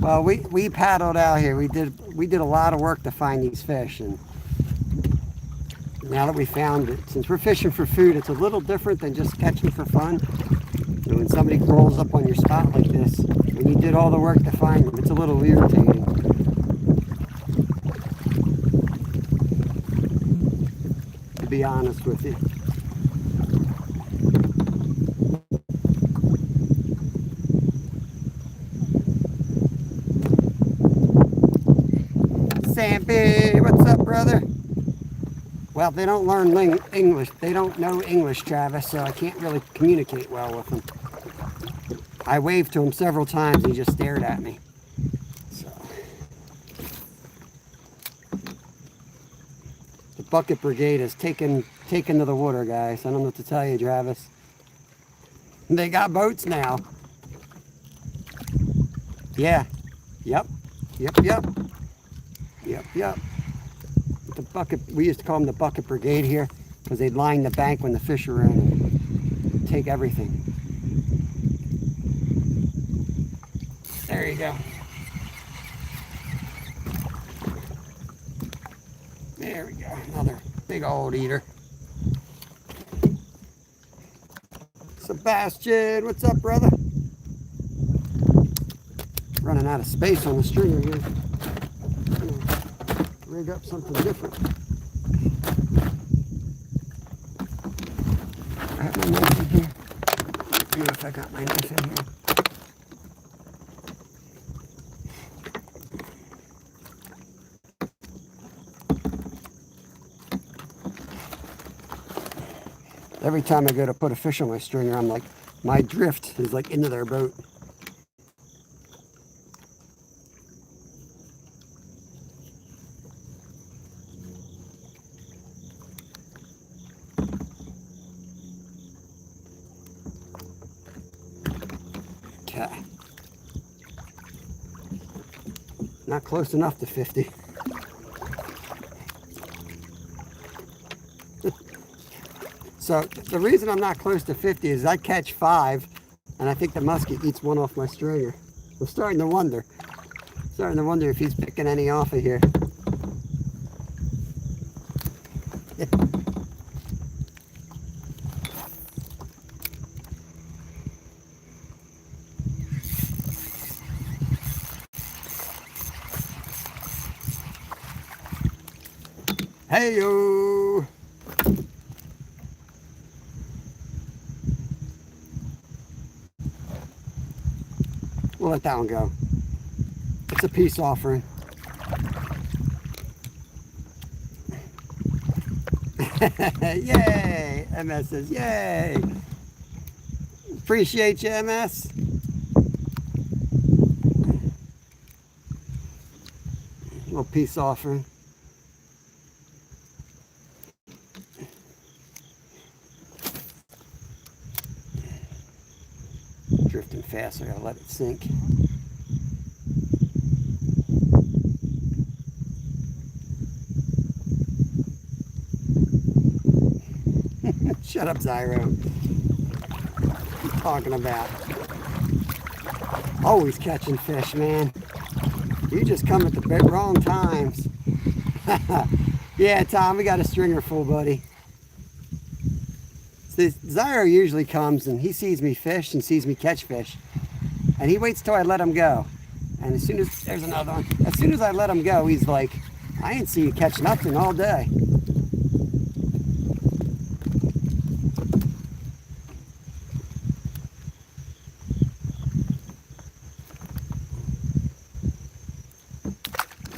Well, we paddled out here. We did a lot of work to find these fish, and now that we found it, since we're fishing for food, it's a little different than just catching for fun. And when somebody rolls up on your spot like this, and you did all the work to find them, it's a little irritating. To be honest with you. Sampy, what's up, brother? Well, they don't learn English. They don't know English, Travis, so I can't really communicate well with them. I waved to him several times, and he just stared at me. So. The bucket brigade is taken to the water, guys. I don't know what to tell you, Travis. They got boats now. Yeah. Yep. The bucket, we used to call them the bucket brigade here, because they'd line the bank when the fish were in and take everything. There you go. There we go. Another big old eater. Sebastian, what's up, brother? Running out of space on the stringer here. Rig up something different. I have my knife in here. See if I got my knife in here. Every time I go to put a fish on my stringer, I'm like, my drift is like into their boat. Okay. Not close enough to 50. So the reason I'm not close to 50 is I catch 5, and I think the muskie eats one off my stringer. I'm starting to wonder. If he's picking any off of here. Hey-o! We'll let that one go. It's a peace offering. Yay! MS says, yay! Appreciate you, MS. Little peace offering. fast, I gotta let it sink. Shut up, Zyro. What are you talking about? Always catching fish, man. You just come at the wrong times. Yeah, Tom, we got a stringer full, buddy. So Zyro usually comes and he sees me fish and sees me catch fish. And he waits till I let him go. And as soon as, there's another one. As soon as I let him go, he's like, I ain't seen you catch nothing all day.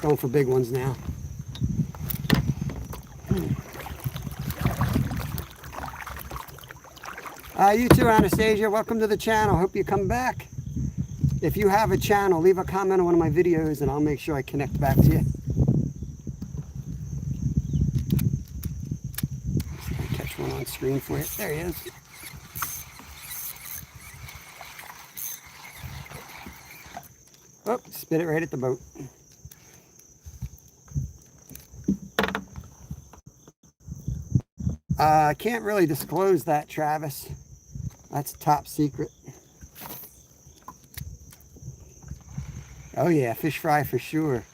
Going for big ones now. You too, Anastasia. Welcome to the channel. Hope you come back. If you have a channel, leave a comment on one of my videos and I'll make sure I connect back to you. I'll catch one on screen for you. There he is. Oh, spit it right at the boat. I can't really disclose that, Travis. That's top secret. Oh yeah, fish fry for sure.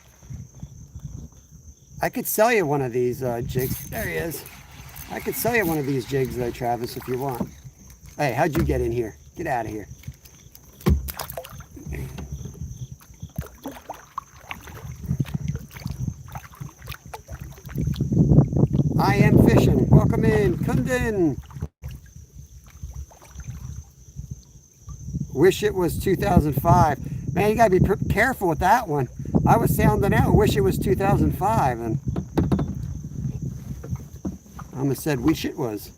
I could sell you one of these jigs. There he is. I could sell you one of these jigs though, Travis, if you want. Hey, how'd you get in here? Get out of here. I am fishing. Welcome in. Kundin. Wish it was 2005. Man, you gotta be careful with that one. I was sounding out. Wish it was 2005, and I almost said wish it was.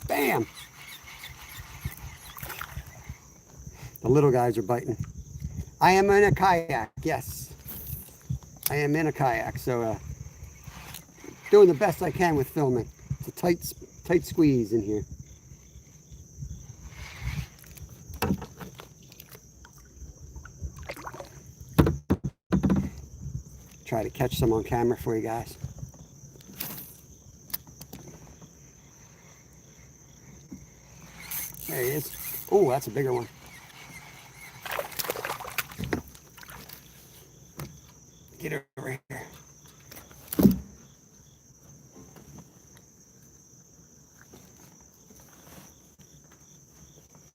Bam! The little guys are biting. I am in a kayak, yes. I am in a kayak, so doing the best I can with filming. It's a tight squeeze in here. Try to catch some on camera for you guys. There he is. Oh, that's a bigger one. Get over here.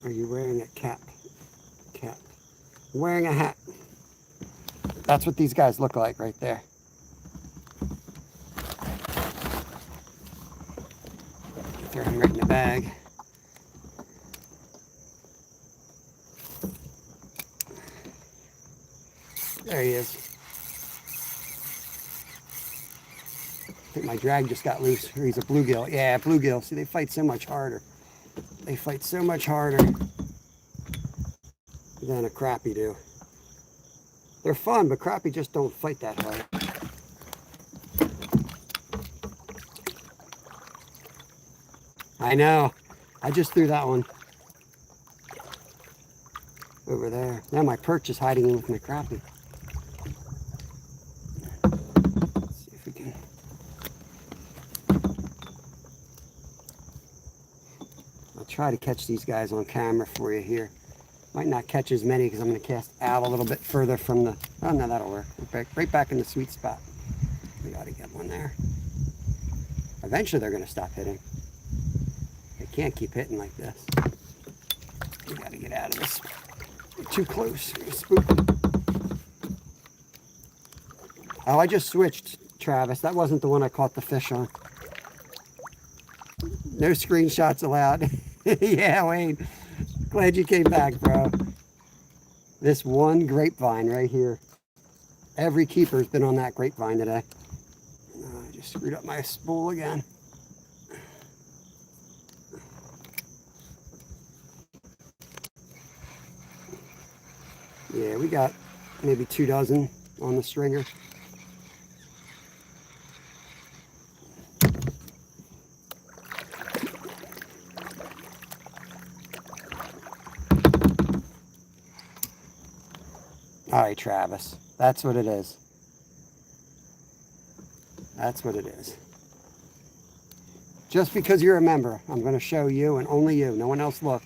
Are you wearing a cap? Cap. Wearing a hat. That's what these guys look like right there. Throw him right in the bag. There he is. I think my drag just got loose. Or he's a bluegill. Yeah, bluegill. See, they fight so much harder. They fight so much harder than a crappie do. They're fun, but crappie just don't fight that hard. I know. I just threw that one over there. Now my perch is hiding in with my crappie. Let's see if we can. I'll try to catch these guys on camera for you here. Might not catch as many because I'm going to cast out a little bit further from the... Oh, no, that'll work. Right back in the sweet spot. We got to get one there. Eventually, they're going to stop hitting. They can't keep hitting like this. We got to get out of this. We're too close. We're spook them. Oh, I just switched, Travis. That wasn't the one I caught the fish on. No screenshots allowed. Yeah, Wayne. Glad you came back, bro. This one grapevine right here. Every keeper's been on that grapevine today. I just screwed up my spool again. Yeah, we got maybe 2 dozen on the stringer. All right, Travis. That's what it is. That's what it is. Just because you're a member, I'm going to show you and only you. No one else look.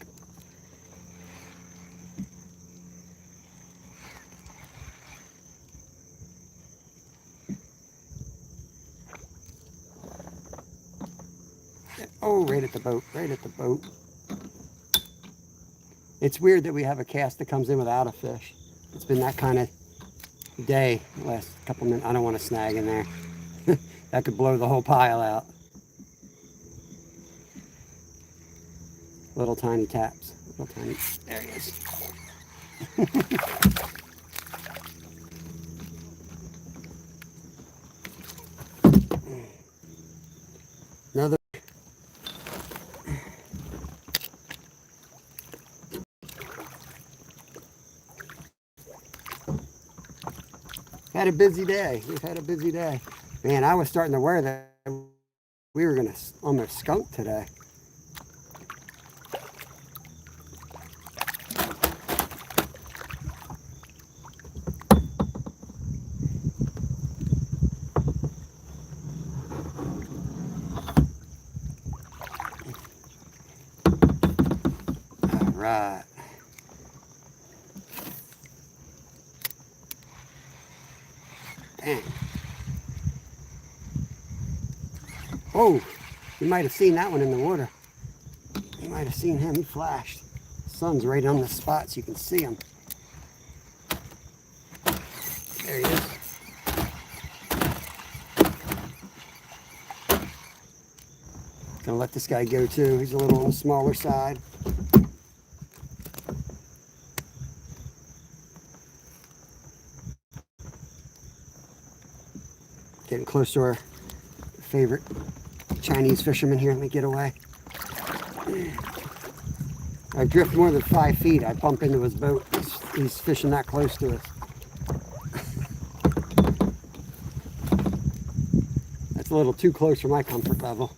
Oh, right at the boat, right at the boat. It's weird that we have a cast that comes in without a fish. It's been that kind of day the last couple minutes. I don't want to snag in there. That could blow the whole pile out. Little tiny taps. Little tiny. There he is. Another. Had a busy day. We've had a busy day. Man, I was starting to worry that we were going to almost skunk today. All right. Dang. Oh, you might have seen that one in the water. You might have seen him. He flashed. The sun's right on the spot so you can see him. There he is. Gonna let this guy go too. He's a little on the smaller side. Getting close to our favorite Chinese fisherman here. Let me get away. I drift more than 5 feet. I bump into his boat. He's fishing that close to us. That's a little too close for my comfort level.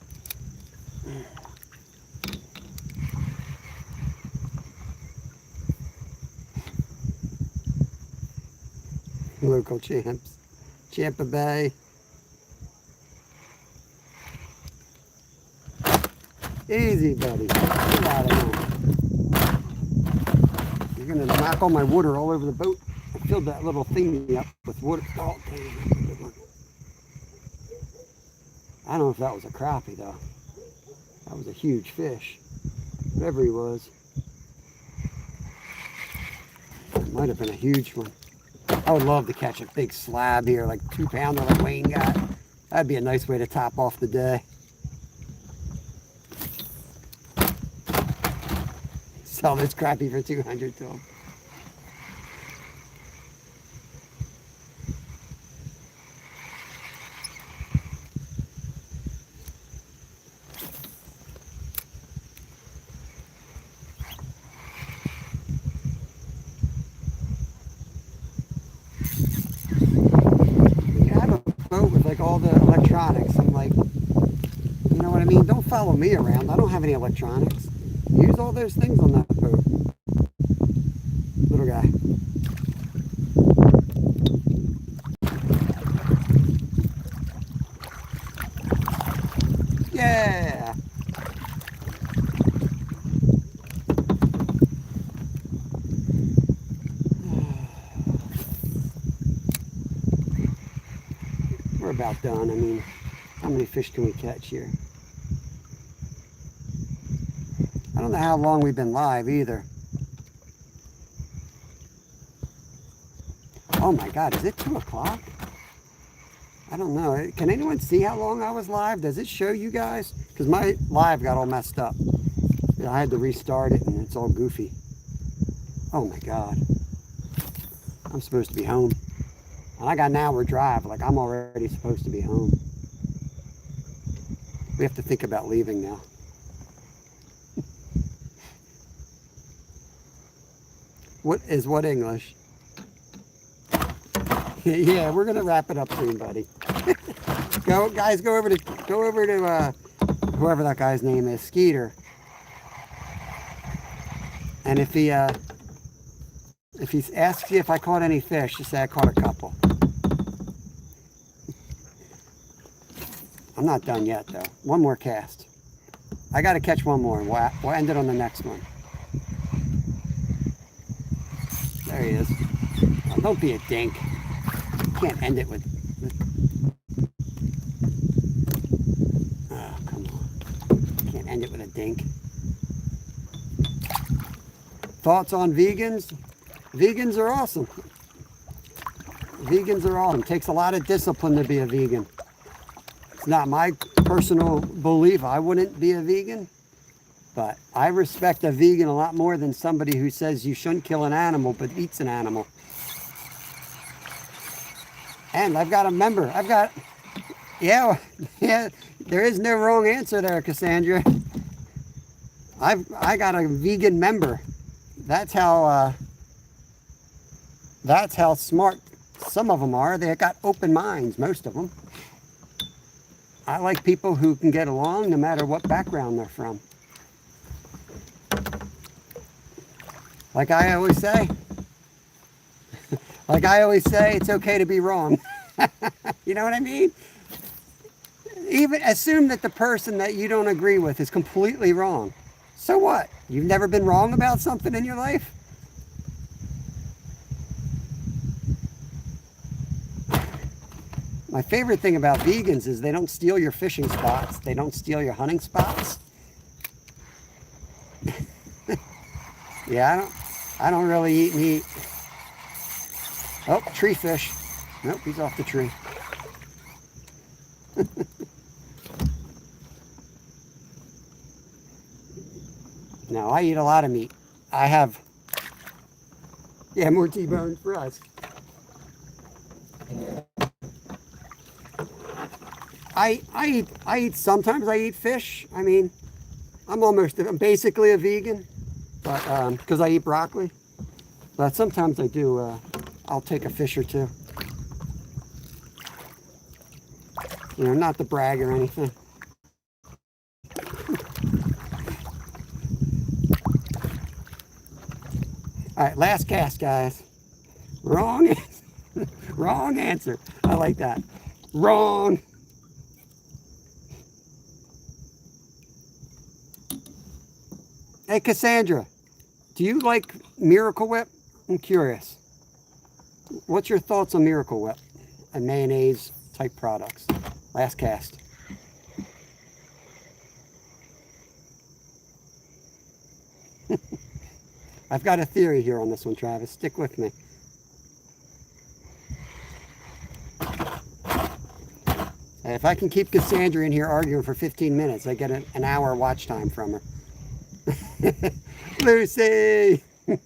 Local champs. Champa Bay. Easy, buddy. Get out of here. You're going to knock all my water all over the boat. I filled that little thingy up with water. Oh, I don't know if that was a crappie, though. That was a huge fish. Whatever he was. It might have been a huge one. I would love to catch a big slab here, like 2-pounder like Wayne got. That'd be a nice way to top off the day. Sell this crappie for 200 to him. I have a boat with like all the electronics. I'm like, you know what I mean? Don't follow me around. I don't have any electronics. Use all those things on that boat. Little guy. Yeah. We're about done. I mean, how many fish can we catch here? I don't know how long we've been live either. Oh my God, is it 2 o'clock? I don't know. Can anyone see how long I was live? Does it show you guys? Because my live got all messed up. I had to restart it and it's all goofy. Oh my God. I'm supposed to be home. And I got an hour drive. Like I'm already supposed to be home. We have to think about leaving now. What English? Yeah, we're gonna wrap it up soon, buddy. Go, guys, go over to whoever that guy's name is, Skeeter. And if he If he asks you if I caught any fish, just say I caught a couple. I'm not done yet though. One more cast. I got to catch one more. We'll end it on the next one. There he is. Oh, don't be a dink. You can't end it with... Oh, come on. Can't end it with a dink. Thoughts on vegans? Vegans are awesome. Vegans are awesome. It takes a lot of discipline to be a vegan. It's not my personal belief. I wouldn't be a vegan. But I respect a vegan a lot more than somebody who says you shouldn't kill an animal but eats an animal. And I've got a member. Yeah, there is no wrong answer there, Cassandra. I got a vegan member. That's how smart some of them are. They got open minds, most of them. I like people who can get along no matter what background they're from. Like I always say, it's okay to be wrong. You know what I mean? Even assume that the person that you don't agree with is completely wrong. So what? You've never been wrong about something in your life? My favorite thing about vegans is they don't steal your fishing spots. They don't steal your hunting spots. Yeah, I don't really eat meat. Oh, tree fish. Nope, he's off the tree. No, I eat a lot of meat. I have, yeah, more T-bone for us. I eat, sometimes I eat fish. I mean, I'm basically a vegan, but, because I eat broccoli. But sometimes I do, I'll take a fish or two. You know, not to brag or anything. All right, last cast, guys. Wrong answer. Wrong answer. I like that. Wrong. Hey, Cassandra, do you like Miracle Whip? I'm curious. What's your thoughts on Miracle Whip and mayonnaise type products? Last cast. I've got a theory here on this one, Travis. Stick with me. And if I can keep Cassandra in here arguing for 15 minutes, I get an hour watch time from her. Lucy! You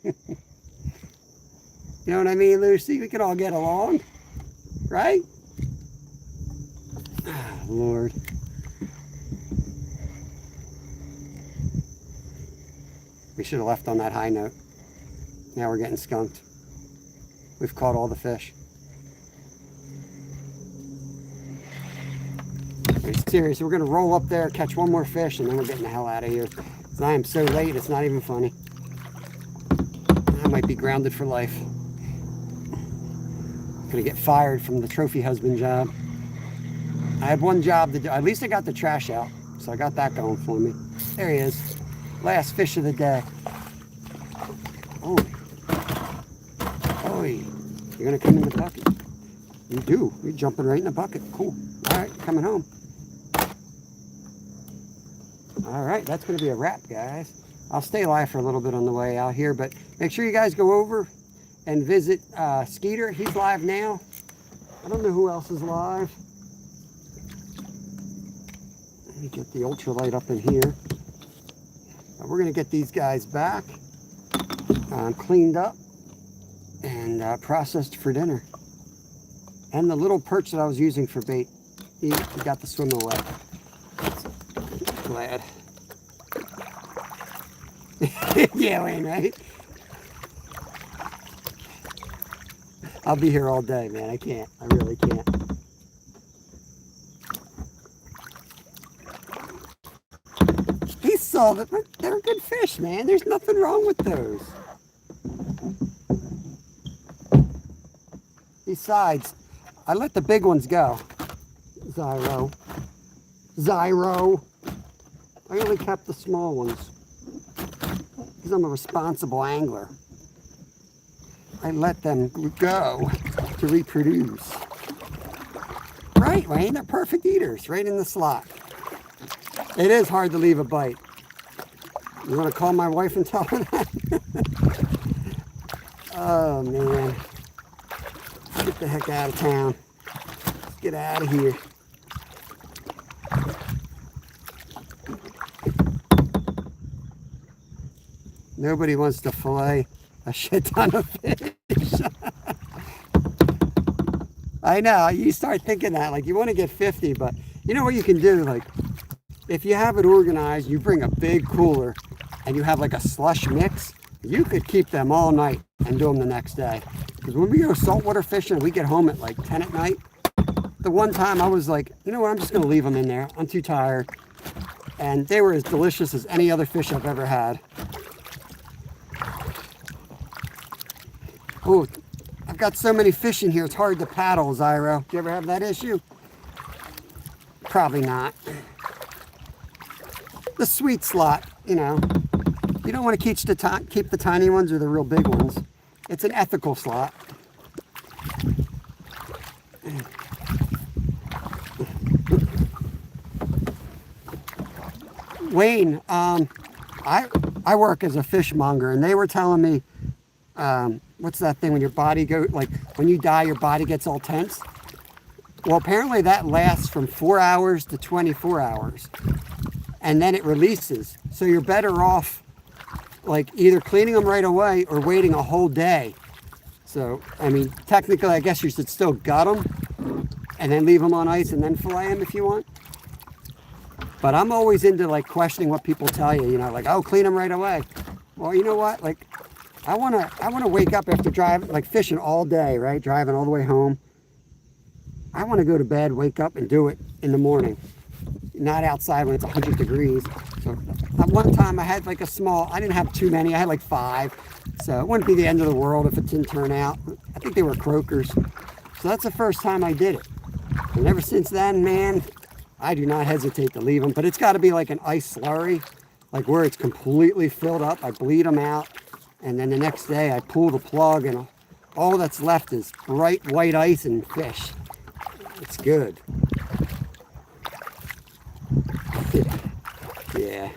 know what I mean, Lucy? We could all get along, right? Oh, Lord. We should have left on that high note. Now we're getting skunked. We've caught all the fish. Seriously, we're going to roll up there, catch one more fish, and then we're getting the hell out of here. I am so late, it's not even funny. I might be grounded for life. Gonna get fired from the trophy husband job. I had one job to do. At least I got the trash out, so I got that going for me. There he is. Last fish of the day. Oh, you're gonna come in the bucket. You do. You're jumping right in the bucket. Cool. All right, coming home. All right, that's going to be a wrap, guys. I'll stay live for a little bit on the way out here, but make sure you guys go over and visit Skeeter. He's live now. I don't know who else is live. Let me get the ultralight up in here. We're going to get these guys back, cleaned up, and processed for dinner. And the little perch that I was using for bait, he got the swim away. Glad. Yeah, Wayne, right? I'll be here all day, man. I can't. I really can't. He saw that they're good fish, man. There's nothing wrong with those. Besides, I let the big ones go. Zyro. I only kept the small ones because I'm a responsible angler. I let them go to reproduce. Right, Wayne, they're perfect eaters, right in the slot. It is hard to leave a bite. You want to call my wife and tell her that? Oh, man. Let's get the heck out of town. Let's get out of here. Nobody wants to fillet a shit ton of fish. I know, you start thinking that, like you want to get 50, but you know what you can do? Like, if you have it organized, you bring a big cooler and you have like a slush mix, you could keep them all night and do them the next day. Because when we go saltwater fishing, we get home at like 10 at night. The one time I was like, you know what, I'm just going to leave them in there. I'm too tired. And they were as delicious as any other fish I've ever had. Oh, I've got so many fish in here, it's hard to paddle, Zyro. Do you ever have that issue? Probably not. The sweet slot, you know. You don't want to keep the tiny ones or the real big ones. It's an ethical slot. Wayne, I work as a fishmonger, and they were telling me, what's that thing when your body like when you die, your body gets all tense? Well, apparently that lasts from 4 hours to 24 hours, and then it releases. So you're better off like either cleaning them right away or waiting a whole day. So, I mean, technically, I guess you should still gut them and then leave them on ice and then fillet them if you want. But I'm always into like questioning what people tell you, you know, like, oh, clean them right away. Well, you know what? Like, I wanna wake up after driving, like fishing all day, right? Driving all the way home. I want to go to bed, wake up, and do it in the morning. Not outside when it's 100 degrees. So at one time I had like a small, I didn't have too many, I had like 5. So it wouldn't be the end of the world if it didn't turn out. I think they were croakers. So that's the first time I did it. And ever since then, man, I do not hesitate to leave them. But it's got to be like an ice slurry, like where it's completely filled up. I bleed them out. And then the next day I pull the plug and all that's left is bright white ice and fish. It's good. Yeah.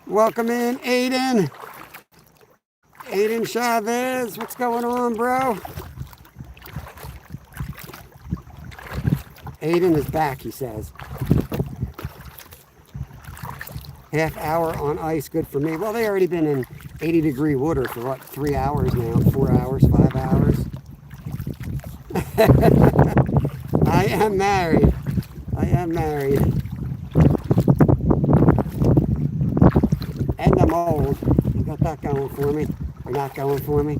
Welcome in, Aiden. Aiden Chavez, what's going on, bro? Aiden is back, he says. Half hour on ice, good for me. Well, they already been in 80-degree water for what, 3 hours now, 4 hours, 5 hours. I am married. I am married. And I'm old. You got that going for me. Or not going for me.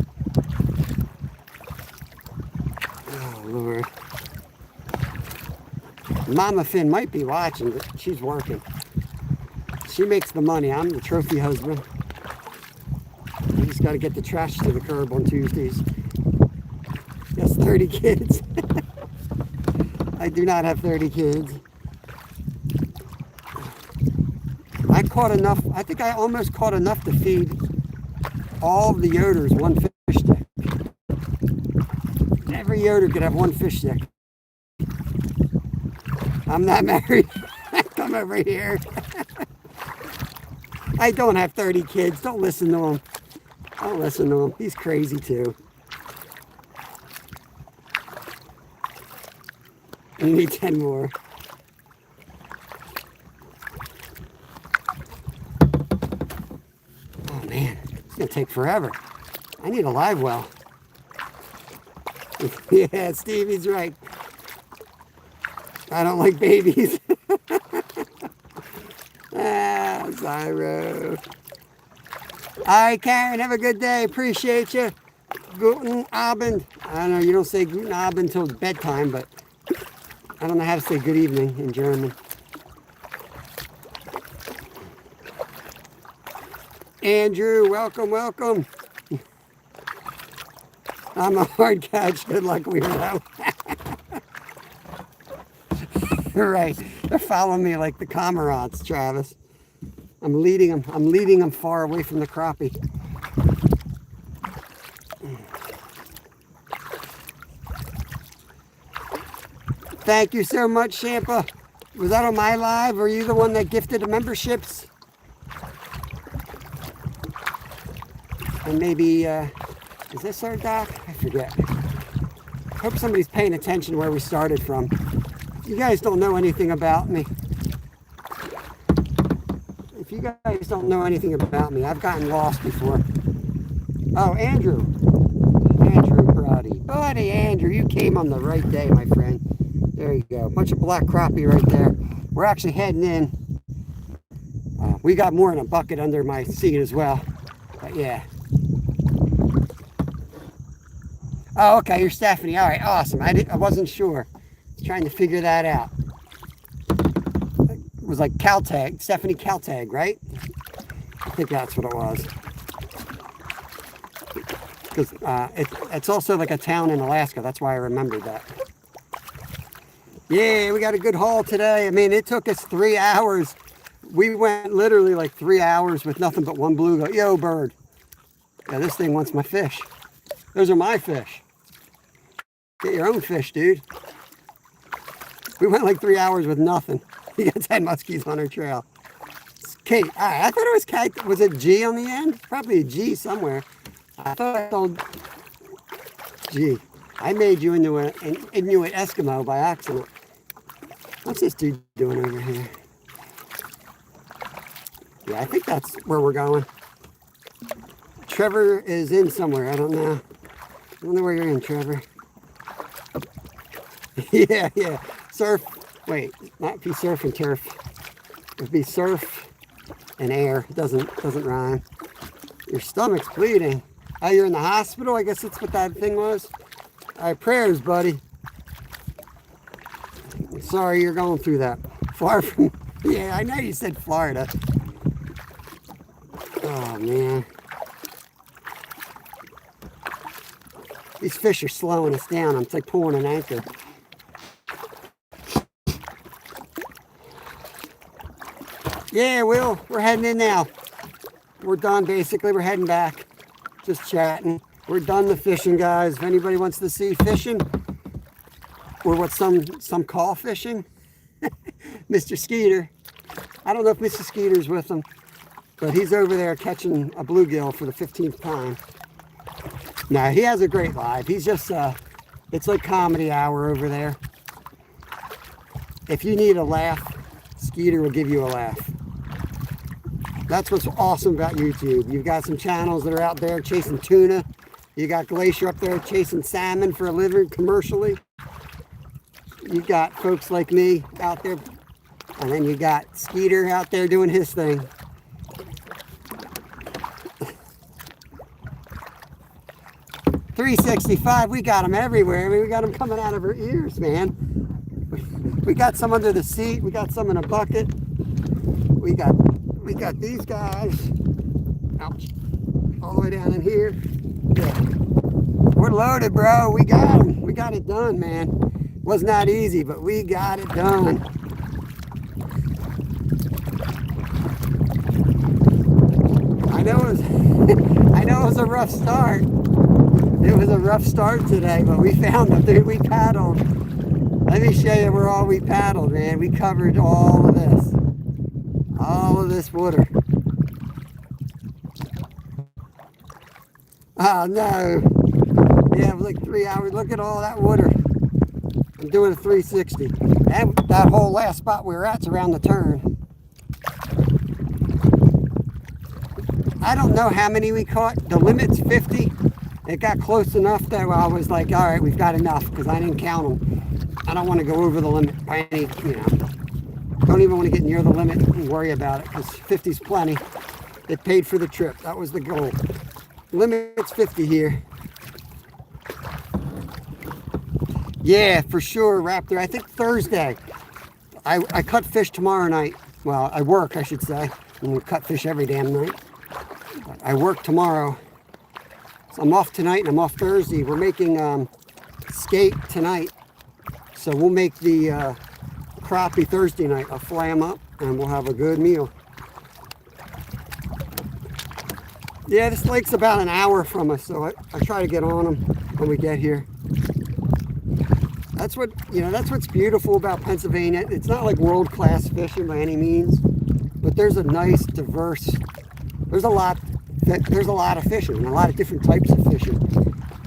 Oh, Lord. Mama Finn might be watching, but she's working. She makes the money. I'm the trophy husband. I just got to get the trash to the curb on Tuesdays. That's 30 kids. I do not have 30 kids. I caught enough. I think I almost caught enough to feed all of the yoders one fish stick. Every yoder could have one fish stick. I'm not married. Come over here. I don't have 30 kids. Don't listen to him. Don't listen to him. He's crazy too. You need 10 more. Oh man, it's gonna take forever. I need a live well. Yeah, Stevie's right. I don't like babies. Ah, Zyro. All right, Karen, have a good day. Appreciate you. Guten Abend. I don't know, you don't say Guten Abend until bedtime, but I don't know how to say good evening in German. Andrew, welcome, welcome. I'm a hard catch. Good luck, weirdo. Right. They're following me like the cormorants, Travis. I'm leading them. I'm leading them far away from the crappie. Thank you so much, Shampa. Was that on my live? Or are you the one that gifted the memberships? And maybe, is this our dock? I forget. Hope somebody's paying attention where we started from. You guys don't know anything about me. If you guys don't know anything about me, I've gotten lost before. Oh, Andrew. Andrew, buddy, Andrew, you came on the right day, my friend. There you go. Bunch of black crappie right there. We're actually heading in. We got more in a bucket under my seat as well. But yeah. Oh, okay. You're Stephanie. All right. Awesome. I wasn't sure. I was trying to figure that out. It was like Caltag. Stephanie Caltag, right? I think that's what it was. Because it's also like a town in Alaska. That's why I remembered that. Yeah, we got a good haul today. I mean, it took us 3 hours. We went literally like 3 hours with nothing but one bluegill. Yo, bird. Yeah, this thing wants my fish. Those are my fish. Get your own fish, dude. We went like 3 hours with nothing. We got 10 muskies on our trail. It's Kate. I thought it was Kate. Was it G on the end? Probably a G somewhere. I thought I told G. I made you into an Inuit Eskimo by accident. What's this dude doing over here? Yeah, I think that's where we're going. Trevor is in somewhere. I don't know. I don't know where you're in, Trevor. Yeah. Surf. Wait, not be surf and turf. It'd be surf and air. It doesn't rhyme. Your stomach's bleeding. Oh, you're in the hospital? I guess that's what that thing was. All right, prayers, buddy. Sorry you're going through that. Far from... Yeah, I know you said Florida. Oh, man. These fish are slowing us down. It's like pulling an anchor. Yeah, Will, we're heading in now. We're done, basically. We're heading back. Just chatting. We're done the fishing, guys. If anybody wants to see fishing, or what some call fishing, Mr. Skeeter. I don't know if Mr. Skeeter's with them, but he's over there catching a bluegill for the 15th time. Now, he has a great live. He's just, it's like comedy hour over there. If you need a laugh, Skeeter will give you a laugh. That's what's awesome about YouTube. You've got some channels that are out there chasing tuna. You got Glacier up there chasing salmon for a living commercially. You got folks like me out there. And then you got Skeeter out there doing his thing. $365, we got them everywhere. I mean, we got them coming out of our ears, man. We got some under the seat. We got some in a bucket. We got these guys. Ouch. All the way down in here. Yeah. We're loaded, bro. We got them. We got it done, man. Was not easy, but we got it done. I know it was a rough start. It was a rough start today, but we found them, dude. We paddled. Let me show you where all we paddled, man. We covered all of this. All of this water. Oh, no. Yeah, it was like 3 hours. Look at all that water. I'm doing a 360. And that whole last spot we were at's around the turn. I don't know how many we caught. The limit's 50. It got close enough that I was like, all right, we've got enough, because I didn't count them. I don't want to go over the limit by any, don't even want to get near the limit and worry about it, because 50's plenty. It paid for the trip. That was the goal. Limit's 50 here. Yeah, for sure, Raptor. I think Thursday. I cut fish tomorrow night. Well, I work, I should say. And we cut fish every damn night. But I work tomorrow. So I'm off tonight and I'm off Thursday. We're making skate tonight. So we'll make the crappie Thursday night. I'll fry them up and we'll have a good meal. Yeah, this lake's about an hour from us, so I try to get on them when we get here. That's what, that's what's beautiful about Pennsylvania. It's not like world-class fishing by any means, but there's a nice, diverse, there's a lot of fishing, and a lot of different types of fishing.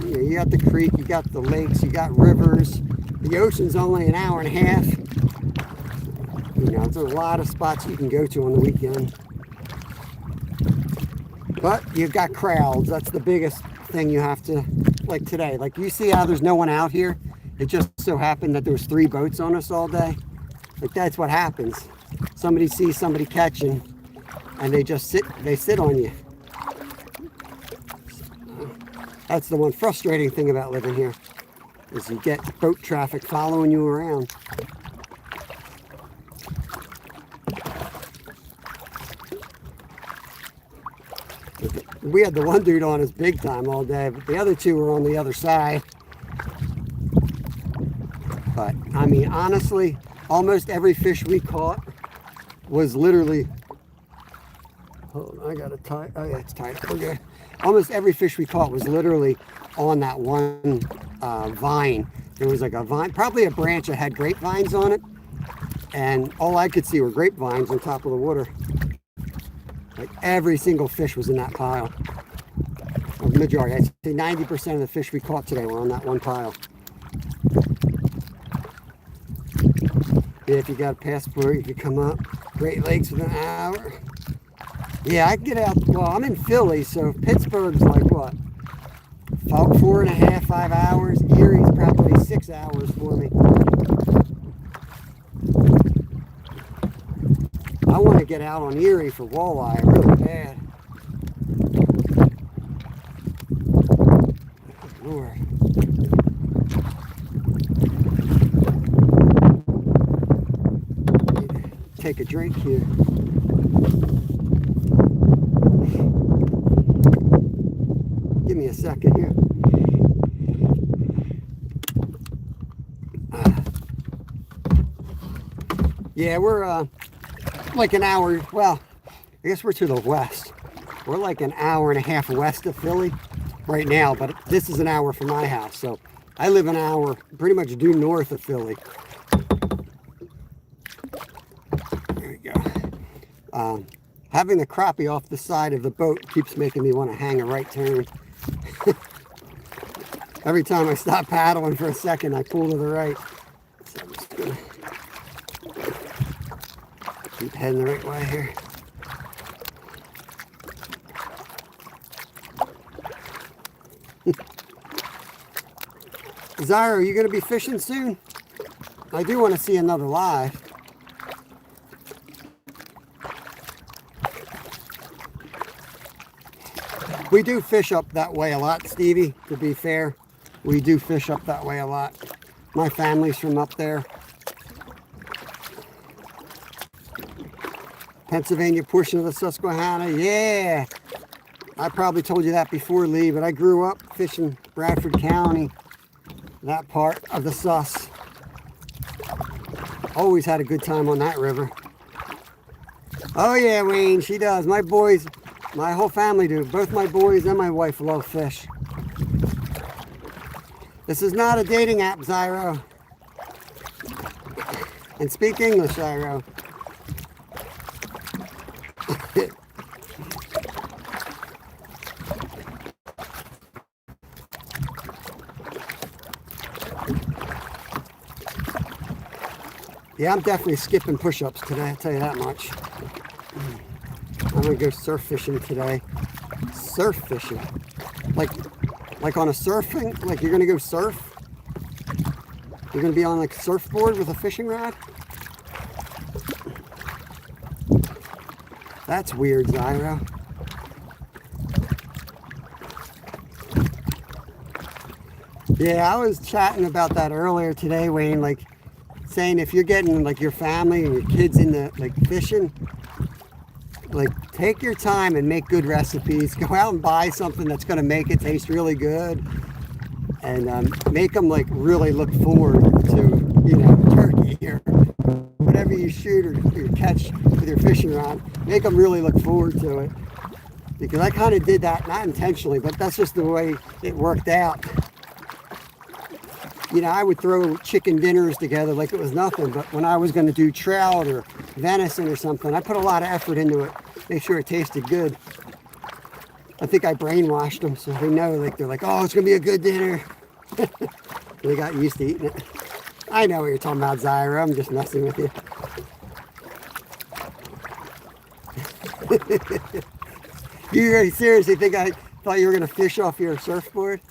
You got the creek, you got the lakes, you got rivers. The ocean's only an hour and a half. There's a lot of spots you can go to on the weekend. But you've got crowds. That's the biggest thing you have to, like today. Like you see how there's no one out here? It just so happened that there was 3 boats on us all day. Like that's what happens. Somebody sees somebody catching and they just sit on you. That's the one frustrating thing about living here, is you get boat traffic following you around. We had the one dude on us big time all day, but the other 2 were on the other side. But, I mean, honestly, almost every fish we caught was literally... Hold on, I got to tie... Oh, yeah, it's tight. Okay. Almost every fish we caught was literally on that one vine. There was like a vine, probably a branch that had grapevines on it. And all I could see were grapevines on top of the water. Like every single fish was in that pile. The majority, I'd say 90% of the fish we caught today were on that one pile. Yeah, if you got a passport, you could come up. Great Lakes within an hour. Yeah, I can get out. Well, I'm in Philly, so Pittsburgh's like what? 4.5, 5 hours. Erie's probably 6 hours for me. I want to get out on Erie for walleye really bad. Lord. Take a drink here. Give me a second here. Yeah, we're like an hour, well, I guess we're to the west. We're like an hour and a half west of Philly right now, but this is an hour from my house. So I live an hour pretty much due north of Philly. There we go. Having the crappie off the side of the boat keeps making me want to hang a right turn. Every time I stop paddling for a second, I pull to the right. So I'm just gonna keep heading the right way here. Zyra, are you going to be fishing soon? I do want to see another live. We do fish up that way a lot, Stevie, to be fair. We do fish up that way a lot. My family's from up there. Pennsylvania portion of the Susquehanna, yeah. I probably told you that before, Lee, but I grew up fishing Bradford County, that part of the Sus. Always had a good time on that river. Oh yeah, Wayne, she does. My boys, my whole family do. Both my boys and my wife love fish. This is not a dating app, Zyro. And speak English, Zyro. Yeah, I'm definitely skipping push-ups today, I'll tell you that much. I'm gonna go surf fishing today. Surf fishing? Like on a surfing? Like you're gonna go surf? You're gonna be on like a surfboard with a fishing rod? That's weird, Zyro. Yeah, I was chatting about that earlier today, Wayne, like saying if you're getting like your family and your kids into like fishing, like, take your time and make good recipes. Go out and buy something that's going to make it taste really good, and make them like really look forward to, you know, turkey or whatever you shoot or catch with your fishing rod. Make them really look forward to it, because I kind of did that, not intentionally, but that's just the way it worked out. You know, I would throw chicken dinners together like it was nothing, but when I was going to do trout or venison or something, I put a lot of effort into it, make sure it tasted good. I think I brainwashed them, so they know, like, they're like, oh, it's going to be a good dinner. They got used to eating it. I know what you're talking about, Zyra. I'm just messing with you. You really seriously think I thought you were going to fish off your surfboard?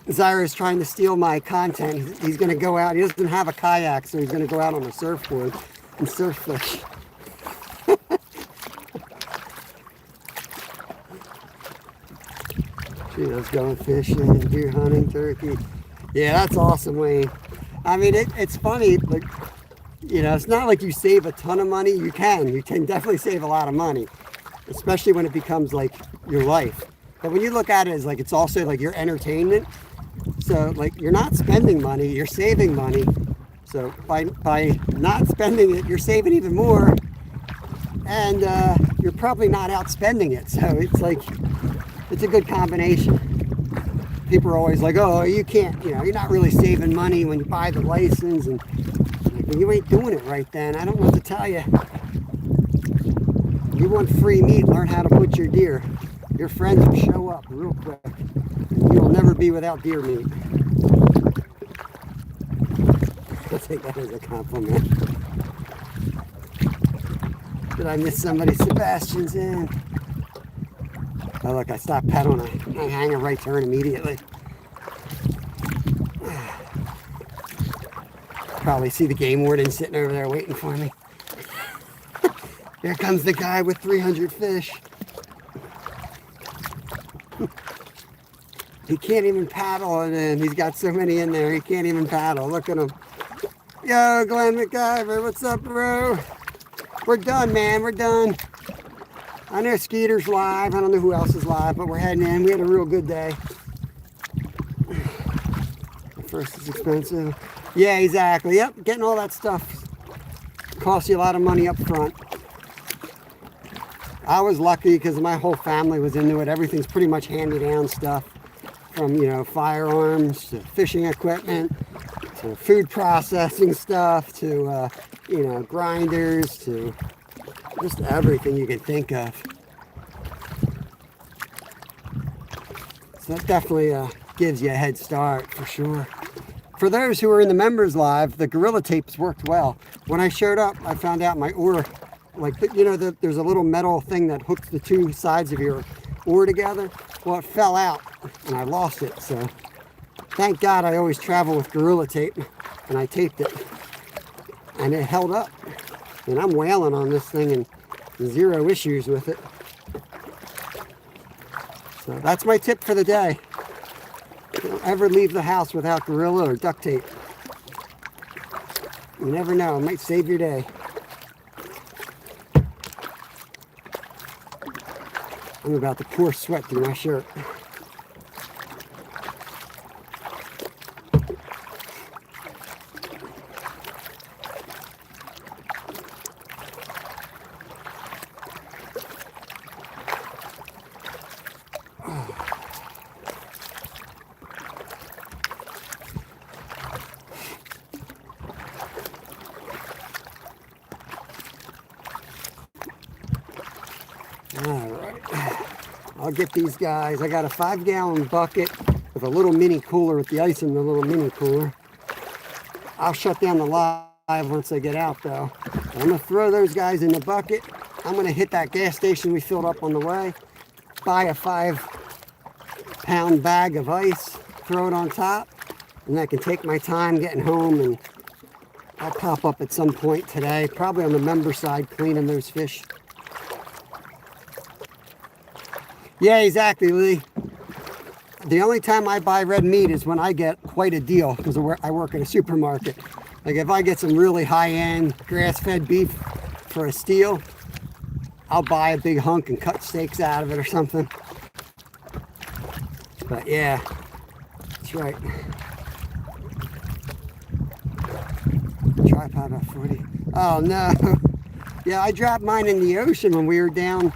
Zyra is trying to steal my content. He's going to go out. He doesn't have a kayak, so he's going to go out on a surfboard and surf fish. She loves going fishing, deer hunting, turkey. Yeah, that's awesome, Wayne. I mean, it's funny. Like, you know, it's not like you save a ton of money. You can definitely save a lot of money, especially when it becomes like your life. But when you look at it as like, it's also like your entertainment. So like, you're not spending money, you're saving money. So by not spending it, you're saving even more, and you're probably not outspending it. So it's like, it's a good combination. People are always like, oh, you can't, you know, you're not really saving money when you buy the license, and when you ain't doing it right, then I don't know what to tell you. You want free meat, learn how to butcher deer. Your friends will show up real quick. You will never be without deer meat. I'll take that as a compliment. Did I miss somebody? Sebastian's in. Oh look, I stopped pedaling. I hang a right turn immediately. Probably see the game warden sitting over there waiting for me. Here comes the guy with 300 fish. He can't even paddle it in. He's got so many in there, he can't even paddle. Look at him. Yo, Glenn McIver, what's up, bro? We're done, man, we're done. I know Skeeter's live. I don't know who else is live, but we're heading in. We had a real good day. First is expensive. Yeah, exactly. Yep, getting all that stuff costs you a lot of money up front. I was lucky because my whole family was into it. Everything's pretty much hand-me-down stuff. From, you know, firearms to fishing equipment to food processing stuff to, you know, grinders to just everything you can think of. So that definitely gives you a head start for sure. For those who are in the members live, the Gorilla Tapes worked well. When I showed up, I found out my oar, like, you know, there's a little metal thing that hooks the two sides of your oar together. Well, it fell out and I lost it. So thank God I always travel with Gorilla Tape, and I taped it and it held up. And I'm whaling on this thing and zero issues with it. So that's my tip for the day. Don't ever leave the house without Gorilla or duct tape. You never know, it might save your day. I'm about to pour sweat through my shirt. I'll get these guys. I got a 5-gallon bucket with a little mini cooler with the ice in the little mini cooler. I'll shut down the live once I get out though. I'm gonna throw those guys in the bucket. I'm gonna hit that gas station we filled up on the way, buy a 5-pound bag of ice, throw it on top, and I can take my time getting home, and I'll pop up at some point today, probably on the member side, cleaning those fish. Yeah, exactly, Lee. The only time I buy red meat is when I get quite a deal, because I work at a supermarket. Like if I get some really high-end grass-fed beef for a steel, I'll buy a big hunk and cut steaks out of it or something. But yeah, that's right. Tripod about 40. Oh no. Yeah, I dropped mine in the ocean when we were down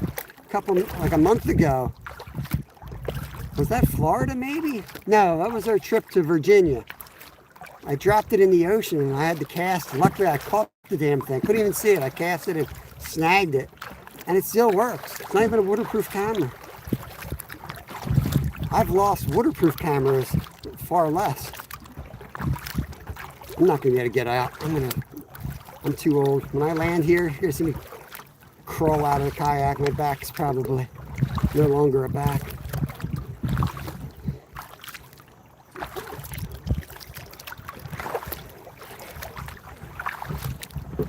like a month ago. Was that Florida maybe? No, that was our trip to Virginia. I dropped it in the ocean and I had to cast. Luckily I caught the damn thing. Couldn't even see it. I cast it and snagged it. And it still works. It's not even a waterproof camera. I've lost waterproof cameras far less. I'm not gonna be able to get out. I'm too old. When I land here, you're gonna see me crawl out of the kayak. My back's probably no longer a back. I'm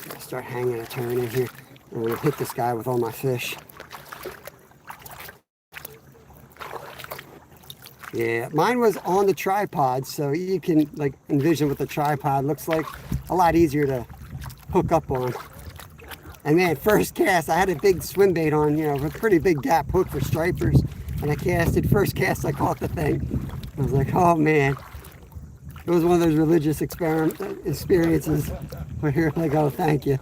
gonna start hanging a turn in here. I'm gonna hit this guy with all my fish. Yeah, mine was on the tripod, so you can like envision what the tripod looks like. A lot easier to hook up on. And man, first cast, I had a big swim bait on, you know, with a pretty big gap hook for stripers. And I casted, first cast, I caught the thing. I was like, oh man. It was one of those religious experiences where you're like, oh, thank you.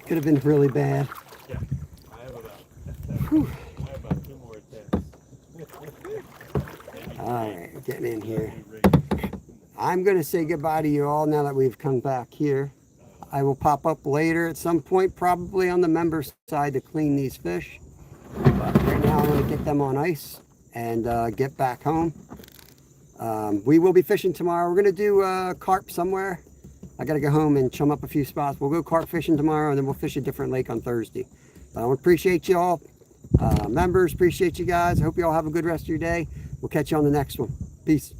Could have been really bad. Yeah, I have about 2 more attempts. All right, getting in here. I'm going to say goodbye to you all now that we've come back here. I will pop up later at some point, probably on the members side to clean these fish. But right now I'm going to get them on ice and get back home. We will be fishing tomorrow. We're going to do carp somewhere. I got to go home and chum up a few spots. We'll go carp fishing tomorrow and then we'll fish a different lake on Thursday. But I appreciate you all. Members, appreciate you guys. I hope you all have a good rest of your day. We'll catch you on the next one. Peace.